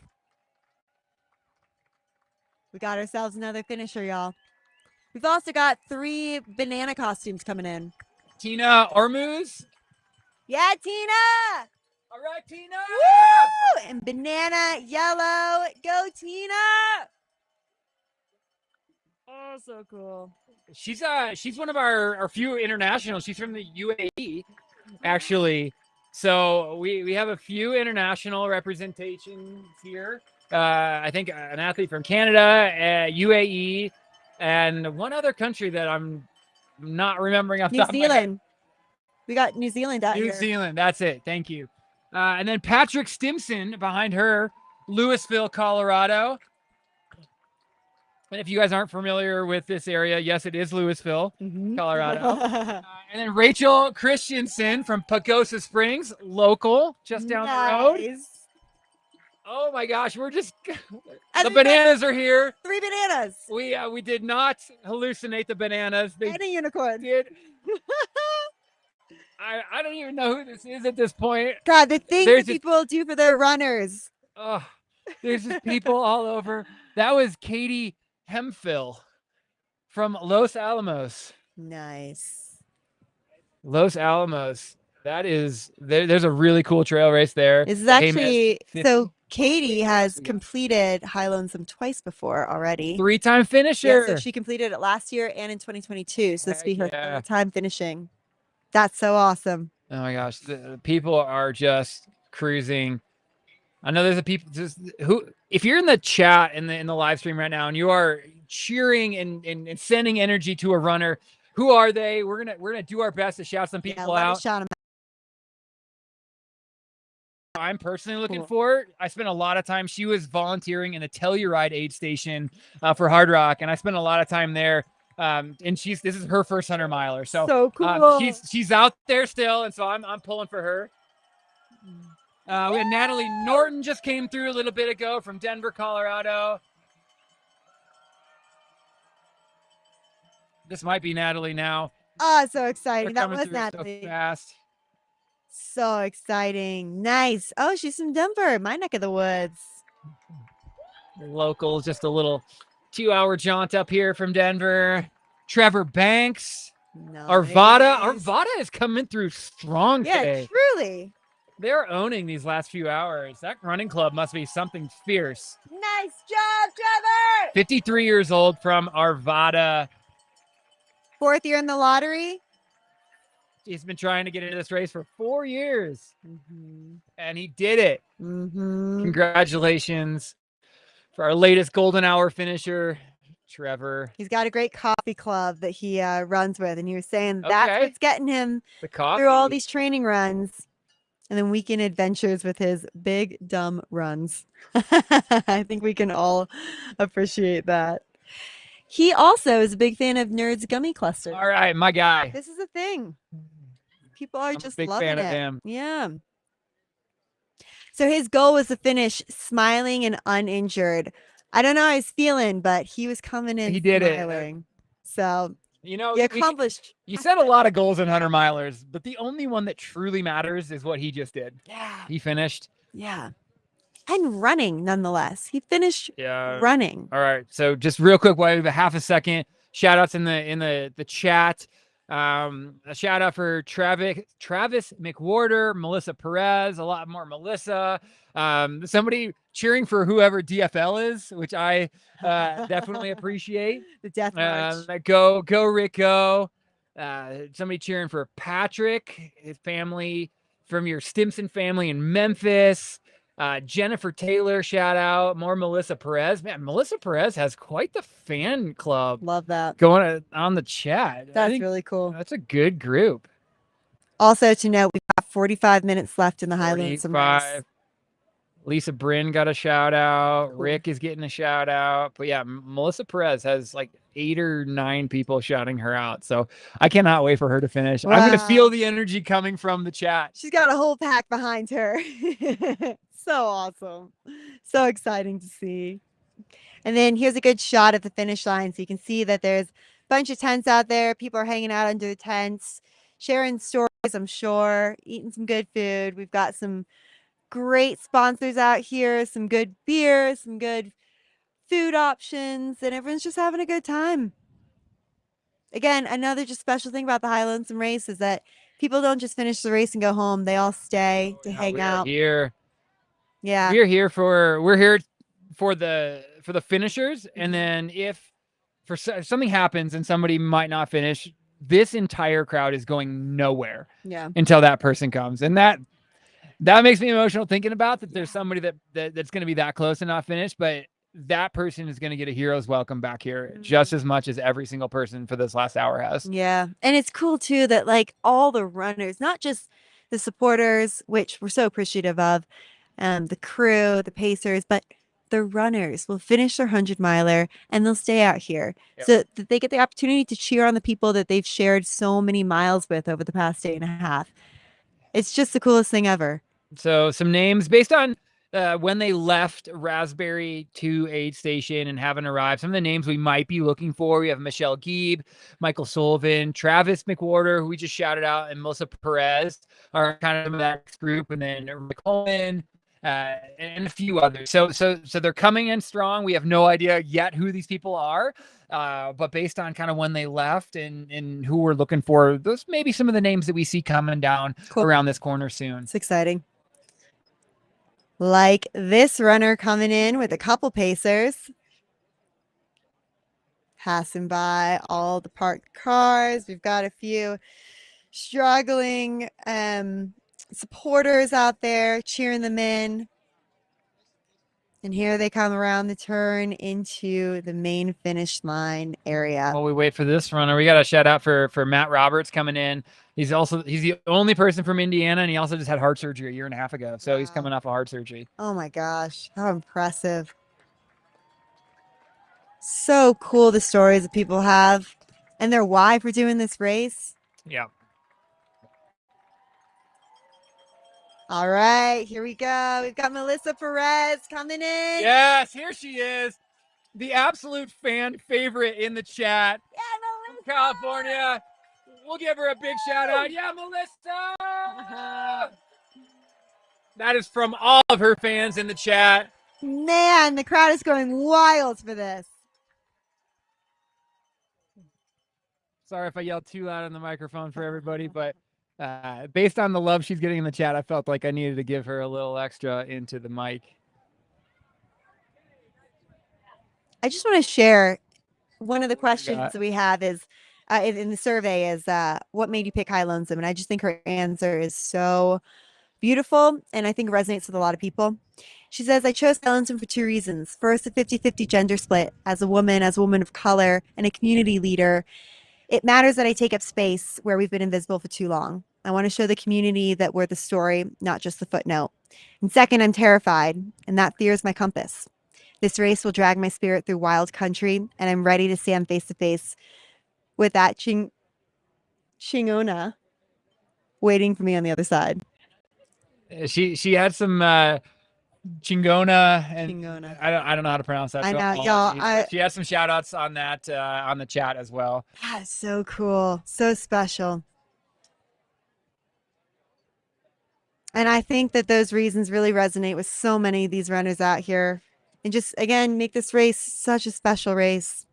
We got ourselves another finisher, y'all. We've also got 3 banana costumes coming in. Tina Ormuz. Yeah, Tina. All right, Tina. Woo! And banana yellow. Go, Tina. Oh, so cool. She's one of our few internationals. She's from the UAE, actually. So we have a few international representations here. I think an athlete from Canada, UAE, and one other country that I'm not remembering off the top of my head. We got New Zealand out here. New Zealand, that's it. Thank you. And then Patrick Stimson behind her Louisville, Colorado. And if you guys aren't familiar with this area, yes, it is Louisville, Colorado. And then Rachel Christensen from Pagosa Springs, local, just down the road. Oh my gosh, we're just the bananas are here. 3 bananas. We did not hallucinate the bananas. They and a unicorn. did. I don't even know who this is at this point. God, the things There's that people do for their runners. Oh, there's just people all over. That was Katie Hemphill from Los Alamos. Nice. Los Alamos. That is there's a really cool trail race there. This is actually Amos, so Katie has completed High Lonesome twice before already. 3-time finisher. Yeah, so she completed it last year and in 2022. So this will be her third time finishing. That's so awesome. Oh my gosh, the people are just cruising. I know there's a people just who, if you're in the chat in the live stream right now and you are cheering and sending energy to a runner, who are they? We're gonna do our best to shout some people out. Shout them out. I'm personally looking for. I spent a lot of time. She was volunteering in a Telluride aid station for Hardrock, and I spent a lot of time there. And this is her first 100 miler. So cool. She's out there still, and so I'm pulling for her. We had Natalie Norton just came through a little bit ago from Denver, Colorado. This might be Natalie now. Oh, so exciting. They're That coming was through Natalie. so fast. So exciting. Nice. Oh, she's from Denver, my neck of the woods. Local, just a little 2-hour jaunt up here from Denver. Trevor Banks. Arvada is coming through strong today. Yeah, truly. They're owning these last few hours. That running club must be something fierce. Nice job, Trevor. 53 years old from Arvada. 4th year in the lottery. He's been trying to get into this race for 4 years. And he did it. Congratulations for our latest golden hour finisher, Trevor. He's got a great coffee club that he runs with. And he was saying that's what's getting him through all these training runs. And then weekend adventures with his big, dumb runs. I think we can all appreciate that. He also is a big fan of Nerds Gummy Cluster. All right, my guy. This is a thing. People are just a big loving fan it. of him. Yeah. So his goal was to finish smiling and uninjured. I don't know how he's feeling, but he was coming in. He did smiling. So you know, he accomplished. You set a lot of goals in 100 milers, but the only one that truly matters is what he just did. Yeah. He finished. Yeah. And running nonetheless. He finished running. All right. So just real quick, while we have a half a second, shout outs in the chat. A shout out for Travis McWhorter, Melissa Perez, a lot more Melissa. Somebody cheering for whoever DFL is, which I definitely appreciate. The death march. Go Rick, go. Somebody cheering for Patrick, his family from your Stimson family in Memphis. Jennifer Taylor, shout out. More Melissa Perez. Man, Melissa Perez has quite the fan club. Love that. Going on the chat. That's really cool. That's a good group. Also to note, we've got 45 minutes left in the High Lonesome race. Lisa Bryn got a shout out. Cool. Rick is getting a shout out. But yeah, Melissa Perez has like 8 or 9 people shouting her out. So I cannot wait for her to finish. Wow. I'm going to feel the energy coming from the chat. She's got a whole pack behind her. So awesome. So exciting to see. And then here's a good shot at the finish line. So you can see that there's a bunch of tents out there. People are hanging out under the tents, sharing stories, I'm sure, eating some good food. We've got some great sponsors out here, some good beer, some good food options, and everyone's just having a good time. Again, another just special thing about the High Lonesome race is that people don't just finish the race and go home. They all stay to hang out. Here. Yeah. We're here for the finishers, and then if something happens and somebody might not finish, this entire crowd is going nowhere. Yeah. Until that person comes. And that makes me emotional thinking about that there's somebody that's going to be that close and not finished, but that person is going to get a hero's welcome back here just as much as every single person for this last hour has. Yeah. And it's cool too that like all the runners, not just the supporters, which we're so appreciative of, the crew, the pacers, but the runners will finish their 100-miler and they'll stay out here so that they get the opportunity to cheer on the people that they've shared so many miles with over the past day and a half. It's just the coolest thing ever. So some names based on when they left Raspberry to aid station and haven't arrived. Some of the names we might be looking for. We have Michelle Gieb, Michael Sullivan, Travis McWhorter, who we just shouted out, and Melissa Perez are kind of that group. And then Rick Coleman, and a few others. So they're coming in strong. We have no idea yet who these people are, but based on kind of when they left and who we're looking for, those may be some of the names that we see coming down around this corner soon. It's exciting. Like this runner coming in with a couple pacers. Passing by all the parked cars. We've got a few struggling supporters out there cheering them in. And here they come around the turn into the main finish line area. While we wait for this runner, we got a shout out for Matt Roberts coming in. He's the only person from Indiana, and he also just had heart surgery a year and a half ago. So he's coming off of heart surgery. Oh my gosh, how impressive. So cool the stories that people have and their why for doing this race. Yeah. All right, here we go. We've got Melissa Perez coming in. Yes, here she is. The absolute fan favorite in the chat. Yeah, Melissa. From California. We'll give her a big shout out. Yeah, Melissa. That is from all of her fans in the chat. Man, the crowd is going wild for this. Sorry if I yelled too loud on the microphone for everybody, but based on the love she's getting in the chat, I felt like I needed to give her a little extra into the mic. I just want to share one of the questions that we have is in the survey is what made you pick High Lonesome? And I just think her answer is so beautiful and I think resonates with a lot of people. She says, I chose High Lonesome for two reasons. First, a 50-50 gender split. As a woman of color, and a community leader, it matters that I take up space where we've been invisible for too long. I want to show the community that we're the story, not just the footnote. And second, I'm terrified, and that fear is my compass. This race will drag my spirit through wild country, and I'm ready to stand face to face with that chingona waiting for me on the other side. She had some chingona and I don't know how to pronounce that. I know, y'all. She has some shout outs on that on the chat as well. That's so cool. So special. And I think that those reasons really resonate with so many of these runners out here. And just, again, make this race such a special race.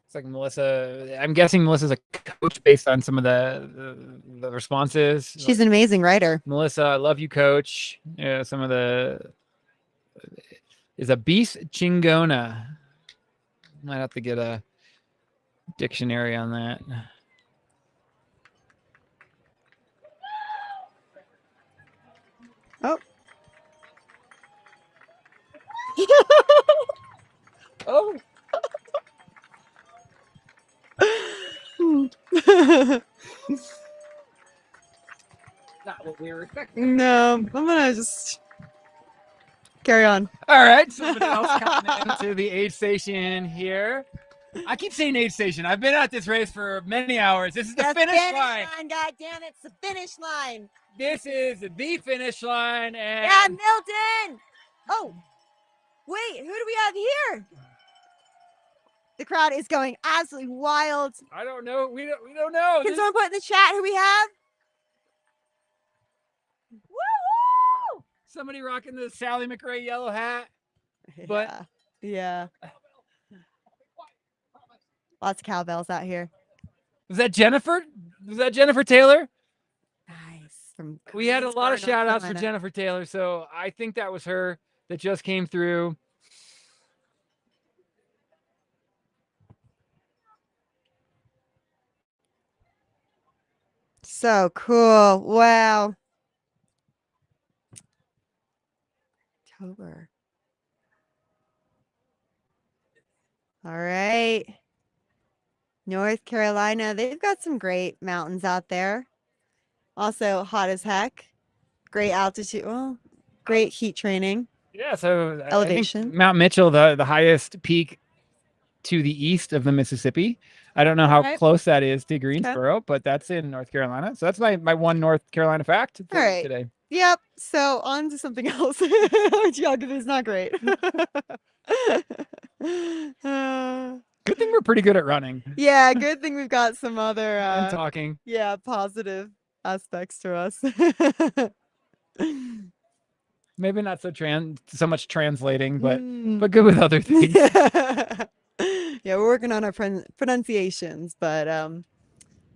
It's like Melissa. I'm guessing Melissa's a coach based on some of the responses. She's an amazing writer. Melissa, I love you, coach. Some of the is a beast chingona. Might have to get a dictionary on that. Oh. Oh. Not what we were expecting. No, I'm gonna just carry on. All right, somebody else coming into the aid station here. I keep saying aid station. I've been at this race for many hours. This is the finish line. God damn it, it's the finish line. This is the finish line. And yeah, Milton. Oh, wait, who do we have here? The crowd is going absolutely wild. I don't know. We don't know. Can someone put in the chat who we have? Woo! Somebody rocking the Sally McRae yellow hat. But yeah. Lots of cowbells out here. Was that Jennifer? Was that Jennifer Taylor? Nice. We had a lot of shout outs for Jennifer Taylor, so I think that was her that just came through. So cool. Wow. October. All right. North Carolina. They've got some great mountains out there. Also hot as heck. Great altitude. Well, great heat training. Yeah, so I think Elevation. Mount Mitchell, the highest peak to the east of the Mississippi. I don't know how Alright. close that is to Greensboro, but that's in North Carolina. So that's my one North Carolina fact for All right. today. Yep. So on to something else. Geography is not great. Good thing we're pretty good at running Yeah, good thing we've got some other and talking. yeah, positive aspects to us. Maybe not so much translating, but Mm. good with other things. Yeah, we're working on our pronunciations, but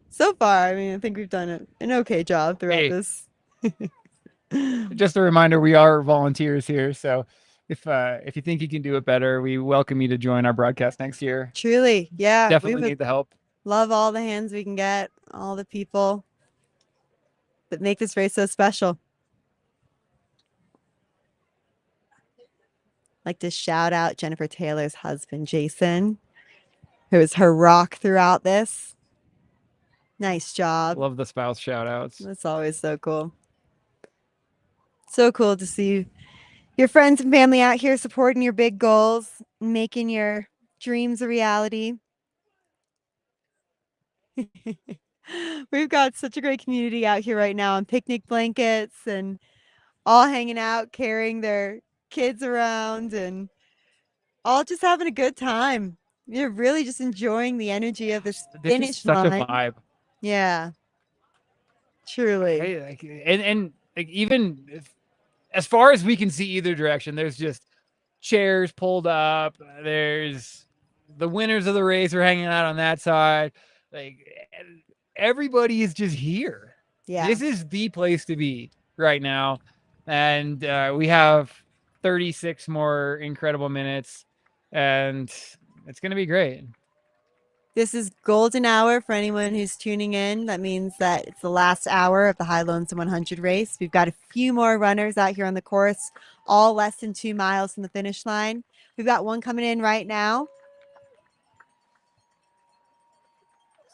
so far, I mean, I think we've done an okay job throughout Hey. this. Just a reminder, we are volunteers here, so if you think you can do it better, we welcome you to join our broadcast next year. Truly, yeah, we Definitely would need the help. love all the hands we can get, all the people that make this race so special. Like to shout out Jennifer Taylor's husband, Jason, who is her rock throughout this. Nice job. Love the spouse shout outs. That's always so cool. So cool to see your friends and family out here supporting your big goals, making your dreams a reality. We've got such a great community out here right now on picnic blankets and all hanging out, carrying their kids around and all just having a good time. You're really just enjoying the energy of this This finish is such line. a vibe. Yeah. Truly. Hey, and even as far as we can see either direction, there's just chairs pulled up. There's the winners of the race are hanging out on that side. Like everybody is just here. Yeah. This is the place to be right now. And we have 36 more incredible minutes and it's going to be great. This is golden hour for anyone who's tuning in. That means that it's the last hour of the High Lonesome 100 race. We've got a few more runners out here on the course, all less than 2 miles from the finish line. We've got one coming in right now.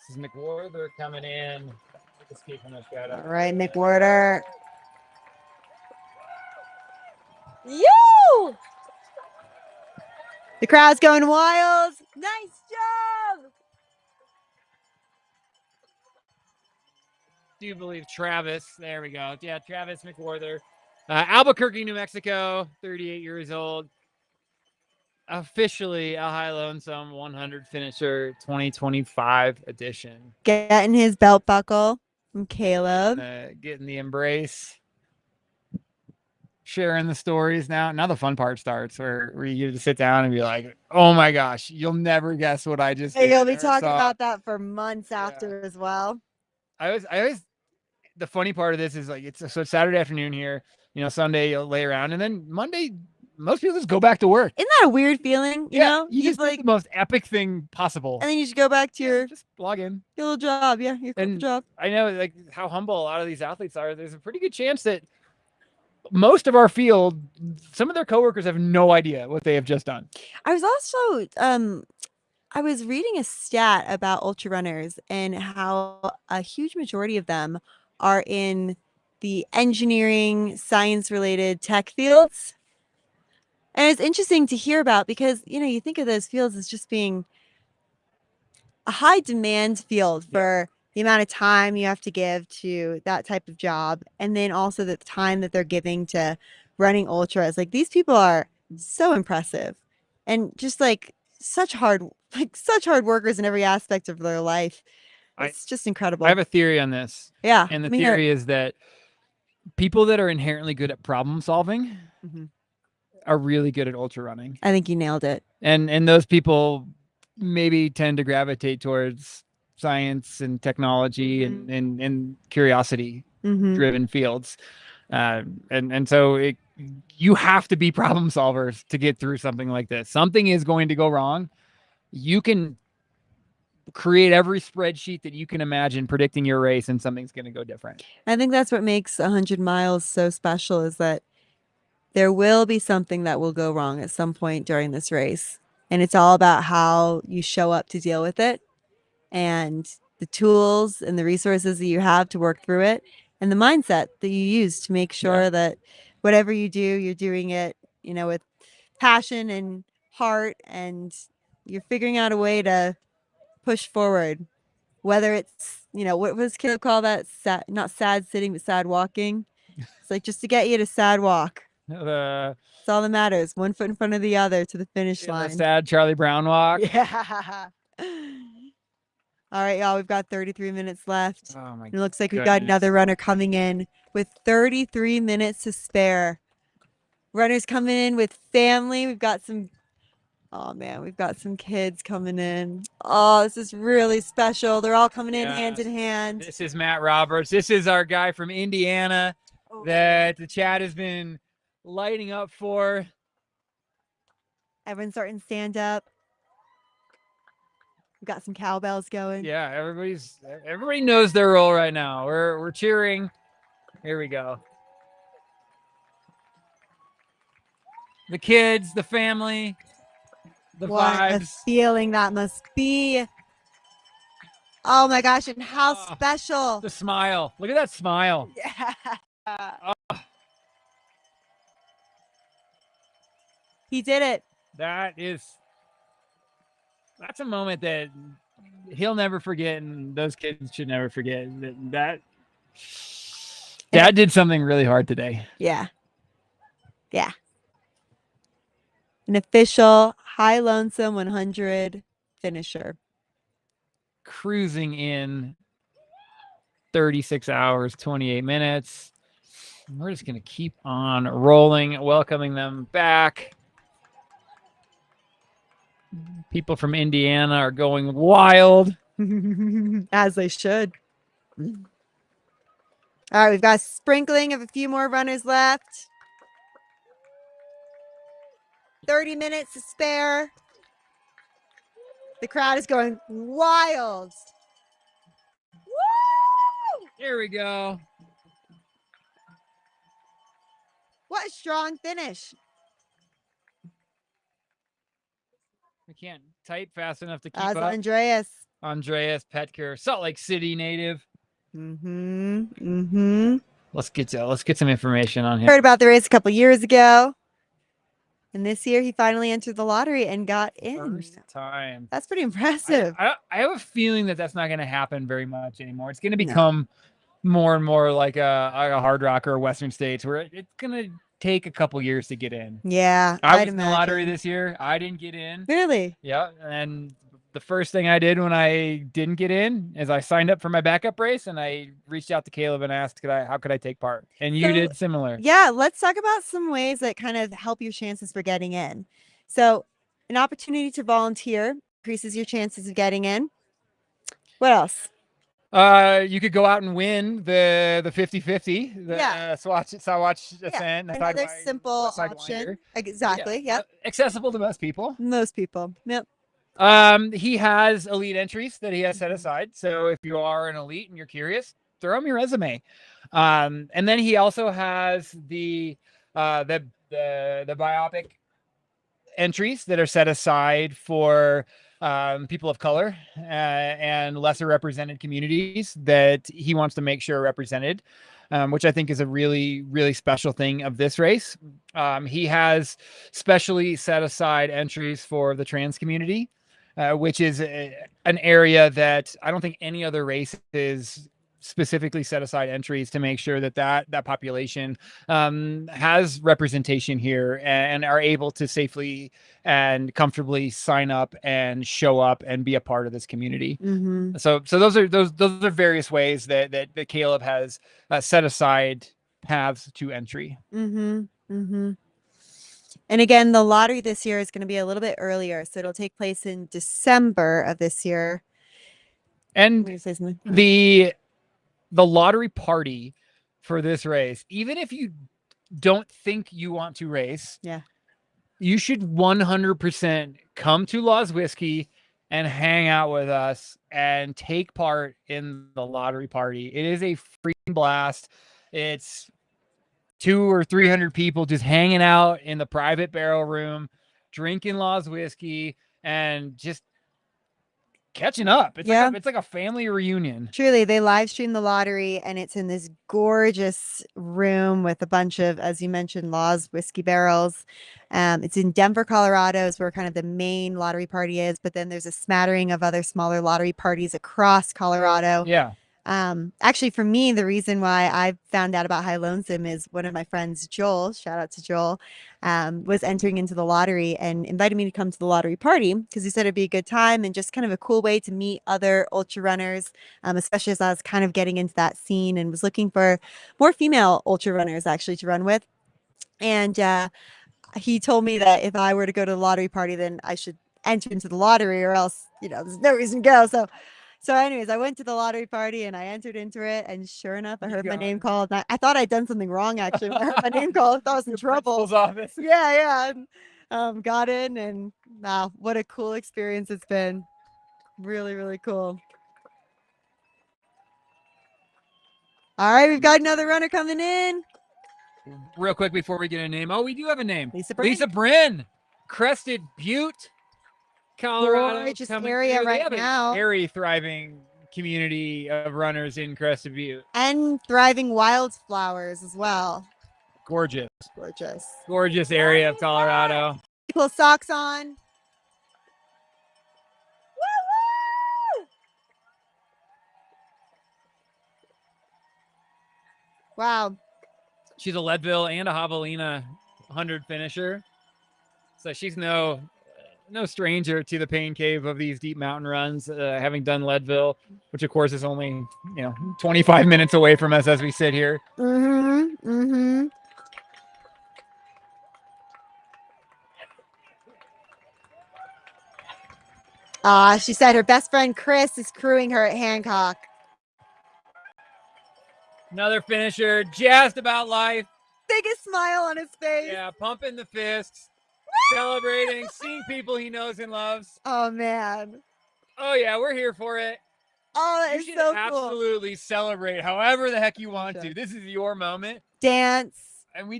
This is McWhorter coming in. Let's keep him a shout out. All right, McWhorter. You! The crowd's going wild. Nice job. Do you believe Travis? There we go. Yeah, Travis McWhorter. Albuquerque, New Mexico, 38 years old. Officially a High Lonesome 100 finisher 2025 edition. Getting his belt buckle from Caleb. Getting the embrace. Sharing the stories now. Now the fun part starts where you get to sit down and be like, oh my gosh, you'll never guess what I just Hey, did you'll be or talking saw." about that for months after as well. I always the funny part of this is like it's Saturday afternoon here, Sunday you'll lay around and then Monday most people just go back to work. Isn't that a weird feeling? You know, you just like the most epic thing possible. and then you just go back to your Just log in. your little job. Yeah, your cool And job. I know like how humble a lot of these athletes are. There's a pretty good chance that most of our field, some of their coworkers have no idea what they have just done. I was also I was reading a stat about ultra runners and how a huge majority of them are in the engineering, science related tech fields. And it's interesting to hear about because, you think of those fields as just being a high demand field for the amount of time you have to give to that type of job. And then also the time that they're giving to running ultras. Like these people are so impressive and just like such hard workers in every aspect of their life. It's just incredible. I have a theory on this. Yeah. And the let me hear it. theory is that people that are inherently good at problem solving Mhm. are really good at ultra running. I think you nailed it. And those people maybe tend to gravitate towards science and technology and curiosity Mhm. driven fields. And so you have to be problem solvers to get through something like this. Something is going to go wrong. You can create every spreadsheet that you can imagine predicting your race and something's going to go different. I think that's what makes 100 miles so special is that there will be something that will go wrong at some point during this race. And it's all about how you show up to deal with it and the tools and the resources that you have to work through it and the mindset that you use to make sure that whatever you do, you're doing it, with passion and heart, and you're figuring out a way to push forward. Whether it's, what was Caleb call that? Not sad sitting, but sad walking. It's like just to get you to sad walk. The That's all that matters. One foot in front of the other to the finish line. the sad Charlie Brown walk. Yeah. All right, y'all. We've got 33 minutes left. Oh my It looks like we've got another runner coming in with 33 minutes to spare. Runners coming in with family. We've got some. Oh man, we've got some kids coming in. Oh, this is really special. They're all coming in hand in hand. This is Matt Roberts. This is our guy from Indiana that the chat has been lighting up for. Everyone's starting to stand up. We've got some cowbells going. Yeah, everybody knows their role right now. We're cheering. Here we go. The kids, the family, the What vibes. a feeling that must be. Oh my gosh, and how special. The smile. Look at that smile. Yeah. Oh, He did it. that's a moment that he'll never forget, and those kids should never forget. That Dad did something really hard today. Yeah. Yeah. An official High Lonesome 100 finisher. Cruising in 36 hours, 28 minutes. We're just going to keep on rolling, welcoming them back. People from Indiana are going wild. As they should. All right, we've got a sprinkling of a few more runners left. 30 minutes to spare. The crowd is going wild. Woo! Here we go. What a strong finish. We can't type fast enough to keep As up. Andreas Petker, Salt Lake City native. Mm-hmm. Let's get some information on him. Heard about the race a couple years ago. And this year he finally entered the lottery and got in. First time. That's pretty impressive. I have a feeling that that's not going to happen very much anymore. It's going to become more and more like a Hardrock or Western States, where it's going to take a couple years to get in. Yeah, I was I'd in the imagine. lottery this year. I didn't get in. Really? Yeah, and the first thing I did when I didn't get in is I signed up for my backup race, and I reached out to Caleb and asked, how could I take part? And you did similar. Yeah, let's talk about some ways that kind of help your chances for getting in. So an opportunity to volunteer increases your chances of getting in. What else? You could go out and win the 50-50, the Sawatch Ascent. Another simple option. Exactly. Yeah. Yep. Accessible to most people. Most people. Yep. He has elite entries that he has set aside. So if you are an elite and you're curious, throw him your resume. And then he also has the biopic entries that are set aside for people of color and lesser represented communities that he wants to make sure are represented, which I think is a really, really special thing of this race. He has specially set aside entries for the trans community, which is an area that I don't think any other race is specifically set aside entries to make sure that population has representation here and are able to safely and comfortably sign up and show up and be a part of this community. Mm-hmm. So those are various ways that Caleb has set aside paths to entry. Mm-hmm. Mm-hmm. And again, the lottery this year is going to be a little bit earlier, so it'll take place in December of this year. And the lottery party for this race, even if you don't think you want to race, you should 100% come to Las Whiskey and hang out with us and take part in the lottery party. It is a freaking blast. It's 200 or 300 people just hanging out in the private barrel room, drinking Las Whiskey, and just catching up. It's Yeah. like a family reunion. Truly, they live stream the lottery, and it's in this gorgeous room with a bunch of, as you mentioned, Law's whiskey barrels. It's in Denver, Colorado, is where kind of the main lottery party is. But then there's a smattering of other smaller lottery parties across Colorado. Yeah. Actually, for me, the reason why I found out about High Lonesome is one of my friends, Joel, shout out to Joel, was entering into the lottery and invited me to come to the lottery party because he said it'd be a good time and just kind of a cool way to meet other ultra runners, especially as I was kind of getting into that scene and was looking for more female ultra runners actually to run with. And he told me that if I were to go to the lottery party, then I should enter into the lottery or else, there's no reason to go. So anyways, I went to the lottery party and I entered into it, and sure enough, I heard my name called. I thought I'd done something wrong actually. When I heard my name called, I thought I was in trouble. Office. Yeah. Got in, and wow, what a cool experience it's been. Really, really cool. All right, we've got another runner coming in. Real quick before we get a name. Oh, we do have a name. Lisa Bryn. Lisa Bryn. Crested Butte, Colorado. Gorgeous coming area through. They right have a now. very thriving community of runners in Crested Butte. And thriving wildflowers as well. Gorgeous. Gorgeous Area of Colorado. Pull socks on. Woo! Wow. She's a Leadville and a Javelina 100 finisher. So she's no stranger to the pain cave of these deep mountain runs, having done Leadville, which of course is only 25 minutes away from us as we sit here. She said her best friend Chris is crewing her at Hancock. Another finisher, jazzed about life. Biggest smile on his face. Yeah, pumping the fists, celebrating, seeing people he knows and loves. Oh man. Oh yeah, we're here for it. Oh, You it's should so cool. absolutely celebrate however the heck you want to. This is your moment. Dance. And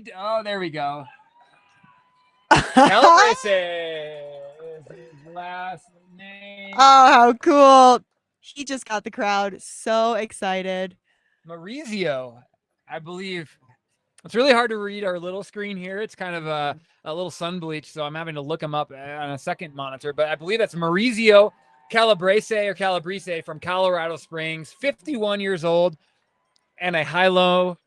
there we go. Calabrese is his last name. Oh, how cool. He just got the crowd so excited. Maurizio, I believe. It's really hard to read our little screen here. It's kind of a little sun bleach, so I'm having to look him up on a second monitor. But I believe that's Maurizio Calabrese from Colorado Springs, 51 years old, and a high-low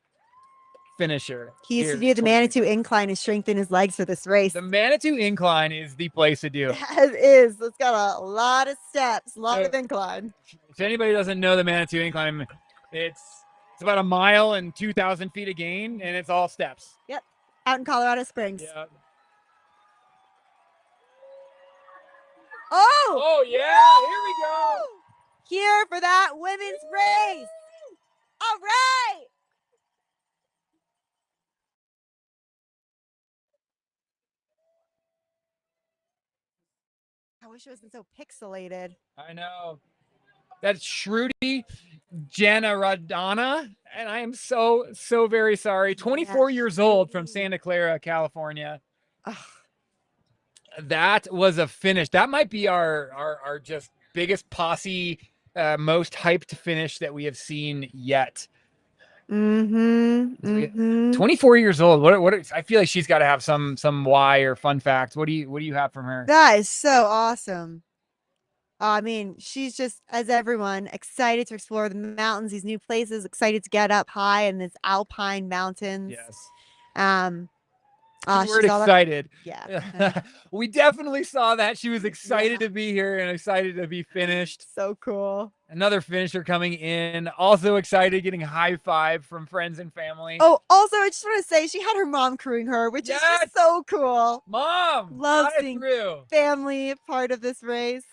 finisher. He used to do the Manitou Incline and strengthen his legs for this race. The Manitou Incline is the place to do. It is. It's got a lot of steps, a lot of incline. If anybody doesn't know the Manitou Incline, it's about 1 mile and 2,000 feet of gain, and it's all steps. Yep. Out in Colorado Springs. Yeah. Oh! Yeah, here we go. Here for that women's race. All right. I wish it wasn't so pixelated. I know. That's Shruti Janaradana, and I am so very sorry. 24 years old from Santa Clara, California. Ugh. That was a finish. That might be our just biggest posse, most hyped finish that we have seen yet. 24 years old. What I feel like she's got to have some why or fun fact. What do you have from her? That is so awesome. I mean, she's just, as everyone, excited to explore the mountains, these new places, excited to get up high in this alpine mountains. Yes. She's all excited. Yeah. We definitely saw that. She was excited to be here and excited to be finished. So cool. Another finisher coming in. Also excited, getting a high five from friends and family. Oh, also, I just want to say she had her mom crewing her, which is just so cool. Mom! Love got it seeing through. family part of this race.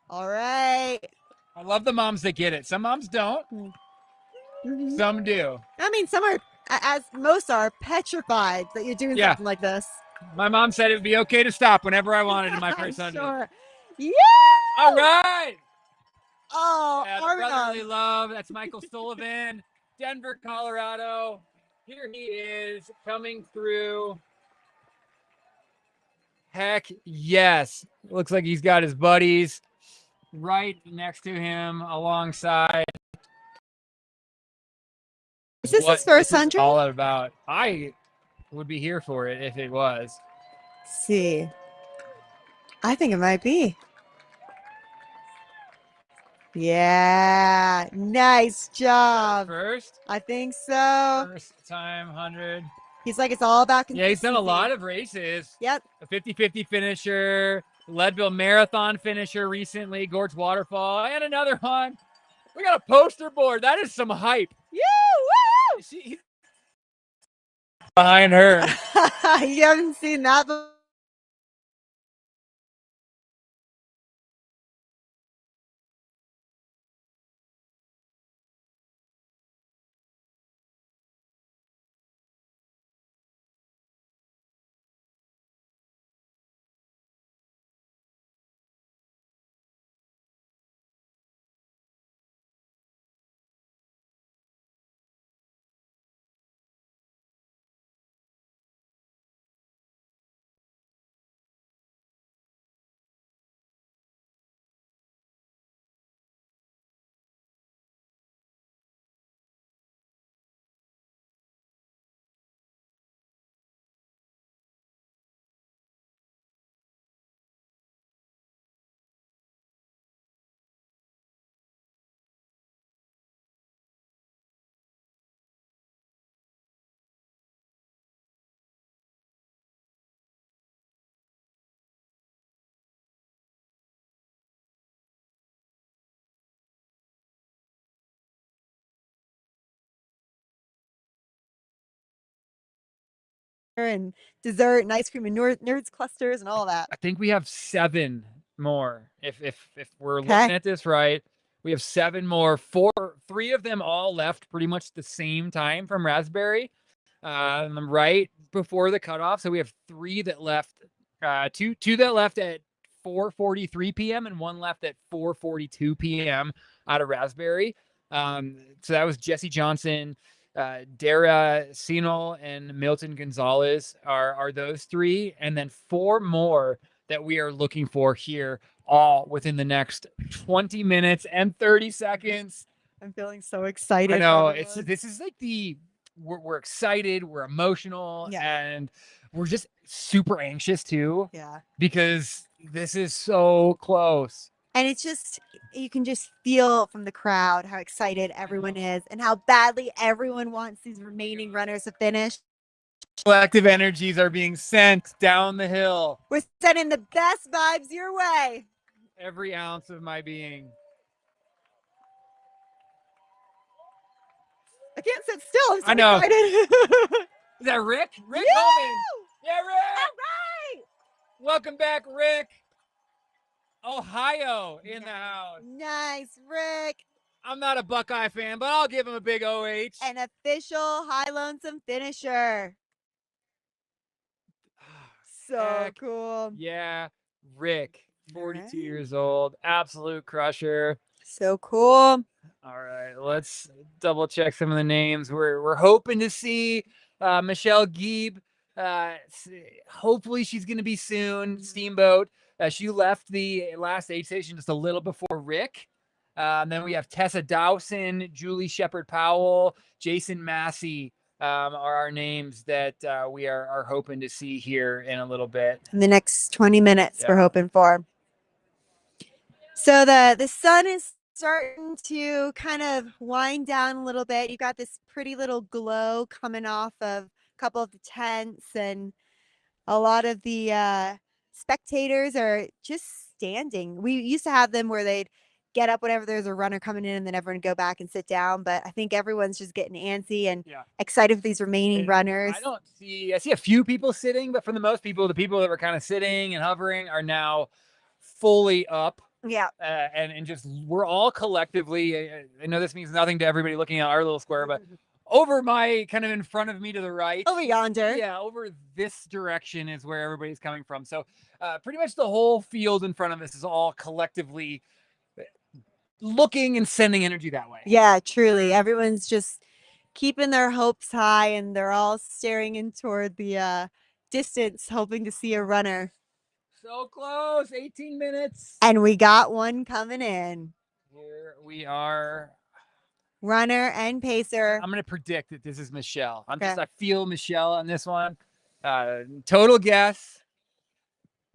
All right. I love the moms that get it. Some moms don't. Some do. I mean, some are, as most are, petrified that you're doing something like this. My mom said it would be okay to stop whenever I wanted in my first 100. Sure. Yeah. All right. Oh, brotherly love. That's Michael Sullivan, Denver, Colorado. Here he is coming through. Heck yes. Looks like he's got his buddies right next to him alongside. Is this what his first this is 100? all about. I would be here for it if it was. Let's see. I think it might be. Yeah, nice job. First? I think so. First time 100. He's like, it's all about consistency. Yeah, he's done a lot of races. Yep. A 50-50 finisher, Leadville Marathon finisher recently, Gorge Waterfall, and another one. We got a poster board. That is some hype. Woo! She's behind her. You haven't seen that before? And dessert and ice cream and nerds clusters and all that. I think we have 7 more. If we're looking at this right, we have 7 more. 3 of them all left pretty much the same time from Raspberry, right before the cutoff. So we have 3 that left, two that left at 4:43 p.m. and 1 left at 4:42 p.m. out of Raspberry. So that was Jesse Johnson, Dara Sinol, and Milton Gonzalez are those 3, and then 4 more that we are looking for here, all within the next 20 minutes and 30 seconds. I'm feeling so excited. I know this is like we're excited, we're emotional, and we're just super anxious too. Yeah, because this is so close. And it's just, you can just feel from the crowd how excited everyone is and how badly everyone wants these remaining runners to finish. Collective energies are being sent down the hill. We're sending the best vibes your way. Every ounce of my being. I can't sit still. I'm so I know. excited. Is that Rick? Rick Yeah! Holman. Yeah, Rick. All right. Welcome back, Rick. Ohio in the house. Nice, Rick. I'm not a Buckeye fan, but I'll give him a big OH. An official High Lonesome finisher. So Heck cool. Yeah, Rick, 42 years old, absolute crusher. So cool. All right, let's double check some of the names. We're hoping to see Michelle Gieb. Hopefully she's going to be soon. Steamboat. She left the last aid station just a little before Rick. Then we have Tessa Dowson, Julie Shepard-Powell, Jason Massey are our names that we are hoping to see here in a little bit. In the next 20 minutes, we're hoping for. So the sun is starting to kind of wind down a little bit. You've got this pretty little glow coming off of a couple of the tents, and a lot of the spectators are just standing. We used to have them where they'd get up whenever there's a runner coming in and then everyone go back and sit down. But I think everyone's just getting antsy and excited for these remaining runners. I see a few people sitting, but for the most people, the people that were kind of sitting and hovering are now fully up. Yeah. And just, we're all collectively, I know this means nothing to everybody looking at our little square, but over my kind of in front of me to the right. Over yonder. Yeah, over this direction is where everybody's coming from. So pretty much the whole field in front of us is all collectively looking and sending energy that way. Yeah, truly. Everyone's just keeping their hopes high, and they're all staring in toward the distance, hoping to see a runner. So close. 18 minutes. And we got one coming in. Here we are. Runner and pacer. I'm going to predict that this is Michelle. Okay. I feel Michelle on this one. Total guess.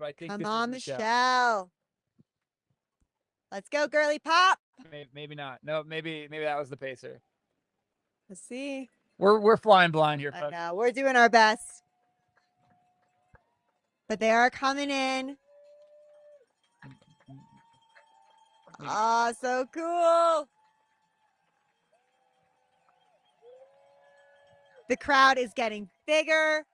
But I think Come this on, is Michelle. Michelle. Let's go, girly pop. Maybe not. No, maybe that was the pacer. Let's see. We're flying blind here, I folks. know. We're doing our best. But they are coming in. Oh, so cool. The crowd is getting bigger.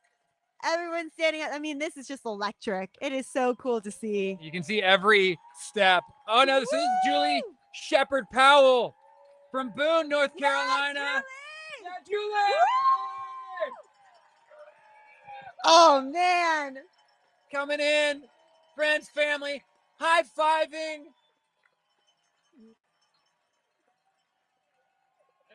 Everyone's standing up. I mean, this is just electric. It is so cool to see. You can see every step. Oh, no, this is Julie Shepard Powell from Boone, North Carolina. Yeah, Julie! Oh, man. Coming in. Friends, family, high-fiving.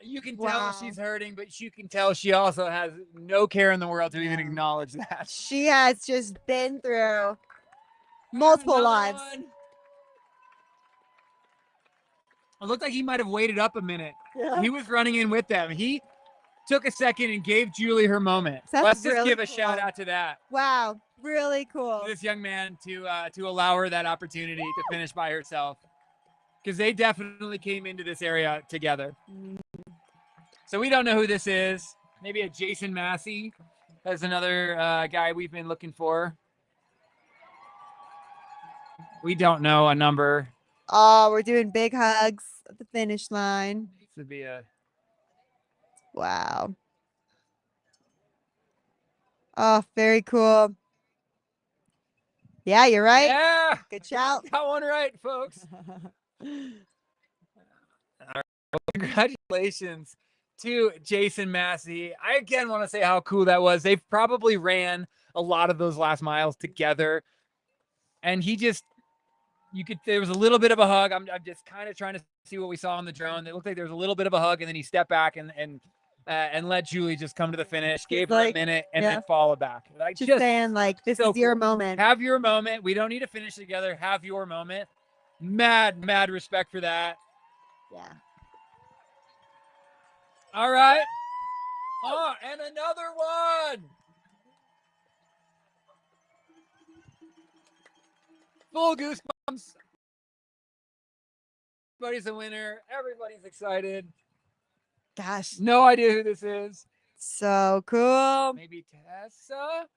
You can tell she's hurting, but you can tell she also has no care in the world to even acknowledge that. She has just been through multiple lives. It looked like he might have waited up a minute. Yeah. He was running in with them. He took a second and gave Julie her moment. That's Let's just really give a cool. shout out to that. Wow, really cool. To this young man to allow her that opportunity to finish by herself. Because they definitely came into this area together. So we don't know who this is. Maybe a Jason Massey. That's another guy we've been looking for. We don't know a number. Oh, we're doing big hugs at the finish line. This would be a... Wow. Oh, very cool. Yeah, you're right. Yeah. Good shout. Got one right, folks. All right. Well, congratulations to Jason Massey. I again want to say how cool that was. They've probably ran a lot of those last miles together. And he just, there was a little bit of a hug. I'm just kind of trying to see what we saw on the drone. It looked like there was a little bit of a hug, and then he stepped back and let Julie just come to the finish, gave her a minute, and then followed back. Like, just saying, like, this is your moment. Have your moment. We don't need to finish together. Have your moment. Mad respect for that. Yeah. All right. Oh, and another one. Full goosebumps. Everybody's a winner. Everybody's excited. Gosh. No idea who this is. So cool. Maybe Tessa.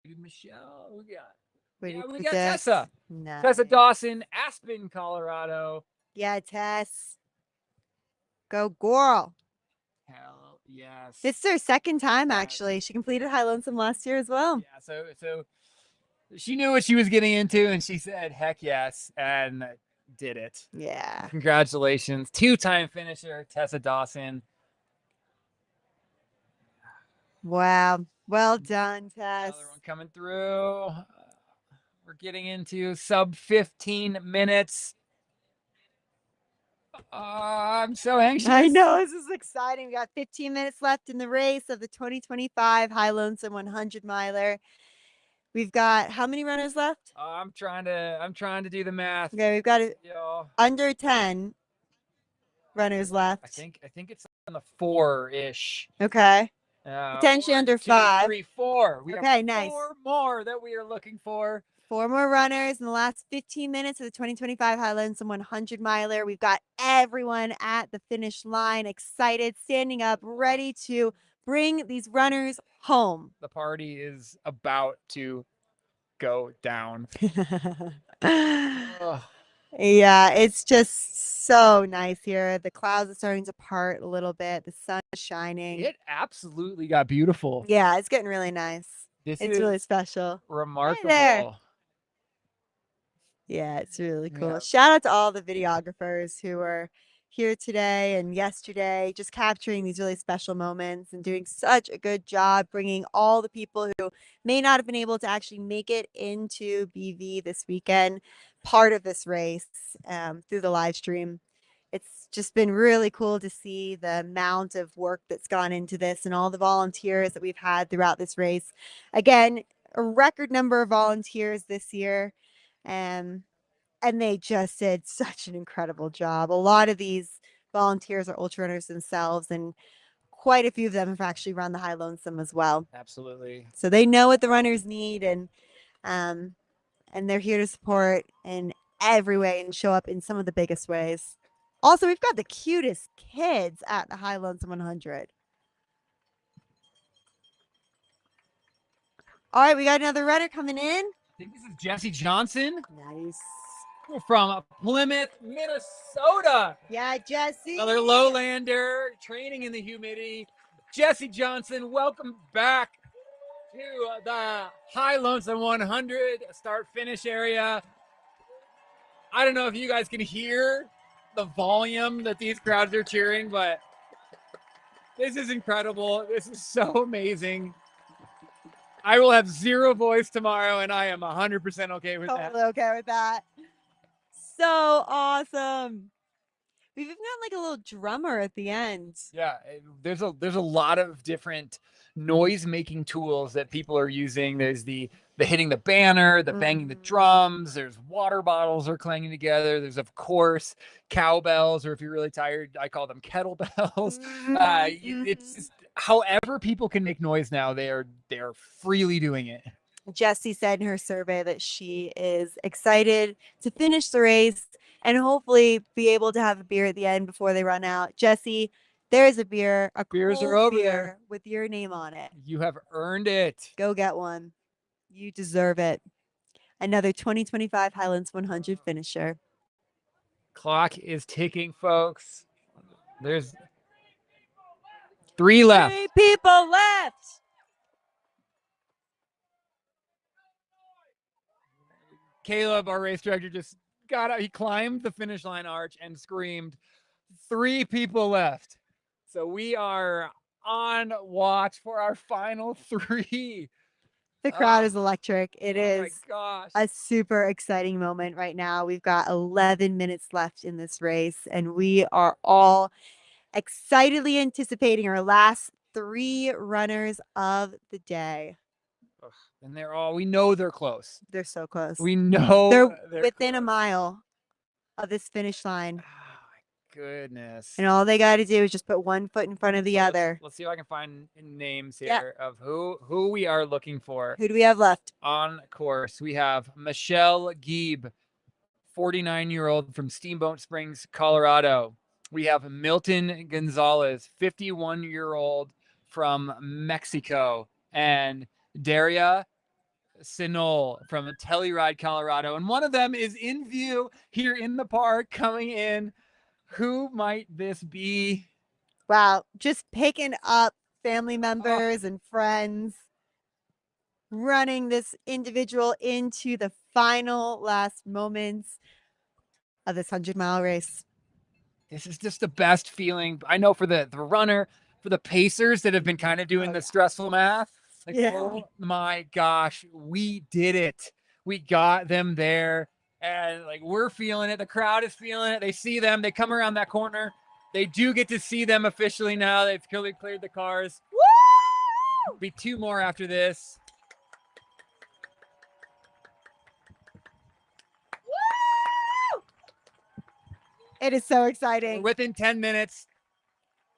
Maybe Michelle. Who we got? We got Tessa. Nice. Tessa Dawson, Aspen, Colorado. Yeah, Tess. Go girl. Hell yes. This is her second time, actually. She completed High Lonesome last year as well. Yeah, so she knew what she was getting into, and she said, heck yes, and did it. Yeah. Congratulations. 2-time finisher, Tessa Dawson. Wow. Well done, Tess. Another one coming through. We're getting into sub 15 minutes. I'm so anxious. I know. This is exciting. We got 15 minutes left in the race of the 2025 High Lonesome 100 miler. We've got how many runners left? I'm trying to do the math. Okay, we've got under 10 runners left. I think it's on the 4-ish. Okay. Potentially under 5. 3, 4. We have nice. 4 more that we are looking for. 4 more runners in the last 15 minutes of the 2025 High Lonesome 100 miler. We've got everyone at the finish line, excited, standing up, ready to bring these runners home. The party is about to go down. Yeah, it's just so nice here. The clouds are starting to part a little bit. The sun is shining. It absolutely got beautiful. Yeah, it's getting really nice. It's really special. Remarkable. Hey there. Yeah, it's really cool. Yeah. Shout out to all the videographers who are here today and yesterday, just capturing these really special moments and doing such a good job bringing all the people who may not have been able to actually make it into BV this weekend, part of this race through the live stream. It's just been really cool to see the amount of work that's gone into this and all the volunteers that we've had throughout this race. Again, a record number of volunteers this year. And they just did such an incredible job. A lot of these volunteers are ultra runners themselves, and quite a few of them have actually run the High Lonesome as well. Absolutely. So they know what the runners need, and they're here to support in every way and show up in some of the biggest ways. Also, we've got the cutest kids at the High Lonesome 100. All right, we got another runner coming in. I think this is Jesse Johnson. Nice. From Plymouth, Minnesota. Yeah, Jesse. Another lowlander training in the humidity. Jesse Johnson, welcome back to the High Lonesome 100 start finish area. I don't know if you guys can hear the volume that these crowds are cheering, but this is incredible. This is so amazing. I will have zero voice tomorrow, and I am 100% okay with that. Totally okay with that. So awesome. We've even got like a little drummer at the end. Yeah, there's a lot of different noise making tools that people are using. There's the hitting the banner, the banging the drums. There's water bottles are clanging together. There's of course cowbells, or if you're really tired, I call them kettlebells. It's however people can make noise now. They are freely doing it. Jessie said in her survey that she is excited to finish the race and hopefully be able to have a beer at the end before they run out. Jessie, there's a beer, Beers cold are over beer there. with your name on it. You have earned it. Go get one. You deserve it. Another 2025 Highlands 100 finisher. Clock is ticking, folks. There's 3 left. 3 people left. Caleb, our race director, just got out. He climbed the finish line arch and screamed, 3 people left. So we are on watch for our final 3. The crowd is electric. It is my gosh. a super exciting moment right now. We've got 11 minutes left in this race, and we are all excitedly anticipating our last 3 runners of the day. And we know they're close. They're so close. We know they're within a mile of this finish line. Goodness. And all they got to do is just put one foot in front of the other. Let's see if I can find names here of who we are looking for. Who do we have left? On course, we have Michelle Gieb, 49-year-old from Steamboat Springs, Colorado. We have Milton Gonzalez, 51-year-old from Mexico. And Daria Sinol from Telluride, Colorado. And one of them is in view here in the park coming in. Who might this be? Wow, just picking up family members and friends, running this individual into the final last moments of this 100-mile race. This is just the best feeling. I know for the runner, for the pacers that have been kind of doing the stressful math. Like, oh my gosh, we did it. We got them there. And like, we're feeling it. The crowd is feeling it. They see them. They come around that corner. They do get to see them officially now. They've cleared the cars. Woo! Be 2 more after this. Woo! It is so exciting. We're within 10 minutes.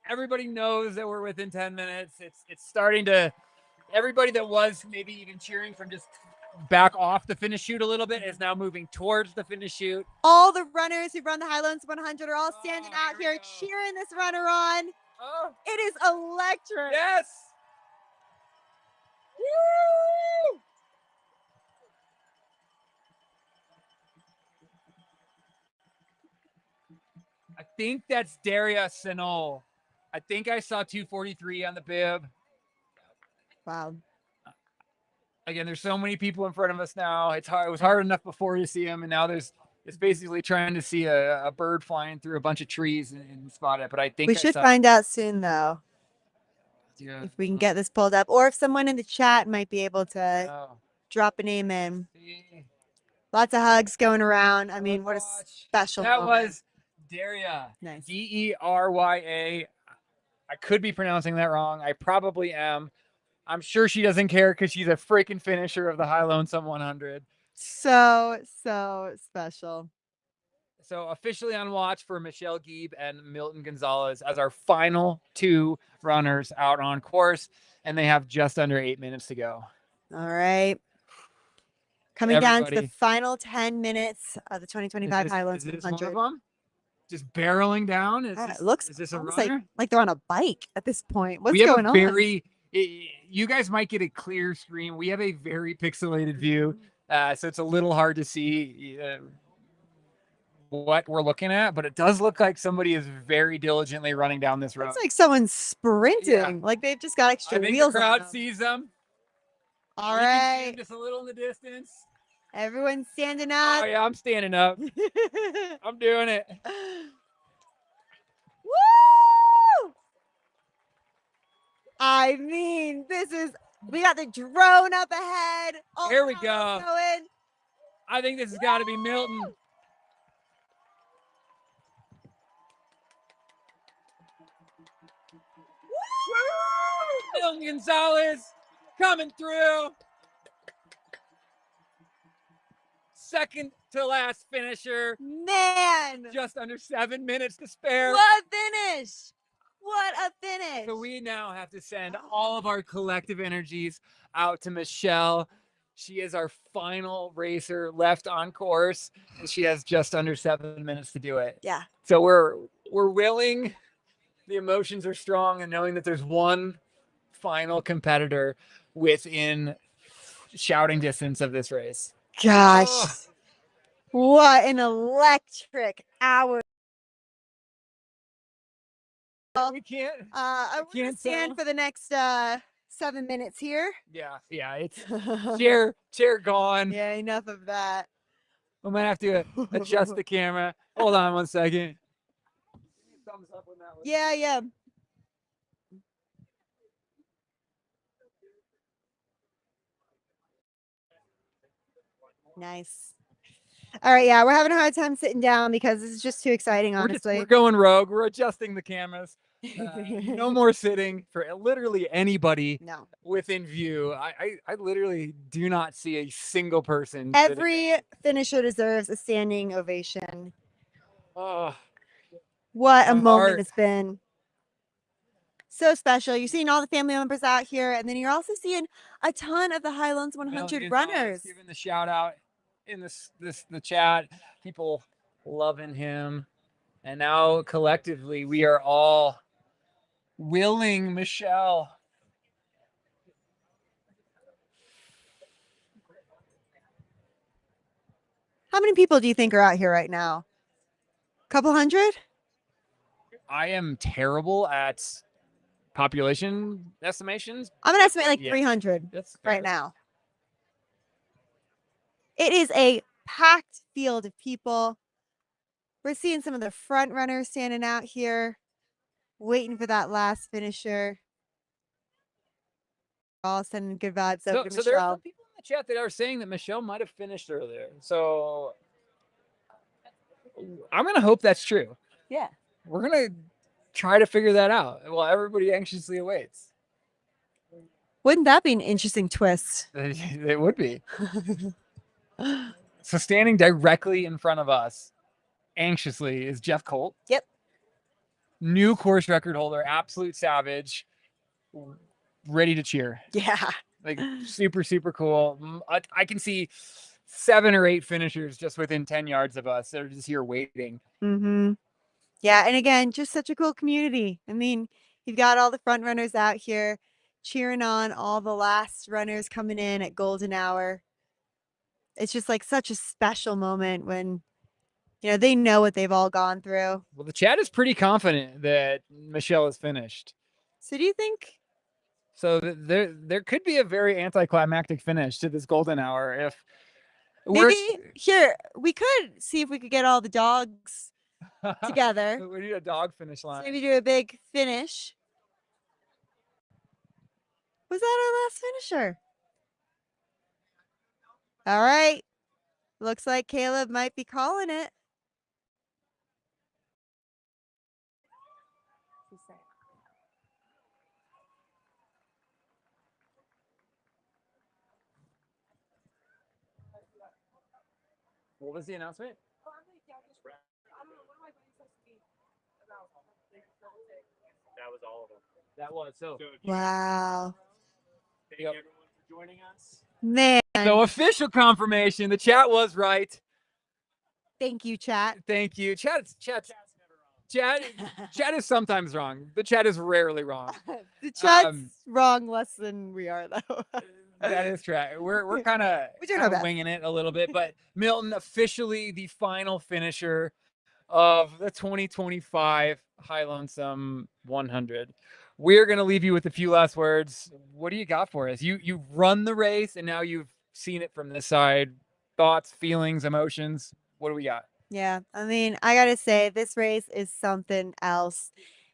Everybody knows that we're within 10 minutes. It's starting to, everybody that was maybe even cheering from just back off the finish chute a little bit is now moving towards the finish chute. All the runners who run the Highlands 100 are all standing out here cheering this runner on. It is electric. Yes. Woo! I think that's Daria Sinol. I think I saw 2:43 on the bib. Wow. Again, there's so many people in front of us now. It's hard. It was hard enough before to see them, and now it's basically trying to see a bird flying through a bunch of trees and spot it. But I think We should find out soon, though, if we can get this pulled up, or if someone in the chat might be able to drop a name in. Lots of hugs going around. I mean, what a special That moment. was Daria. Nice. Derya. I could be pronouncing that wrong. I probably am. I'm sure she doesn't care because she's a freaking finisher of the High Lonesome 100. So special. So officially on watch for Michelle Gieb and Milton Gonzalez as our final 2 runners out on course, and they have just under 8 minutes to go. All right. Coming down to the Everybody. final 10 minutes of the 2025 High Lonesome Is this one 100. of them? Just barreling down? It looks is this a almost runner? like they're on a bike at this point. What's We have going a on? you guys might get a clear screen. We have a very pixelated view, so it's a little hard to see what we're looking at, but it does look like somebody is very diligently running down this road. It's like someone's sprinting. Like they've just got extra I think wheels the on crowd them. sees them. All We can see right. them just a little in the distance. Everyone's standing up. Oh yeah, I'm standing up. I'm doing it. Woo! I mean, we got the drone up ahead. Oh, Here we go. Going. I think this has got to be Milton. Milton Gonzalez coming through. Second to last finisher. Man. Just under 7 minutes to spare. What a finish. What a finish. So we now have to send all of our collective energies out to Michelle. She is our final racer left on course, and she has just under 7 minutes to do it. Yeah. So we're willing. The emotions are strong, and knowing that there's one final competitor within shouting distance of this race. Gosh. Oh. What an electric hour. We can't. I can't stand for the next 7 minutes here. Yeah, it's chair gone. Yeah, enough of that. We might have to adjust the camera. Hold on 1 second. Thumbs up when that was. Yeah. Nice. All right, yeah, we're having a hard time sitting down because this is just too exciting, honestly. We're going rogue. We're adjusting the cameras. No more sitting for literally anybody within view. I literally do not see a single person. Every finisher deserves a standing ovation. Oh, what a my moment heart. it's been. So special. You're seeing all the family members out here, and then you're also seeing a ton of the High Lonesome 100 runners. Giving the shout out in the chat. People loving him. And now collectively we are all willing Michelle. How many people do you think are out here right now? Couple hundred? I am terrible at population estimations. I'm gonna estimate like Yeah. 300 That's right now. It is a packed field of people. We're seeing some of the front runners standing out here, waiting for that last finisher. All sending good vibes over to So there are Michelle. some people in the chat that are saying that Michelle might have finished earlier. So I'm gonna hope that's true. Yeah. We're gonna try to figure that out while everybody anxiously awaits. Wouldn't that be an interesting twist? It would be. So standing directly in front of us, anxiously, is Jeff Colt. Yep. New course record holder, absolute savage, ready to cheer. Yeah. Like super, super cool. I can see 7 or 8 finishers just within 10 yards of us. They're just here waiting. Mm-hmm. Yeah, and again, just such a cool community. I mean, you've got all the front runners out here cheering on all the last runners coming in at golden hour. It's just like such a special moment when, you know, they know what they've all gone through. Well, the chat is pretty confident that Michelle is finished. So do you think? So there could be a very anticlimactic finish to this golden hour if Maybe here, we could see if we could get all the dogs together. We need a dog finish So line. maybe do a big finish. Was that our last finisher? All right. Looks like Caleb might be calling it. What was the announcement? That was all of them. That was so. Wow. Thank you everyone for joining us. Man. So official confirmation. The chat was right. Thank you, chat. Thank you. Chat is sometimes wrong. The chat is rarely wrong. The chat's wrong less than we are, though. That is true. We're kind of winging it a little bit, but Milton officially the final finisher of the 2025 High Lonesome 100. We're gonna leave you with a few last words. What do you got for us? You've run the race and now you've seen it from this side. Thoughts, feelings, emotions. What do we got? Yeah, I mean, I gotta say, this race is something else.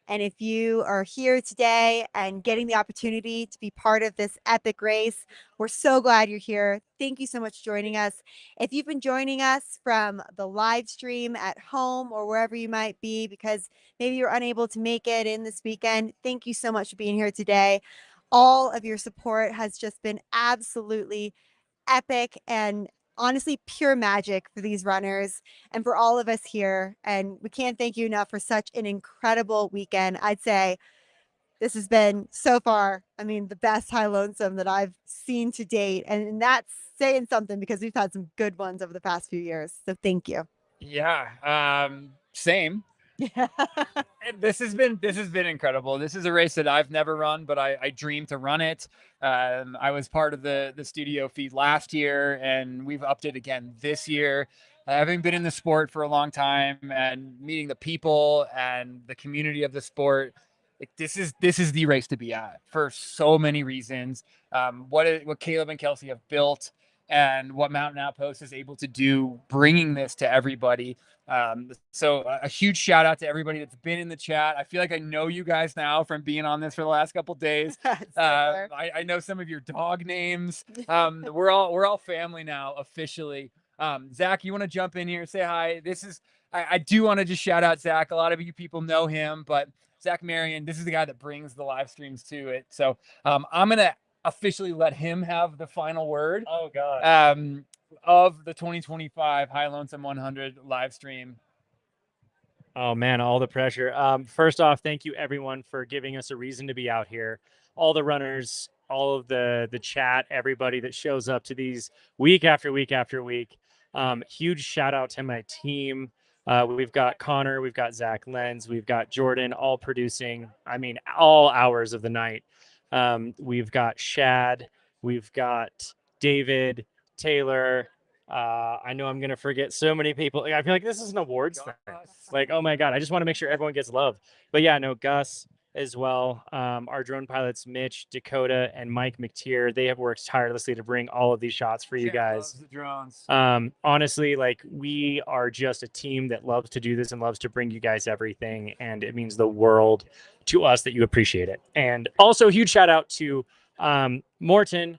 And if you are here today and getting the opportunity to be part of this epic race, we're so glad you're here. Thank you so much for joining us. If you've been joining us from the live stream at home or wherever you might be, because maybe you're unable to make it in this weekend, thank you so much for being here today. All of your support has just been absolutely epic and honestly pure magic for these runners and for all of us here. And we can't thank you enough for such an incredible weekend. I'd say this has been so far, I mean, the best High Lonesome that I've seen to date. And that's saying something because we've had some good ones over the past few years. So thank you. Yeah, same. Yeah. This has been incredible. This is a race that I've never run, but I dream to run it. I was part of the studio feed last year, and we've upped it again this year. Having been in the sport for a long time and meeting the people and the community of the sport, this is the race to be at for so many reasons. What Caleb and Kelsey have built and what Mountain Outpost is able to do, bringing this to everybody. So a huge shout out to everybody that's been in the chat. I feel like I know you guys now from being on this for the last couple of days. I know some of your dog names. We're all family now officially. Zach, you want to jump in here, say hi? I do want to just shout out Zach. A lot of you people know him, but Zach Marion, this is the guy that brings the live streams to it. So I'm gonna officially let him have the final word. Oh God. Of the 2025 High Lonesome 100 live stream. Oh man, all the pressure. First off, thank you everyone for giving us a reason to be out here. All the runners, all of the chat, everybody that shows up to these week after week after week. Huge shout out to my team. We've got Connor, we've got Zach Lenz, we've got Jordan, all producing, I mean, all hours of the night. We've got Shad, we've got David, Taylor. I know I'm going to forget so many people. I feel like this is an awards thing. Like, oh my God, I just want to make sure everyone gets love. But yeah, no, Gus as well. Our drone pilots, Mitch, Dakota, and Mike McTier, they have worked tirelessly to bring all of these shots for you guys. The drones. Honestly, like, we are just a team that loves to do this and loves to bring you guys everything. And it means the world to us that you appreciate it. And also huge shout out to Maurten,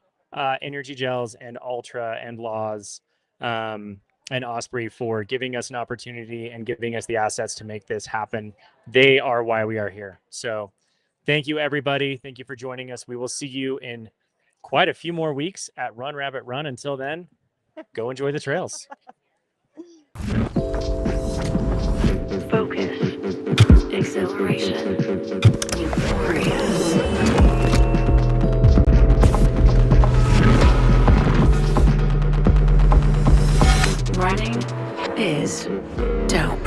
Energy Gels, and Altra and Laws, and Osprey for giving us an opportunity and giving us the assets to make this happen. They are why we are here. So thank you, everybody. Thank you for joining us. We will see you in quite a few more weeks at Run Rabbit Run. Until then, go enjoy the trails. Focus, exhilaration, euphoria. Running is dope.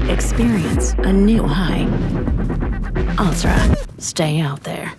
Experience a new high. Ultra, stay out there.